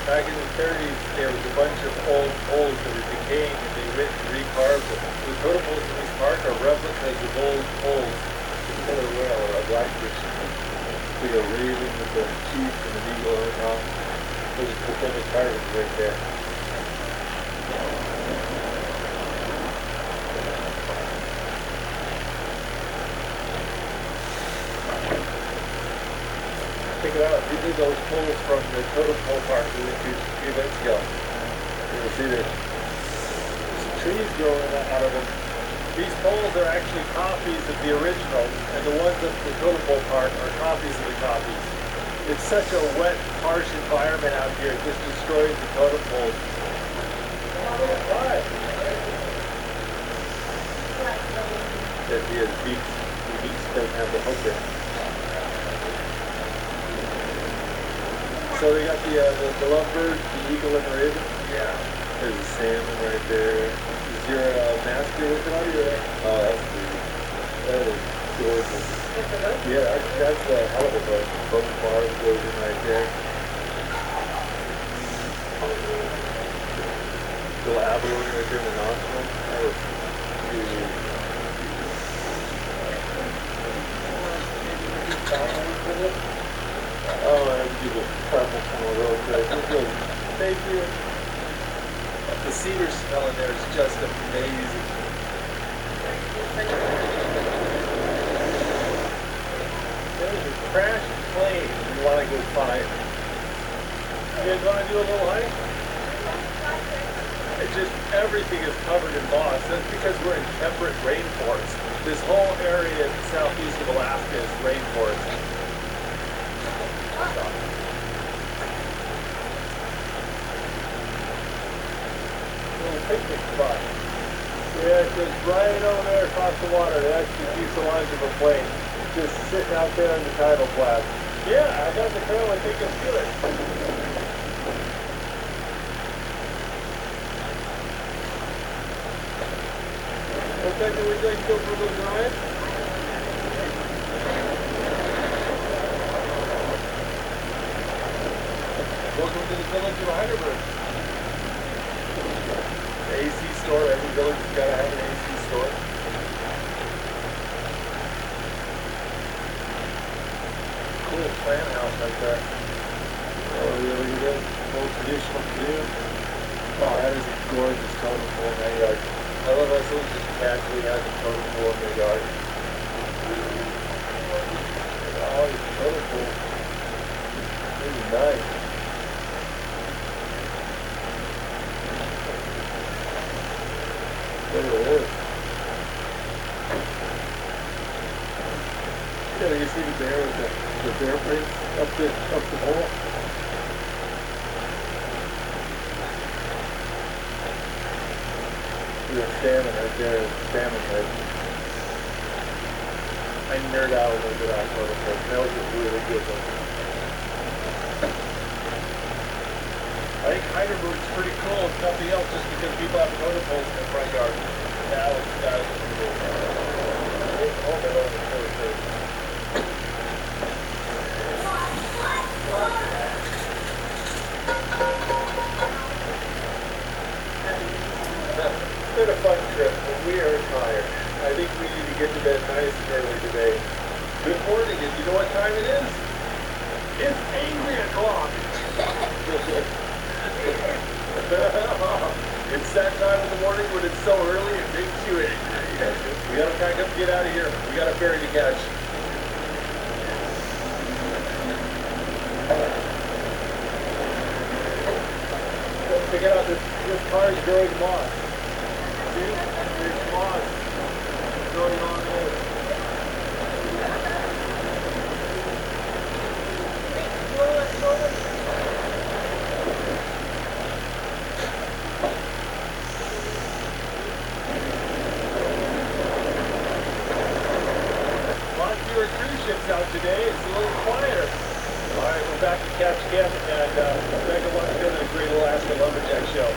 Back in the 30s, there was a bunch of old poles that were decaying and they went and recarved them. The protocols in this park are replicas of old poles. A whale or a blackfish. Be a raven with the chief and an eagle on top. Those are pacific carvings right there. Check it out. These are those poles from the Totem Pole Park we went to a few minutes ago. You'll see there's some trees growing out of them. These poles are actually copies of the original, and the ones at the Totem Pole Park are copies of the copies. It's such a wet, harsh environment out here, it just destroys the totem poles. Why? That he has beaks. The beaks doesn't have the hook in. So they got the lovebird, the eagle, and the raven? Yeah. There's a salmon right there. Is your mask you're working on? Oh, that's pretty. That is gorgeous. Yeah, that's a hell of a boat. Boat bars goes in right there. Little abalone right there in the nostril. That was really. Oh, I have to do the purple tunnel real quick. Thank you. The cedar smell in there is just amazing. There's a crashed plane we want to go find. You guys want to do a little hike? It's just everything is covered in moss. That's because we're in temperate rainforest. This whole area in the southeast of Alaska is rainforest. Little picnic spot. Yeah, it goes right over there across the water. That's the fuselage of a plane. Just sitting out there in the tidal blast. Yeah, I got the trail. I think it's good. Rebecca, would you like to go for a little drive? Welcome to the village of Heidelberg. The AC store, every village has got to have an AC store. Cool plant house like that. Oh, really good. Old traditional canoe. Oh, that is a gorgeous totem pole in that yard. I love how someone just casually has a totem pole in their yard. All these totem poles. Nice. There it is. Yeah, you see the bear with the bear prints up the hole. There's salmon right there, salmon head. I nerd out a little bit on photoplays. That was a really good one. I think Heidelberg's pretty cool, if nothing else, just because people have photoplays in their front yard. That was cool. Oh, my Lord, it's really good. It's been a fun trip, but we are tired. I think we need to get to bed nice and early today. Good morning, and you know what time it is? It's angry o'clock. It's that time of the morning when it's so early it makes you angry. We gotta pack up and get out of here. We got a ferry to catch. Check it out, this car is growing moss. See? There's moss growing on there. Out today, it's a little quieter. All right, we're back to Catch Camp, and Becca wants to go to the Great Alaska Lumberjack Show.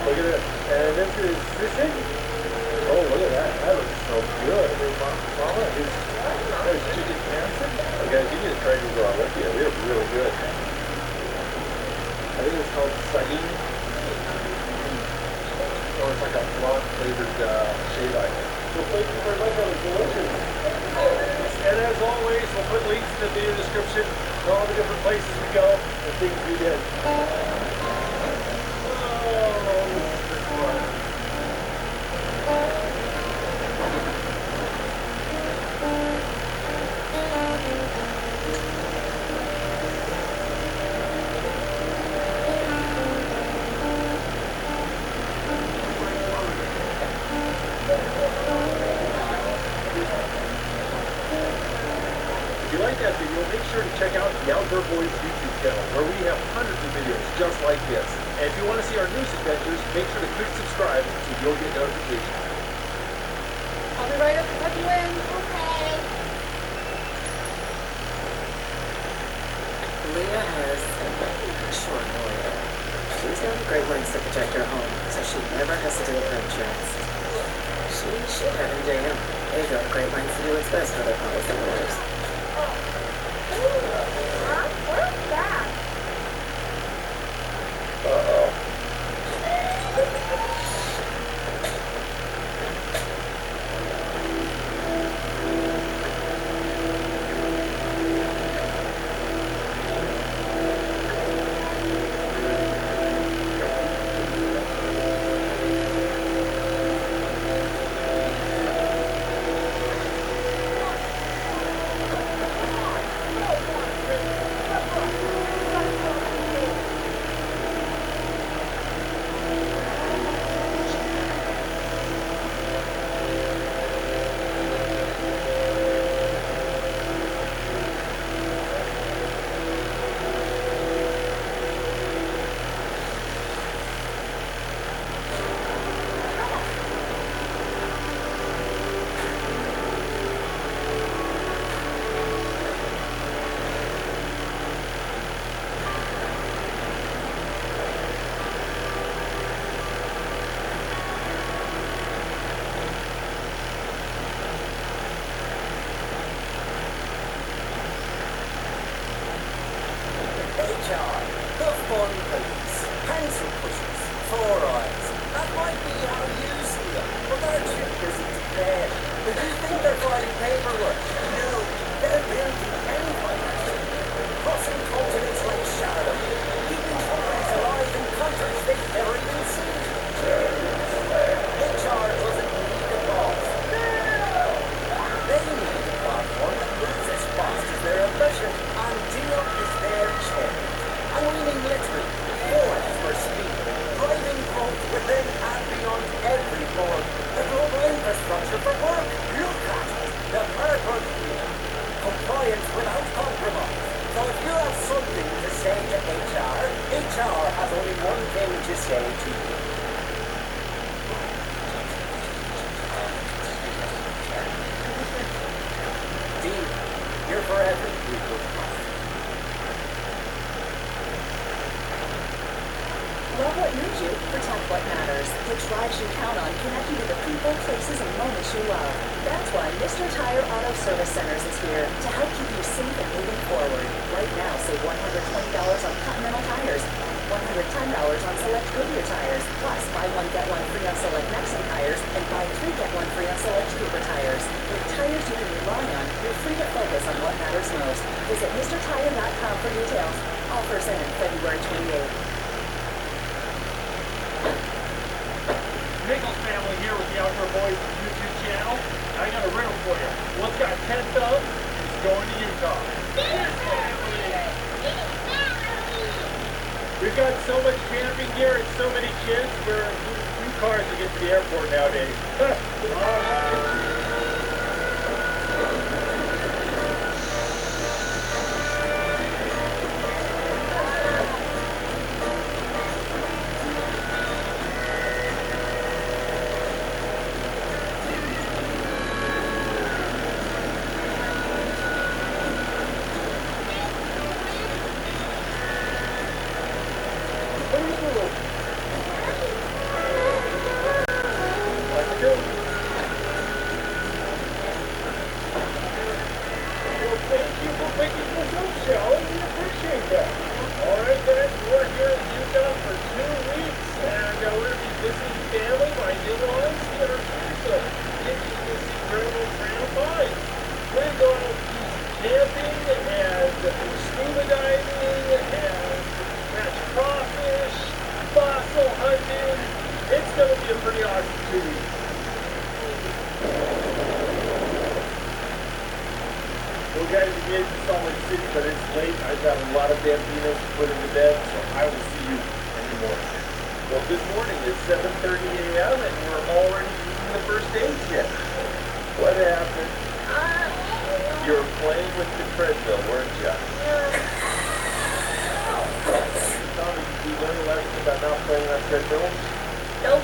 Look at it. And this is it? Oh, look at that. That looks so good. Mama, there's chicken cancer. Oh, guys, you need to try these raw with you. They're really good. I think it's called Sahin. Or it's like a blonde flavored shave item. So thank you very much. That was delicious. And as always, we'll put links in the video description for all the different places we go and things we did. If you like that video, make sure to check out the Outdoor Boys YouTube channel, where we have hundreds of videos just like this. And if you want to see our newest adventures, make sure to click subscribe so you'll get notifications. I'll be right up to tuck you in. Okay. Leah has short lawyer. She's got great lengths to protect her home, so she never has to deal with her insurance. She should have MJM. They go to great lengths to do what's best for their policyholders. What's that? Uh-oh. fun things. Pencil pushers, four eyes. That might be how you see them, but they're too busy to care. Do you think they're fighting paperwork? No, they're building empires. Crossing continents like Charlotte, keeping companies alive in countries they've never even seen. HR doesn't need a boss. They need a platform that moves as fast as their ambition, and Dio is their champion. And we mean literally, forward for speed, driving growth within and beyond every board. The global infrastructure for work, look at it, the purpose here. Compliance without compromise. So if you have something to say to HR has only one thing to say to you. Dean, you're forever equal to mine. Love what moves you, protect what matters. The drives you count on connect you to the people, places, and moments you love. That's why Mr. Tire Auto Service Centers is here to help keep you safe and moving forward. Right now, save $120 on Continental tires, $110 on select Goodyear tires, plus buy one get one free on select Nexen tires, and buy three get one free on select Cooper tires. With tires you can rely on, you're free to focus on what matters most. Visit MrTire.com for details. Offers end February 28th. Nichols family here with the Outdoor Boys YouTube channel. I got a riddle for you. What's got 10 thumbs and is going to Utah? We've got so much camping gear and so many kids. We're 2 cars to get to the airport nowadays. Well, guys, again, it's Salt Lake City, but it's late. I've got a lot of Bambinos to put into bed, so I will see you in the morning. Well, this morning it's 7:30 a.m. and we're already eating the first days yet. What happened? You were playing with the treadmill, weren't you? Tommy, did you learn a lesson about not playing on treadmills? Nope.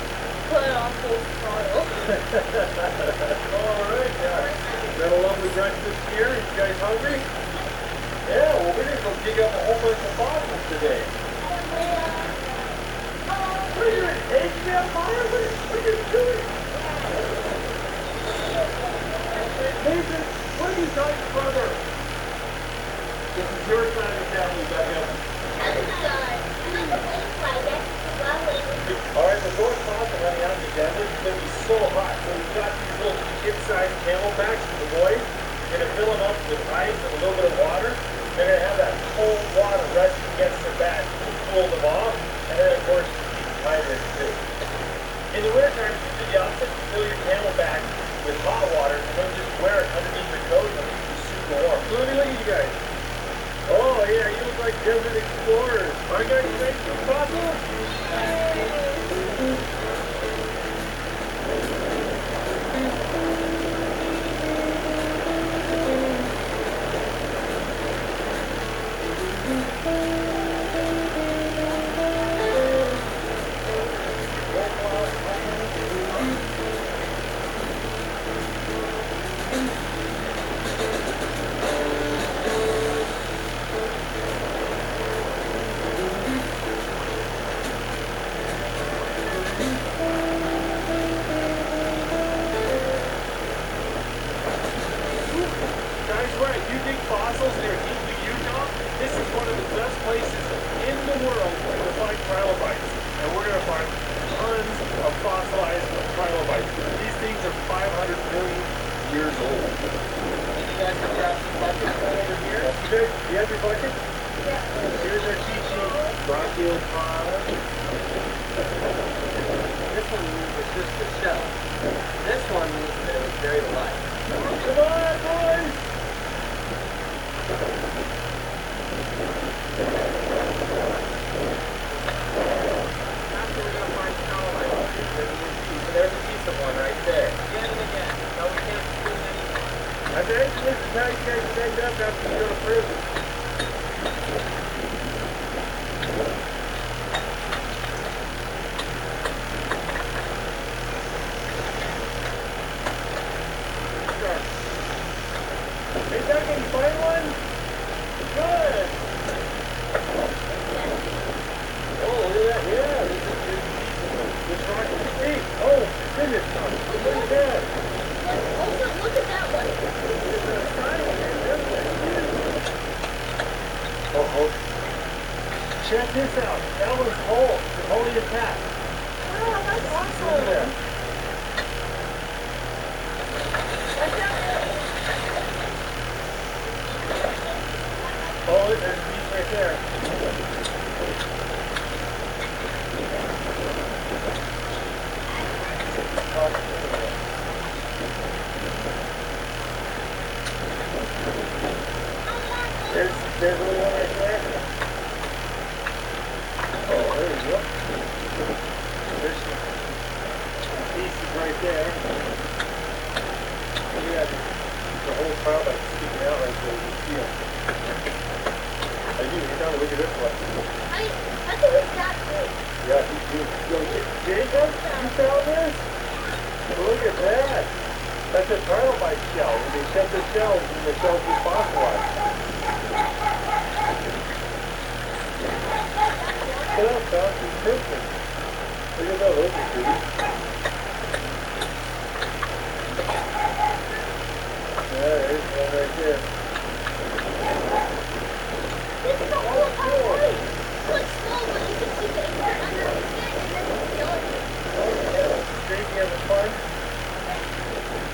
Put it on full throttle. All right, guys. Is that a lovely breakfast here? Are you guys hungry? Yeah, well, we're going to go dig up a whole bunch of fossils today. What are you, an egg vampire? What are you doing? Nathan, what are you telling your brother? This is your side of the family, Becca. All right, the fourth fossil running on the agenda is going to be so hot. So we've got these little kid-sized camelbacks for the boys. We're going to fill them up with ice and a little bit of water. They're going to have that cold water rushing against their back to cool them off. And then, of course, keep them hydrated too. In the wintertime, you do the opposite. You fill your camelback with hot water and then just wear it underneath your coat and it'll keep you super warm. So let me look at you guys. Oh, yeah, you look like desert explorers. All right, guys, you ready for the fossils? world to find trilobites. And we're going to find tons of fossilized trilobites. These things are 500 million years old. You guys can grab some buckets right over here. Okay, you have your bucket? Yeah. Here's our cheat sheet. Brachiopods. This one was just the shell. This one means that it was very light. Come on, boys! After we're gonna find trilobites, there's a piece of one right there. Again and again. No, we can't do it anymore. I bet this is how you guys end up after you go to prison. Hey, Doc, can you find one? Good. Oh, look at that. Yeah, this rock is deep. Oh, goodness, Doc. Look at that. Also, look at that one. Oh. Check this out. That one's whole. It's wholly intact. Wow, that's Look at awesome. that. Oh, there's a piece right there. There's a little one right there. Oh, there you go. There's some pieces right there. Look at that. The whole crowd like sticking out right there. You can see them. I do. You're down to look at this one. I think it's that big. Yeah, he's good. Yo, Jacob, you found this? Look at that. That's a trilobite shell. When they shut the shells, and the shells get fossilized. Look at that, it's perfect. Look at that, those are pretty. Yeah, there's one right there. This is a whole place. Look slow, but you can see the inside underneath it, and then the skeleton. Jake, you having fun?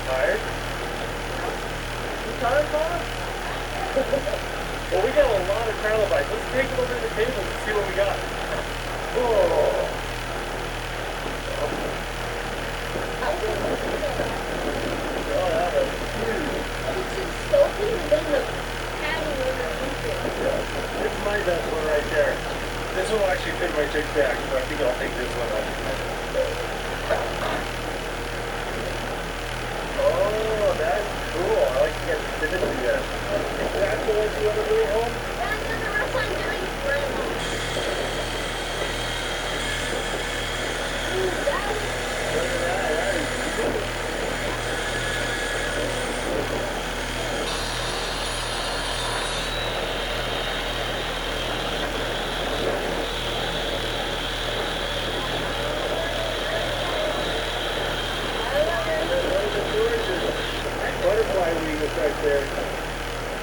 Tired? You tired, Mama? Well, we got a lot of trilobites. Let's take them over to the table and see what we got. Oh. Oh, that was huge. It's so big, and then the padding underneath it. This is my best one right there. This one will actually fit my chick's bag, so I think I'll take this one up. Oh, that's cool. I like to get the symmetry there. Is that the one you want to bring home? Yeah, and then the rest I'm doing is grandma. Ooh, that is... Look at that. That is beautiful. Butterfly wing is right there.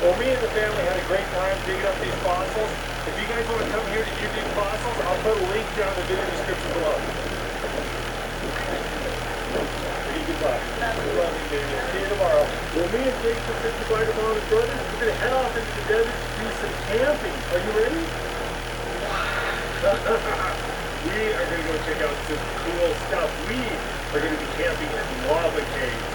Well, me and the family had a great time digging up these fossils. If you guys want to come here to view these fossils, I'll put a link down in the video description below. Hey, goodbye. Love you, baby. See you tomorrow. Well, me and Jake from 55 to Mama's Brothers, we're going to head off into the desert to do some camping. Are you ready? We are going to go check out some cool stuff. We are going to be camping in lava caves.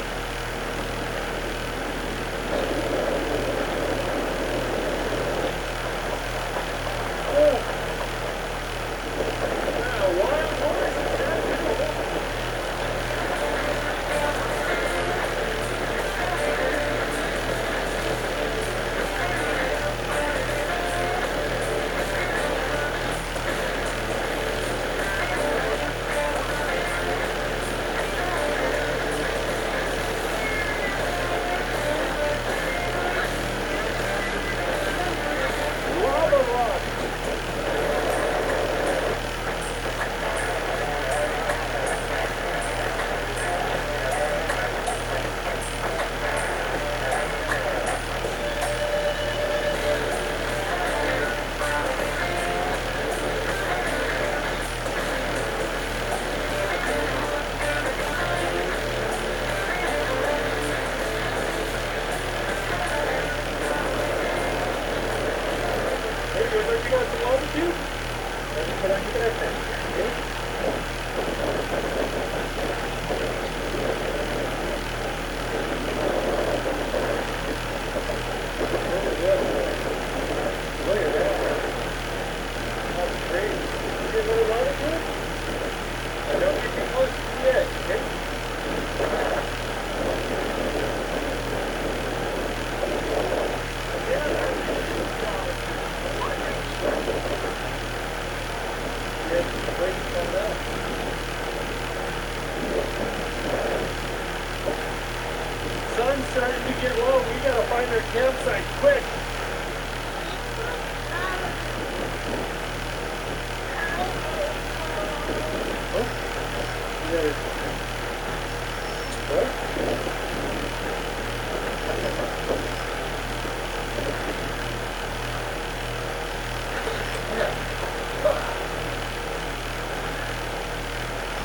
Get on that fence, okay? Look at that. That's great. You get a little lighter to it? I don't get too close to the edge, okay? Sun's starting to get low. We gotta find our campsite quick.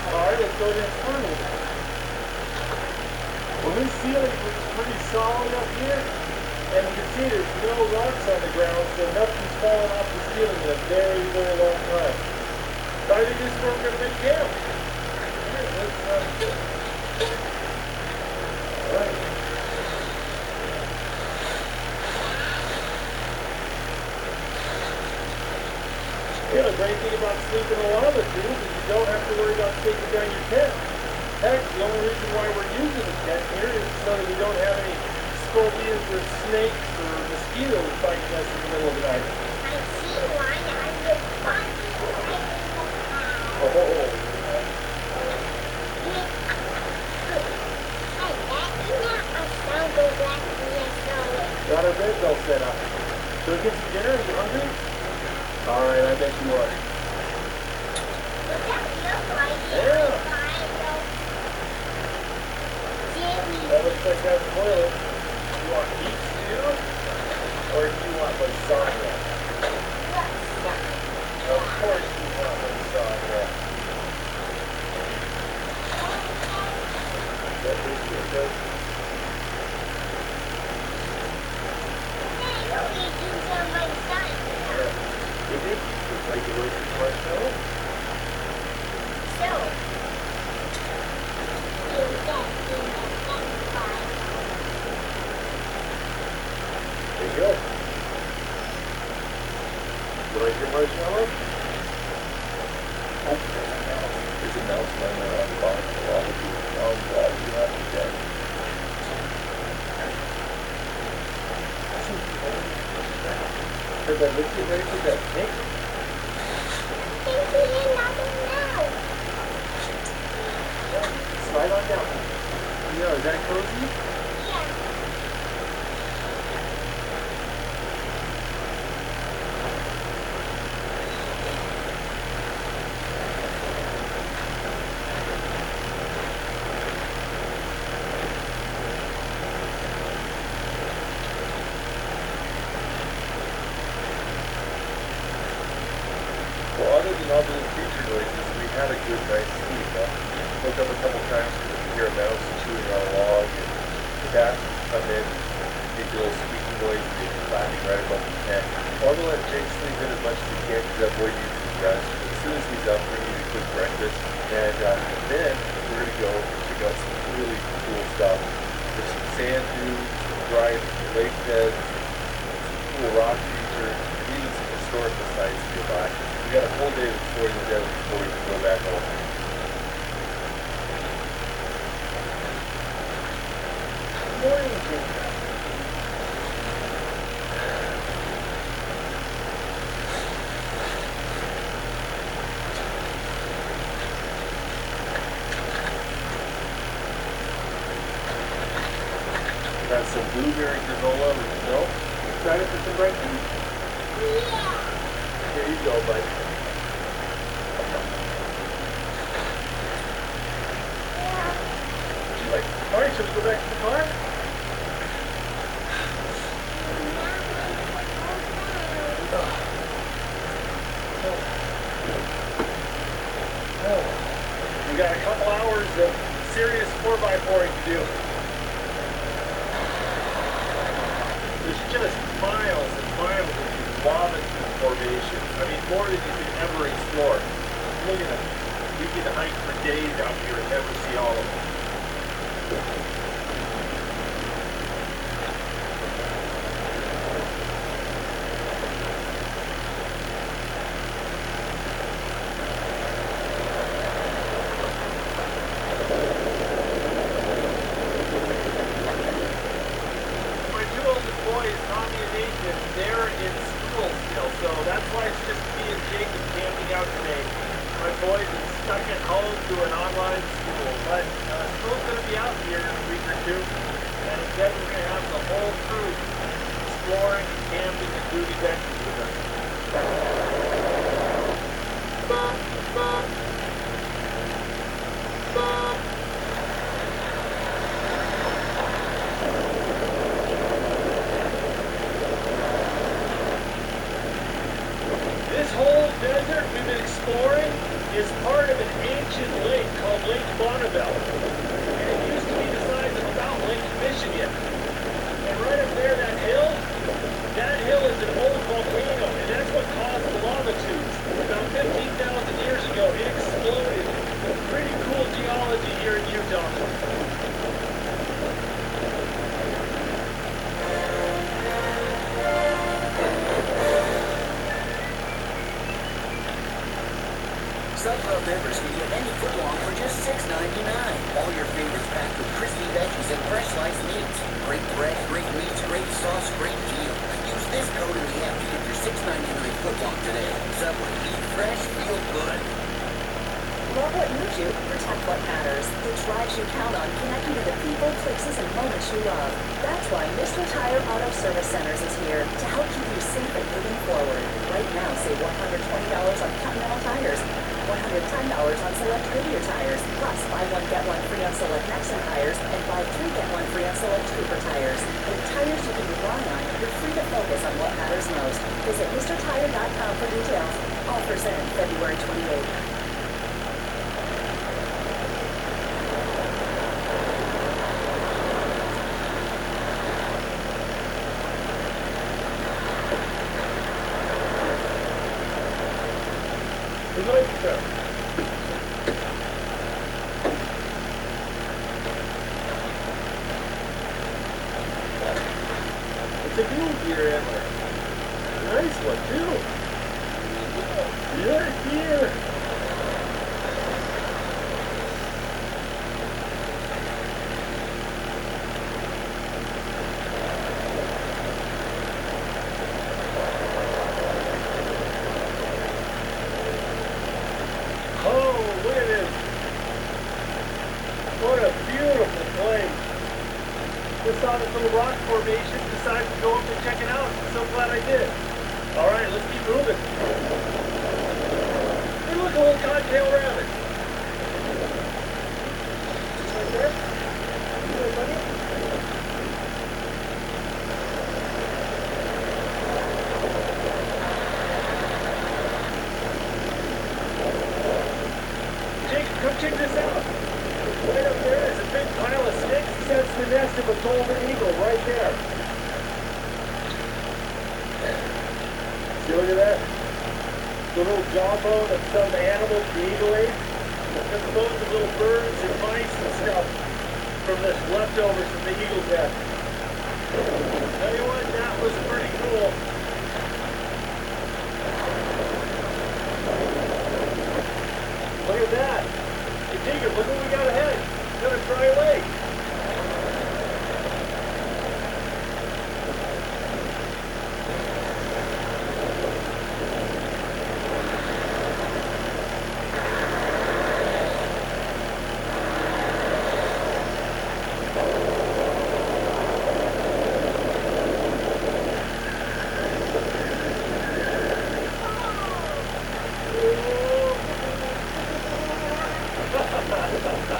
Alright, let's go to the tunnel. Well, this ceiling looks pretty solid up here, and you can see there's no rocks on the ground, so nothing's fallen off the ceiling in a very, very long time. So I think this is where we're going to make camp. Alright, let's, alright. Yeah, the great thing about sleeping in lava tubes is you don't have to worry about taking down your tent. Heck, the only reason why we're using the tent here is so that we don't have any scorpions or snakes or mosquitoes biting us in the middle of the night. I see one. I would want to Oh. Got our beds all set up. So we get some dinner? Are you hungry? Alright, I bet you are. Yeah. That looks like that toilet. You want beef stew? Or do you want lasagna? Of course you want lasagna. That is good. You did? Looks like you roasted marshmallow? There you go. You like your marshmallow? Oh, there's a mouse laying around the bottom of the lava tube. Oh, I'm glad you have it dead. Everybody, let's get ready for bed, okay? Slide on down. Yeah, is that cozy? Well, other than all those creature noises, we had a good night's sleep. Woke up a couple times because we hear a mouse chewing on a log, and the bats would come in, make a little squeaky noise, and they'd be clapping right above the tent. Well, I'm going to let Jake sleep in as much as he can because that boy needs his rest. As soon as he's up, we're going to eat a quick breakfast, and then we're going to go check out some really cool stuff. There's some sand dunes, dried lake beds, some cool rock features, and even some historical sites nearby. We got a full day of exploring the desert before we can go back home. Morning, Jake. Got some blueberry granola with milk. Excited for some breakfast? Yeah. Here you go, bud. She's like, all right, shall we go back to the car? We got a couple hours of serious 4x4 to do. There's just miles and miles of these lava tubes formation. I mean, more than you can ever explore. Look at them. You can hike for days out here and never see all of them. My two oldest boys, Tommy and Nathan, they're in school still, so that's why it's just me and Jacob camping out today. My boys are stuck at home doing online school, but school's going to be out here in a week or two, and instead we're going to have the whole crew exploring, camping, and doing adventures with us. This whole desert we've been exploring is part of an ancient lake called Lake Bonneville. And it used to be the size of about Lake Michigan. And right up there, that hill is an old volcano, and that's what caused the lava tubes. About 15,000 years ago, it exploded. Pretty cool geology here in Utah. Sunflower Beverage can get any footlong for just $6.99. All your favorites packed with crispy veggies and fresh sliced meats. Great bread, great meats, great sauce, great deal. Use this code in the app to get your $6.99 footlong today. Subway, eat fresh, feel good. Love what you do, protect what matters. The drives you count on connect you to the people, places, and moments you love. That's why Mr. Tire Auto Service Centers is here to help keep you safe and moving forward. Right now, save $120 on Continental tires, $110 on select Goodyear tires, plus buy one get one free on select Nexen tires, and buy three get one free on select Cooper tires. With tires you can rely on, you're free to focus on what matters most. Visit MrTire.com for details. Offers end February 28th. Good night, sir. It's a new deer antler. Nice one, too. Yes, deer. Oh, look at this. What a beautiful place. Just saw this little rock formation, decided to go up and check it out. I'm so glad I did. All right, let's keep moving. Hey, look, a little cottontail rabbit. Right there. Hey, buddy. Jacob, come check this out. Right up there is a big pile of sticks. That's the nest of a golden eagle right there. See, look at that? The little jawbone of some animal the eagle ate. And the bones of little birds and mice and stuff from the leftovers from the eagle's death. Tell you what, that was pretty cool. Look at that. Hey, Jacob, look what we got ahead. It's got a dry lake.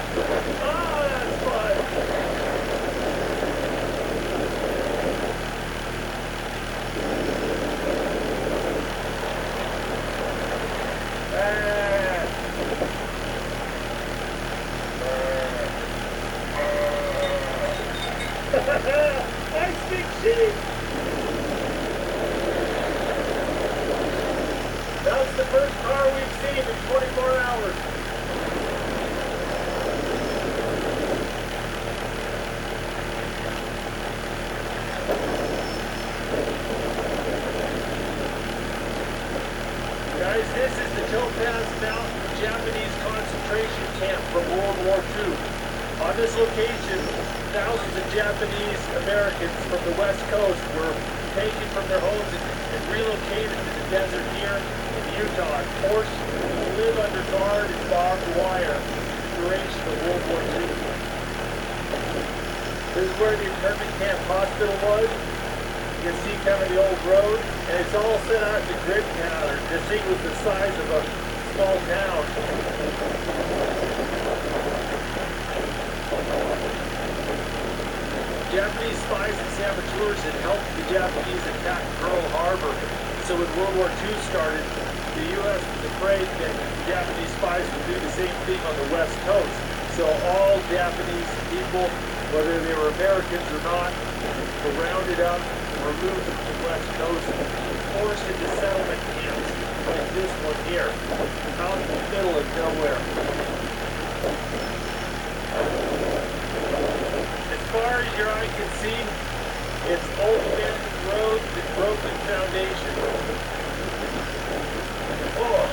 Oh, that's fun. is the Topaz Mountain Japanese concentration camp from World War II. On this location, thousands of Japanese Americans from the West Coast were taken from their homes and relocated to the desert here in Utah and forced to live under guard and barbed wire for the duration of World War II. This is where the internment camp hospital was. You can see kind of the old road, and it's all set out in the grid pattern to see with the size of a small town. Japanese spies and saboteurs had helped the Japanese attack Pearl Harbor. So when World War II started, the U.S. was afraid that Japanese spies would do the same thing on the West Coast. So all Japanese people, whether they were Americans or not, were rounded up, removed from the West Coast, and forced into settlement camps like this one here, out in the middle of nowhere. As far as your eye can see, it's old abandoned roads and broken foundation. Oh.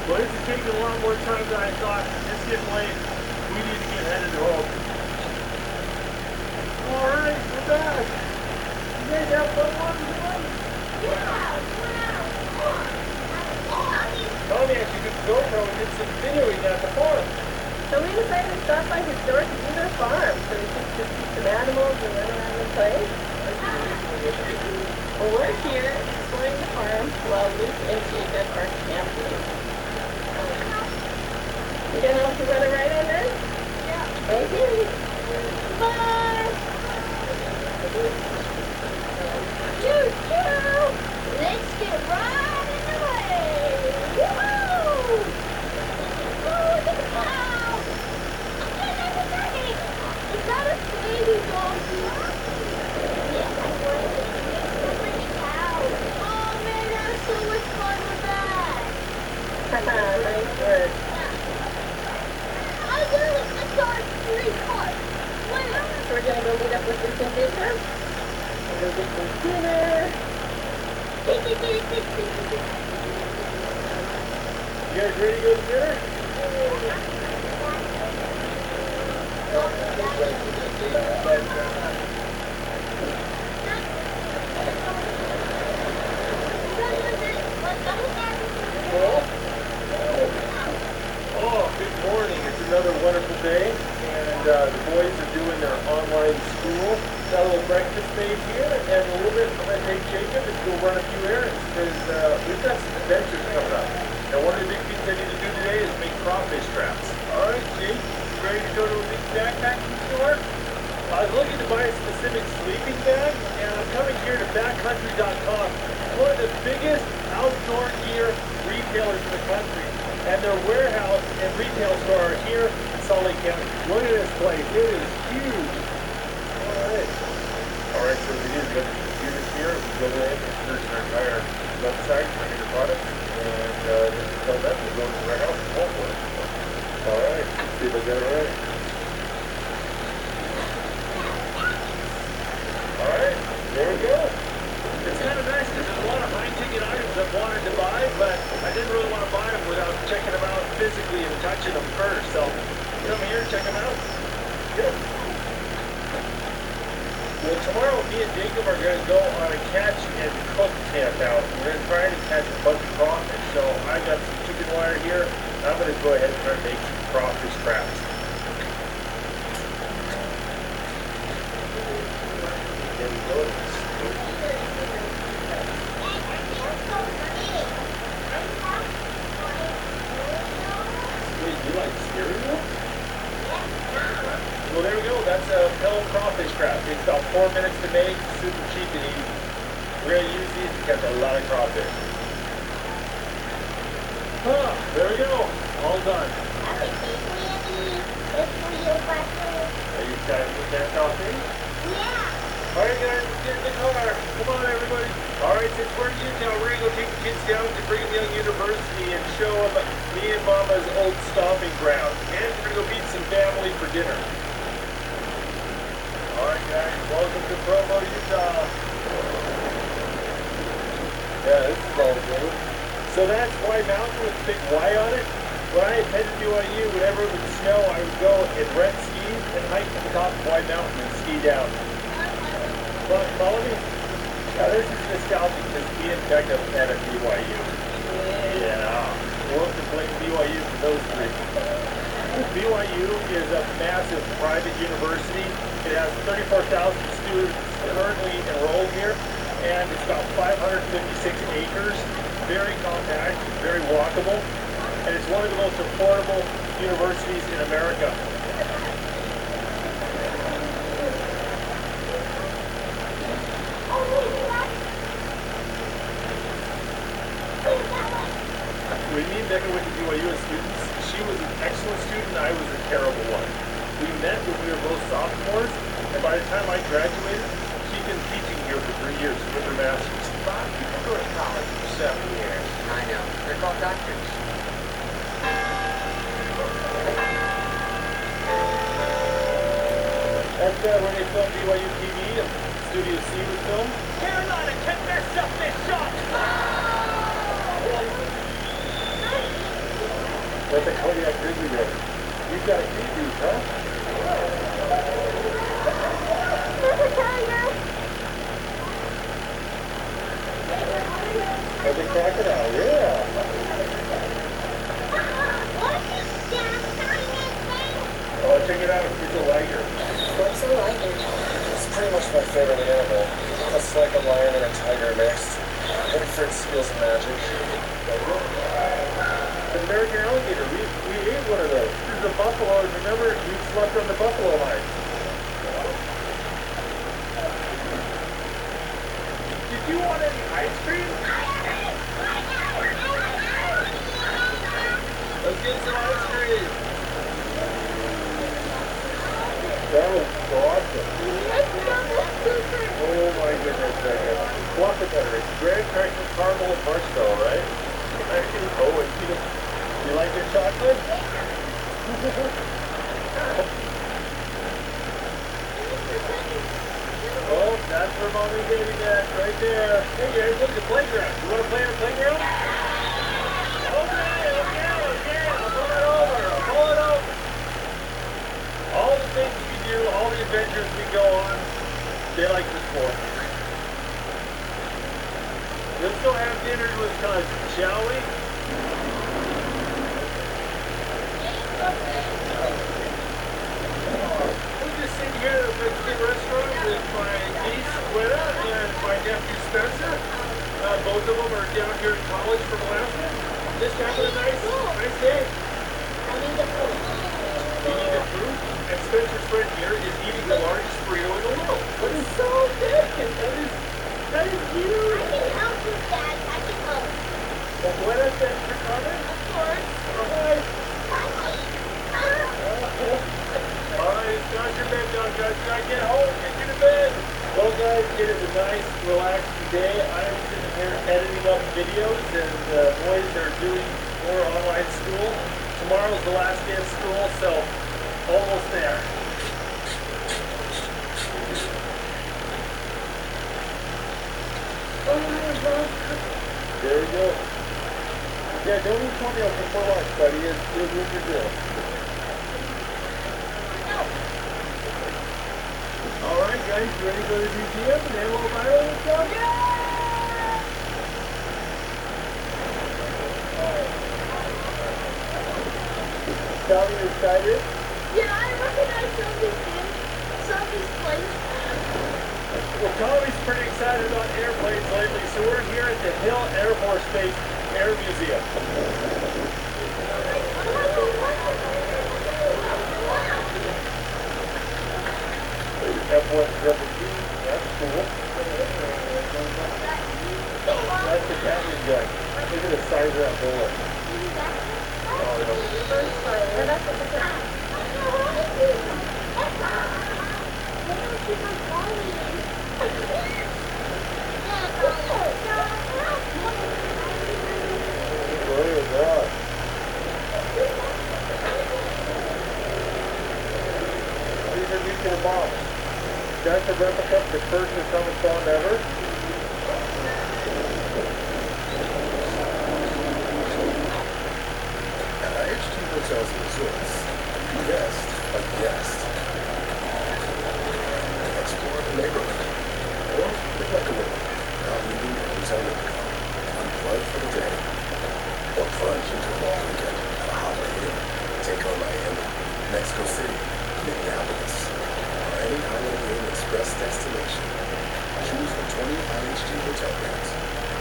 Well, this is taking a lot more time than I thought. It's getting late. We need to get headed home. All right, we're back. You guys have fun walking around? Tommy actually took the GoPro and did some videoing at the farm. So we decided to stop by his store to do their farm, so we could just keep some animals and run around and play. Well, we're here exploring the farm while Luke and Jacob are camping. You gonna help you run a ride on this? Yeah. Okay. Bye! Choo-choo! Let's get right in the way! Woo! Oh, look at the cow! Look at the turkey! Is that a baby donkey? Yes, I was. It's a pretty cow. Oh, man, that was so much fun with that! Nice work. I literally just saw 3 cars. So we're gonna go meet up with Luke and Jacob. And go get some dinner. You guys ready to go to dinner? Oh, good morning. It's another wonderful day, and the boys are doing their online school. Got a little breakfast made here, and in a little bit I'm going to take Jacob and go run a few errands, because we've got some adventures coming up. And one of the big things I need to do today is make crawfish traps. All right, Jake, you ready to go to a big backpacking store? I was looking to buy a specific sleeping bag, and I'm coming here to backcountry.com. One of the biggest outdoor gear retailers in the country. And their warehouse and retail store are here in Salt Lake County. Look at this place. It is huge. All right. All right, so we need to go to the computers here. We go there and search their entire website for your products. And then tell them to go to the warehouse and call for it. All right. Let's see if I got it right. All right. There we go. It's kind of nice because there's a lot of high-ticket items I've wanted to buy, but I didn't really want to buy them without checking them out physically and touching them first. So come here, check them out. Good. Well, tomorrow me and Jacob are going to go on a catch and cook camp out. We're going to try to catch a bunch of crawfish. So I got some chicken wire here. I'm going to go ahead and try to make some crawfish traps. There we go. Wait, you like cereal? Well, there we go. That's a pill crawfish trap. Takes about 4 minutes to make. Super cheap and easy. We're going to use these to catch a lot of crawfish. There we go. All done. Are you excited to get that coffee? Yeah. All right, guys, let's get in the car. Come on, everybody. All right, since we're in Utah, we're going to go take the kids down to Brigham Young University and show them me and Mama's old stomping ground. And we're going to go meet some family for dinner. All right, guys, welcome to Provo, Utah. Yeah, this is all good. So that's White Mountain with a big Y on it. When I attended BYU, whenever it would snow, I would go and rent skis and hike to the top of White Mountain and ski down. Follow me? Yeah, this is nostalgic because me and Becca met at BYU. Yeah, we'll have to blame BYU for those three. BYU is a massive private university. It has 34,000 students currently enrolled here, and it's about 556 acres. Very compact, very walkable, and it's one of the most affordable universities in America. When me and Becca went to BYU as students, she was an excellent student, I was a terrible one. We met when we were both sophomores, and by the time I graduated, she'd been teaching here for 3 years with her master's. Bob, you've been going to college for 7 years. I know. They're called doctors. That's where they filmed BYU TV and Studio C was filmed. Carolina can mess up this shot! That's a Kodiak Grizzly Bear. You've got a key goose, huh? That's a crocodile, yeah. Oh, check it out. It's a liger. What's a liger? It's pretty much my favorite animal. It's like a lion and a tiger mixed. Maybe for its skills and magic. An American alligator. We ate one of those. This is a buffalo. Remember, you slept on the buffalo line. Did you want any ice cream? Let's get some ice cream. That was awesome. Oh my goodness, what's the better? It's graham cracker, caramel, and marshmallow, right? Oh, and peanut. You like your chocolate? Oh, that's where Mommy and Daddy met, right there. Hey guys, look at the playground. You want to play on the playground? Okay. I'll pull it over. All the things we do, all the adventures we go on, they like this for. Let's go have dinner in Wisconsin, shall we? We're just sitting here at a Mexican restaurant with my niece, Gwynna, and my nephew, Spencer. Both of them are down here in college from Alaska. Just having a nice day. You need the food? And Spencer's friend here is eating the largest burrito in the world. That is so big. That is huge. I can help you, Dad. I can help. Well, Gwynna, thanks for coming. Of course. All right. All right, it's not your bed, dog, guys. You gotta get home, get you to bed. Well, guys, it is a nice, relaxing day. I'm sitting here editing up videos, and the boys are doing more online school. Tomorrow's the last day of school, so almost there. There we go. Yeah, don't eat cornmeal before lunch, buddy. It's with your grill. All right, guys, you ready to go to the museum and Antelope Island? Let's go! Yeah! Tommy, you excited? Yeah, I recognize some of these places. Well, Tommy's pretty excited about airplanes lately, so we're here at the Hill Air Force Base Air Museum. F-150, that's cool. That's the Gatling gun. Look at the size of that bullet. Look at that. These are nuclear bombs. That's a replica of the first atomic bomb ever. HG Hotels and Resorts. Guest, a guest. Explore the neighborhood. Or the recommend. Now leaving the hotel room. Unplug for the day. Or plunge into a long weekend at a Holiday Inn. Take on Miami, Mexico City, Minneapolis, or any Holiday Inn Express destination. Choose the 20 IHG hotel brands.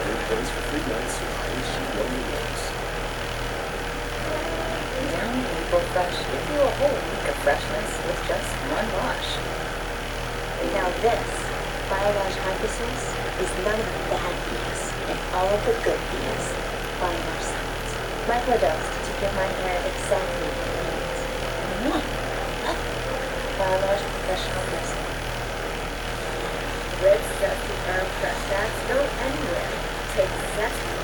Earn points for free nights with IHG Roman Rooms. Down April Fresh gives you a whole week of freshness with just one wash. Now this, Biowash Hydrosource, is none of the bad BS and all of the good BS. Biowash Science. Microdosed to give my hair exactly what it needs. Biowash Professional Wisdom. Red Zesty Herb Fresh Fats go anywhere. Take Zesty.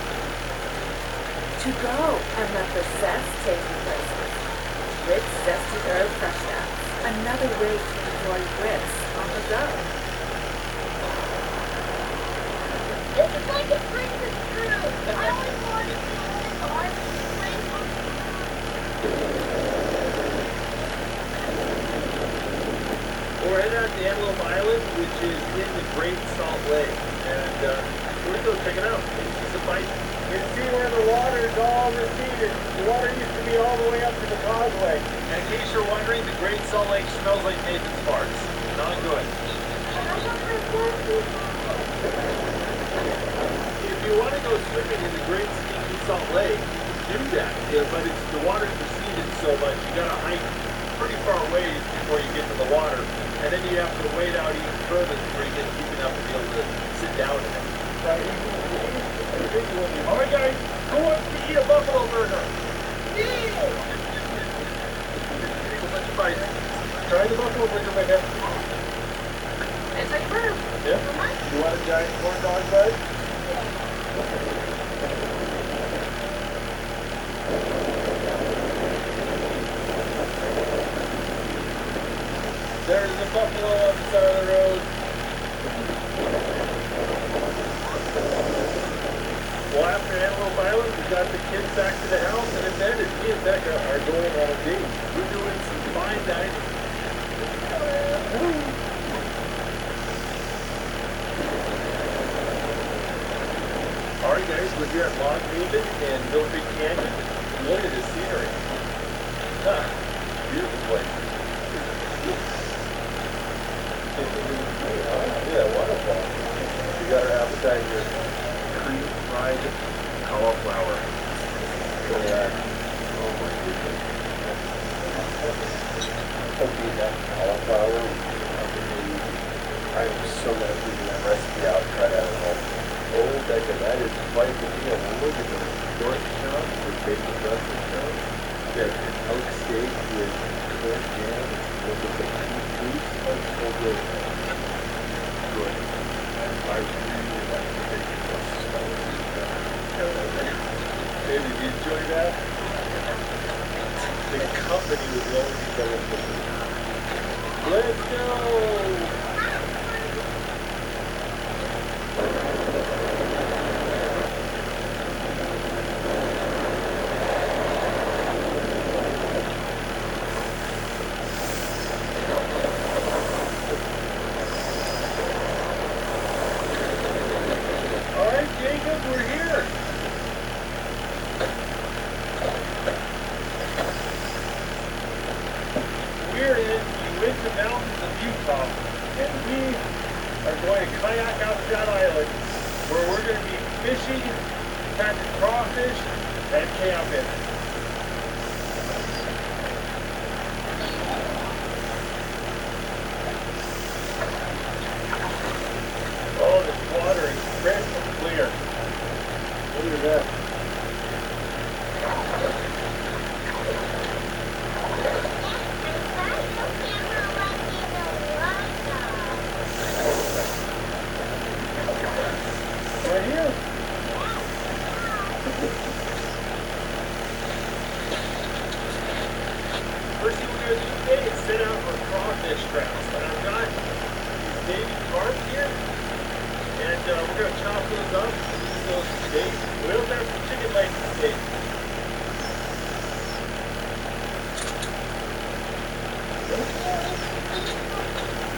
To go and let the zest take you places. Ritz Zesty Herb Fresh Fats. Another way to enjoy Ritz on the go. This is like a dream that's true. I always wanted to be so I was grateful. We're heading out to Antelope Island, which is in the Great Salt Lake. And we're going to go check it out. It's a bite. You can see where the water is all receded. The water used to be all the way up to the causeway. And in case you're wondering, the Great Salt Lake smells like Nathan's farts. Not good. If you want to go swimming in the Great Stinky Salt Lake, do that. Yeah, but the water's receded so much, you got to hike pretty far ways before you get to the water. And then you have to wade out even further before you get deep enough to be able to sit down in it. All right, guys, who wants to eat a buffalo burger? Try the buffalo burger, Becca. It's like burger. Yeah? You want a giant corn dog, bud? There's the buffalo on the side of the road. Well, after Antelope Island, we got the kids back to the house, and it's ended. Me and Becca are going on a date. We're doing some fine dining. All right, guys, we're here at Long Haven and Mill Creek Canyon. Look at this scenery. Ah, beautiful place. Yeah, waterfall. We got our appetizer. Cream fried cauliflower. Look at that. Oh my goodness. Okay, that cauliflower. I'm so gonna figure that recipe out and try that at home. Oh, Becca, that is quite the deal. Look at the pork chop, the bacon Brussels chop. That elk steak with corn jam. Look at the beef. That's so good. Good. I really like the bacon Brussels sprouts. Hey, did you enjoy that? The company was the only thing that was missing. Let's go! packed crawfish, and camping. Oh, this water is crystal clear. Look at that. Right here. First thing we're going to do today is set out for crawfish traps. And I've got these baby carp here. And we're going to chop those up and use those for steak. We also have some chicken legs for steak.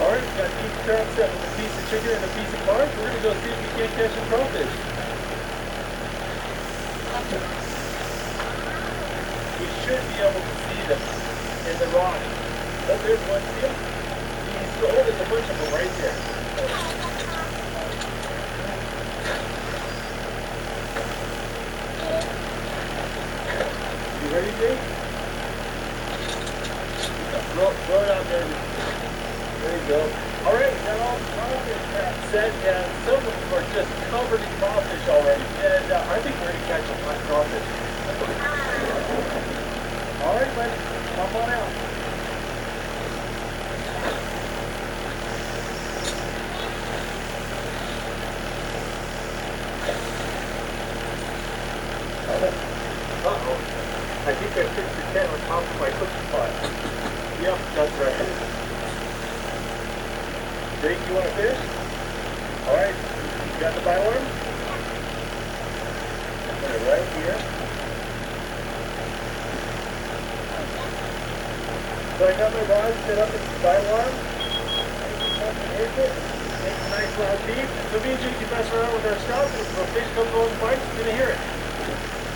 Alright, got these traps set with a piece of chicken and a piece of carp. We're going to go see if we can't catch some crawfish. We should be able to see them in the rock. Oh, there's one, see him? Oh, there's a bunch of them right there. You ready, Dave? Throw it out there. There you go. All right, got all the crawfish traps set, and some of them are just covered in crawfish already. And I think we're going to catch a lot of crawfish. All right, buddy, hop on out. Uh-oh. I think I fixed the tent on top of my cooking pot. Yep, that's right. Jake, you want to fish? All right, you got the biworm? Put it right here. So I got my rod set up in the biworm. Make a nice loud beep. So me and Jake can mess around with our stuff. If a fish comes over and bites, you're going to hear it.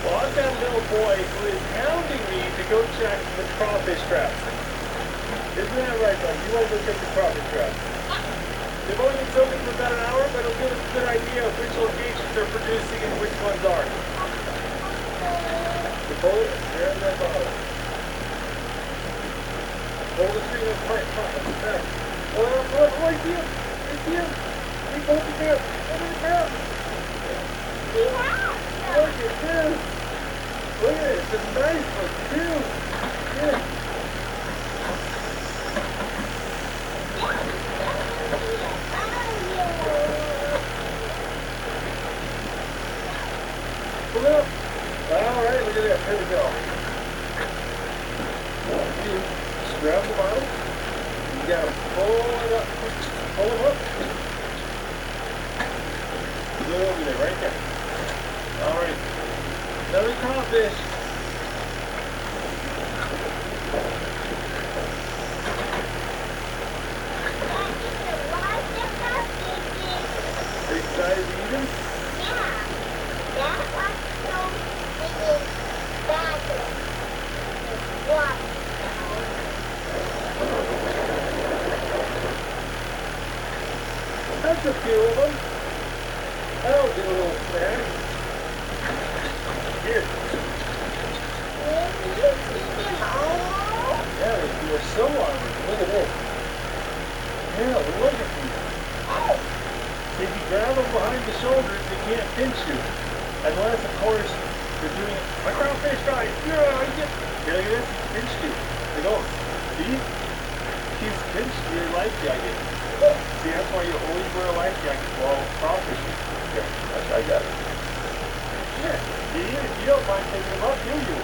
Well, I've got a little boy who is hounding me to go check the crawfish traps. Isn't that right, buddy? You want to go check the crawfish traps? They've only been soaking for about an hour, but it'll give us a good idea of which locations they're producing and which ones aren't. The bullet is there in the bottom. Hold the string apart. Oh, I see him. I see him. He pulled the bear. Over the ground. Look at this. Look at it. It's a nice one, too. Yeah. Pull up. All right, look at that. There we go. Just grab the bottom. You gotta pull it up. Pull them up. Go over there, right there. All right. Another crawfish. Are you excited to eat them? That's a few of them. That'll do a little snack. Here. Yeah, they're so armored. Look at this. Yeah, look at these. If you grab them behind the shoulders, they can't pinch you. Unless, of course, they're doing it. My crawfish died. Yeah, I get. Look at this. He pinched you. They go. See? He's pinched your life jacket. See, that's why you always wear a life jacket while crawfishing. Yeah, I got it. Yeah. If you don't mind taking them up, do you?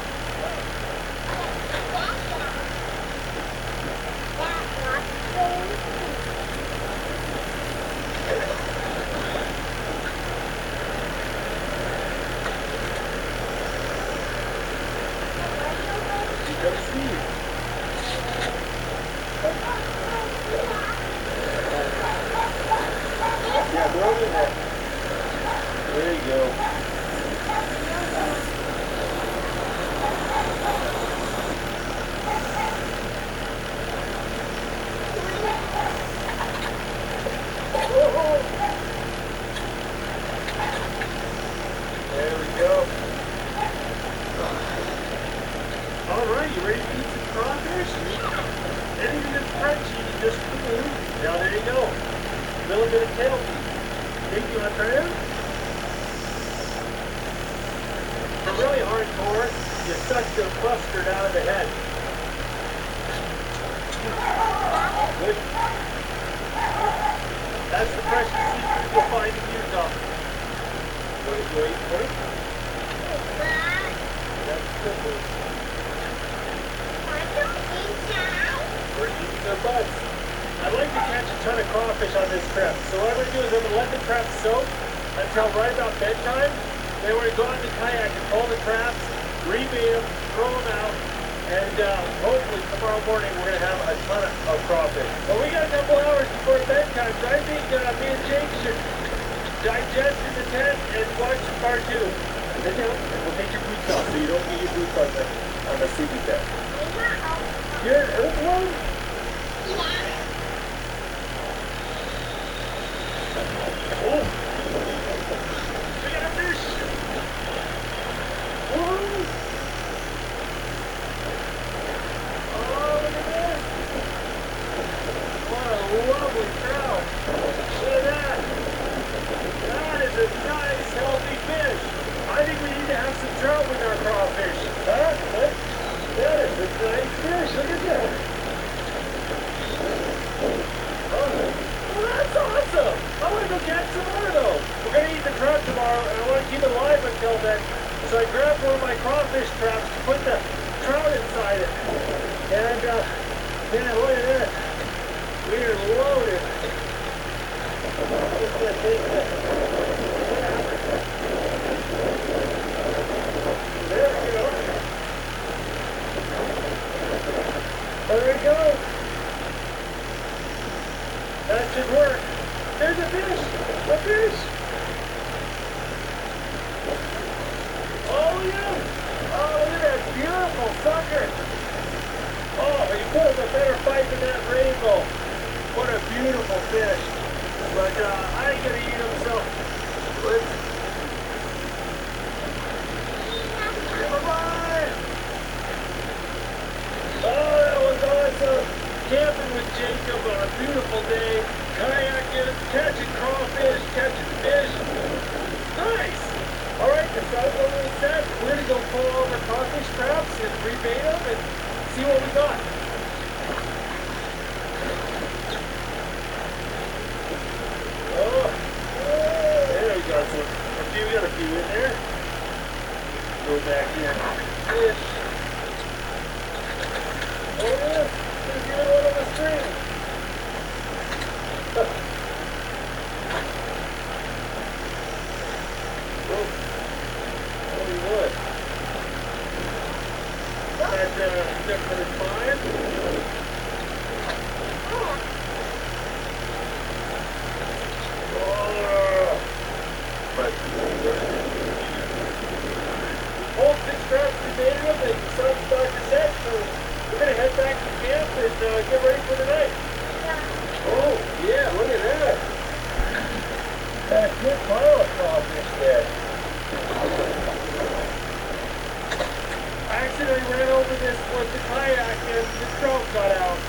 There you go. Now there you go. A little bit of tail piece. Think you want to try it? For really hardcore, you suck the mustard out of the head. Good. That's the precious secret you'll find in Utah. Wait for it. That's good. We're eating their butts. I'd like to catch a ton of crawfish on this trip. So what I'm going to do is I'm going to let the traps soak until right about bedtime. Then we're going to go on the kayak and pull the traps, rebait them, throw them out, and hopefully tomorrow morning we're going to have a ton of crawfish. Well, we got a couple hours before bedtime, so I think me and Jake should digest in the tent and watch part 2. Sit down and we'll take your boots off so you don't get your boots on the sleeping bag. You're an earthworm? Oh! We got a fish! Whoa! Oh, look at this! What a lovely trout! Look at that! That is a nice, healthy fish! I think we need to have some trout with our crawfish. Huh? What? That is a nice fish. Look at that. Oh, well, that's awesome. I want to go catch some more of those. We're going to eat the trout tomorrow, and I want to keep it alive until then. So I grabbed one of my crawfish traps to put the trout inside it. And, yeah, look at that. We are loaded. Just going to take that. There we go. There we go. That should work. There's a fish. A fish. Oh, yeah. Oh, look at that beautiful sucker. Oh, you put up a better fight than that rainbow. What a beautiful fish. But I ain't going to eat him, so let's... Bye-bye! Oh, that was awesome! Camping with Jacob on a beautiful day, kayaking, catching crawfish, catching fish. Nice! Alright, the sun's already set. We're gonna go pull all the crawfish traps and rebait them and see what we got. Oh, there we got some. We got a few in there. Go back in. Fish. Oh yeah, there's even one on the string. Oh, holy wood. That's number 5. Oh, but all 6 traps we made them, and the sun's starting to set, so we're going to head back to camp and get ready for the night. Oh, yeah, look at that. That's a good pile of crawfish there. I accidentally ran over this with the kayak and the trout got out.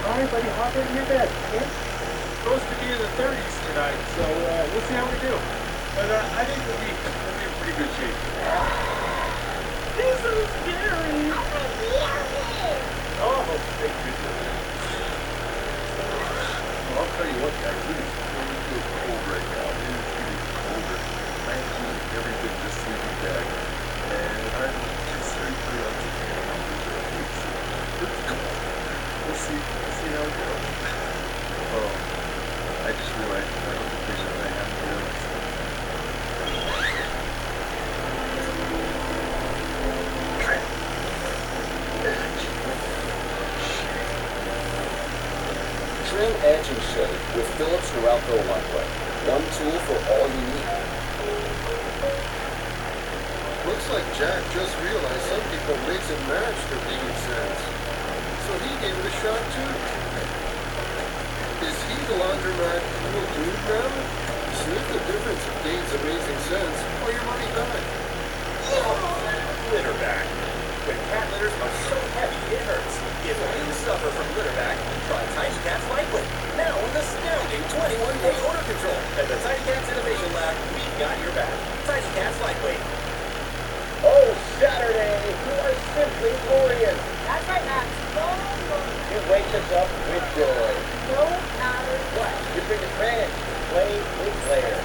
Alright, buddy, hop in your bed, okay? Supposed to be in the 30s tonight, so we'll see how we do. But I think we'll be in pretty good shape. This is so scary! Oh, thank you. Well, I'll tell you what, guys, it is really cold right now. It is getting colder. I am doing everything just sleeping bag. And I'm considering putting on some numbers. We'll see how it goes. Oh, I just realized another decision that I haven't realized. Trim, edge, and shave with Phillips Norelco One-Way. One tool for all you need. Looks like Jack just realized some people mix and match their vegan scents. So he gave it a shot too. Is he the laundromat cool dude now? Sniff the difference of Dane's amazing scents or your money back. Litterback. When cat litters are so heavy it hurts. If you suffer from litterback, try Tiny Cats Lightweight. Now with astounding 21-day order control. At the Tiny Cats Innovation Lab, we've got your back. Tiny Cats Lightweight. Oh, Saturday, you are simply glorious. That's right, Max. It wakes us up with joy. No matter what. You bring a friend, play with Blair.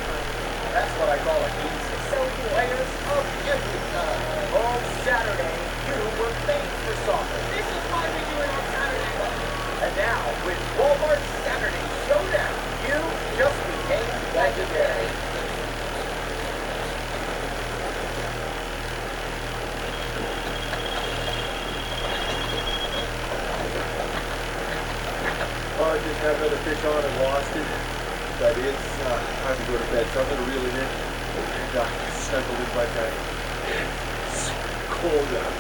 That's what I call a easy. So good. Players of every kind. Oh, Saturday, you were made for soccer. This is why we do it on Saturday. And now, with Walmart Saturday Showdown, you just became legendary. Oh, I just had another fish on and lost it. But it's time to go to bed, so I'm going to reel it in. And snuggle in my bed. It's cold out.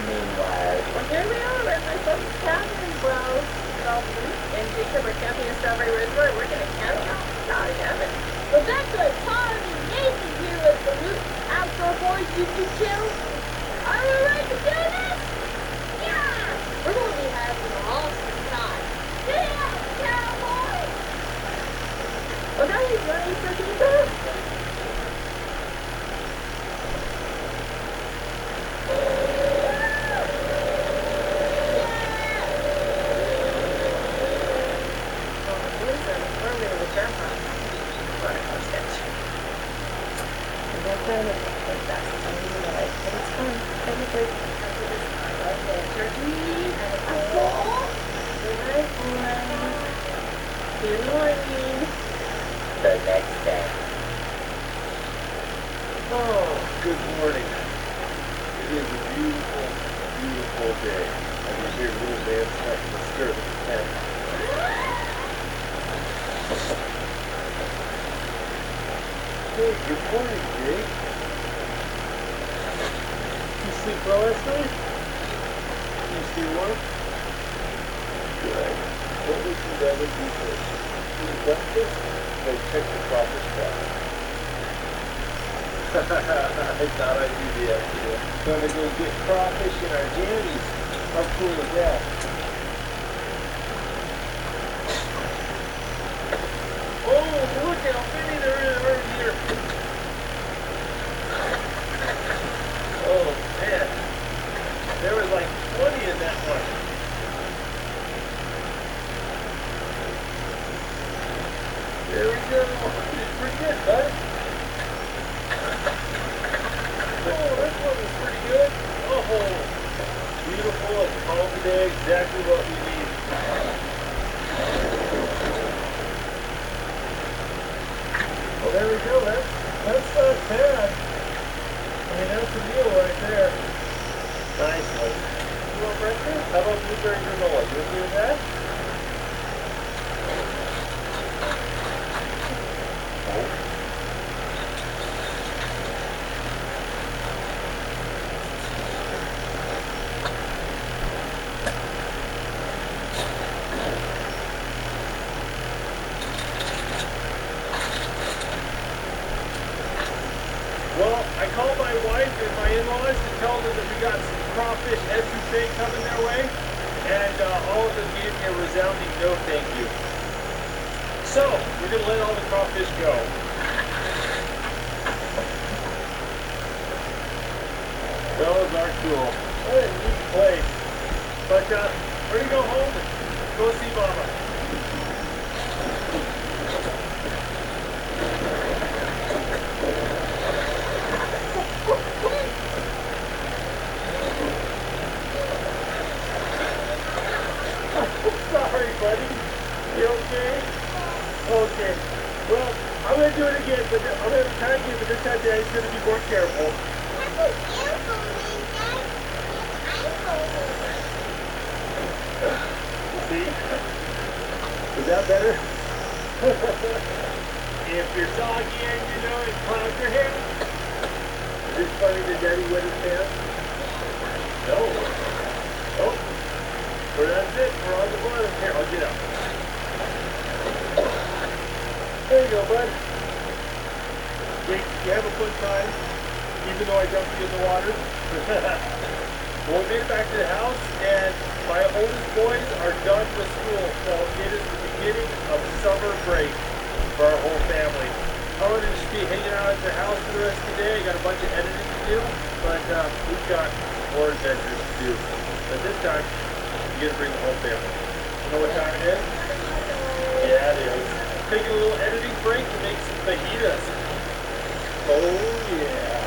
Meanwhile, well, here we are at my folks' cabin. Well, Dolphin and Jacob are camping in Strawberry Resort. We're going to camp out. God damn it. Rebecca, Tom, and Nathan here with the Loot Outdoor Boys YouTube channel. Are we ready to do this? Yeah! We're going to be having an awesome time. Yeah, cowboy! Well, now he's running for people. The next day. Oh, good morning. It is a beautiful, beautiful day. I can hear little man starting to stir the tent. Hey, good morning, Jake. You sleep well last night? You stay warm? Good. What would you rather do first? Eat breakfast? Then check the crawfish trap. I thought I'd do the idea. Gonna go get crawfish in our jammies. How cool is that? Oh, look how many there are here. Oh, man. There was like 20 in that one. There we go. It's pretty good, bud. Oh, this one is pretty good. Oh, beautiful and calm today. Exactly what we need. Well, there we go. That's not bad. I mean, that's the deal right there. Nice one. You want breakfast? How about blueberry granola? You okay with that? Well, I called my wife and my in-laws to tell them that we got some crawfish etouffee coming their way, and all of them gave me a resounding no thank you. So, we're going to let all the crawfish go. Those are cool. What a neat place. But we're going to go home and go see Mama. Sorry, buddy. You okay? Okay. Well, I'm going to do it again, but I'm going to try again, but this time Daddy's going to be more careful. See? Is that better? If you're soggy and cloud your hair. Is it funny that Daddy wet his pants? No. Oh. Well, that's it. We're on the bottom. Here, I'll get up. There you go, bud. Jake, you have a fun time. even though I dumped you in the water. Well, we made it back to the house, and my oldest boys are done with school, so it is the beginning of summer break for our whole family. I'm going to just be hanging out at their house for the rest of the day. I got a bunch of editing to do, but we've got more adventures to do. But this time, you get to bring the whole family. You know what time it is? Yeah, it is. Taking a little editing break to make some fajitas. Oh, yeah.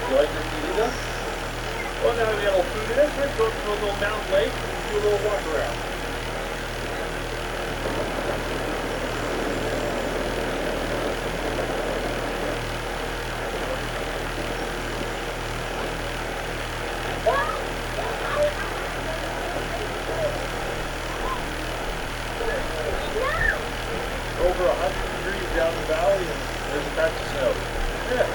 You like your fajita? Well, now we got a little food in it. Let's go to a little mountain lake and do a little walk around. Over 100 degrees down the valley, and there's a patch of snow. Yeah.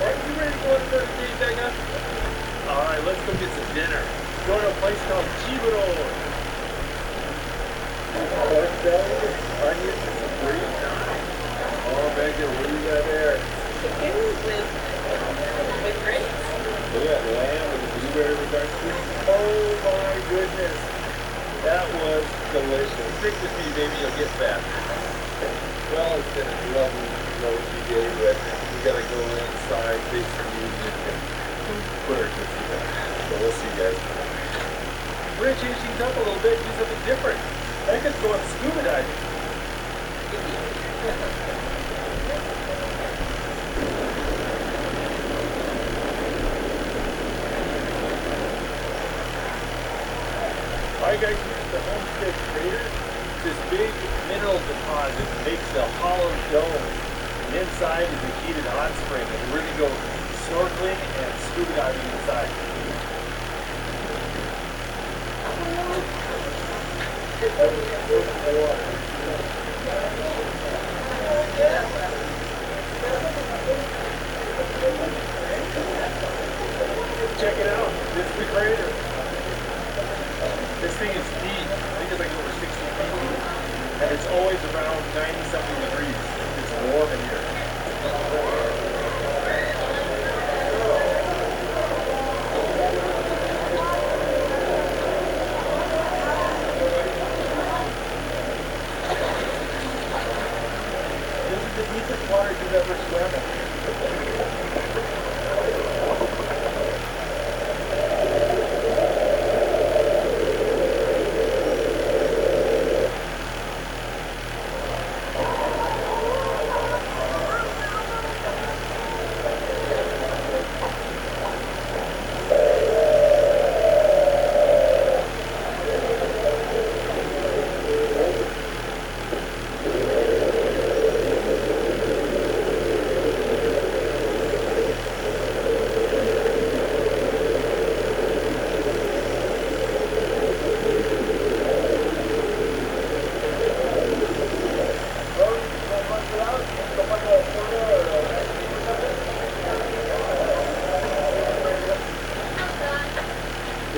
Are you ready to go on the first date, Becca? All right, let's go get some dinner. Go to a place called Chiburo. Pork belly, onions, and some green thyme. Oh, Becca, what do you got there? Chicken with grapes. Look at that lamb with the blueberry with dark sweet. Oh my goodness. That was delicious. Stick with me, baby, you'll get fat. Well, it's been a lovely, lovely day, but we gotta go inside, face some music, and put our tootsie down. So we'll see you guys. We're gonna change things up a little bit, do something different. Becca's going scuba diving. Alright guys, here's the Homestead Crater. This big mineral deposit that makes a hollow dome. And inside is a heated hot spring. And we're going to go snorkeling and scuba diving inside. Check it out. This is the crater. This thing is deep. I think it's like over 60 feet deep. And it's always around 90-something degrees. It's warm in here. This is the deepest water you've ever swam in.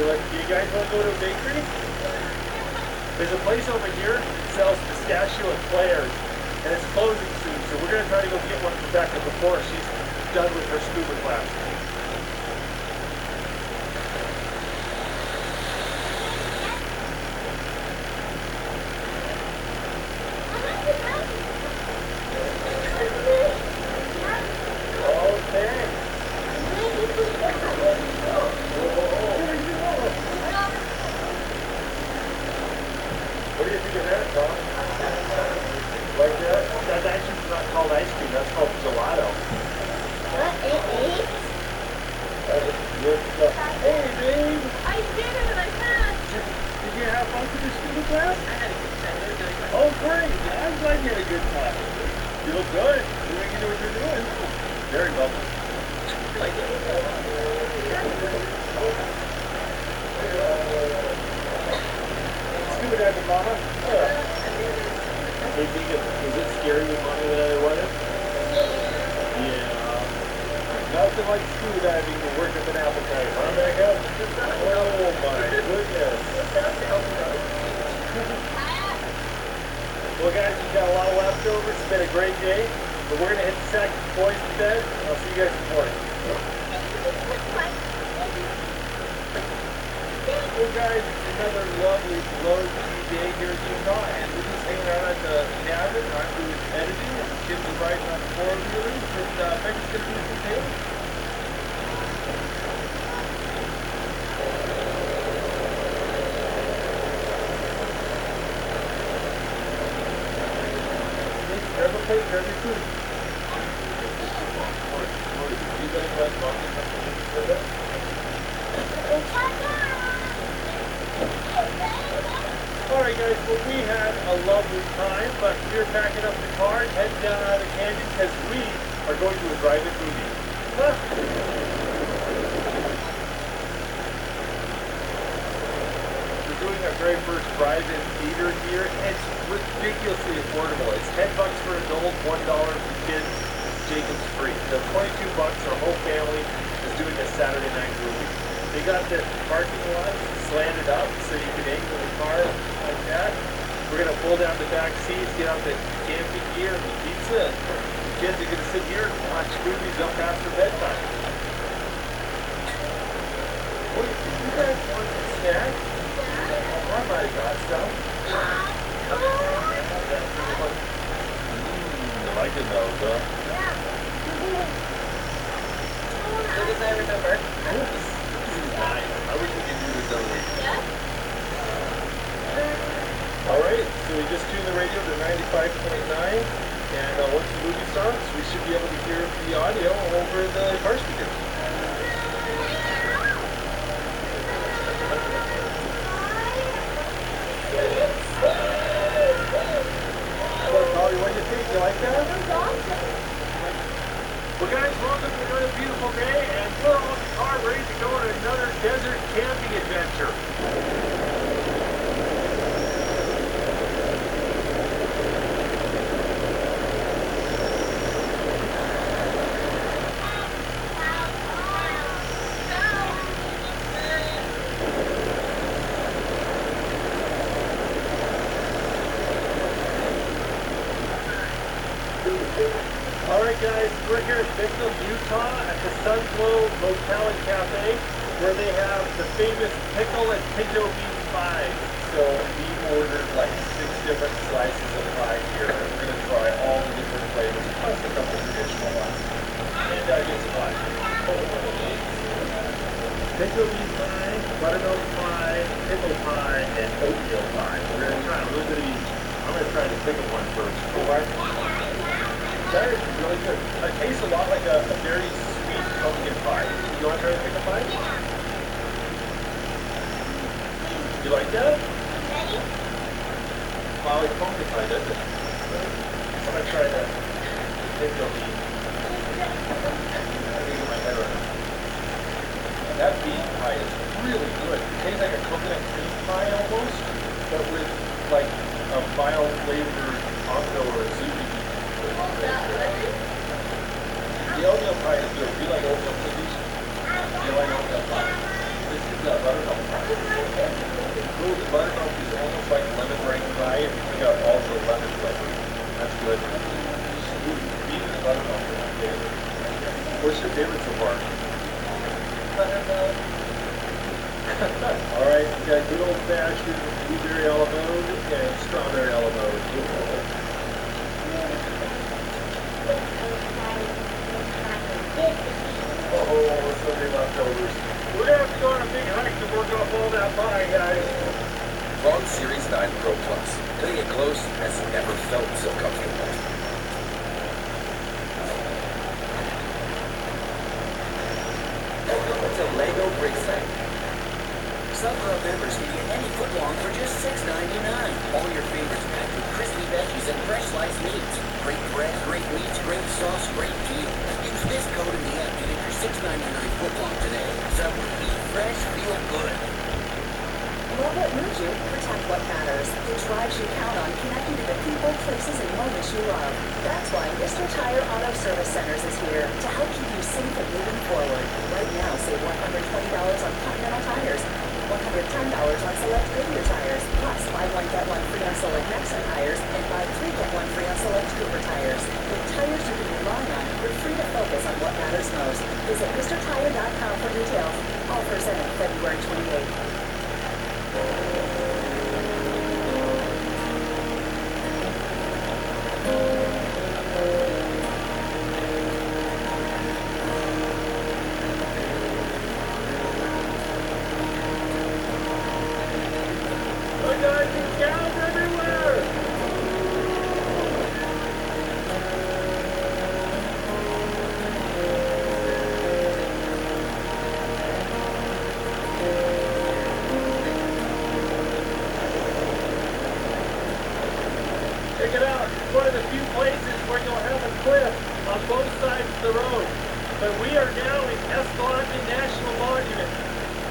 Do you guys want to go to a bakery? There's a place over here that sells pistachio eclairs, and it's closing soon, so we're going to try to go get one for Becca before she's done with her scuba class. What do you think of that, Tom? Like that? That's actually not called ice cream, that's called gelato. What? It? That is good stuff. Hey, babe! I did it and I passed! Did you have fun with your scuba class? I had a good time. It was really fun. Oh, great! I'm glad you had a good time. You look good. You think you know what you're doing? Very bubbly. Like it. Scuba diving, Mama? Yeah. Hey, Vika, was it scary with Mommy that I wanted? Yeah. Nothing like scuba diving to work up an appetite, huh, Becca? Oh my goodness. guys, we've got a lot of leftovers. It's been a great day. But we're going to hit the sack boys to bed. I'll see you guys in the morning. Well, guys, it's another lovely, low-key day here in Utah, and we're just hanging out at the cabin. I'm doing editing, and the kids are riding on the four-wheelers, and Becky's going to do some tailing. Grab a plate, grab your food. You guys like walking up with us? Alright guys, well we had a lovely time, but we're packing up the car and heading down out of Canyon because we are going to a drive-in movie. We're doing our very first drive-in theater here, and it's ridiculously affordable. It's $10 for an adult, $1 for kids. Jacob's free. So $22, our whole family is doing a Saturday night movie. They got the parking lot slanted up so you can angle the car like that. We're going to pull down the back seats, get out the camping gear and the pizza. The kids are going to sit here and watch movies up after bedtime. Wait, you guys want some snacks? I might have got some. I like it those, huh? Good as I remember. Nice. I wish we could do this every week. Alright, so we just tuned the radio to 95.9, and once the movie starts, we should be able to hear the audio over the car speakers. Well, Molly, what do you think? You like that? Well, guys, welcome to another beautiful day, and we're on the car ready to go on another desert camping adventure. Alright guys, we're here at Bickel, Utah at the Sunslow Motel and Cafe where they have the famous pickle and pinto beef pies. So we ordered like 6 different slices of pie here and we're going to try all the different flavors plus a couple traditional ones. And guess what? Pinto beef pie, buttermilk pie, pickle pie, and oatmeal pie. We're going to try a little bit of each. I'm going to try the pickle one first. That is really good. It tastes a lot like a very sweet pumpkin pie. You want to try the pickle pie? You like that? Well, like pumpkin pie, doesn't it? I'm going to try the pickle beef. Let me get my head around it. That beef pie is really good. It tastes like a coconut cream pie almost, but with like a mild flavored taco or zucchini. The oatmeal pie is good. Do you like oatmeal cookies? Do you like oatmeal pie? This is buttermilk pie. Ooh, the buttermilk is almost like lemon meringue pie if you took out all the lemon flavor. That's good. Ooh, beef and buttermilk are my favorite. What's your favorite so far? Buttermilk. Alright, we got good old fashioned blueberry a la mode and strawberry a la mode. Oh, so many leftovers. We're going to have to go on a big hike to work off all that pie, guys. Vaughn Series 9 Pro Plus. Cutting it close has never felt so comfortable. Welcome to Lego Brick Site. Some club members can get any footlong for just $6.99. All your favorites packed with crispy veggies and fresh sliced meats. Great bread, great meats, great sauce, great deal. Use this code in the app to get your $6.99 footlong today. So eat fresh, feel good. Love what moves you, protect what matters. The drives you count on connecting to the people, places, and moments you love. That's why Mr. Tire Auto Service Centers is here to help keep you safe and moving forward. Right now, save $120 on Continental tires, $150 $110 on select Goodyear tires, plus buy one get one free on select Nexen tires, and buy three get one free on select Cooper tires. With tires you can rely on, you're free to focus on what matters most. Visit MrTire.com for details. Offers end February 28th. Check it out. It's one of the few places where you'll have a cliff on both sides of the road. But we are now in Escalante National Monument.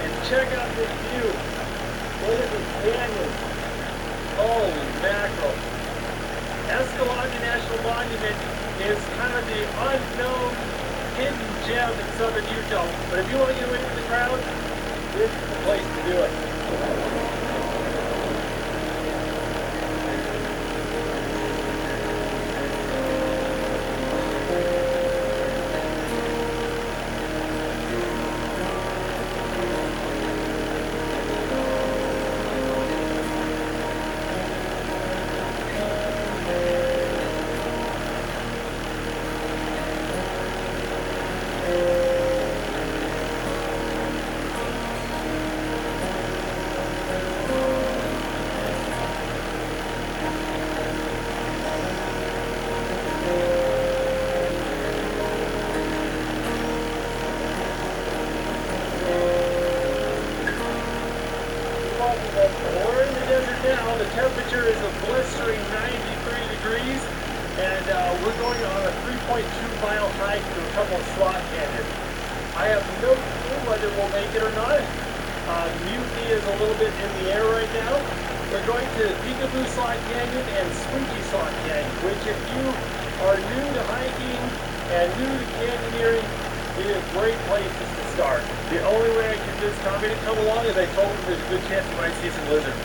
And check out this view. Look at this canyon. Holy mackerel. Escalante National Monument is kind of the unknown hidden gem in southern Utah. But if you want to get away from the crowd, this is the place to do it. We're in the desert now. The temperature is a blistering 93 degrees, and we're going on a 3.2-mile hike to a couple of slot canyons. I have no clue whether we'll make it or not. Mutiny is a little bit in the air right now. We're going to Peekaboo Slot Canyon and Squinty Slot Canyon, which if you are new to hiking and new to canyoneering, it is great places to start. The only way I convinced Tommy to come along is I told him there's a good chance he might see some lizards.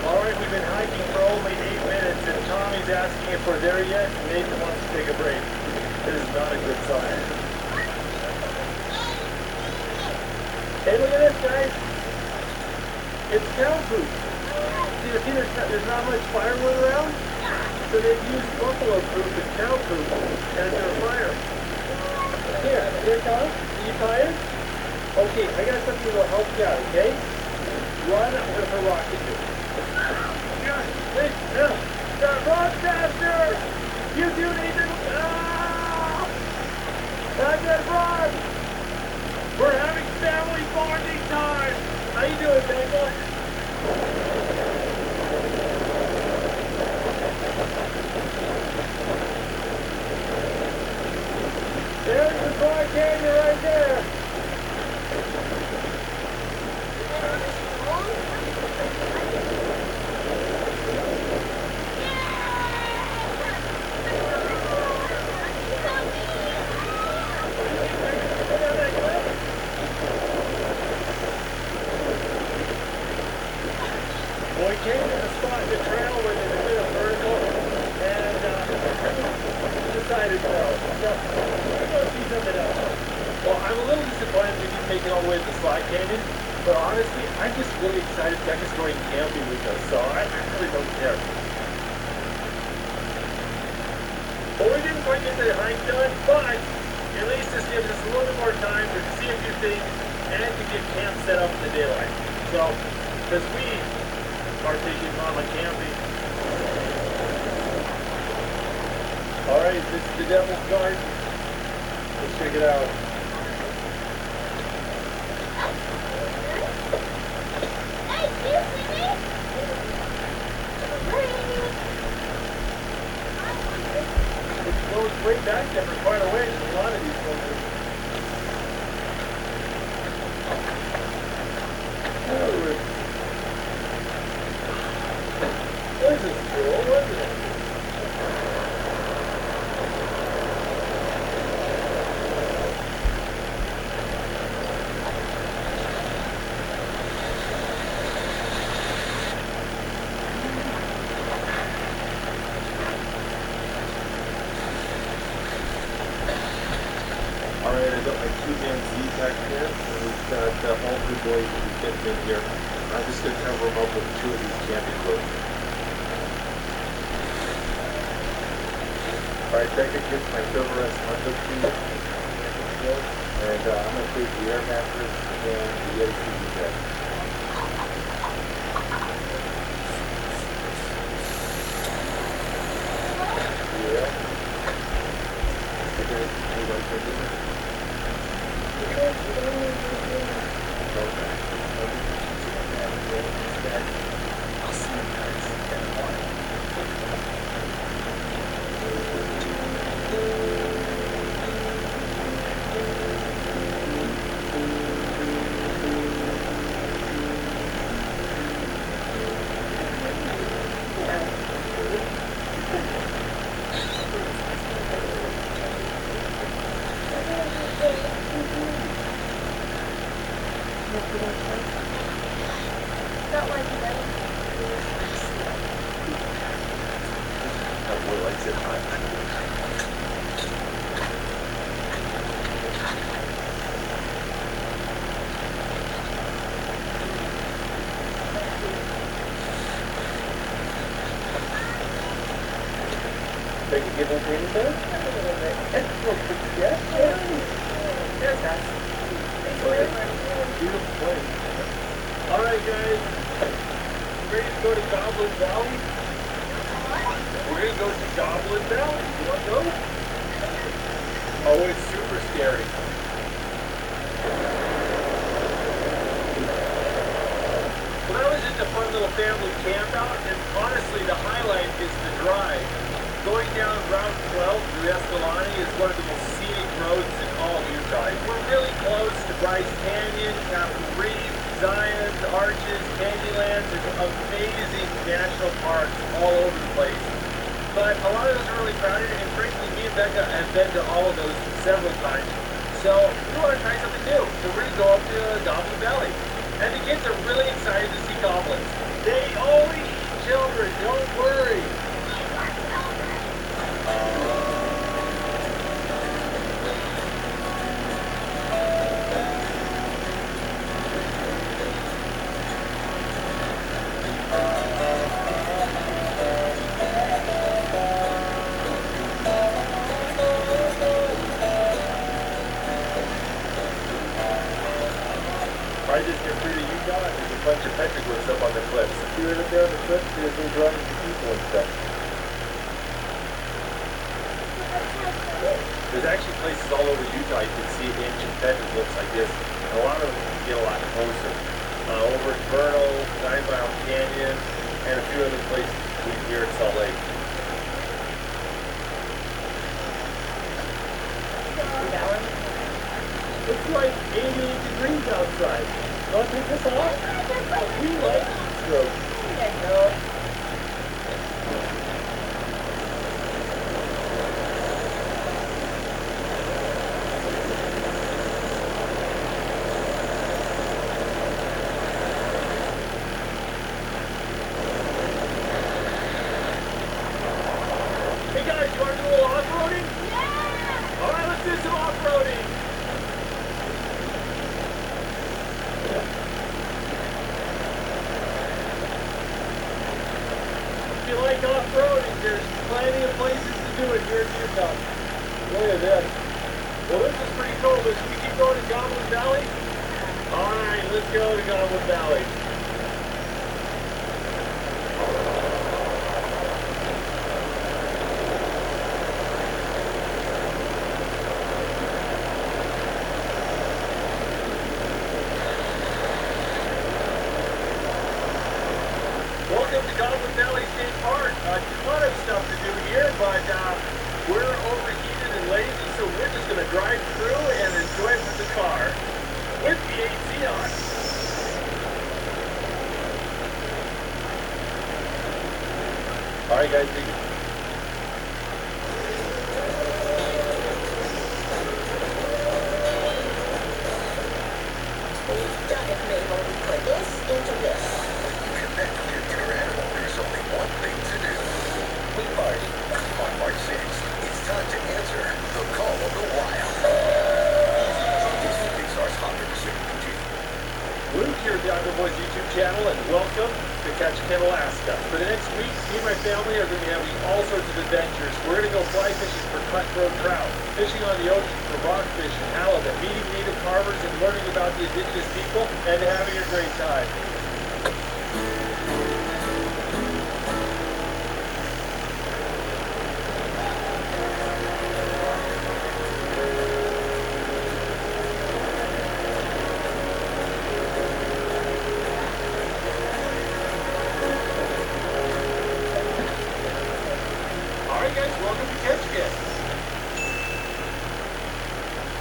Alright, we've been hiking for only 8 minutes and Tommy's asking if we're there yet and Nathan wants to take a break. This is not a good sign. Hey, look at this, guys. It's cow poop. See, there's not much firewood around, so they've used buffalo poop and cow poop as their fire. Here, Tom. Are you tired? Okay, I got something that will help you out, okay? Run with a rocket to it. Hey, run faster! You do need to... Ah! Not yet, run! We're having family bonding time! How you doing, Becca? There's the Slot Canyon right there. Well, we came to the spot in the trail where there's a bit of vertical, and decided no. We're going to see something else. Well, I'm a little disappointed we didn't make it all the way to the Slot Canyon, but honestly, I'm just really excited Becca's going camping with us, so I really don't care. Well, we didn't quite get the hike done, but at least this gives us a little bit more time to see a few things and to get camp set up in the daylight. So, because we are taking Mama camping. Alright, this is the Devil's Garden. Let's check it out. Hey, do you see me? It goes way back there for quite a ways in a lot of these places. This is cool, wasn't it? boys that we kept in here. I'm just going to cover them up with 2 of these camping clothes. Alright, second gets my Silverest Honda Key. And I'm going to take the air mattress and the ATV bed. Yeah. Okay, anybody take it? I'll see you guys in the morning. Not like that. That will exit high. They can give them peanut butter? A little bit. Yeah? There's us. Beautiful place. Alright guys, ready to go to Goblin Valley? We're going to go to Goblin Valley. You want to go? Oh, it's super scary. Well, that was just a fun little family camp out, and honestly, the highlight is the drive. Going down Route 12 through Escalante is one of the most scenic roads in all of Utah. We're really close to Bryce Canyon, Captain Reef, Zions, Arches, Canyonlands. There's amazing national parks all over the place. But a lot of those are really crowded, and frankly, me and Becca have been to all of those several times. So we want to try something new. So we're going to go up to Goblin Valley. And the kids are really excited to see goblins. They only eat children, don't worry. Right as you're free to Utah, there's a bunch of petroglyphs up on the cliffs. If you're up there on the cliffs, there's things running to people and stuff. There's actually places all over Utah you can see ancient petroglyphs like this. And a lot of them get a lot closer. Over at Vernal, 9 Mile Canyon, and a few other places here in Salt Lake. It's like 88 degrees outside. Want to take this off? We like heat stroke. Hey guys, you want to do a little off-roading? Yeah! Alright, let's do some off-roading. If you like off-roading, there's plenty of places to do it here in Utah. Look at this. Well, this is pretty cool. Should we keep going to Goblin Valley? Alright, let's go to Goblin Valley. Welcome to Goblin Valley State Park. A ton of stuff to do here, but we're overheated and lazy, so we're just going to drive through and enjoy it from the car with the AC on. All right, guys. Done it, Mabel. Put this into this. There's only one thing to do. Party on March 6th. It's time to answer the call of the wild. This is Pixar's Hot Pursuit. here at the Outdoor Boys YouTube channel, and welcome to Ketchikan, Alaska. For the next week, me and my family are going to be having all sorts of adventures. We're going to go fly fishing for cutthroat trout, fishing on the ocean for rockfish and halibut, meeting native carvers and learning about the indigenous people, and having a great time. Welcome to Ketchikan.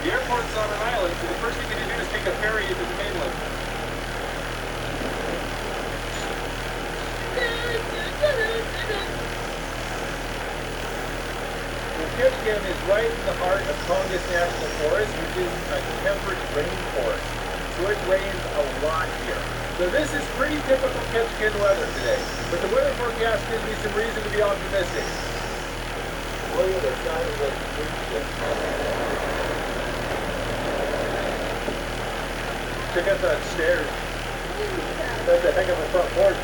The airport's on an island, so the first thing you need to do is take a ferry into the mainland. Well, Ketchikan is right in the heart of Tongass National Forest, which is a temperate rainforest. So it rains a lot here. So this is pretty typical Ketchikan weather today. But the weather forecast gives me some reason to be optimistic. Look at the size of that cruise ship. Check out that stairs. That's a heck of a front porch.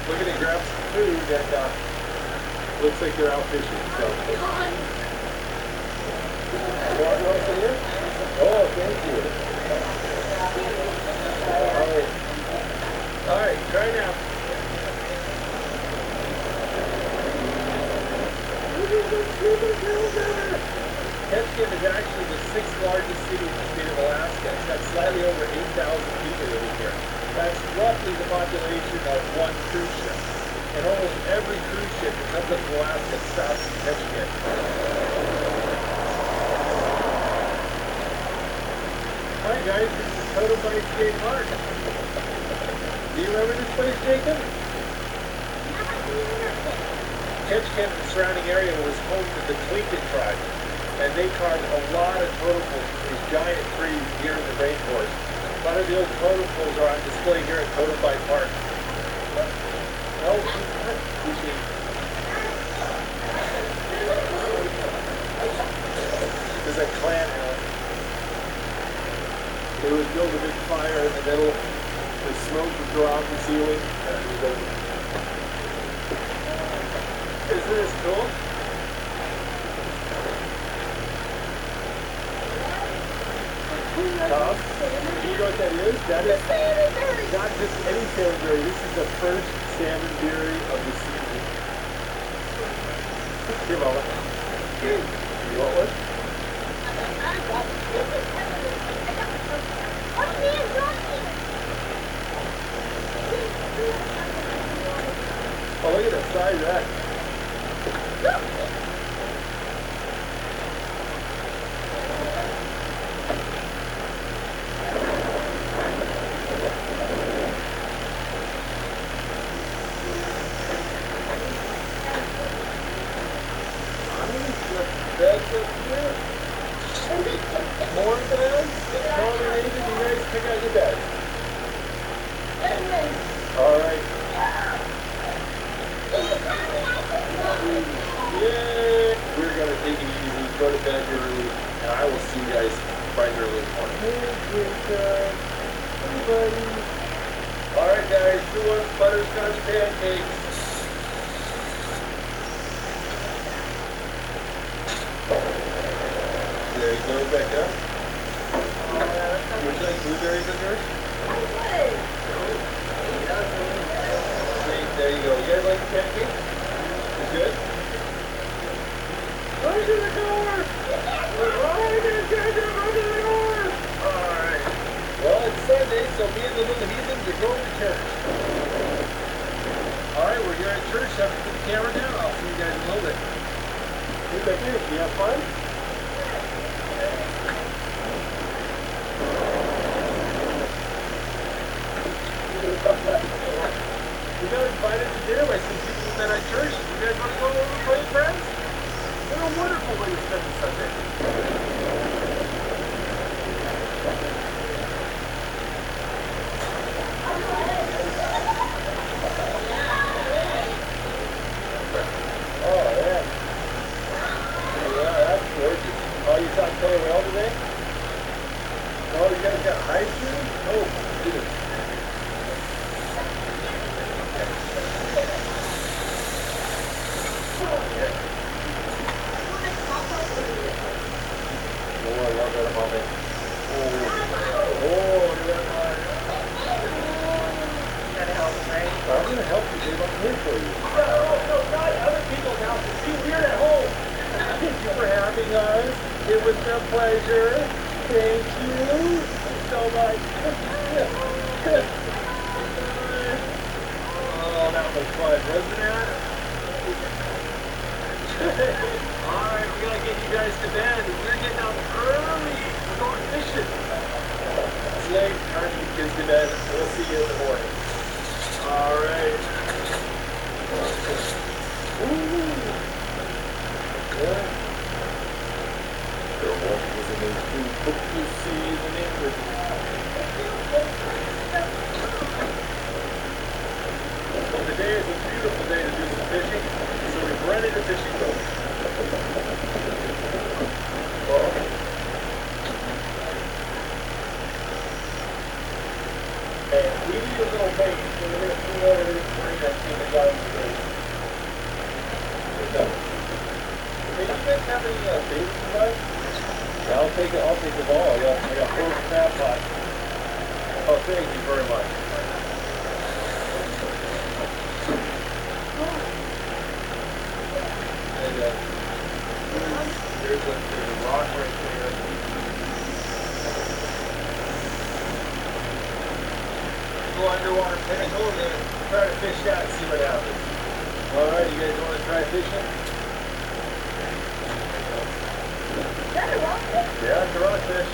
Look at it, grab some food, and looks like they're out fishing. So. You want to see it? Oh, thank you. All right, try now. Ketchikan is actually the 6th largest city in the state of Alaska. It's got slightly over 8,000 people living here. That's roughly the population of one cruise ship. And almost every cruise ship that comes up to Alaska stops in Ketchikan. Hi guys, this is Totem by Skate Park. Do you remember this place, Jacob? Ketchikan and the surrounding area was home to the Tlingit tribe, and they carved a lot of totem poles from these giant trees here in the rainforest. A lot of the old totem poles are on display here at Totem by Park. Oh, there's a clan house. They would build a big fire in the middle. The smoke would go out the ceiling. Isn't this cool? Tom, do you know what that is? That is not just any salmonberry. This is the first salmonberry of the season. Here, Mama. You want one? Oh, look at the size of that. More bags? Combination, you guys pick out your bag. All right. Yay! We're going to take it easy, go to bed early, and I will see you guys bright and early in the morning. Hey, everybody. All right, guys, who wants butterscotch pancakes? There you go, Becca. Would you like blueberries in yours? I would. There you go. You guys like the pancake? You good? Run to the door! Run to the door! Alright. Well, it's Sunday, so me and the little heathens are going to church. Alright, we're here at church. Have to put the camera down. I'll see you guys in a little bit. Hey, Becca, you have fun? We got invited to dinner by some people we met at church. You guys want to go over and play with friends? What a wonderful way to spend the Sunday. Oh, yeah. Yeah, that's gorgeous. Oh, you saw Killer Whale today? Oh, you guys got high shoes? Oh, my goodness. a pleasure. Thank you so much. Oh, that was fun, wasn't it? Alright, we gotta get you guys to bed. We're getting up early. We're going fishing. It's late. Time to get kids to bed. We'll see you in the morning. Alright. Yeah. There was an improved football season in Well, today is a beautiful day to do some fishing, so we've rented a fishing boat. And we need a little bait, so we're going to pull over this bring that thing that got in the boat. Hey, you guys have any bait for us? Yeah, I'll take the ball. I got 4 crab pots. Oh, thank you very much. And there's a rock right there. Go underwater pinnacle and then try to fish that and see what happens. Alright, you guys want to try fishing? Is that a rockfish? Yeah, it's a rockfish.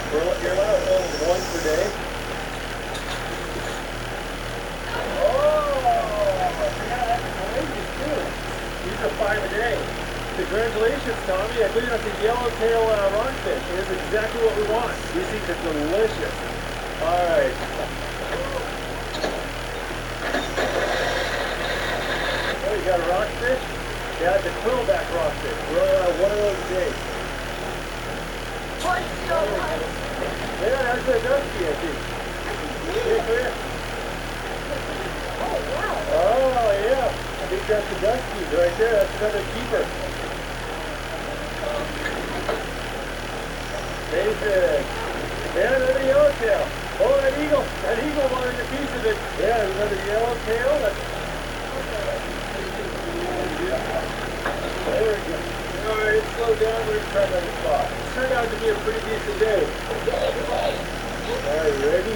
You're allowed only 1 per day. These are 5 a day. Congratulations, Tommy. I believe that's a yellowtail rockfish. It is exactly what we want. These things are delicious. All right. Oh, you got a rockfish? Yeah, it's a quillback rockfish. We're only allowed 1 of those a day. Yeah, that's a dusky, I think. Here, come here. Oh, wow. Oh, yeah. I think that's the duskies right there. That's another keeper. Amazing. Yeah, another yellowtail. Oh, that eagle wanted a piece of it. Yeah, another yellowtail. There we go. All right, slow down. We're going to try another spot. It turned out to be a pretty decent day. All right, you ready?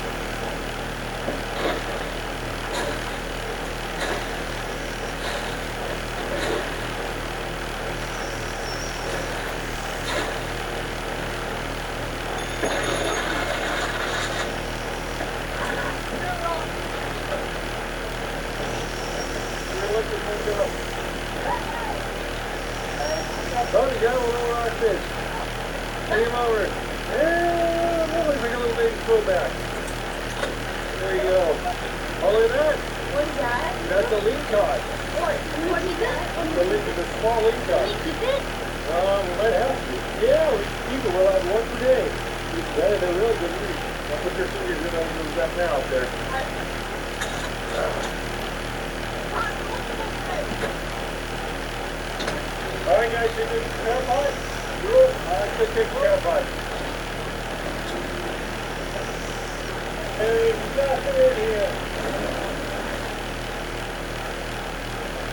Oh, you got a little rockfish. Bring him over. Yeah, that looks like a little baby quillback. There you go. Oh, look at that. What is that? That's a lingcod. What is that? It's a small lingcod. Can we keep it? We might have to. Yeah, we can keep it. We're allowed 1 per day. They're really good meat. I'll put your fingers in on that now out there. All right, guys, should we take the crab pot? Let's take the crab pot. Hey, nothing in here.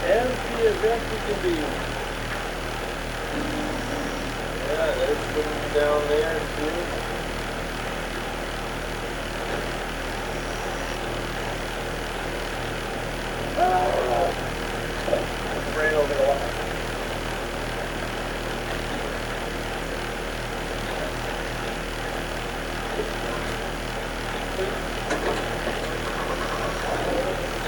Empty as empty can be. Yeah, there's some down there, too. Ran over the line.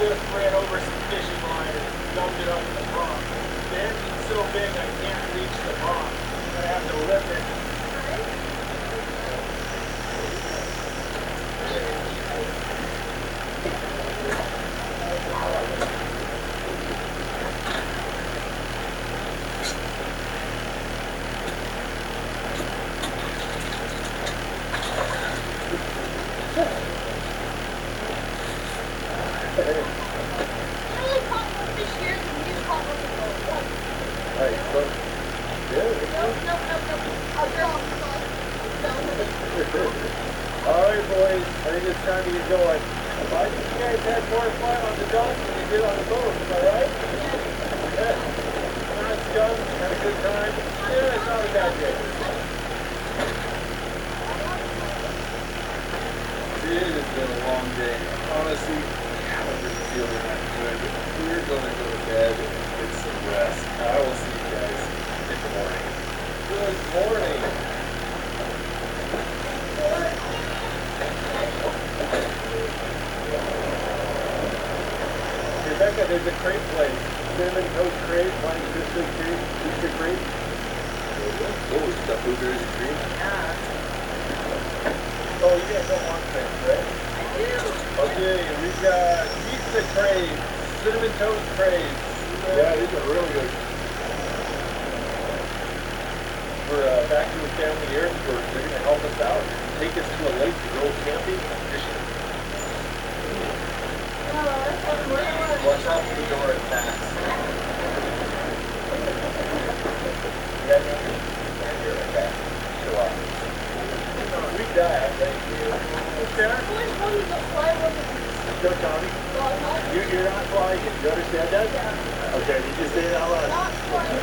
Just ran over some fishing line and dumped it up in the pond. The engine's so big I can't reach the pond. I'm gonna have to lift it. I only caught 1 fish here and you just caught 1 fish. Alright, so, Alright, boys, I think it's time to get going. I think you guys had more fun on the dock than you did on the boat, is that right? Yeah. Not scum, had a good time. Yeah, it's not a bad day. It has been a long day. Honestly, I'm just feeling not good. We're going to go to bed and get some rest. I will see you guys in the morning. Good morning. Rebecca, there's a crepe place. Cinnamon Toast Crepe, Honey Crispy Crepe, Easter Crepe. Oh, is that blueberries and cream? Oh, you guys don't want crepe, right? I do. Okay, we've got pizza crepe, cinnamon toast crepe. Yeah, these are really good. We're back to a family here. They're going to help us out, take us to a lake to go camping and fishing. Watch out for the door at back. You got anything? Okay. Sure. We died, thank you. Sarah? Go, Tommy. You're not flying it. You understand that? Yeah. Okay, you just say it out loud. Not flying.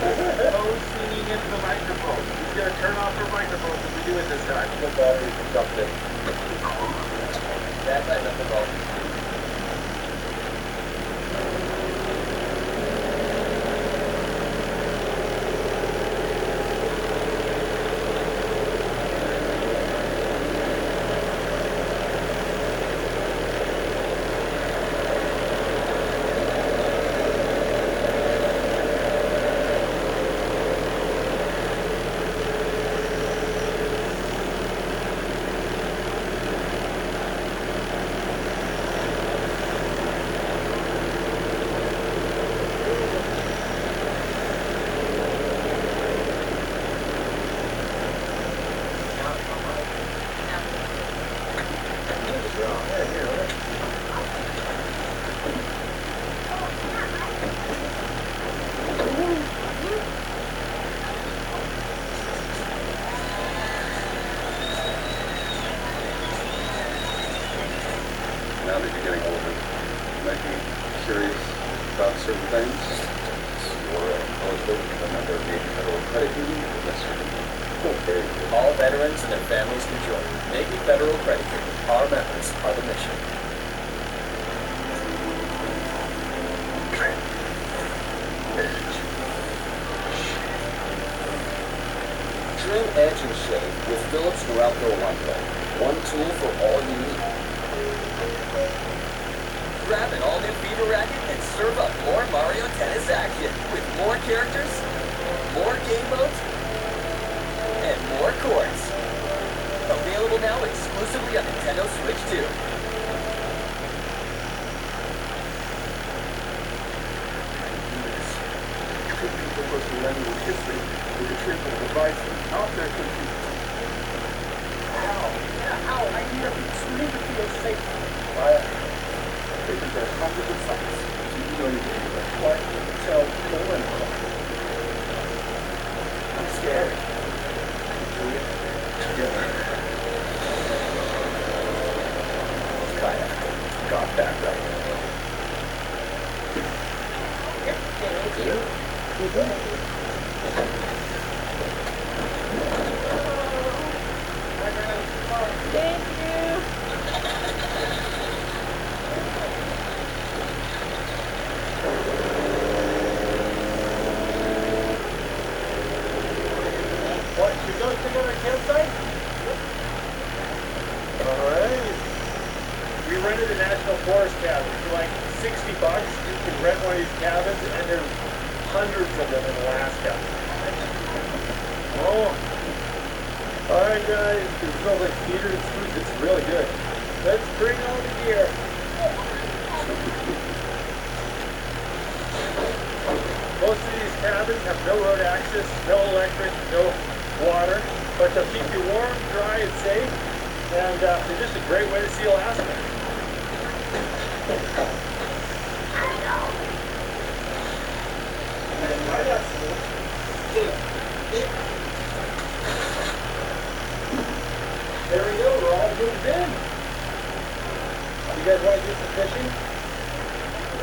Oh, singing into the microphone. He's going to turn off her microphone if we do it this time. The battery jumped in. That's like nothing wrong. Now that you're getting older, you might be curious about certain things. You're eligible to become a member of the Federal Credit Union of West Virginia. All veterans and their families can join. Navy Federal Credit Union. Our members are the mission. Trim, edge, and shave with Phillips New Outdoor One Blade. One tool for all you need. Grab an all-new fever racket and serve up more Mario Tennis action with more characters, more game modes, and more courts. Available now exclusively on Nintendo Switch 2. Good people go through language history with the triple devices out there confused. Ow! Yeah, ow! I need to feel safe. They think there are hundreds of sites. You can do anything but what, tell, pull, and call. I'm scared. Do it together. Kayak. Got that right. Thank you. Thank you. What, you go check out our campsite? Alright. We rented a National Forest cabin for like $60. You can rent one of these cabins, and there's hundreds of them in Alaska. Oh. Alright guys, it smells like cedar and spruce. It's really good. Let's bring all the gear. Most of these cabins have no road access, no electric, no water, but they'll keep you warm, dry, and safe, and they're just a great way to see Alaska. There we go, we're all moved in. You guys want to do some fishing?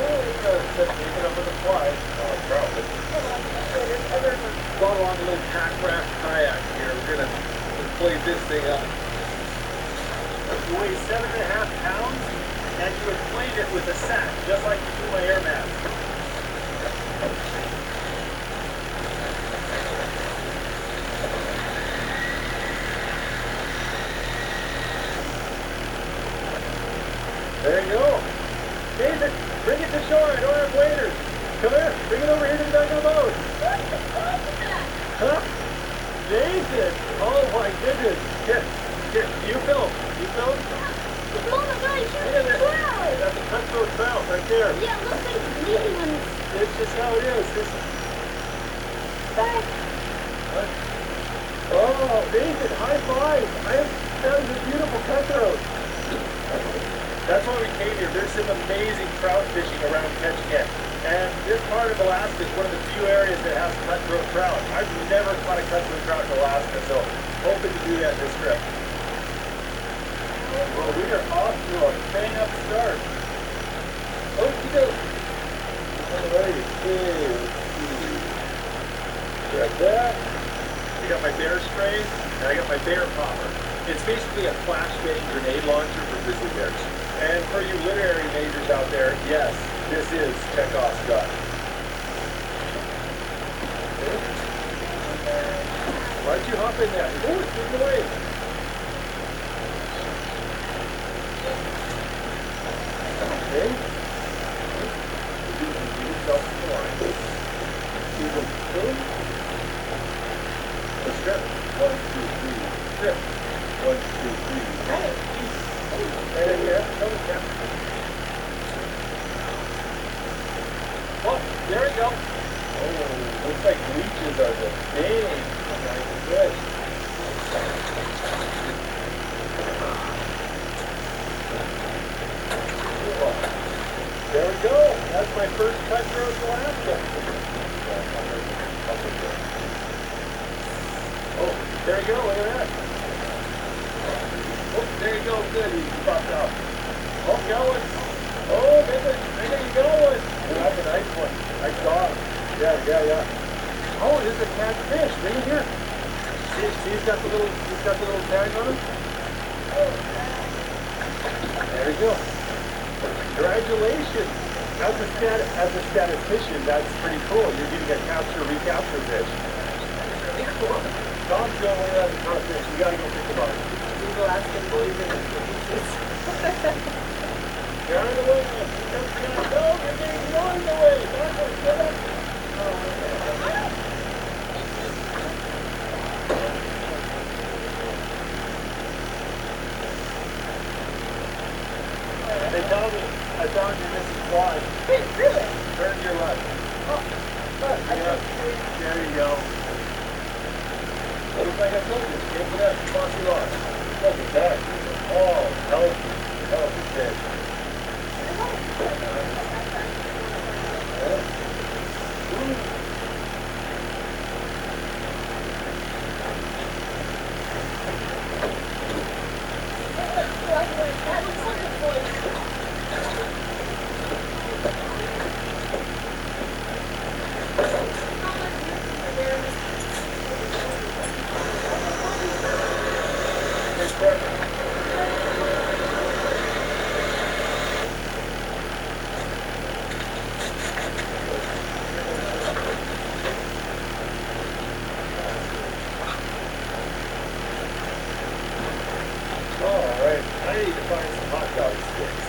Just picking up with the fly. Oh, trout. Brought along a little pack raft kayak here. We're gonna inflate this thing up. It weighs 7.5 pounds, and you inflate it with a sack, just like you do my air mask. There you go. David, bring it to shore. I don't have waders. Come here. Bring it over here to the back of the boat. Huh? Jason! Oh my goodness. Here. You film. You film? Oh my God, it's Look at a it. trout! That's a cutthroat trout right there. Yeah, it looks like it's bleeding on his It's just how it is. back. What? Oh, David, high five. That is a beautiful cutthroat. That's why we came here. There's some amazing trout fishing around Ketchikan. And this part of Alaska is one of the few areas that has cutthroat trout. I've never caught a cutthroat trout in Alaska, so hoping to do that this trip. Well, we are off to a bang-up start. Okie doke. Alrighty. Got that. I got my bear spray, and I got my bear popper. It's basically a flashbang grenade launcher for grizzly bears. And for you literary majors out there, yes, this is Chekhov's gun. Why don't you hop in there? Oh, it's moving away. Okay. Do yourself some more. Season 2. Let's strip. 1, 2, 3. Strip. 1, 2, 3. Hey. Right in here. Oh, there we go. Oh, looks like leeches are the thing. Nice, good. There we go. That's my first cutthroat in Alaska. Oh, there you go. Look at that. Oh, there you go. Good. He popped out. Oh, got one. Oh, maybe you got one. Oh, that's a nice one. I saw him. Yeah. Oh, this is a catfish. Bring it here. See, he's got the little tag on him. There you go. Congratulations. As a statistician, that's pretty cool. You're getting a recapture fish. Tom's going way out of the fish. We gotta go pick them up. These Alaskan boys in the beaches. You're on the way. No, you're getting blown away. Backward, get up. They tell me I found your missing fly. Wait, really? Turn to your left. Oh, look, I Yeah. can There you go. Looks like I told you. Get for that bossy loss. Look at that. Oh, healthy fish. I need to find some hot dog sticks.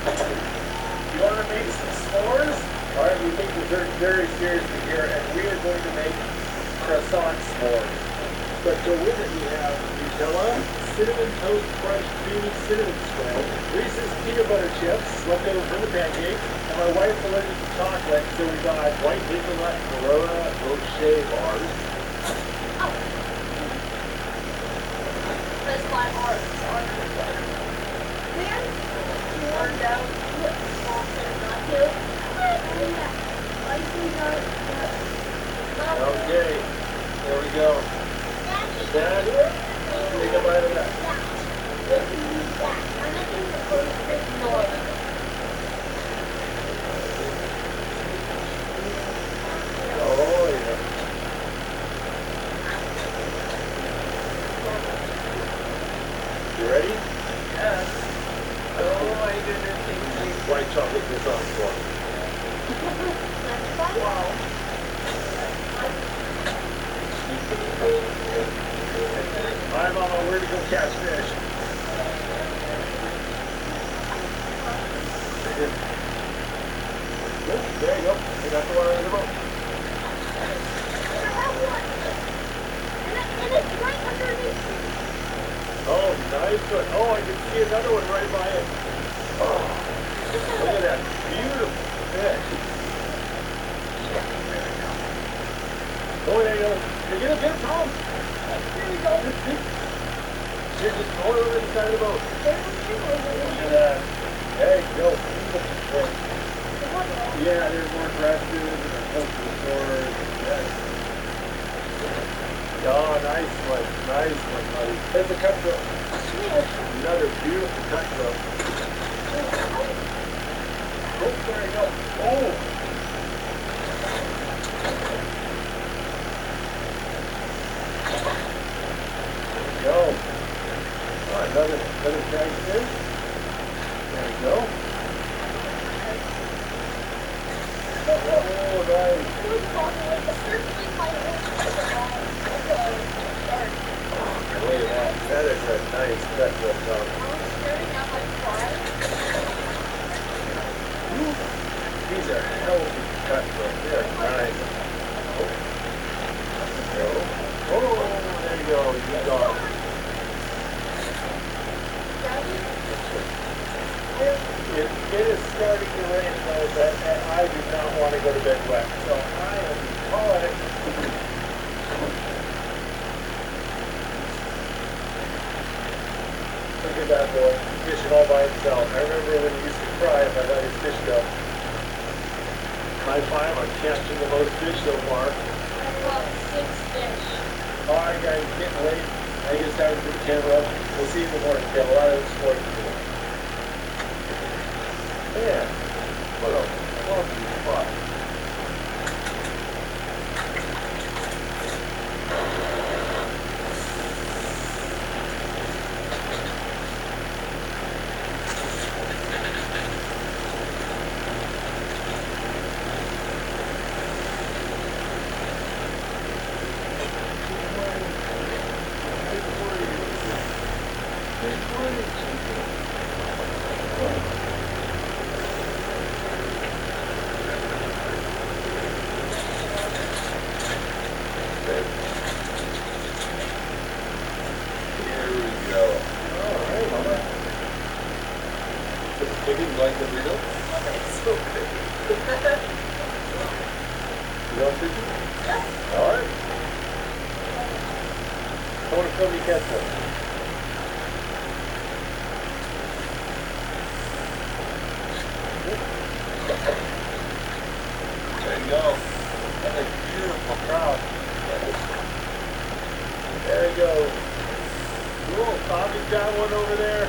You want to make some s'mores? All right, we take dessert very seriously here, and we are going to make croissant s'mores. But go with it, we have Nutella, cinnamon toast crunch creamy cinnamon spread, Reese's peanut butter chips, left over from the pancake, and my wife's allergic to chocolate, so we got white hazelnut Corona Rocher bars. That's my heart. Man, you learned out. Okay, there we go. Dad, take a bite of that. I'm making the first big noise. Oh, yeah. You ready? Yes. Oh my goodness. White chocolate croissant for me. Hi, Mama. Where to go catch fish? Good. There you go. You got the one on the boat. And it's right underneath. Oh, nice one. Oh, I can see another one right by it. Oh, look at that beautiful fish. Oh, there you go. You get it, Tom. There you go. Here, just throw it over the side of the boat. Look at that. There you go. Beautiful fish. Yeah, there's more grasses and a close to the shore. Yes. Oh, nice one. Nice one, buddy. There's a cutthroat. Another beautiful cutthroat. Oh, there you go. Oh. There you go. Oh, another drag fish. There you go. Oh, nice. Look at that. That is a nice cutthroat, Tom. These are healthy cutthroats. They are nice. Oh, there you go. Oh, there you go. You got it. It is starting to rain a little bit, and I do not want to go to bed wet, so I am calling it. Look at that boy, fishing all by himself. I remember when he used to cry if I let his fish go. High five on catching the most fish so far. I caught 6 fish. All right, guys, it's getting late. I guess it's time to put the camera up. We'll see you in the morning. We have a lot of exploring to do. Yeah. What a lovely spot. Chicken, like the burrito? It's so good. You want chicken? All right. I want to film you catch one. There you go. That's a beautiful trout. There you go. Cool. Bobby's got one over there.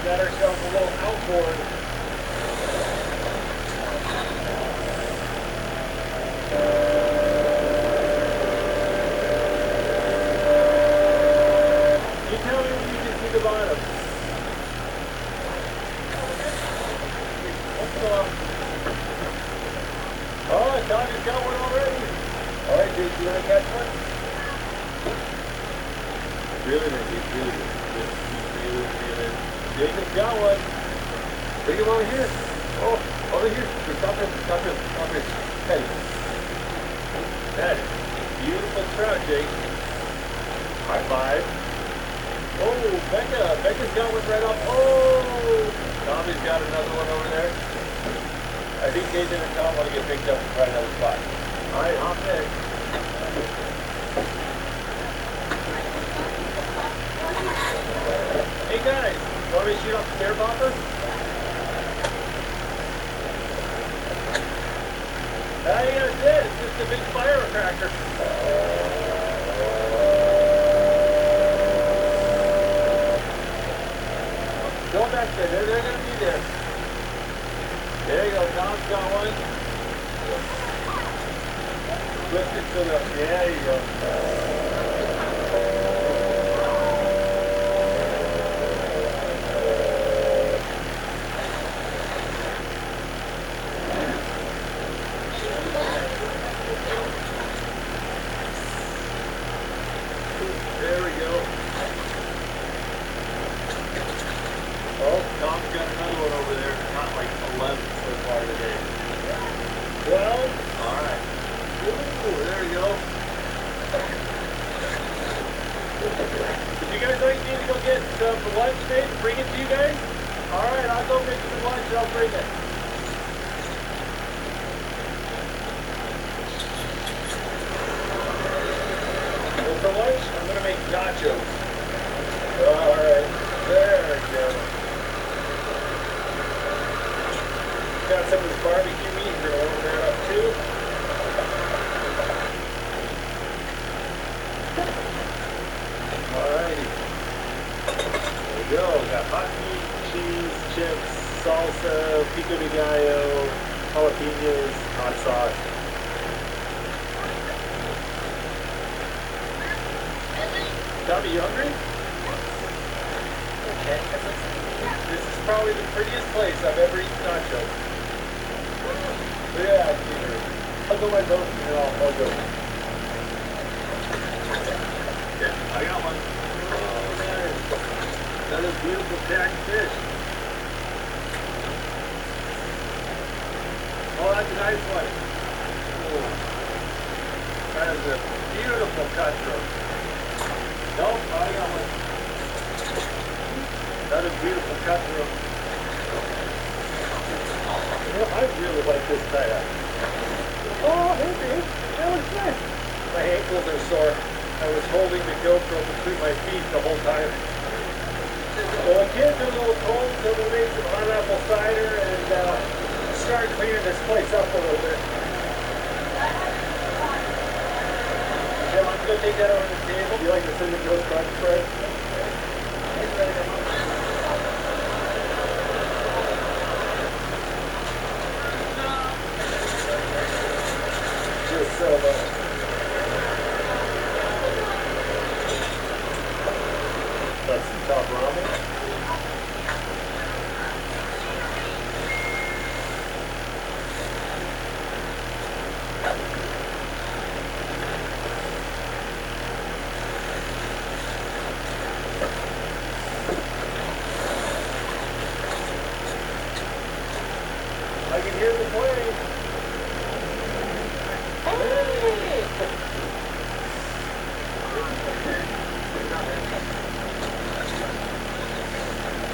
Got ourselves a little outboard. You tell me when you can see the bottom. Oh, Tommy's got one already. All right, Jake, you want to catch one? Really, really. Jacob's got one. Bring him over here. Oh, over here. Stop him. Hey. That is a beautiful trout, Jake. High five. Oh, Becca's got one right off. Oh, Tommy's got another one over there. I think Nathan and Tom want to get picked up and try another spot. All right, hop in. Hey guys, want me to shoot off the bear popper? Yeah, it's it. It's just a big firecracker. Gotcha. They're going to be there. There you go. Tom's got one. Lift it to the... Yeah, there you go. There we go. Oh, Tom's got another one over there. Not like 11 so far today. 12? Alright. Ooh, there we go. If you guys like need to go get some lunch, maybe bring it to you guys? Alright, I'll go make some lunch and I'll bring it. Well, for lunch, I'm going to make nachos. Alright, there we go. Got some of this barbecue meat, we're going to warm that up too. Alrighty. There we go. Got hot meat, cheese, chips, salsa, pico de gallo, jalapenos, hot sauce. Tommy, you hungry? Okay. This is probably the prettiest place I've ever eaten nachos. Yeah, Peter. I'll go my boat and then I'll go. Yeah, I got one. Oh, nice. Another beautiful tagged fish. Oh, that's a nice one. Oh. That is a beautiful cutthroat. Nope, I got one. Another beautiful cutthroat. You know, I really like this kayak. Oh, hey, babe. That looks nice. My ankles are sore. I was holding the GoPro between my feet the whole time. Well, the kids are a little cold, so we made some hot apple cider and started cleaning this place up a little bit. Yeah, why don't you go take that over to the table? You like the Cinnamon Toast Crunch bread? Just so much. Got some top ramen. I can hear the plane.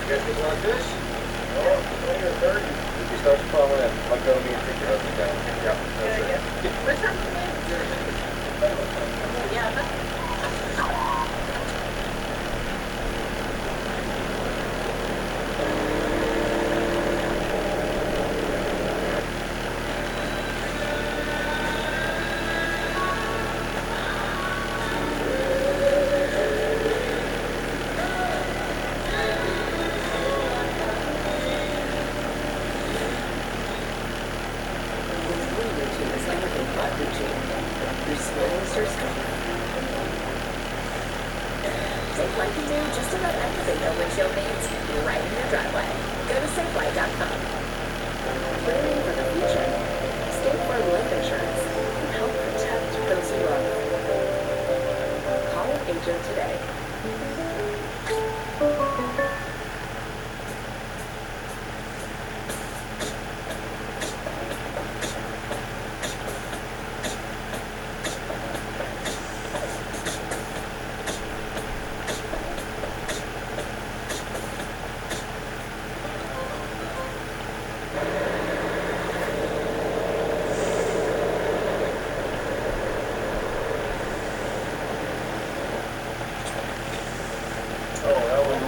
You guys get like this? Oh, 20 or 30. If you start to fall in, let go of me and take your husband down. Yeah, that's it. What's happening? Yeah. Safelight can do just about anything your windshield needs right in your driveway. Go to safelight.com. Planning for the future. State Farm Life Insurance. Help protect those you love. Call an agent today. Oh, that was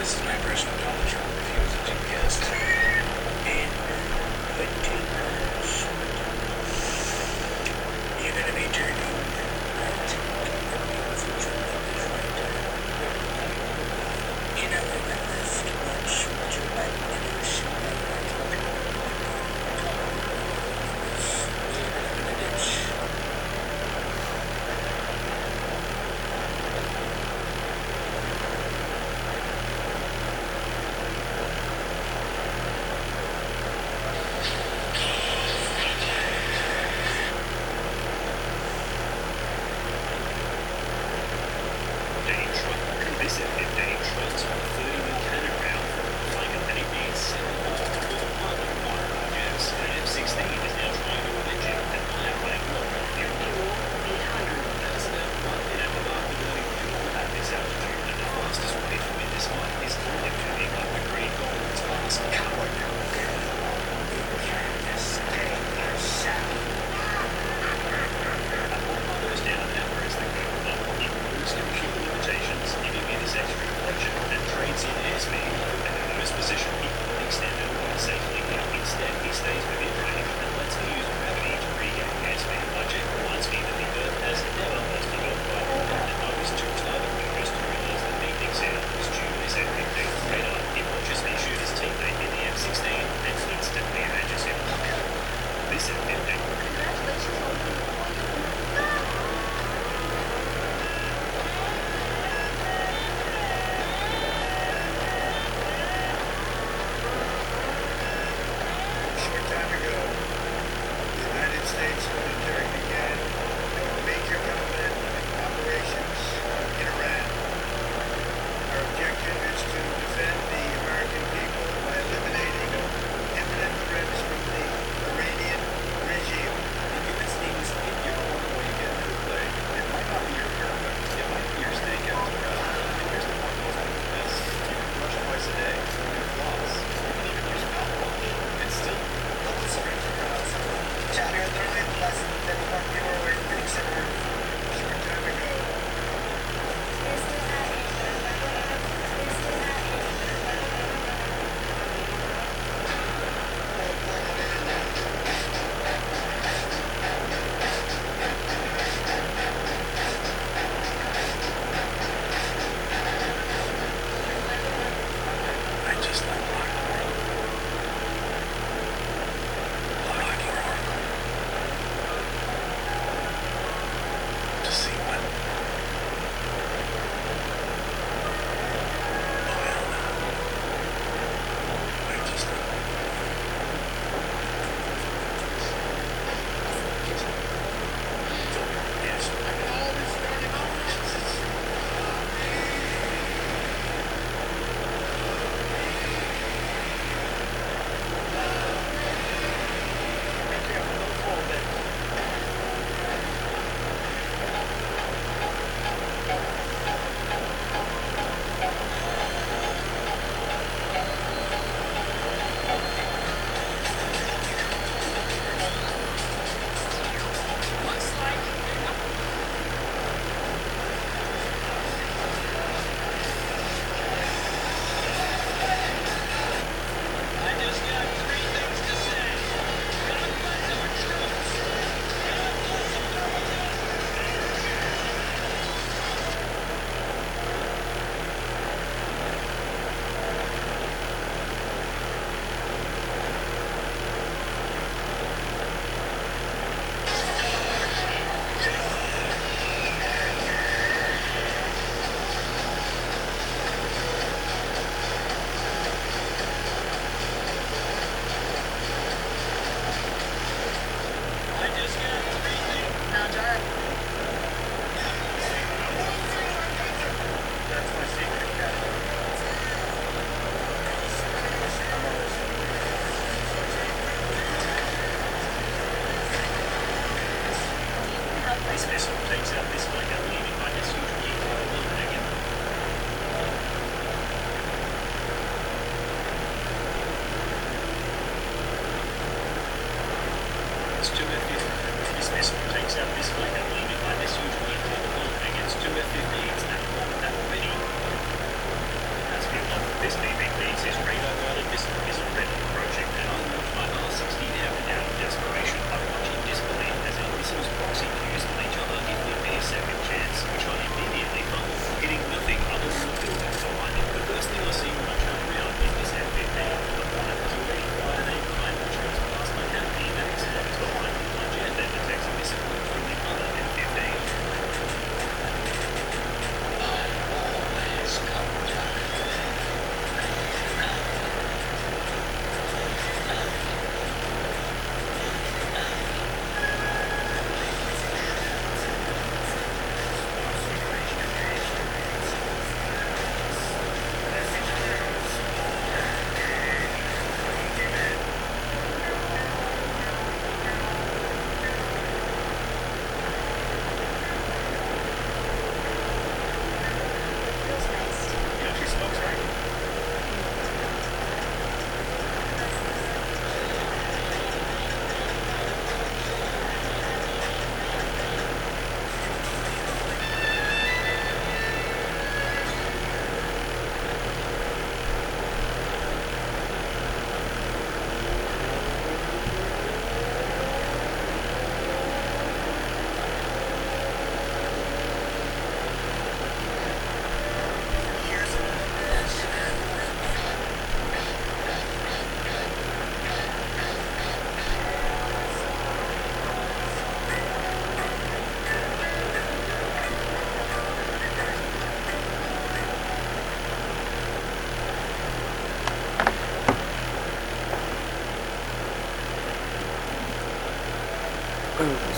This is my personal Donald Trump refusal to guest. And put two words. You're gonna be turning right to the future of this right there. You know, remember so much what you're like to do so Trade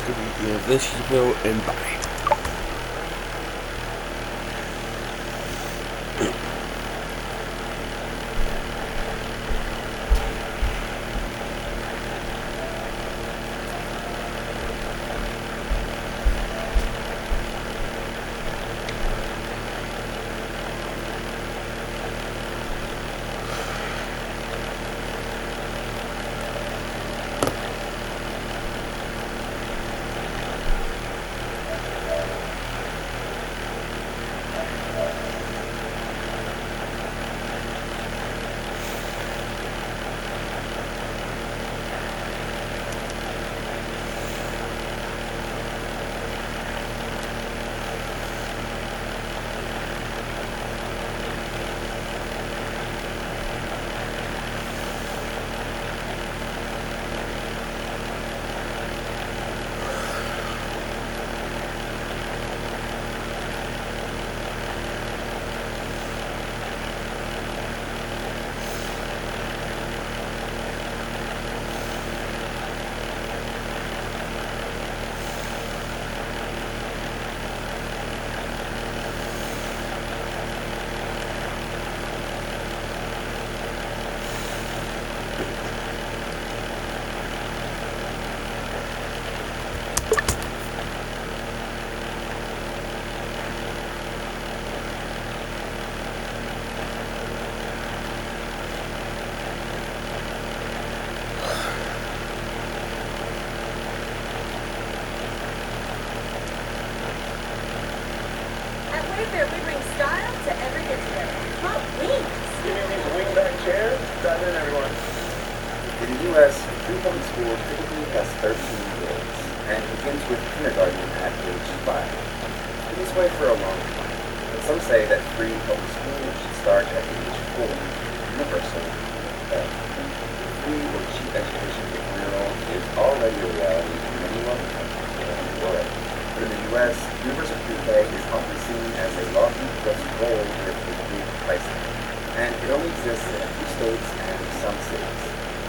This is Bill, and bye. Wayfair, we bring style to every get-together. Well, wings. Give me these wingback chairs. Dive in, everyone. In the U.S., pre-public school typically has 13 grades and begins with kindergarten at age 5. It is way for a long time, but some say that free public school should start at age 4, universal. Free or cheap education for 4-year-olds is already a reality in many wealthy countries around the world. But in the U.S., universal pre-K is often seen as a lofty just goal with a big price tag, and it only exists in a few states and some cities.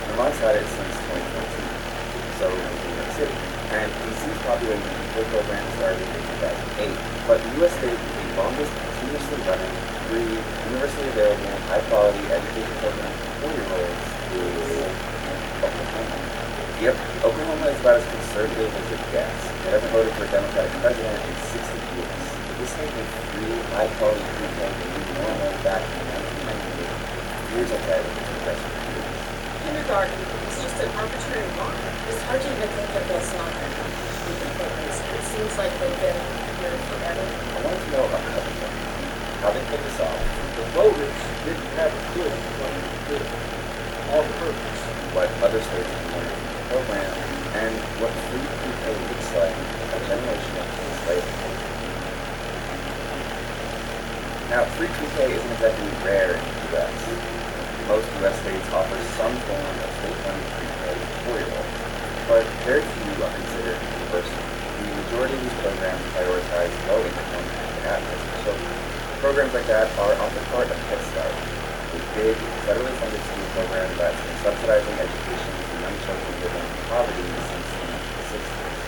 Vermont's had it since 2014, so has New York City, and DC's populated the pre-K program started in 2008, but the U.S. state with the longest continuously running, free, universally available, high-quality education program for 4-year-olds is Oklahoma. Yep, Oklahoma is about as conservative as it gets. It hasn't voted for a Democratic president in 60 years. But this state with free, high-quality pre-K and new normal back in 1998, years ahead of its progressive peers. Kindergarten is just an arbitrary law. It's hard to even think that that's not it seems like they've been here forever. I wanted to know a couple things. How they pulled this off. The voters didn't have a clue what it did. All the purpose. What other states have learned from the program, and what free pre-K looks like a generation of kids later. Now, free pre-K isn't exactly rare in the U.S. Most U.S. states offer some form of state-funded pre-K for 4-year-olds, but very few are considered universal. The majority of these programs prioritize low-income and at-risk children. Programs like that are often part of Head Start, a big, federally funded school program that's been subsidizing education for young children living in poverty since the 1960s.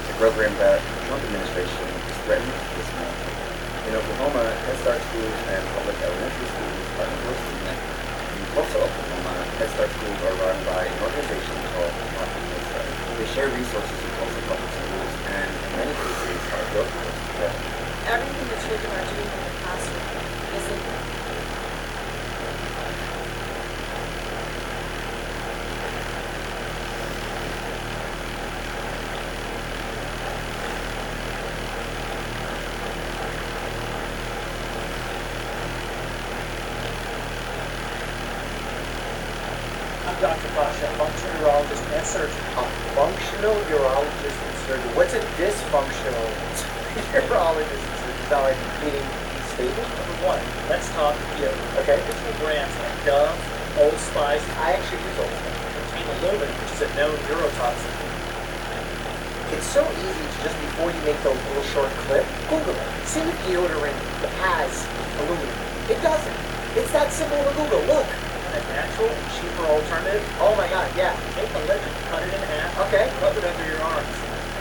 A program that the Trump administration is threatening to dismantle. In Oklahoma, Head Start schools and public elementary schools are closely connected. In Tulsa, Oklahoma, Head Start schools are run by an organization called Happy Head Start. They share resources with Tulsa public schools and, in many cases, are built together. Everything the children are doing in the classroom is important. I'm Dr. Pasha, functional urologist and surgeon. A functional urologist and surgeon? What's a dysfunctional urologist and surgeon? Is that like meaning he's stable? Number one, let's talk deodorant. Okay. Original brands like Dove, Old Spice. I actually use Old Spice. Contain aluminum, which is a known neurotoxin. It's so easy to just before you make the little short clip, Google it. See if deodorant has aluminum. It doesn't. It's that simple to Google. Look. A natural and cheaper alternative. Oh my God, yeah. Take a lemon, cut it in half. Okay. Rub it under your arms.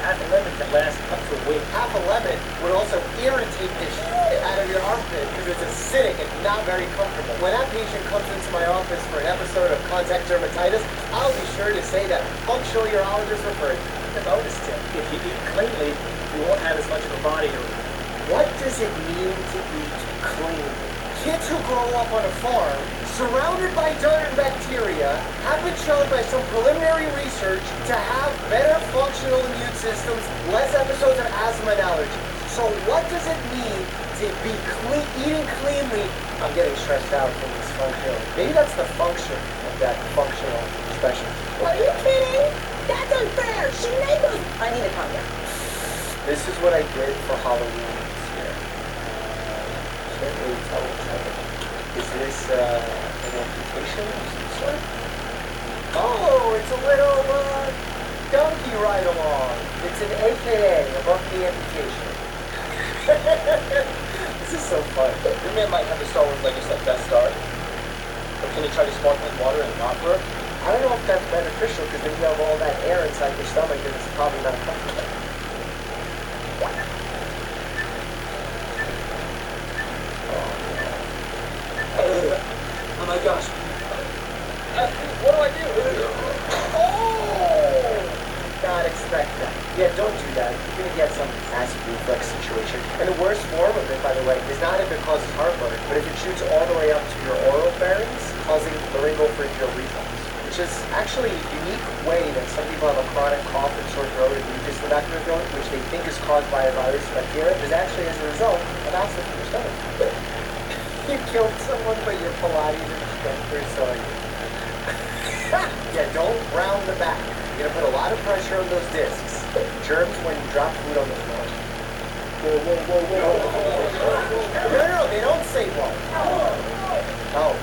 half a lemon can last up to a week. Half a lemon would also irritate the shit out of your armpit because it's acidic and not very comfortable. When that patient comes into my office for an episode of contact dermatitis, I'll be sure to say that functional urologist referred. The bonus tip: if you eat cleanly, you won't have as much of a body odor. What does it mean to eat cleanly? Kids who grow up on a farm, surrounded by dirt and bacteria, have been shown by some preliminary research to have better functional immune systems, less episodes of asthma and allergies. So what does it mean to be eating cleanly? I'm getting stressed out from this functional. Maybe that's the function of that functional expression. Are you kidding? That's unfair. She made those. I need a cognac. This is what I did for Halloween this year. Can't really tell what's happening. Is this an amputation of some sort? Oh, it's a little donkey ride along. It's an AKA, a monkey amputation. This is so fun. Your man might have the Star Wars Legos at Death Star. Or can you try to sparkling water and not work? I don't know if that's beneficial because then you have all that air inside your stomach and it's probably not comfortable. Oh my gosh. What do I do? Oh! Not expect that. Yeah, don't do that. You're gonna get some acid reflux situation. And the worst form of it, by the way, is not if it causes heartburn, but if it shoots all the way up to your oral pharynx, causing laryngopharyngeal reflux. Which is actually a unique way that some people have a chronic cough and sore throat and mucus in the back of their throat, which they think is caused by a virus or bacteria, is actually as a result of acid in your stomach. You killed someone, but your Pilates instructor saw you. Yeah, don't round the back. You're gonna put a lot of pressure on those discs. Germs when you drop food on the floor. Whoa, whoa, whoa, whoa. No, they don't say whoa. Oh.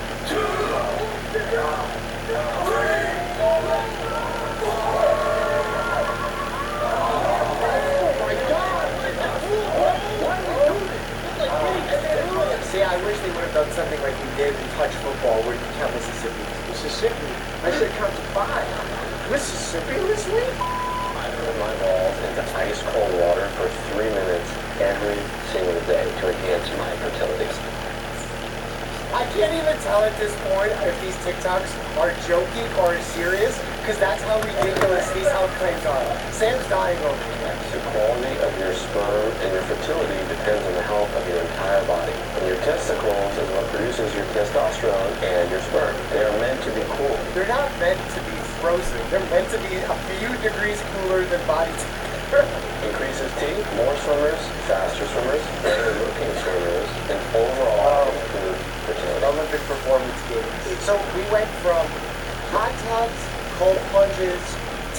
See, I wish they would have done something like we did in touch football where you count Mississippi. Mississippi? I said count to 5. Mississippi this week? I put my balls into ice cold water for 3 minutes every single day to enhance my fertility. I can't even tell at this point if these TikToks are joking or serious, because that's how ridiculous these health claims are. Sam's dying over here. The quality of your sperm and your fertility depends on the health of your entire body. And your testicles is what produces your testosterone and your sperm. They are meant to be cool. They're not meant to be frozen. They're meant to be a few degrees cooler than body temperature. Increases T, more swimmers, faster swimmers, better looking swimmers, and overall improved fertility. Olympic performance games. So we went from hot tubs, cold plunges,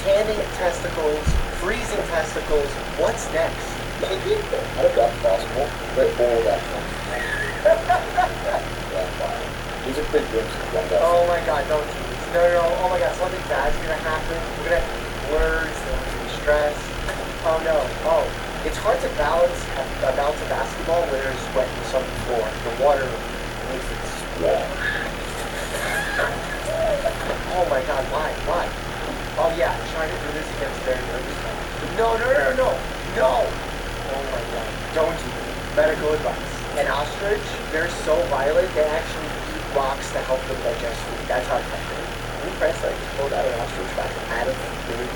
tanning testicles, freezing testicles. What's next? Maybe, I don't know if that's possible, but all that These are big rooms. Oh my god, don't tease. No, oh my god, something bad's gonna happen. We're gonna have blurs, there's gonna be stress. Oh no, it's hard to balance a basketball where there's sweat in some floor. The water makes it splash. Oh my god, why? Oh yeah, I'm trying to do this against very nervous. No. Oh my god, don't do it. Medical advice. An ostrich, they're so violent, they actually eat rocks to help them digest food. That's how effective. I'm impressed that I just pulled out an ostrich back out of food.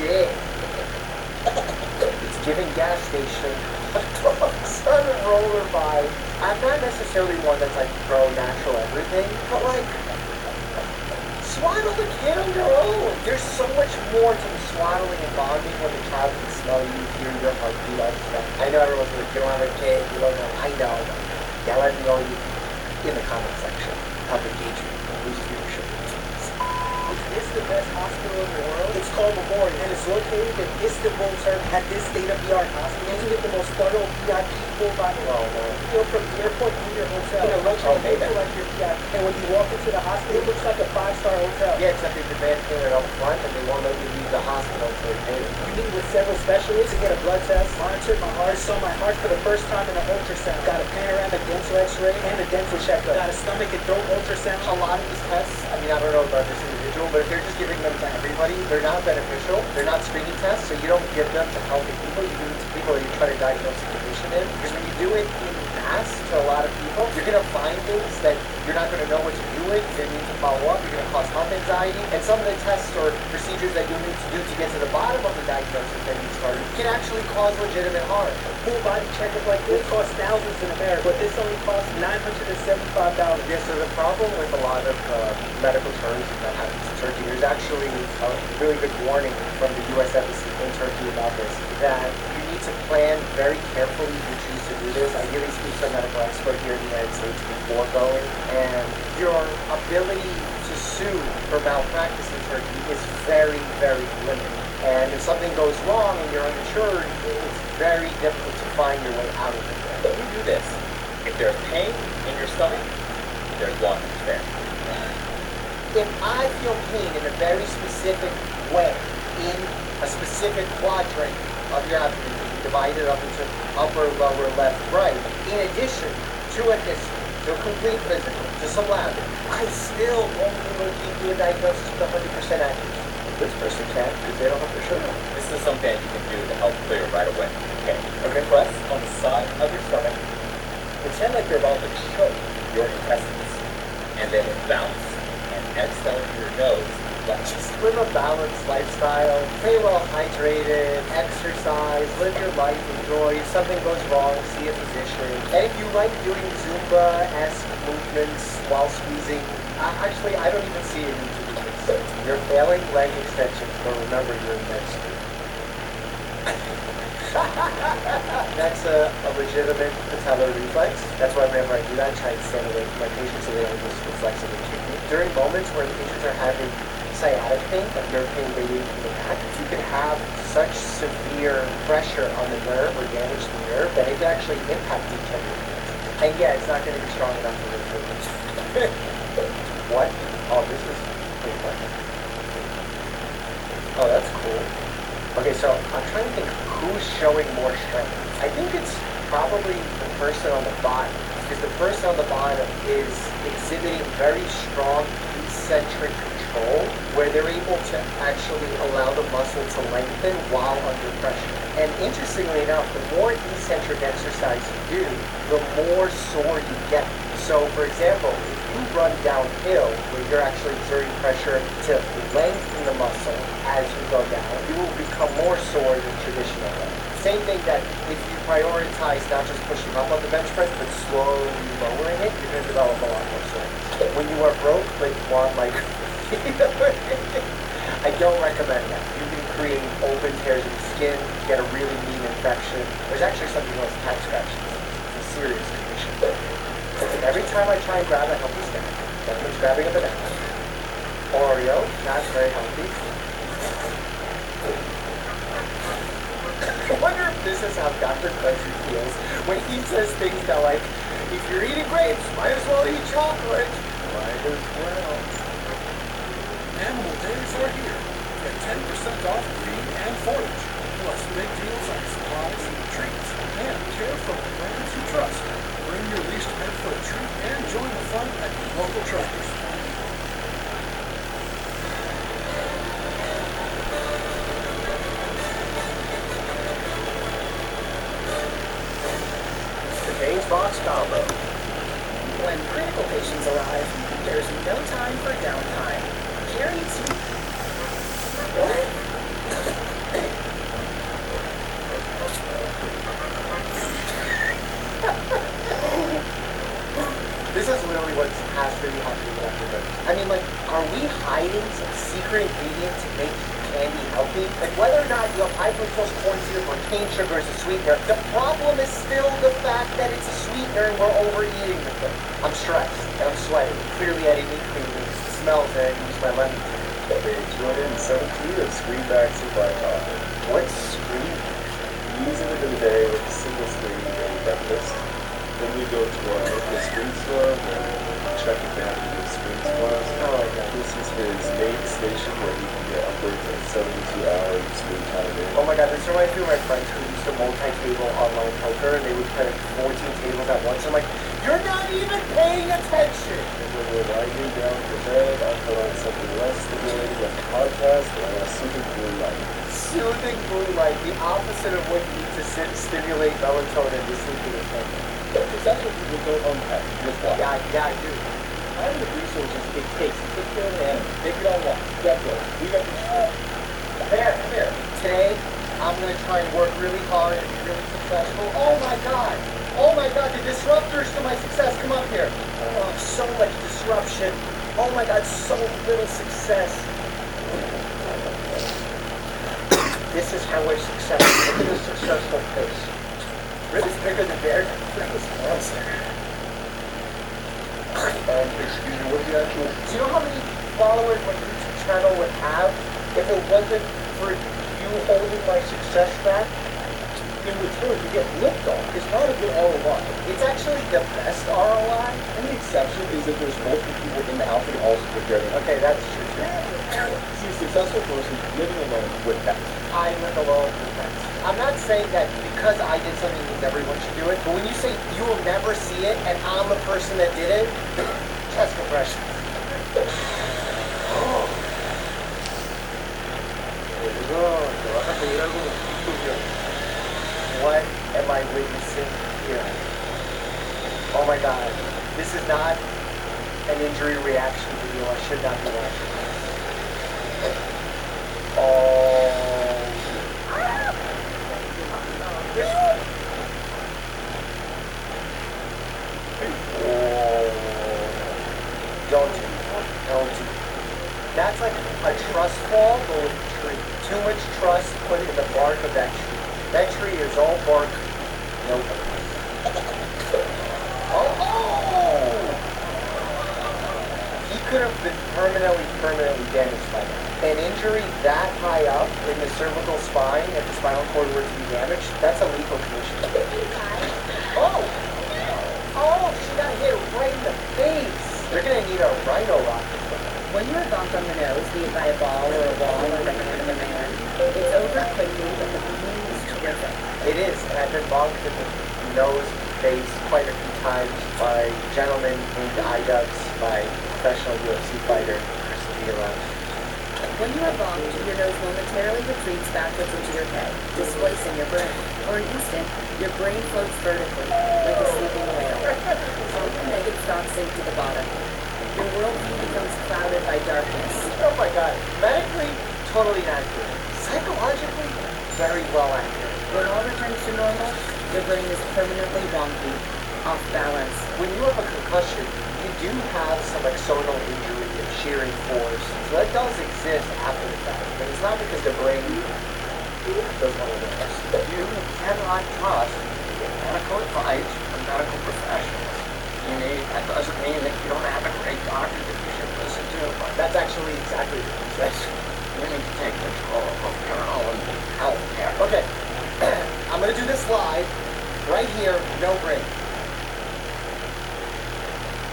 Yeah. It's giving gas station. Dogs on a roller bike. I'm not necessarily one that's like pro natural everything, but like swaddle the kid on your own. There's so much more to the swaddling and bonding when the child can smell you, hear your heartbeat, all this stuff. I know everyone's like, you don't have a kid, you don't know. I know. Yeah, let me know in the comment section. Help engage me. Boost viewership. Is this the best hospital in the world? It's called Memorial, and it's located in Istanbul, Turkey. At this state-of-the-art hospital, you get the most thorough VIP full body. Oh, no. You go from the airport to your hotel. In a luxury hotel like your VIP. And when you walk into the hospital, it looks like a 5-star hotel. Yeah, except they demand payment up front, and they won't let you leave the hospital until you pay it. You meet with several specialists to get a blood test, monitored my heart, saw my heart for the first time in an ultrasound. Got a panoramic dental x-ray and a dental checkup. Got a stomach and throat ultrasound. A lot of these tests, I mean, I don't know about this individual, individual, but if they're just giving them to everybody, they're not beneficial. They're not screening tests, so you don't give them to healthy people. You give them to people that you try to diagnose the condition in. Because when you do it in mass to a lot of people, you're going to find things that you're not going to know what to do with. You're going to need to follow up. You're going to cause health anxiety. And some of the tests or procedures that you'll need to do to get to the bottom of the diagnosis that you started can actually cause legitimate harm. Full body checkup like this costs thousands in America, but this only costs $975. Yeah, so the problem with a lot of medical terms that happens in Turkey, there's actually a really good warning from the U.S. Embassy in Turkey about this, that you need to plan very carefully if you choose to do this. Ideally speak to a medical expert here in the United States before going, and your ability to sue for malpractice in Turkey is very, very limited. And if something goes wrong and you're uninsured, it's very difficult to find your way out of it. But you do this. If there's pain in your stomach, there's water there. If I feel pain in a very specific way, in a specific quadrant of your abdomen, divided up into upper, lower, left, right, in addition to a history, to a complete physical, to some lab, I still won't be able to give you a diagnosis with 100% accuracy. This person can, because they don't have their shirt on. This is something that you can do to help clear right away. Okay. Press on the side of your stomach. Pretend like you're about to choke your intestines. And then bounce and exhale through your nose. Just live a balanced lifestyle, stay well hydrated, exercise, live your life, enjoy. If something goes wrong, see a physician. And if you like doing Zumba-esque movements while squeezing, actually, I don't even see a need to do this. You're failing leg extensions, but remember you're in med school. That's a legitimate patellar reflex. That's why whenever I do that, I try to stand away from my patients so they don't just reflexively kick me. During moments where the patients are having sciatic pain, like nerve pain radiating from the back, you can have such severe pressure on the nerve or damage to the nerve that it can actually impact the integrity. And yeah, it's not going to be strong enough for the What? Oh, this is pretty fun. Oh, that's cool. Okay, so I'm trying to think who's showing more strength. I think it's probably the person on the bottom, because the person on the bottom is exhibiting very strong eccentric control, where they're able to actually allow the muscle to lengthen while under pressure. And interestingly enough, the more eccentric exercise you do, the more sore you get. So, for example, if you run downhill, where you're actually exerting pressure to lengthen the muscle as you go down, you will become more sore than traditional. Same thing that if you prioritize not just pushing up on the bench press, but slowly lowering it, you're going to develop a lot more soreness. When you are broke, but you want like, I don't recommend that. You can create open tears in the skin, get a really mean infection. There's actually something called cat scratches. It's a serious condition. Every time I try and grab a healthy snack, everyone's grabbing a banana. Oreo, not very healthy. I wonder if this is how Dr. Country feels when he says things that like, if you're eating grapes, might as well eat chocolate. Might as well. Animal days are here. Get 10% off feed and forage, plus big deals on supplies, treats, and care from the brands you trust. Bring your leashed pet for a treat and join the fun at your local Tractor. The James Box Combo. When critical patients arrive, there's no time for downtime. Carry two. This is literally what has to be happening after this. I mean, like, are we hiding some secret ingredient to make candy healthy? Like, whether or not you have high fructose corn syrup or cane sugar as a sweetener, the problem is still the fact that it's a sweetener and we're overeating the thing. I'm stressed and I'm sweating. Clearly I didn't eat clean. It smells and I used my lemon. Page 217 of Screenbacks Supply Coffee. What's Screenbacks? Ease into the day with a single screen during breakfast. Then we go to our local screen store where we check if they have any good screens for us. Oh my God. This is his main station where he can get upwards of 72 hours of screen time a day. Oh my God, this reminds me of my friends who used to multi-table online poker, and they would play 14 tables at once. I'm like, you're not even paying attention! And when we're winding down for bed, I'll put on something less stimulating like a podcast or a soothing blue light. Soothing blue light, the opposite of what you need to stimulate melatonin to sleep in the night. Because that's what people don't unpack. Just watch. Yeah, dude. Having the resources it takes to take care of an animal, take it on walks, got those. We got the shit. Come here. Today, I'm going to try and work really hard and be really successful. Oh my God, the disruptors to my success, come up here. Oh, so much disruption. Oh my God, so little success. This is how we're successful. Look at the successful face. Really bigger than theirs. Look at this monster. Excuse me, what's the actual... Do you know how many followers my YouTube channel would have if it wasn't for you holding my success back? In return, you get licked on. It's not a good ROI. It's actually the best ROI. And the exception is if there's multiple people in the house that also prepare them. Okay, that's true. See, a successful person living alone with pets. I live alone with pets. I'm not saying that because I did something means everyone should do it, but when you say you will never see it and I'm the person that did it, chest compression. What am I witnessing here? Oh my God, this is not an injury reaction video. I should not be watching this. Don't do it. That's like a trust fall, but with a tree. Too much trust put in the bark of that tree. That tree is all bark, no bark. He could have been permanently damaged by that. An injury that high up in the cervical spine, if the spinal cord were to be damaged, that's a lethal condition. Oh, she got hit right in the face. They're gonna need a rhino rocket. When you are bumped on the nose, be it by a ball or a wall or the hand of a man, it's over quickly, but the pain is terrific. It is, and I've been bumped in the nose, face quite a few times by gentlemen named Iducks, by professional UFC fighter Chris D'Elia. When you are bumped, your nose momentarily retreats backwards into your head, displacing your brain. For an instant, your brain floats vertically, like a sleeping whale. Something make it stop sink to the bottom. Your worldview becomes clouded by darkness. Oh my God, medically, totally accurate. Psychologically, very well accurate. When all returns to normal, your brain is permanently wonky, off balance. When you have a concussion, you do have some axonal injury and shearing force. So that does exist after the fact. But it's not because the brain doesn't want to trust. You cannot trust medical advice from medical professionals. That doesn't mean that you don't have a great doctor that you should listen to. But that's actually exactly what he says. You need to take control of your own health care. Okay, I'm going to do this live, right here, no break.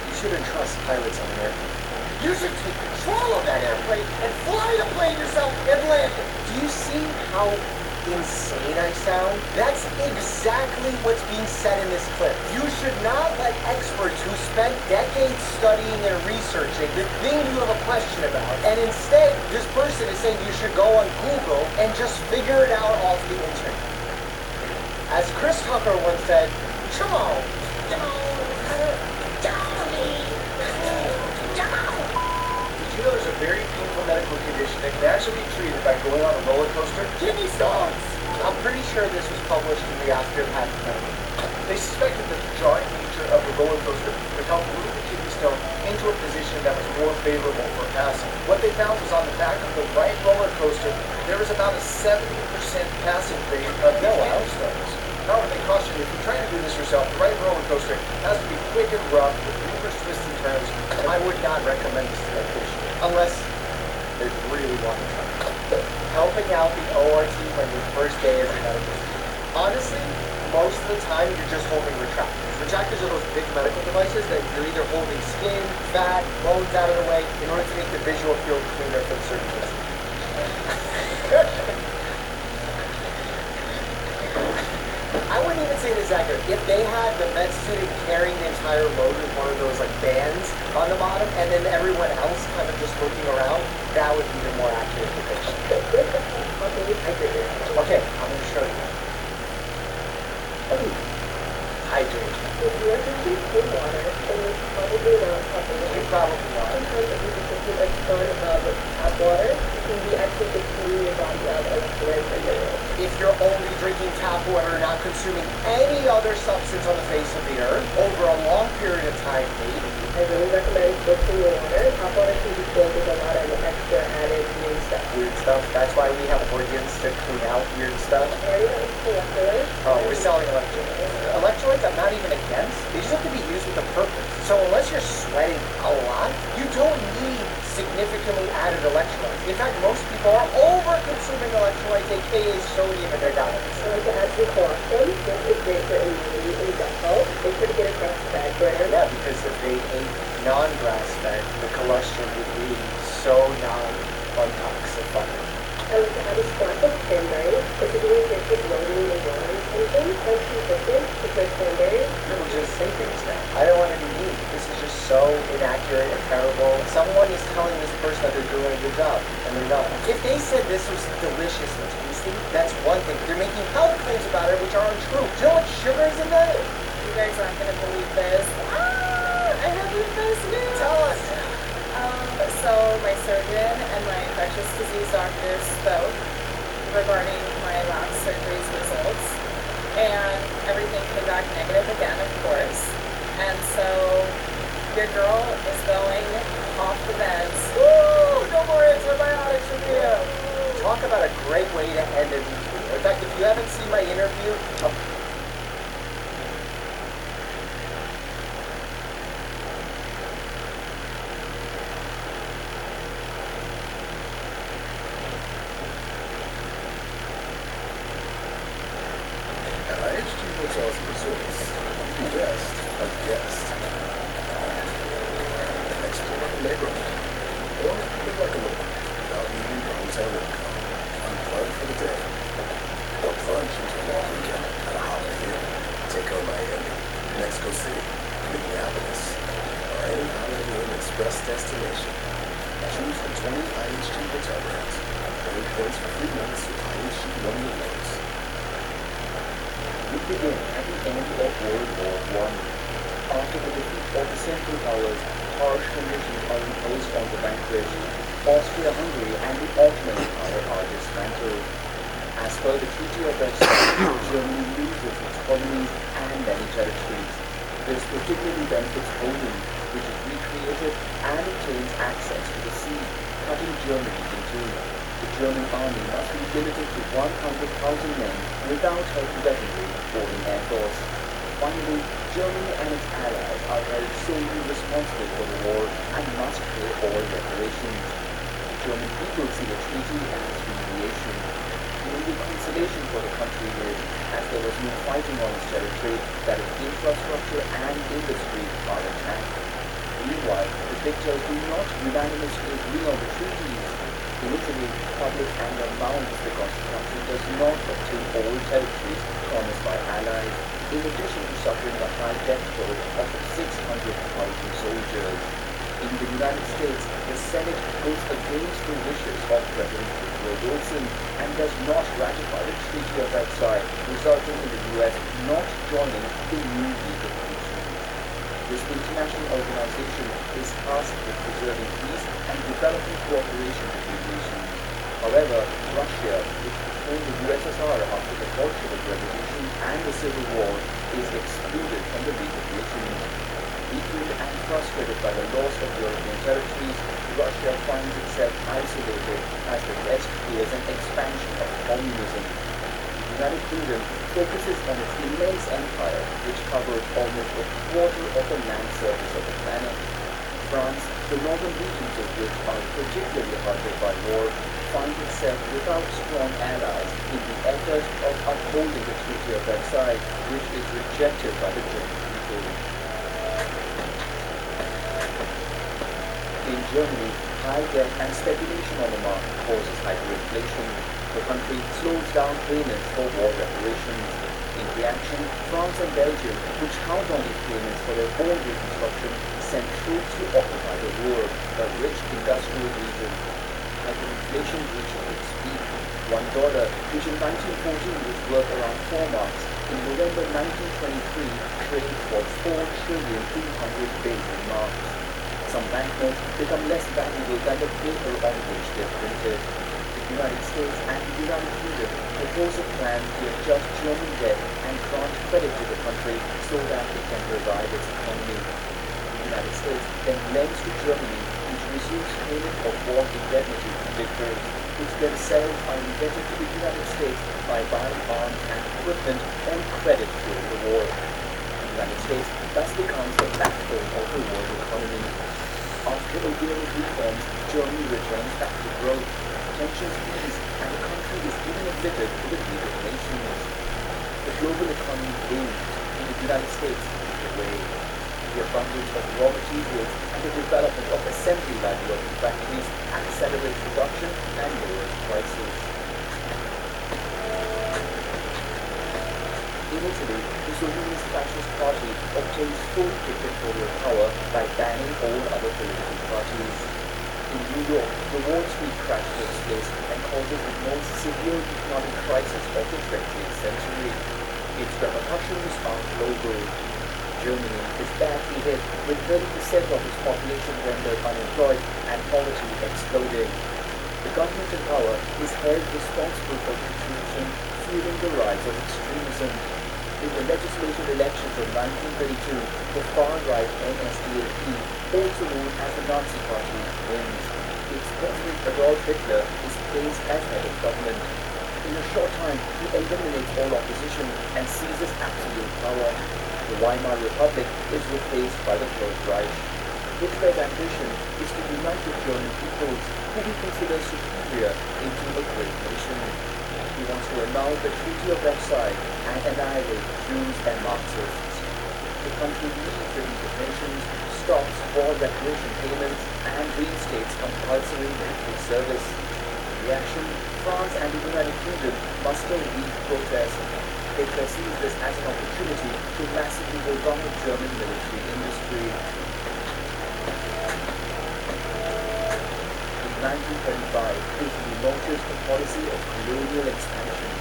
You shouldn't trust pilots on an airplane. You should take control of that airplane and fly the plane yourself and land it. Do you see how insane I sound? That's exactly what's being said in this clip. You should not let experts who spent decades studying and researching the thing you have a question about, and instead this person is saying you should go on Google and just figure it out off the internet. As Chris Tucker once said, Did you know there's a very painful medical condition that can actually be treated by going on a roller coaster? Kidney stones! I'm pretty sure this was published in the Osteopath Journal. They suspected that the jarring nature of the roller coaster would help move the kidney stone into a position that was more favorable for passing. What they found was on the back of the right roller coaster, there was about a 70% passing rate of the kidney stones. However, they cautioned if you're trying to do this yourself, the right roller coaster has to be quick and rough with numerous twists and turns. I would not recommend this to a patient unless they really want to try. Helping out the ORT on your first day as a medical student. Honestly, most of the time you're just holding retractors. Retractors are those big medical devices that you're either holding skin, fat, bones out of the way in order to make the visual field cleaner for the surgeon. I wouldn't even say this accurate. If they had the med student carrying the entire load with one of those like bands on the bottom, and then everyone else kind of just looking around, that would be the more accurate depiction. Okay, I'm going to show you. Hydrate. If you are drinking cold water, then it's probably not possible. You probably not. Sometimes if you just drinking a ton of tap water, it can be actually just cleaning your body out of electrolytes and minerals. If you're only drinking tap water, not consuming any other substance on the face of the earth over a long period of time, maybe. I really recommend filtering your water. Tap water can be filled with a lot of extra added weird stuff. Weird stuff. That's why we have organs to clean out weird stuff. Are you electrolytes? Oh, we're selling electrolytes. Electrolytes I'm not even against. They just have to be used with a purpose. So unless you're sweating a lot, you don't need significantly added electrolytes. In fact, most people are over-consuming electrolytes, aka sodium in their diet. I like to add some colostrum. This is great for immunity and gut health. It's pretty good across the bag burner. Yeah, because if they ate non-grass-fed, the colostrum would be so non-untoxified. I like to add a splash of cranberry, particularly if you're bloating and water retention. I'm consistent with my cranberries. People just say things now. I don't want to be mean. This is just so inaccurate and terrible. Someone is telling this person that they're doing a good job, and they're not. If they said this was delicious and tasty, that's one thing. They're making health claims about it, which are untrue. Do you know what sugar is in that? You guys aren't going to believe this. I have the best news. Tell us. So my surgeon and my infectious disease doctor spoke regarding my last surgery's results, and everything came back negative again, of course. And so your girl is going off the meds. Woo! No more antibiotics for you. Talk about a great way to end it. In fact, if you haven't seen my interview, Hotels and Resorts. Be best a guest. Explore the neighborhood. Or live like a local without needing your hotel income. Unplug for the day. Or plunge into a long weekend at a Holiday Inn. Take on Miami, Mexico City, Minneapolis, or any Holiday Inn Express destination. Choose the 20 IHG hotel brands. Earn points for free months with IHG One Year loans. We begin at the end of World War I. After the defeat of the Central Powers, harsh conditions are imposed on the vanquished. Austria-Hungary and the Ottoman Empire are dismantled. As per the Treaty of Versailles, Germany loses its colonies and many territories. This particularly benefits Poland, which is recreated and obtains access to the sea, cutting Germany in two. The German army must be limited to 100,000 men without heavy weaponry or an air force. Finally, Germany and its allies are held solely responsible for the war and must pay all reparations. The German people see the treaty as humiliation. The only consolation for the country is, as there was no fighting on its territory, that its infrastructure and industry are attacked. Meanwhile, the victors do not unanimously agree on the treaties. In Italy, public anger mounts because the country does not obtain all territories promised by allies, in addition to suffering a high death toll of 600,000 soldiers. In the United States, the Senate goes against the wishes of President Woodrow Wilson and does not ratify the Treaty of Versailles, resulting in the U.S. not joining the new League of Nations. This international organization is tasked with preserving peace and developing cooperation between nations. However, Russia, which became the USSR after the Bolshevik Revolution and the Civil War, is excluded from the League of Nations. Weakened and frustrated by the loss of European territories, Russia finds itself isolated as the West fears an expansion of communism. The United Kingdom focuses on its immense empire, which covers almost a quarter of the land surface of the planet. France, the northern regions of which are particularly hard hit by war, finds itself without strong allies in the effort of upholding the Treaty of Versailles, which is rejected by the German people. In Germany, high debt and speculation on the market causes hyperinflation. The country slows down payments for war reparations. In reaction, France and Belgium, which count on these payments for their own reconstruction, sent troops to occupy the Ruhr, a rich industrial region. Hyperinflation reached its peak. $1, which in 1914 was worth around 4 marks, in November 1923 traded for 4,300 billion marks. Some banknotes become less valuable than the paper on which they're printed. The United States and the United Kingdom propose a plan to adjust German debt and grant credit to the country so that it can revive its economy. The United States then lends to Germany, which receives payment of war indemnity from victors, which themselves are indebted to the United States by buying arms and equipment on credit during the war. The United States thus becomes the backbone of the world economy. After a year of reforms, Germany returns back to growth. Tensions ease, and the country is even admitted to the League of Nations. The global economy boomed. In the United States, the way. The abundance of raw materials and the development of assembly line working factories accelerates production and lowers prices. In Italy, Mussolini's fascist party obtains full dictatorial power by banning all other political parties. In New York, the Wall Street crash takes place and causes the most severe economic crisis of the 20th century. Its repercussions are global. Germany is badly hit, with 30% of its population rendered unemployed and poverty exploding. The government in power is held responsible for the situation, fueling the rise of extremism. In the legislative elections of 1932, the far-right NSDAP, also known as the Nazi Party, wins. Its president Adolf Hitler is placed as head of government. In a short time, he eliminates all opposition and seizes absolute power. The Weimar Republic is replaced by the Third Reich. Hitler's ambition is to unite the German peoples, who he considers superior, into a great nation. He wants to annul the Treaty of Versailles and annihilate Jews and Marxists. The country leaves the League of Nations, stops war reparation payments, and reinstates compulsory military service. In reaction, France and the United Kingdom muster weak protest. Hitler sees this as an opportunity to massively revive German military industry. In 1935, Italy launches a policy of colonial expansion.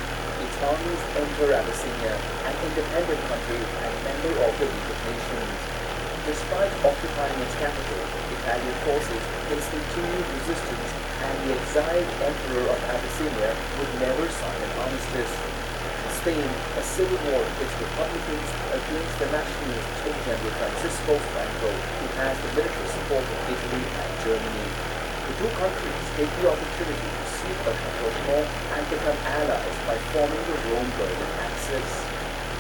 Its armies enter Abyssinia, an independent country and member of the League of Nations. Despite occupying its capital, Italian forces face continued resistance, and the exiled emperor of Abyssinia would never sign an armistice. Spain, a civil war pits Republicans against the nationalists of General Francisco Franco, who has the military support of Italy and Germany. The two countries take the opportunity to seek a rapprochement and become allies by forming the Rome-Berlin Axis.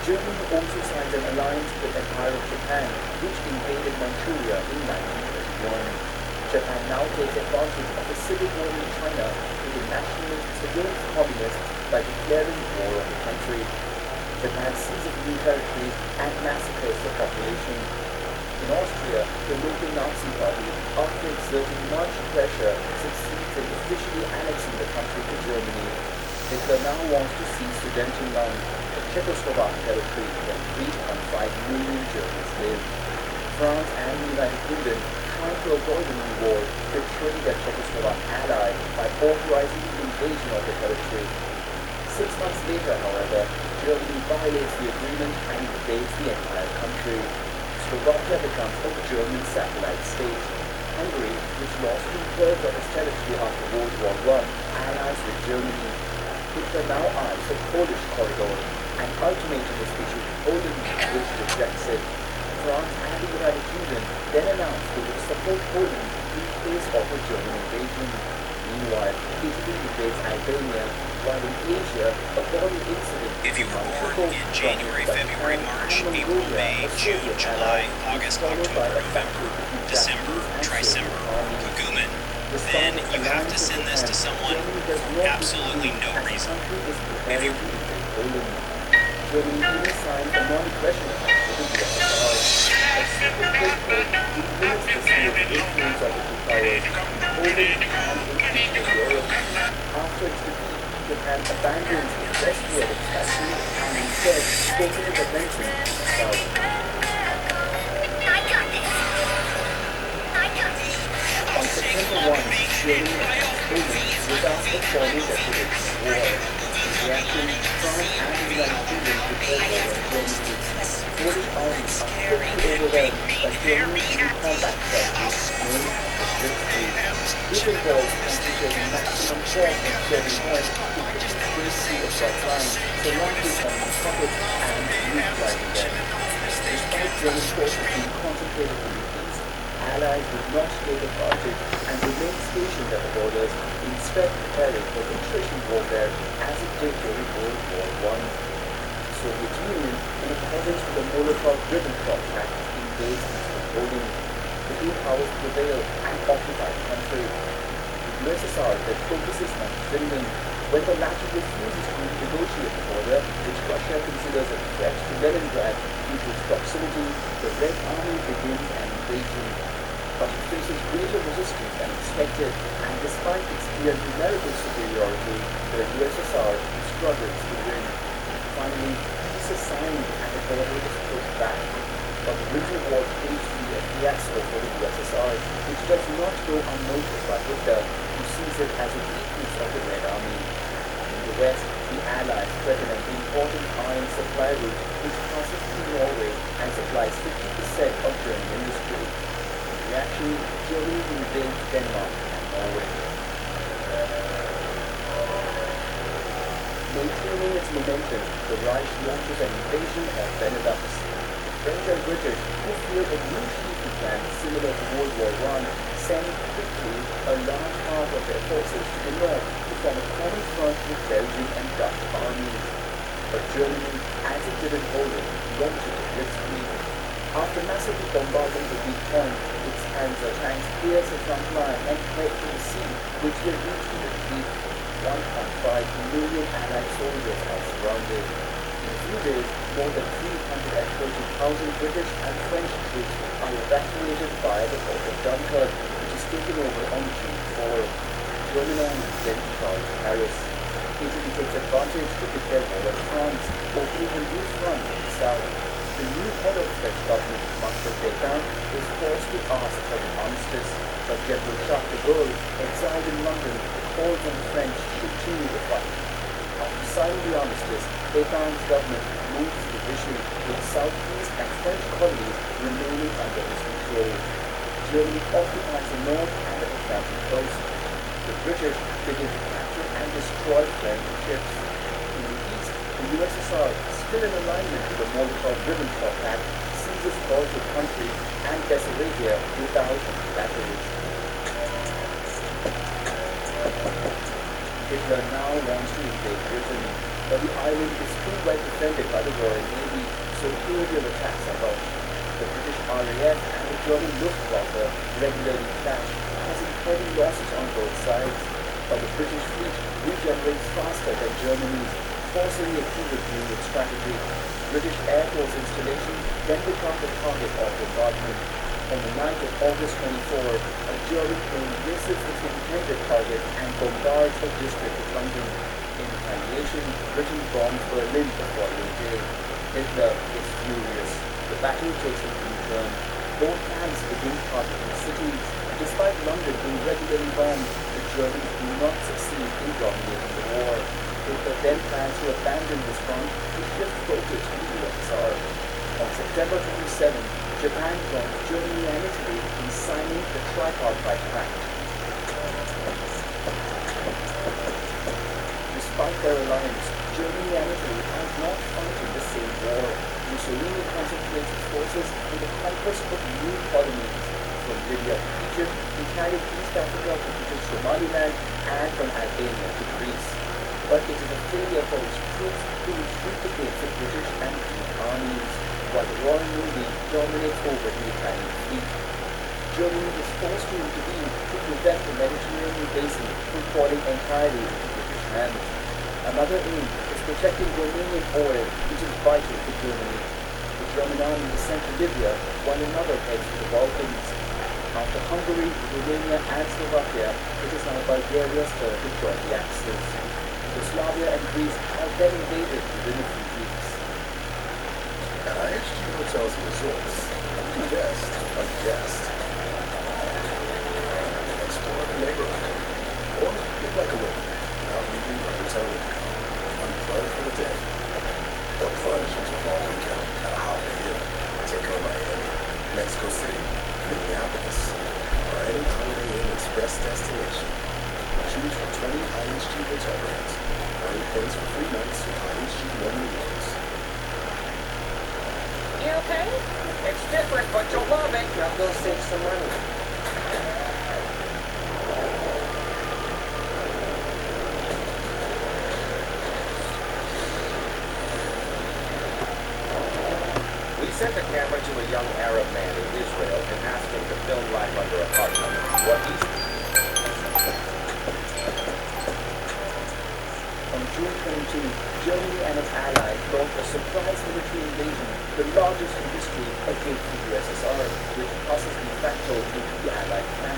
Germany also signs an alliance with the Empire of Japan, which invaded Manchuria in 1931. Japan now takes advantage of the civil war in China with the nationalists against communists by declaring war on the country. Japan seizes new territories and massacres the population. In Austria, the local Nazi party, after exerting much pressure, succeeds in officially annexing the country to Germany. Hitler now wants to seize Sudetenland, the Czechoslovak territory where 3.5 million Germans live. France and the United Kingdom try to avoid a new war, betraying their Czechoslovak ally by authorizing the invasion of the territory. 6 months later, however, Germany violates the agreement and invades the entire country. Slovakia becomes a German satellite state. Hungary, which lost 2/3 of its territory after World War I, allies with Germany. Hitler now eyes a Polish corridor. An ultimatum is issued to Poland, which rejects it. France and the United Kingdom then announced they would support Poland in case of a German invasion. Meanwhile, Italy invades Albania, while in Asia, a bloody incident If you were born in January, February, March, April, May, June, July, August, October, November, December, Trisember, Kaguman, then you have to send this to someone for absolutely no reason. If you Germany even signed a non-aggression pact with the USSR, a secret protocol which limits the sphere of influence of the two powers in Poland and in Eastern Europe. After its defeat, Japan abandoned its westward expansion and instead focused attention to the south. On September 1, Germany attacked Poland without informing that it was war. In reaction, France and the United Kingdom declared war on Germany. Polish armies are quickly overwhelmed by Germany's new combat strategy known as the Blitzkrieg. This involves concentrating maximum force on German points to quickly break through a front line, surrounding enemy pockets and neutralizing them. Despite German forces being concentrated in the east, Allies did not take advantage and remained stationed at the borders, instead preparing for attrition warfare as it did during World War I. The Soviet Union, in accordance with the Molotov-Ribbentrop Pact, invades Eastern Poland. The two powers prevail and occupy the country. The USSR then focuses on Finland. When the latter refuses to negotiate the border, which Russia considers a threat to Leningrad due to its proximity, the Red Army begins an invasion. But it faces greater resistance than expected, and despite its clear numerical superiority, the USSR struggles to win. Finally, peace is signed and the border is put back. But the Winter War proves to be a fiasco for the USSR, which does not go unnoticed by Hitler, who sees it as a weakness of the Red Army. In the West, the Allies threaten an important iron supply route which passes through Norway and supplies 50% of German industry. In reaction, Germany invades Denmark and Norway. Maintaining its momentum, the Reich launches an invasion of Benelux. French and British, who feared a new treaty plan similar to World War I, send quickly a large part of their forces to the north to form a common front with Belgian and Dutch armies. But Germany, as it did in Poland, launches a blitzkrieg. After massively bombarding the weak point, its Panzer tanks pierce the front line and head to the sea, which they reach in a defeat. 1.5 million Allied soldiers are surrounded. In a few days, more than 330,000 British and French troops are evacuated via the port of Dunkirk, which is taken over on June 4. German armies then charge Paris. Italy takes advantage to declare war on France, opening a new front in the south. The new head of the French government, Marshal Pétain, is forced to ask for an armistice, but General Charles de Gaulle, exiled in London, calls on the French to continue the fight. After signing the armistice, Pétain's government moves to Vichy, with southeast and French colonies remaining under his control. Germany occupies the north and the Atlantic coast. The British begin to capture and destroy French ships. In the east, the USSR, still in alignment with the Molotov-Ribbentrop Pact, seizes Baltic countries and Bessarabia without any batteries. Hitler now wants to invade Britain, but the island is too well defended by the Royal Navy, so aerial attacks are launched. The British RAF and the German Luftwaffe regularly clash, causing heavy losses on both sides. But the British fleet regenerates faster than Germany's, forcing it to review its strategy. British Air Force installations then become the target of bombardment. On the night of August 24, a German plane misses its intended target and bombards a district of London. In retaliation, Britain bombs Berlin the following day. Hitler is furious. The battle takes a new turn. Both camps begin targeting cities. Despite London being regularly bombed, the Germans do not succeed in dominating the war. Hitler then plans to abandon this front to shift focus to the USSR. On September 27, Japan joined Germany and Italy in signing the Tripartite Pact. Despite their alliance, Germany and Italy are not fighting the same war. Mussolini concentrated his forces in the conquest of new colonies from Libya to Egypt, he carried East Africa to Somaliland, and from Albania to Greece. But it is a failure for his troops who retreat against the British and Greek armies, while the Royal Navy dominates over the Italian fleet. Germany is forced to intervene to prevent the Mediterranean basin from falling entirely into British hands. Another aim is protecting Romanian oil, which is vital to Germany. The German army is sent to Libya, while another heads to the Balkans. After Hungary, Romania, and Slovakia, it is now Bulgaria's turn to join the Axis. Yugoslavia and Greece have then invaded within a few weeks. At IHG Hotels and Resorts, every guest a guest. Explore the neighborhood, or live like a local without leaving your hotel room. Unplug for the day, or plunge into a long weekend at a Holiday Inn, Tacoma, Miami, Mexico City, Minneapolis, or any Holiday Inn Express destination. Choose from 20 IHG hotel brands. Earn points for free nights with IHG One Rewards. You okay? It's different, but you'll love it. Now go save some money. We sent a camera to a young Arab man in Israel and asked him to film life under apartheid. What he On June 22, Germany and its allies launched a surprise military invasion, the largest in history, against the USSR, which crosses de facto into the Allied camp.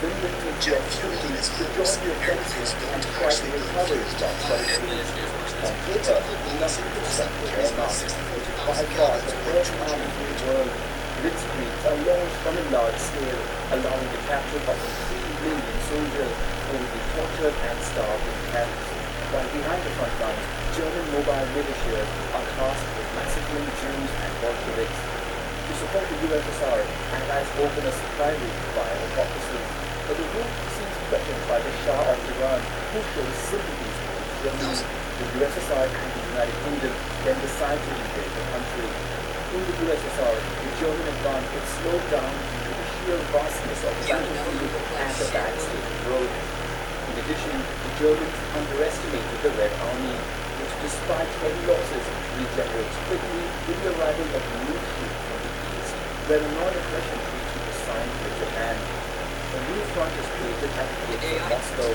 Finland takes the opportunity to join the offensive and try to recover its lost territories. On paper, nothing could stop the Wehrmacht, which is by far the first army in the world. Blitzkrieg are launched on a large scale, allowing the capture of 3 million soldiers who will be tortured and starved in camps. While behind the front lines, German mobile militias are tasked with massacring Jews and Bolsheviks. To support the USSR, allies open a supply route via the Caucasus, but the route seems threatened by the Shah of Iran, who shows sympathies towards Germany. The USSR and the United Kingdom then decide to invade the country. In the USSR, the German advance is slowed down due to the sheer vastness of the battlefield and the bad state of the road. In addition, the Germans underestimated the Red Army, which despite heavy losses, regenerates quickly with the arrival of new troops from the east, where a non-aggression treaty was signed with Japan. A new front is created at the gates of Moscow,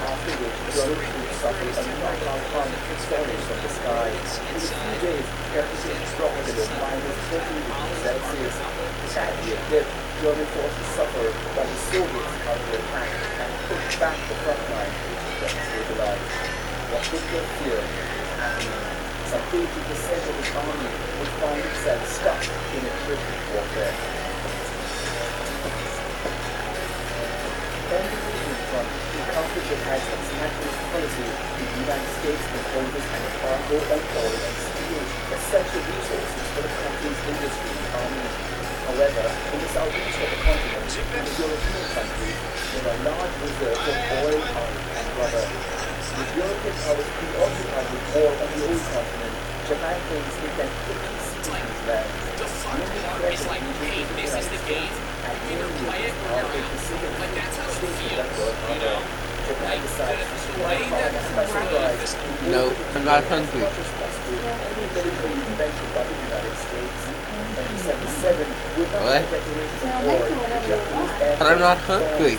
after which German troops suffered a knockout hunt falling from the sky. In a few days, temperatures dropped below -30°C. Sadly a dip, German forces suffer while the Soviets counterattack and push back the front line, which is then stabilized. What Hitler feared is happening. Some 80% of his army would find itself stuck in attrition warfare. On the Eastern Front, to counter Japan's expansionist policy, the United States imposes an embargo on oil and steel, essential resources for the country's industry and army. However, in the southeast of the continent, in the European countries, there are large reserves of oil, iron, and rubber. With European powers preoccupied with war on the old continent, Japan claims it can quickly seize these lands. It's like, hey, this is the game. You either play it or you're out. Like, that's how it feels, you know? Like, the way that the world is No, I'm not hungry. What? But I'm not hungry.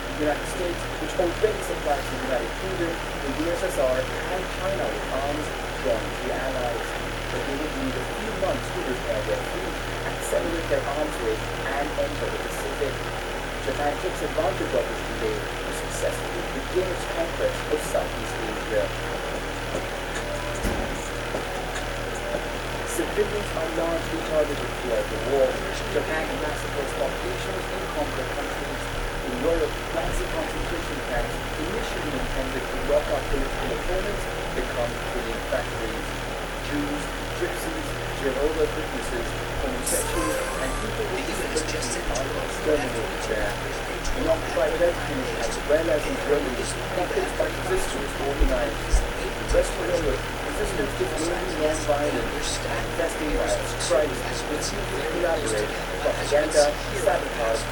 The United States, which already supplies the United Kingdom, the USSR, and China with arms, joined the Allies. But they would need a few months to repair their fleet, accelerate their arms race, and enter the Pacific. Japan takes advantage of this delay to successfully begin its conquest of Southeast Asia. Civilians are largely targeted throughout the war. Japan massacres populations in conquered countries. In Europe, Nazi concentration camps, initially intended to lock up political opponents, become killing factories. Jews, gypsies, Jehovah's Witnesses, homosexuals, and people with disabilities are exterminated there. Along private entities as well as in Germany, pockets by resistance organized. In Western Europe, resistance is mainly non-violent, protesting riots, strikes, refusing to collaborate, propaganda, sabotage,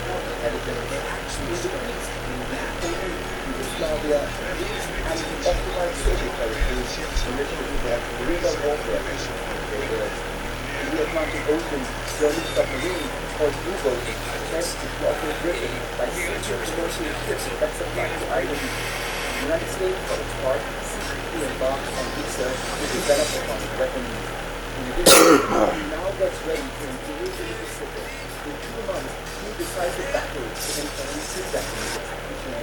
intelligence. In the East, in Poland, Yugoslavia, Greece, and in occupied Soviet territories, military led guerrilla warfare in the Atlantic Ocean, German submarines called U-boats attempted to blockade Britain by seizing commercial ships that supplied the island. The United States, for its part, secretly embarked on research to develop atomic weapons. In addition, he now gets ready to engage in the Pacific. In 2 months, two decisive battles against the Japanese expedition.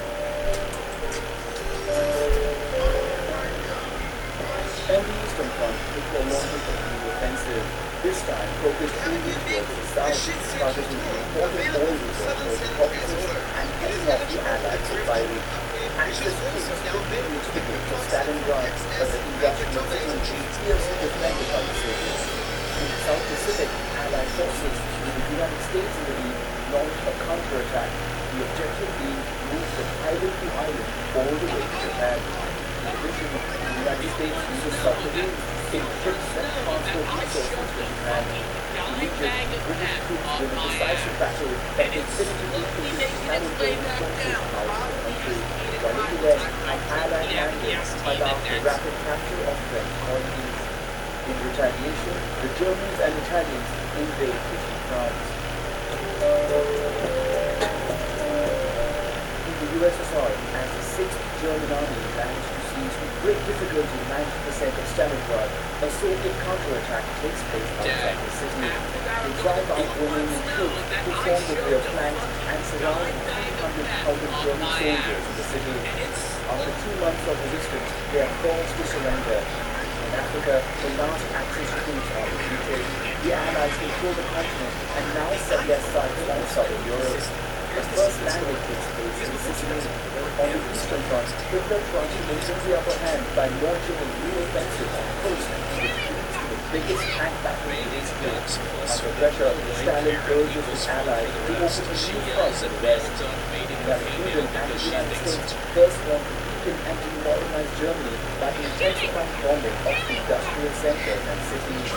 On the Eastern Front, the prolonging of the offensive, this time focused only towards the south, targeting the important oil resources, Caucasus, and heading off the Allied supply route. Axis troops quickly reached the gates of Stalingrad, but the industrial technology fiercely defended by the Soviets. In the South Pacific, Allied forces, with the United States in the lead, launched a counterattack, the objective being moved from island to island all the way to Japan. In addition, the United States uses submarines to sink ships that transport resources to Japan. In Egypt, British troops win a decisive battle that definitively pushes Japan into the power of the country, while in the West, an Allied landing allowed the rapid capture of French colonies. In retaliation, the Germans and Italians invade British France. In the USSR, as the 6th German Army managed to seize with great difficulty 90% of Stalingrad, a Soviet counterattack takes place outside the city. They drive out Romanian troops who form the rear flank and surround 300,000 German soldiers in the city. After 2 months of resistance, they are forced to surrender. In Africa, the last Axis troops are defeated. The Allies control the continent and now set their sights on southern Europe. The first landing takes place in Sicily. On the Eastern Front, Hitler tries to maintain the upper hand by launching a new offensive on the coast, which leads to the biggest tank battle in history. Under pressure, Stalin urges his allies to open a new front in the West. The Union and the United States first want to weaken and demoralize Germany by intensifying bombing of industrial centers and cities.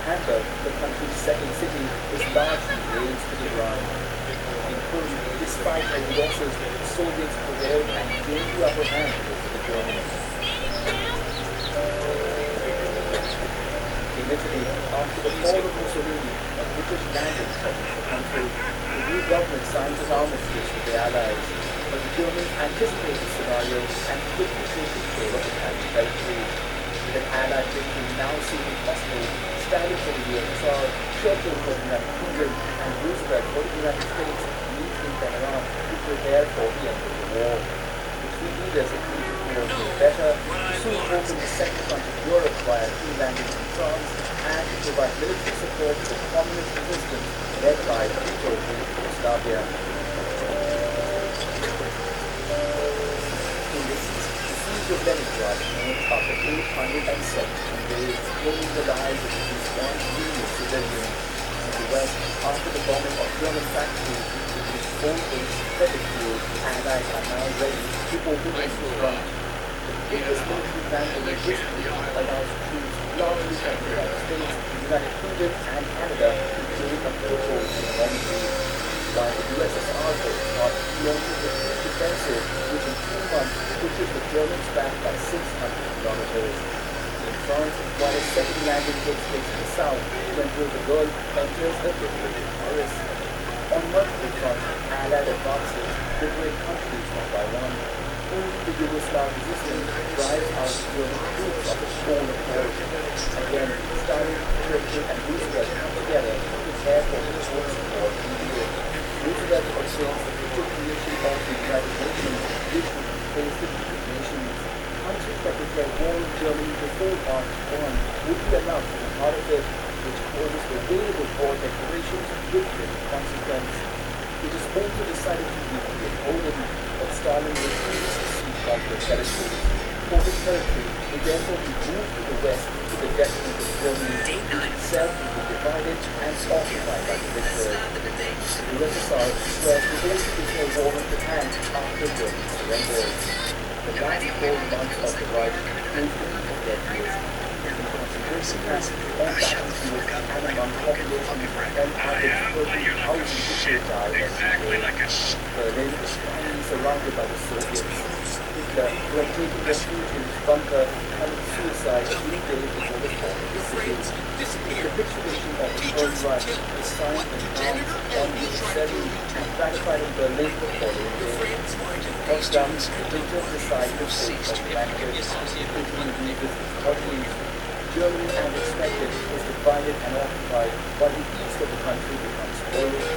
Hamburg, the country's second city, is largely razed to the ground. In Poland, despite their losses, the Soviets prevailed and gained the upper hand over the Germans. In Italy, after the fall of Mussolini, a British landing threatened the country. The new government signs an armistice with the Allies, but the Germans anticipated the scenario and quickly took control of Italian territory. With an Allied victory now seeming possible, Stalin for the USSR, Churchill for the United Kingdom, and Roosevelt for the United States meet in Tehran to prepare for the end of the war. The three leaders agreed to coordinate better, to soon open the second front of Europe via two landings in France, and to provide military support to the communist resistance led by Tito in Yugoslavia. In the east, the siege of Leningrad ends after 817 days, claiming the lives of at least 1 million civilians. In the west, after the bombing of German factories, which is home-based credit fuel, Allies are now ready to open a new front. The biggest military landing in history allows troops largely from the United States, the United Kingdom, and Canada to play a foothold in Normandy. While the USSR goes part launches a huge offensive, which in 2 months pushes the Germans back by 600 kilometers. In France, while a second landing takes place in the south, General de Gaulle enters a victory in Paris. On multiple fronts, Allied advances liberate countries one by one. Only the Yugoslav resistance drives out German troops of the whole of origin. Again, Stalin, Churchill, and Roosevelt come together to prepare for the force war in Europe. Roosevelt obtains the future creation of the United Nations, which would replace the League of Nations. Countries that declare war on Germany before March 1 would be allowed to be part of it, which causes the available war declarations with little consequence. It is also decided to recreate Poland, but Stalin refuses to cede Baltic territory. Polish territory will therefore be moved to the west to the detriment of Germany itself will be divided and occupied by the victor. The USSR swears to hold traditional war on Japan after German surrender. The last 4 months of the Reich proved to be a dead years. In concentration camps on battlefields and among populations, on average 30,000 people died every day. Berlin was finally surrounded by the Soviets. Hitler, who had taken refuge in his bunker, committed suicide 3 days before the fall of the city. The capitulation of the Third Reich was signed in Nantes on June 7 and ratified in Berlin the following day. Potsdam, the British decided the fate of the language, including with colonies. Germany, as expected, was divided and occupied, while the east of the country becomes Polish.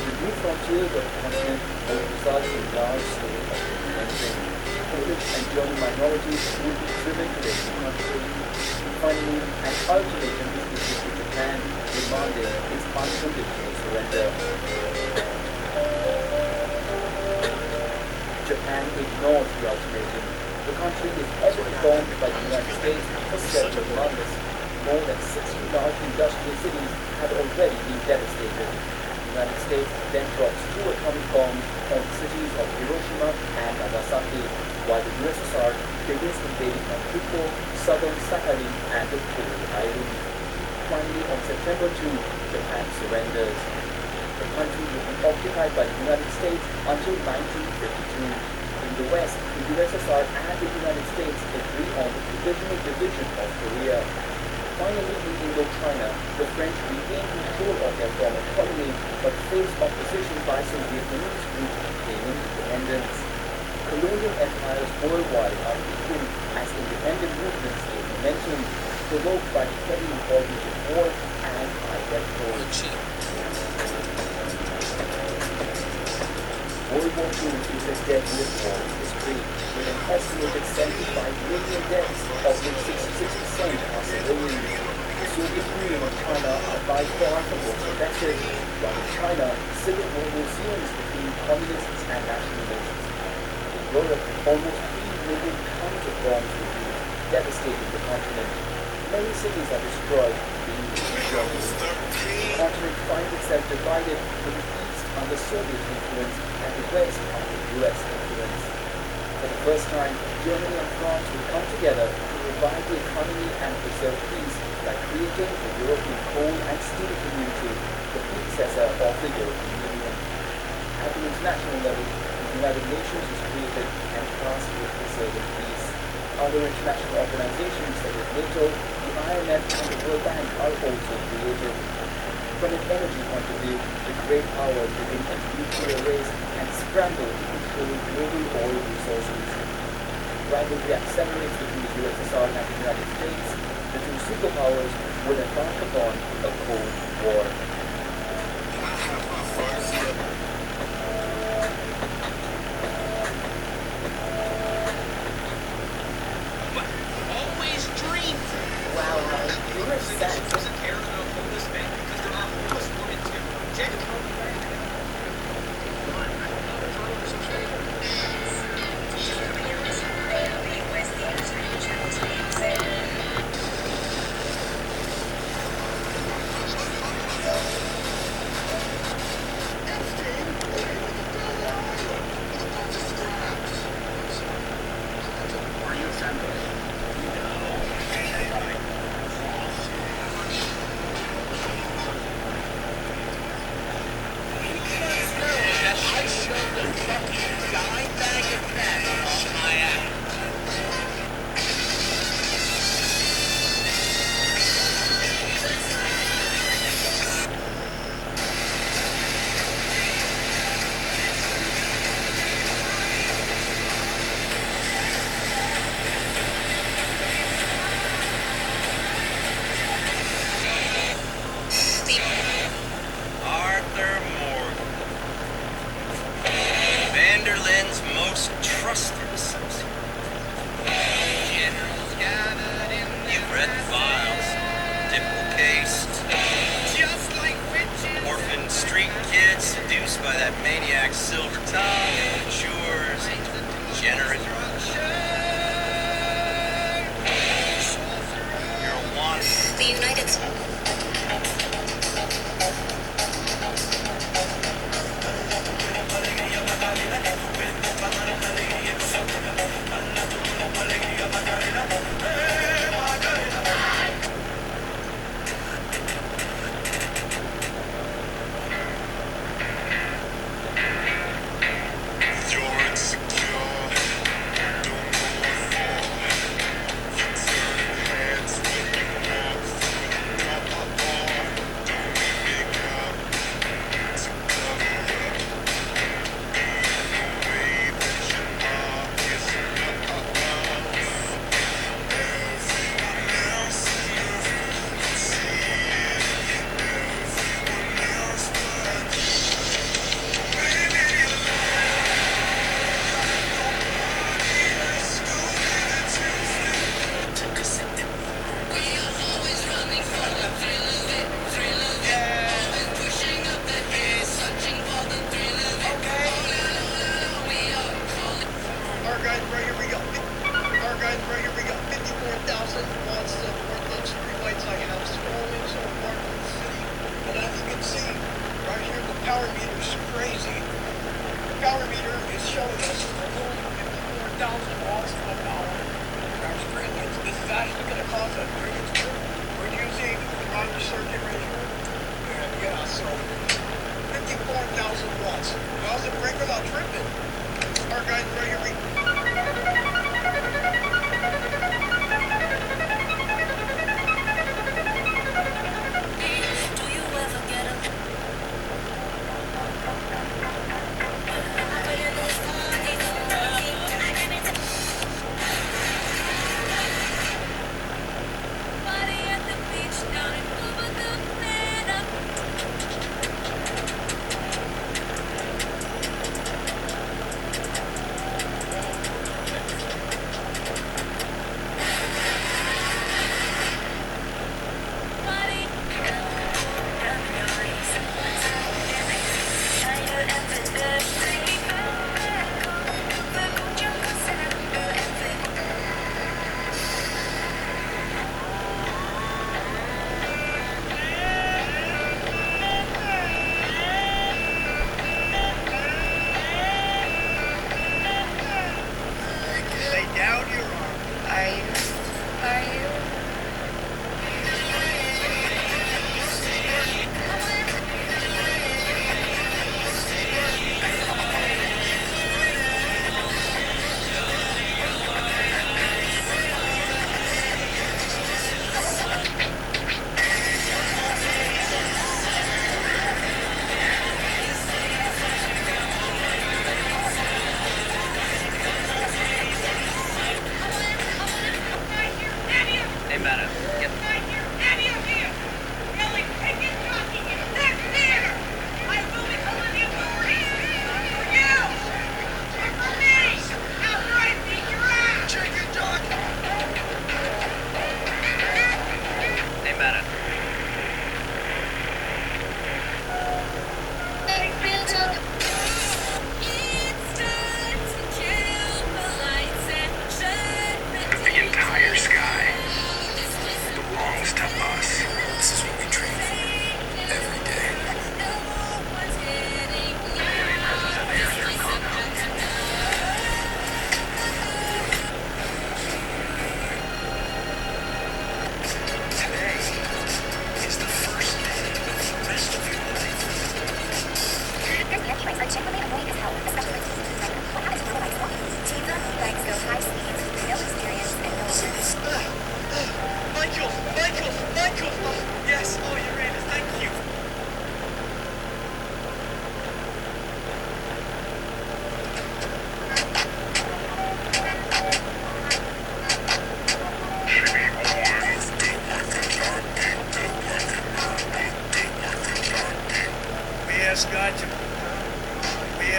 The new frontiers of the continent will result in large-scale occupation. Polish and German minorities would be driven to their new country. Finally, an ultimatum was issued to Japan, demanding its unconditional surrender. Japan ignored the ultimatum. The country is heavily bombed by the United States for several months. More than 60 large industrial cities had already been devastated. The United States then drops 2 atomic bombs on the cities of Hiroshima and Nagasaki, while the USSR begins invading Manchukuo, southern Sakhalin, and the Kuril Islands. Finally, on September 2, Japan surrenders. The country will be occupied by the United States until 1952. In the West, the USSR and the United States agree on the provisional division of Korea. Finally, in Indochina, the French regain control of their former colony, but face opposition by some Vietnamese groups claiming independence. Colonial empires worldwide are equal as independent movements gain momentum, provoked by the heavy involvement in war and high death tolls. World War II is the deadliest war in history, with an estimated 75 million deaths, of which 66% are civilian. The Soviet Union and China are by far the most affected, while in China, civil war resumes between communists and nationalists. In Europe, almost 3 million tons of bombs were used, devastating the continent. Many cities are destroyed, being Germany. The continent finds itself divided with the east under Soviet influence and the West under US influence. For the first time, Germany and France will come together to revive the economy and preserve peace by creating the European Coal and Steel Community, the predecessor of the European Union. At the international level, the United Nations was created and tasked with preserving peace. Other international organizations such as NATO, the IMF, and the World Bank are also created. From an energy point of view, the great powers begin a nuclear race and scramble to control global oil resources. Rivalry accelerates between the USSR and the United States. The 2 superpowers will embark upon a Cold War. Always dreamed. Wow, you were set. Doesn't care to hold this man because there are homeless women too. By that maniac Silver Tongue and matures into degenerate. You're a wannabe.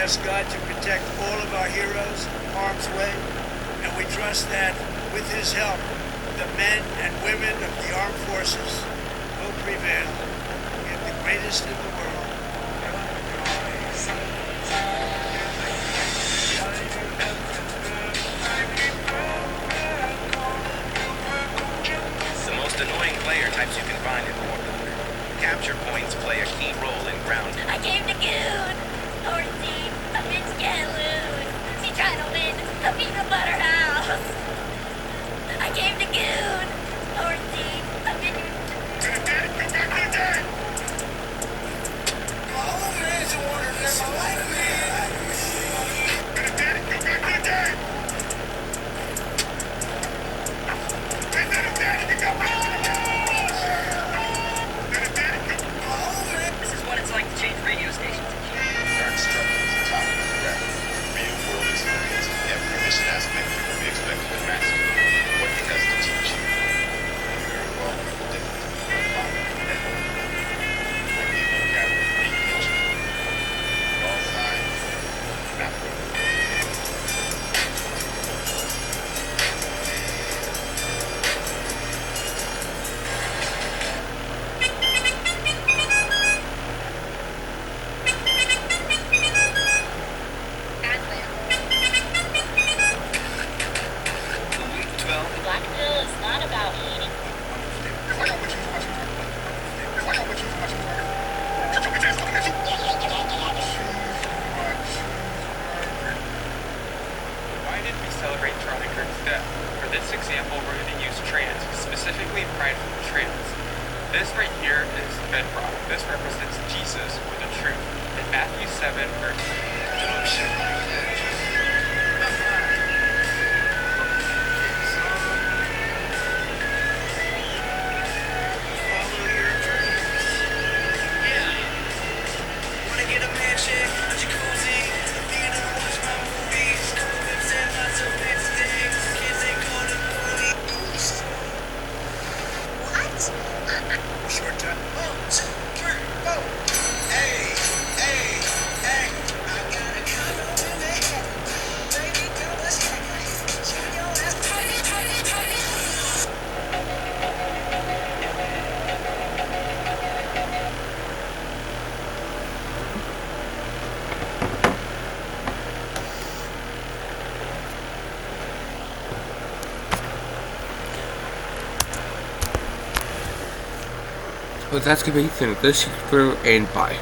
ask God to protect all of our heroes from harm's way, and we trust that with His help, the men and women of the armed forces will prevail. We have the greatest in the world. The most annoying player types you can find in Warlord. Capture points play a key role in ground. I came to Goon! Horsey, a bitch can't lose. She tried to win the peanut butter house. I came to Goon! Horsey, a bitch... This is what it's like to change radio stations. Our instructions are top of the graph. Real-world experience. Every mission aspect will be expected to master. What he has to teach you. You're very welcome to different. When people gather, big picture. All sides. Africa. Black pill is not about eating. Why did we celebrate Charlie Kirk's death? For this example, we're going to use trans, specifically prideful trans. This right here is bedrock. This represents Jesus, or the truth. In Matthew 7, verse 3. Short time. Well, that's gonna be the this video and bye.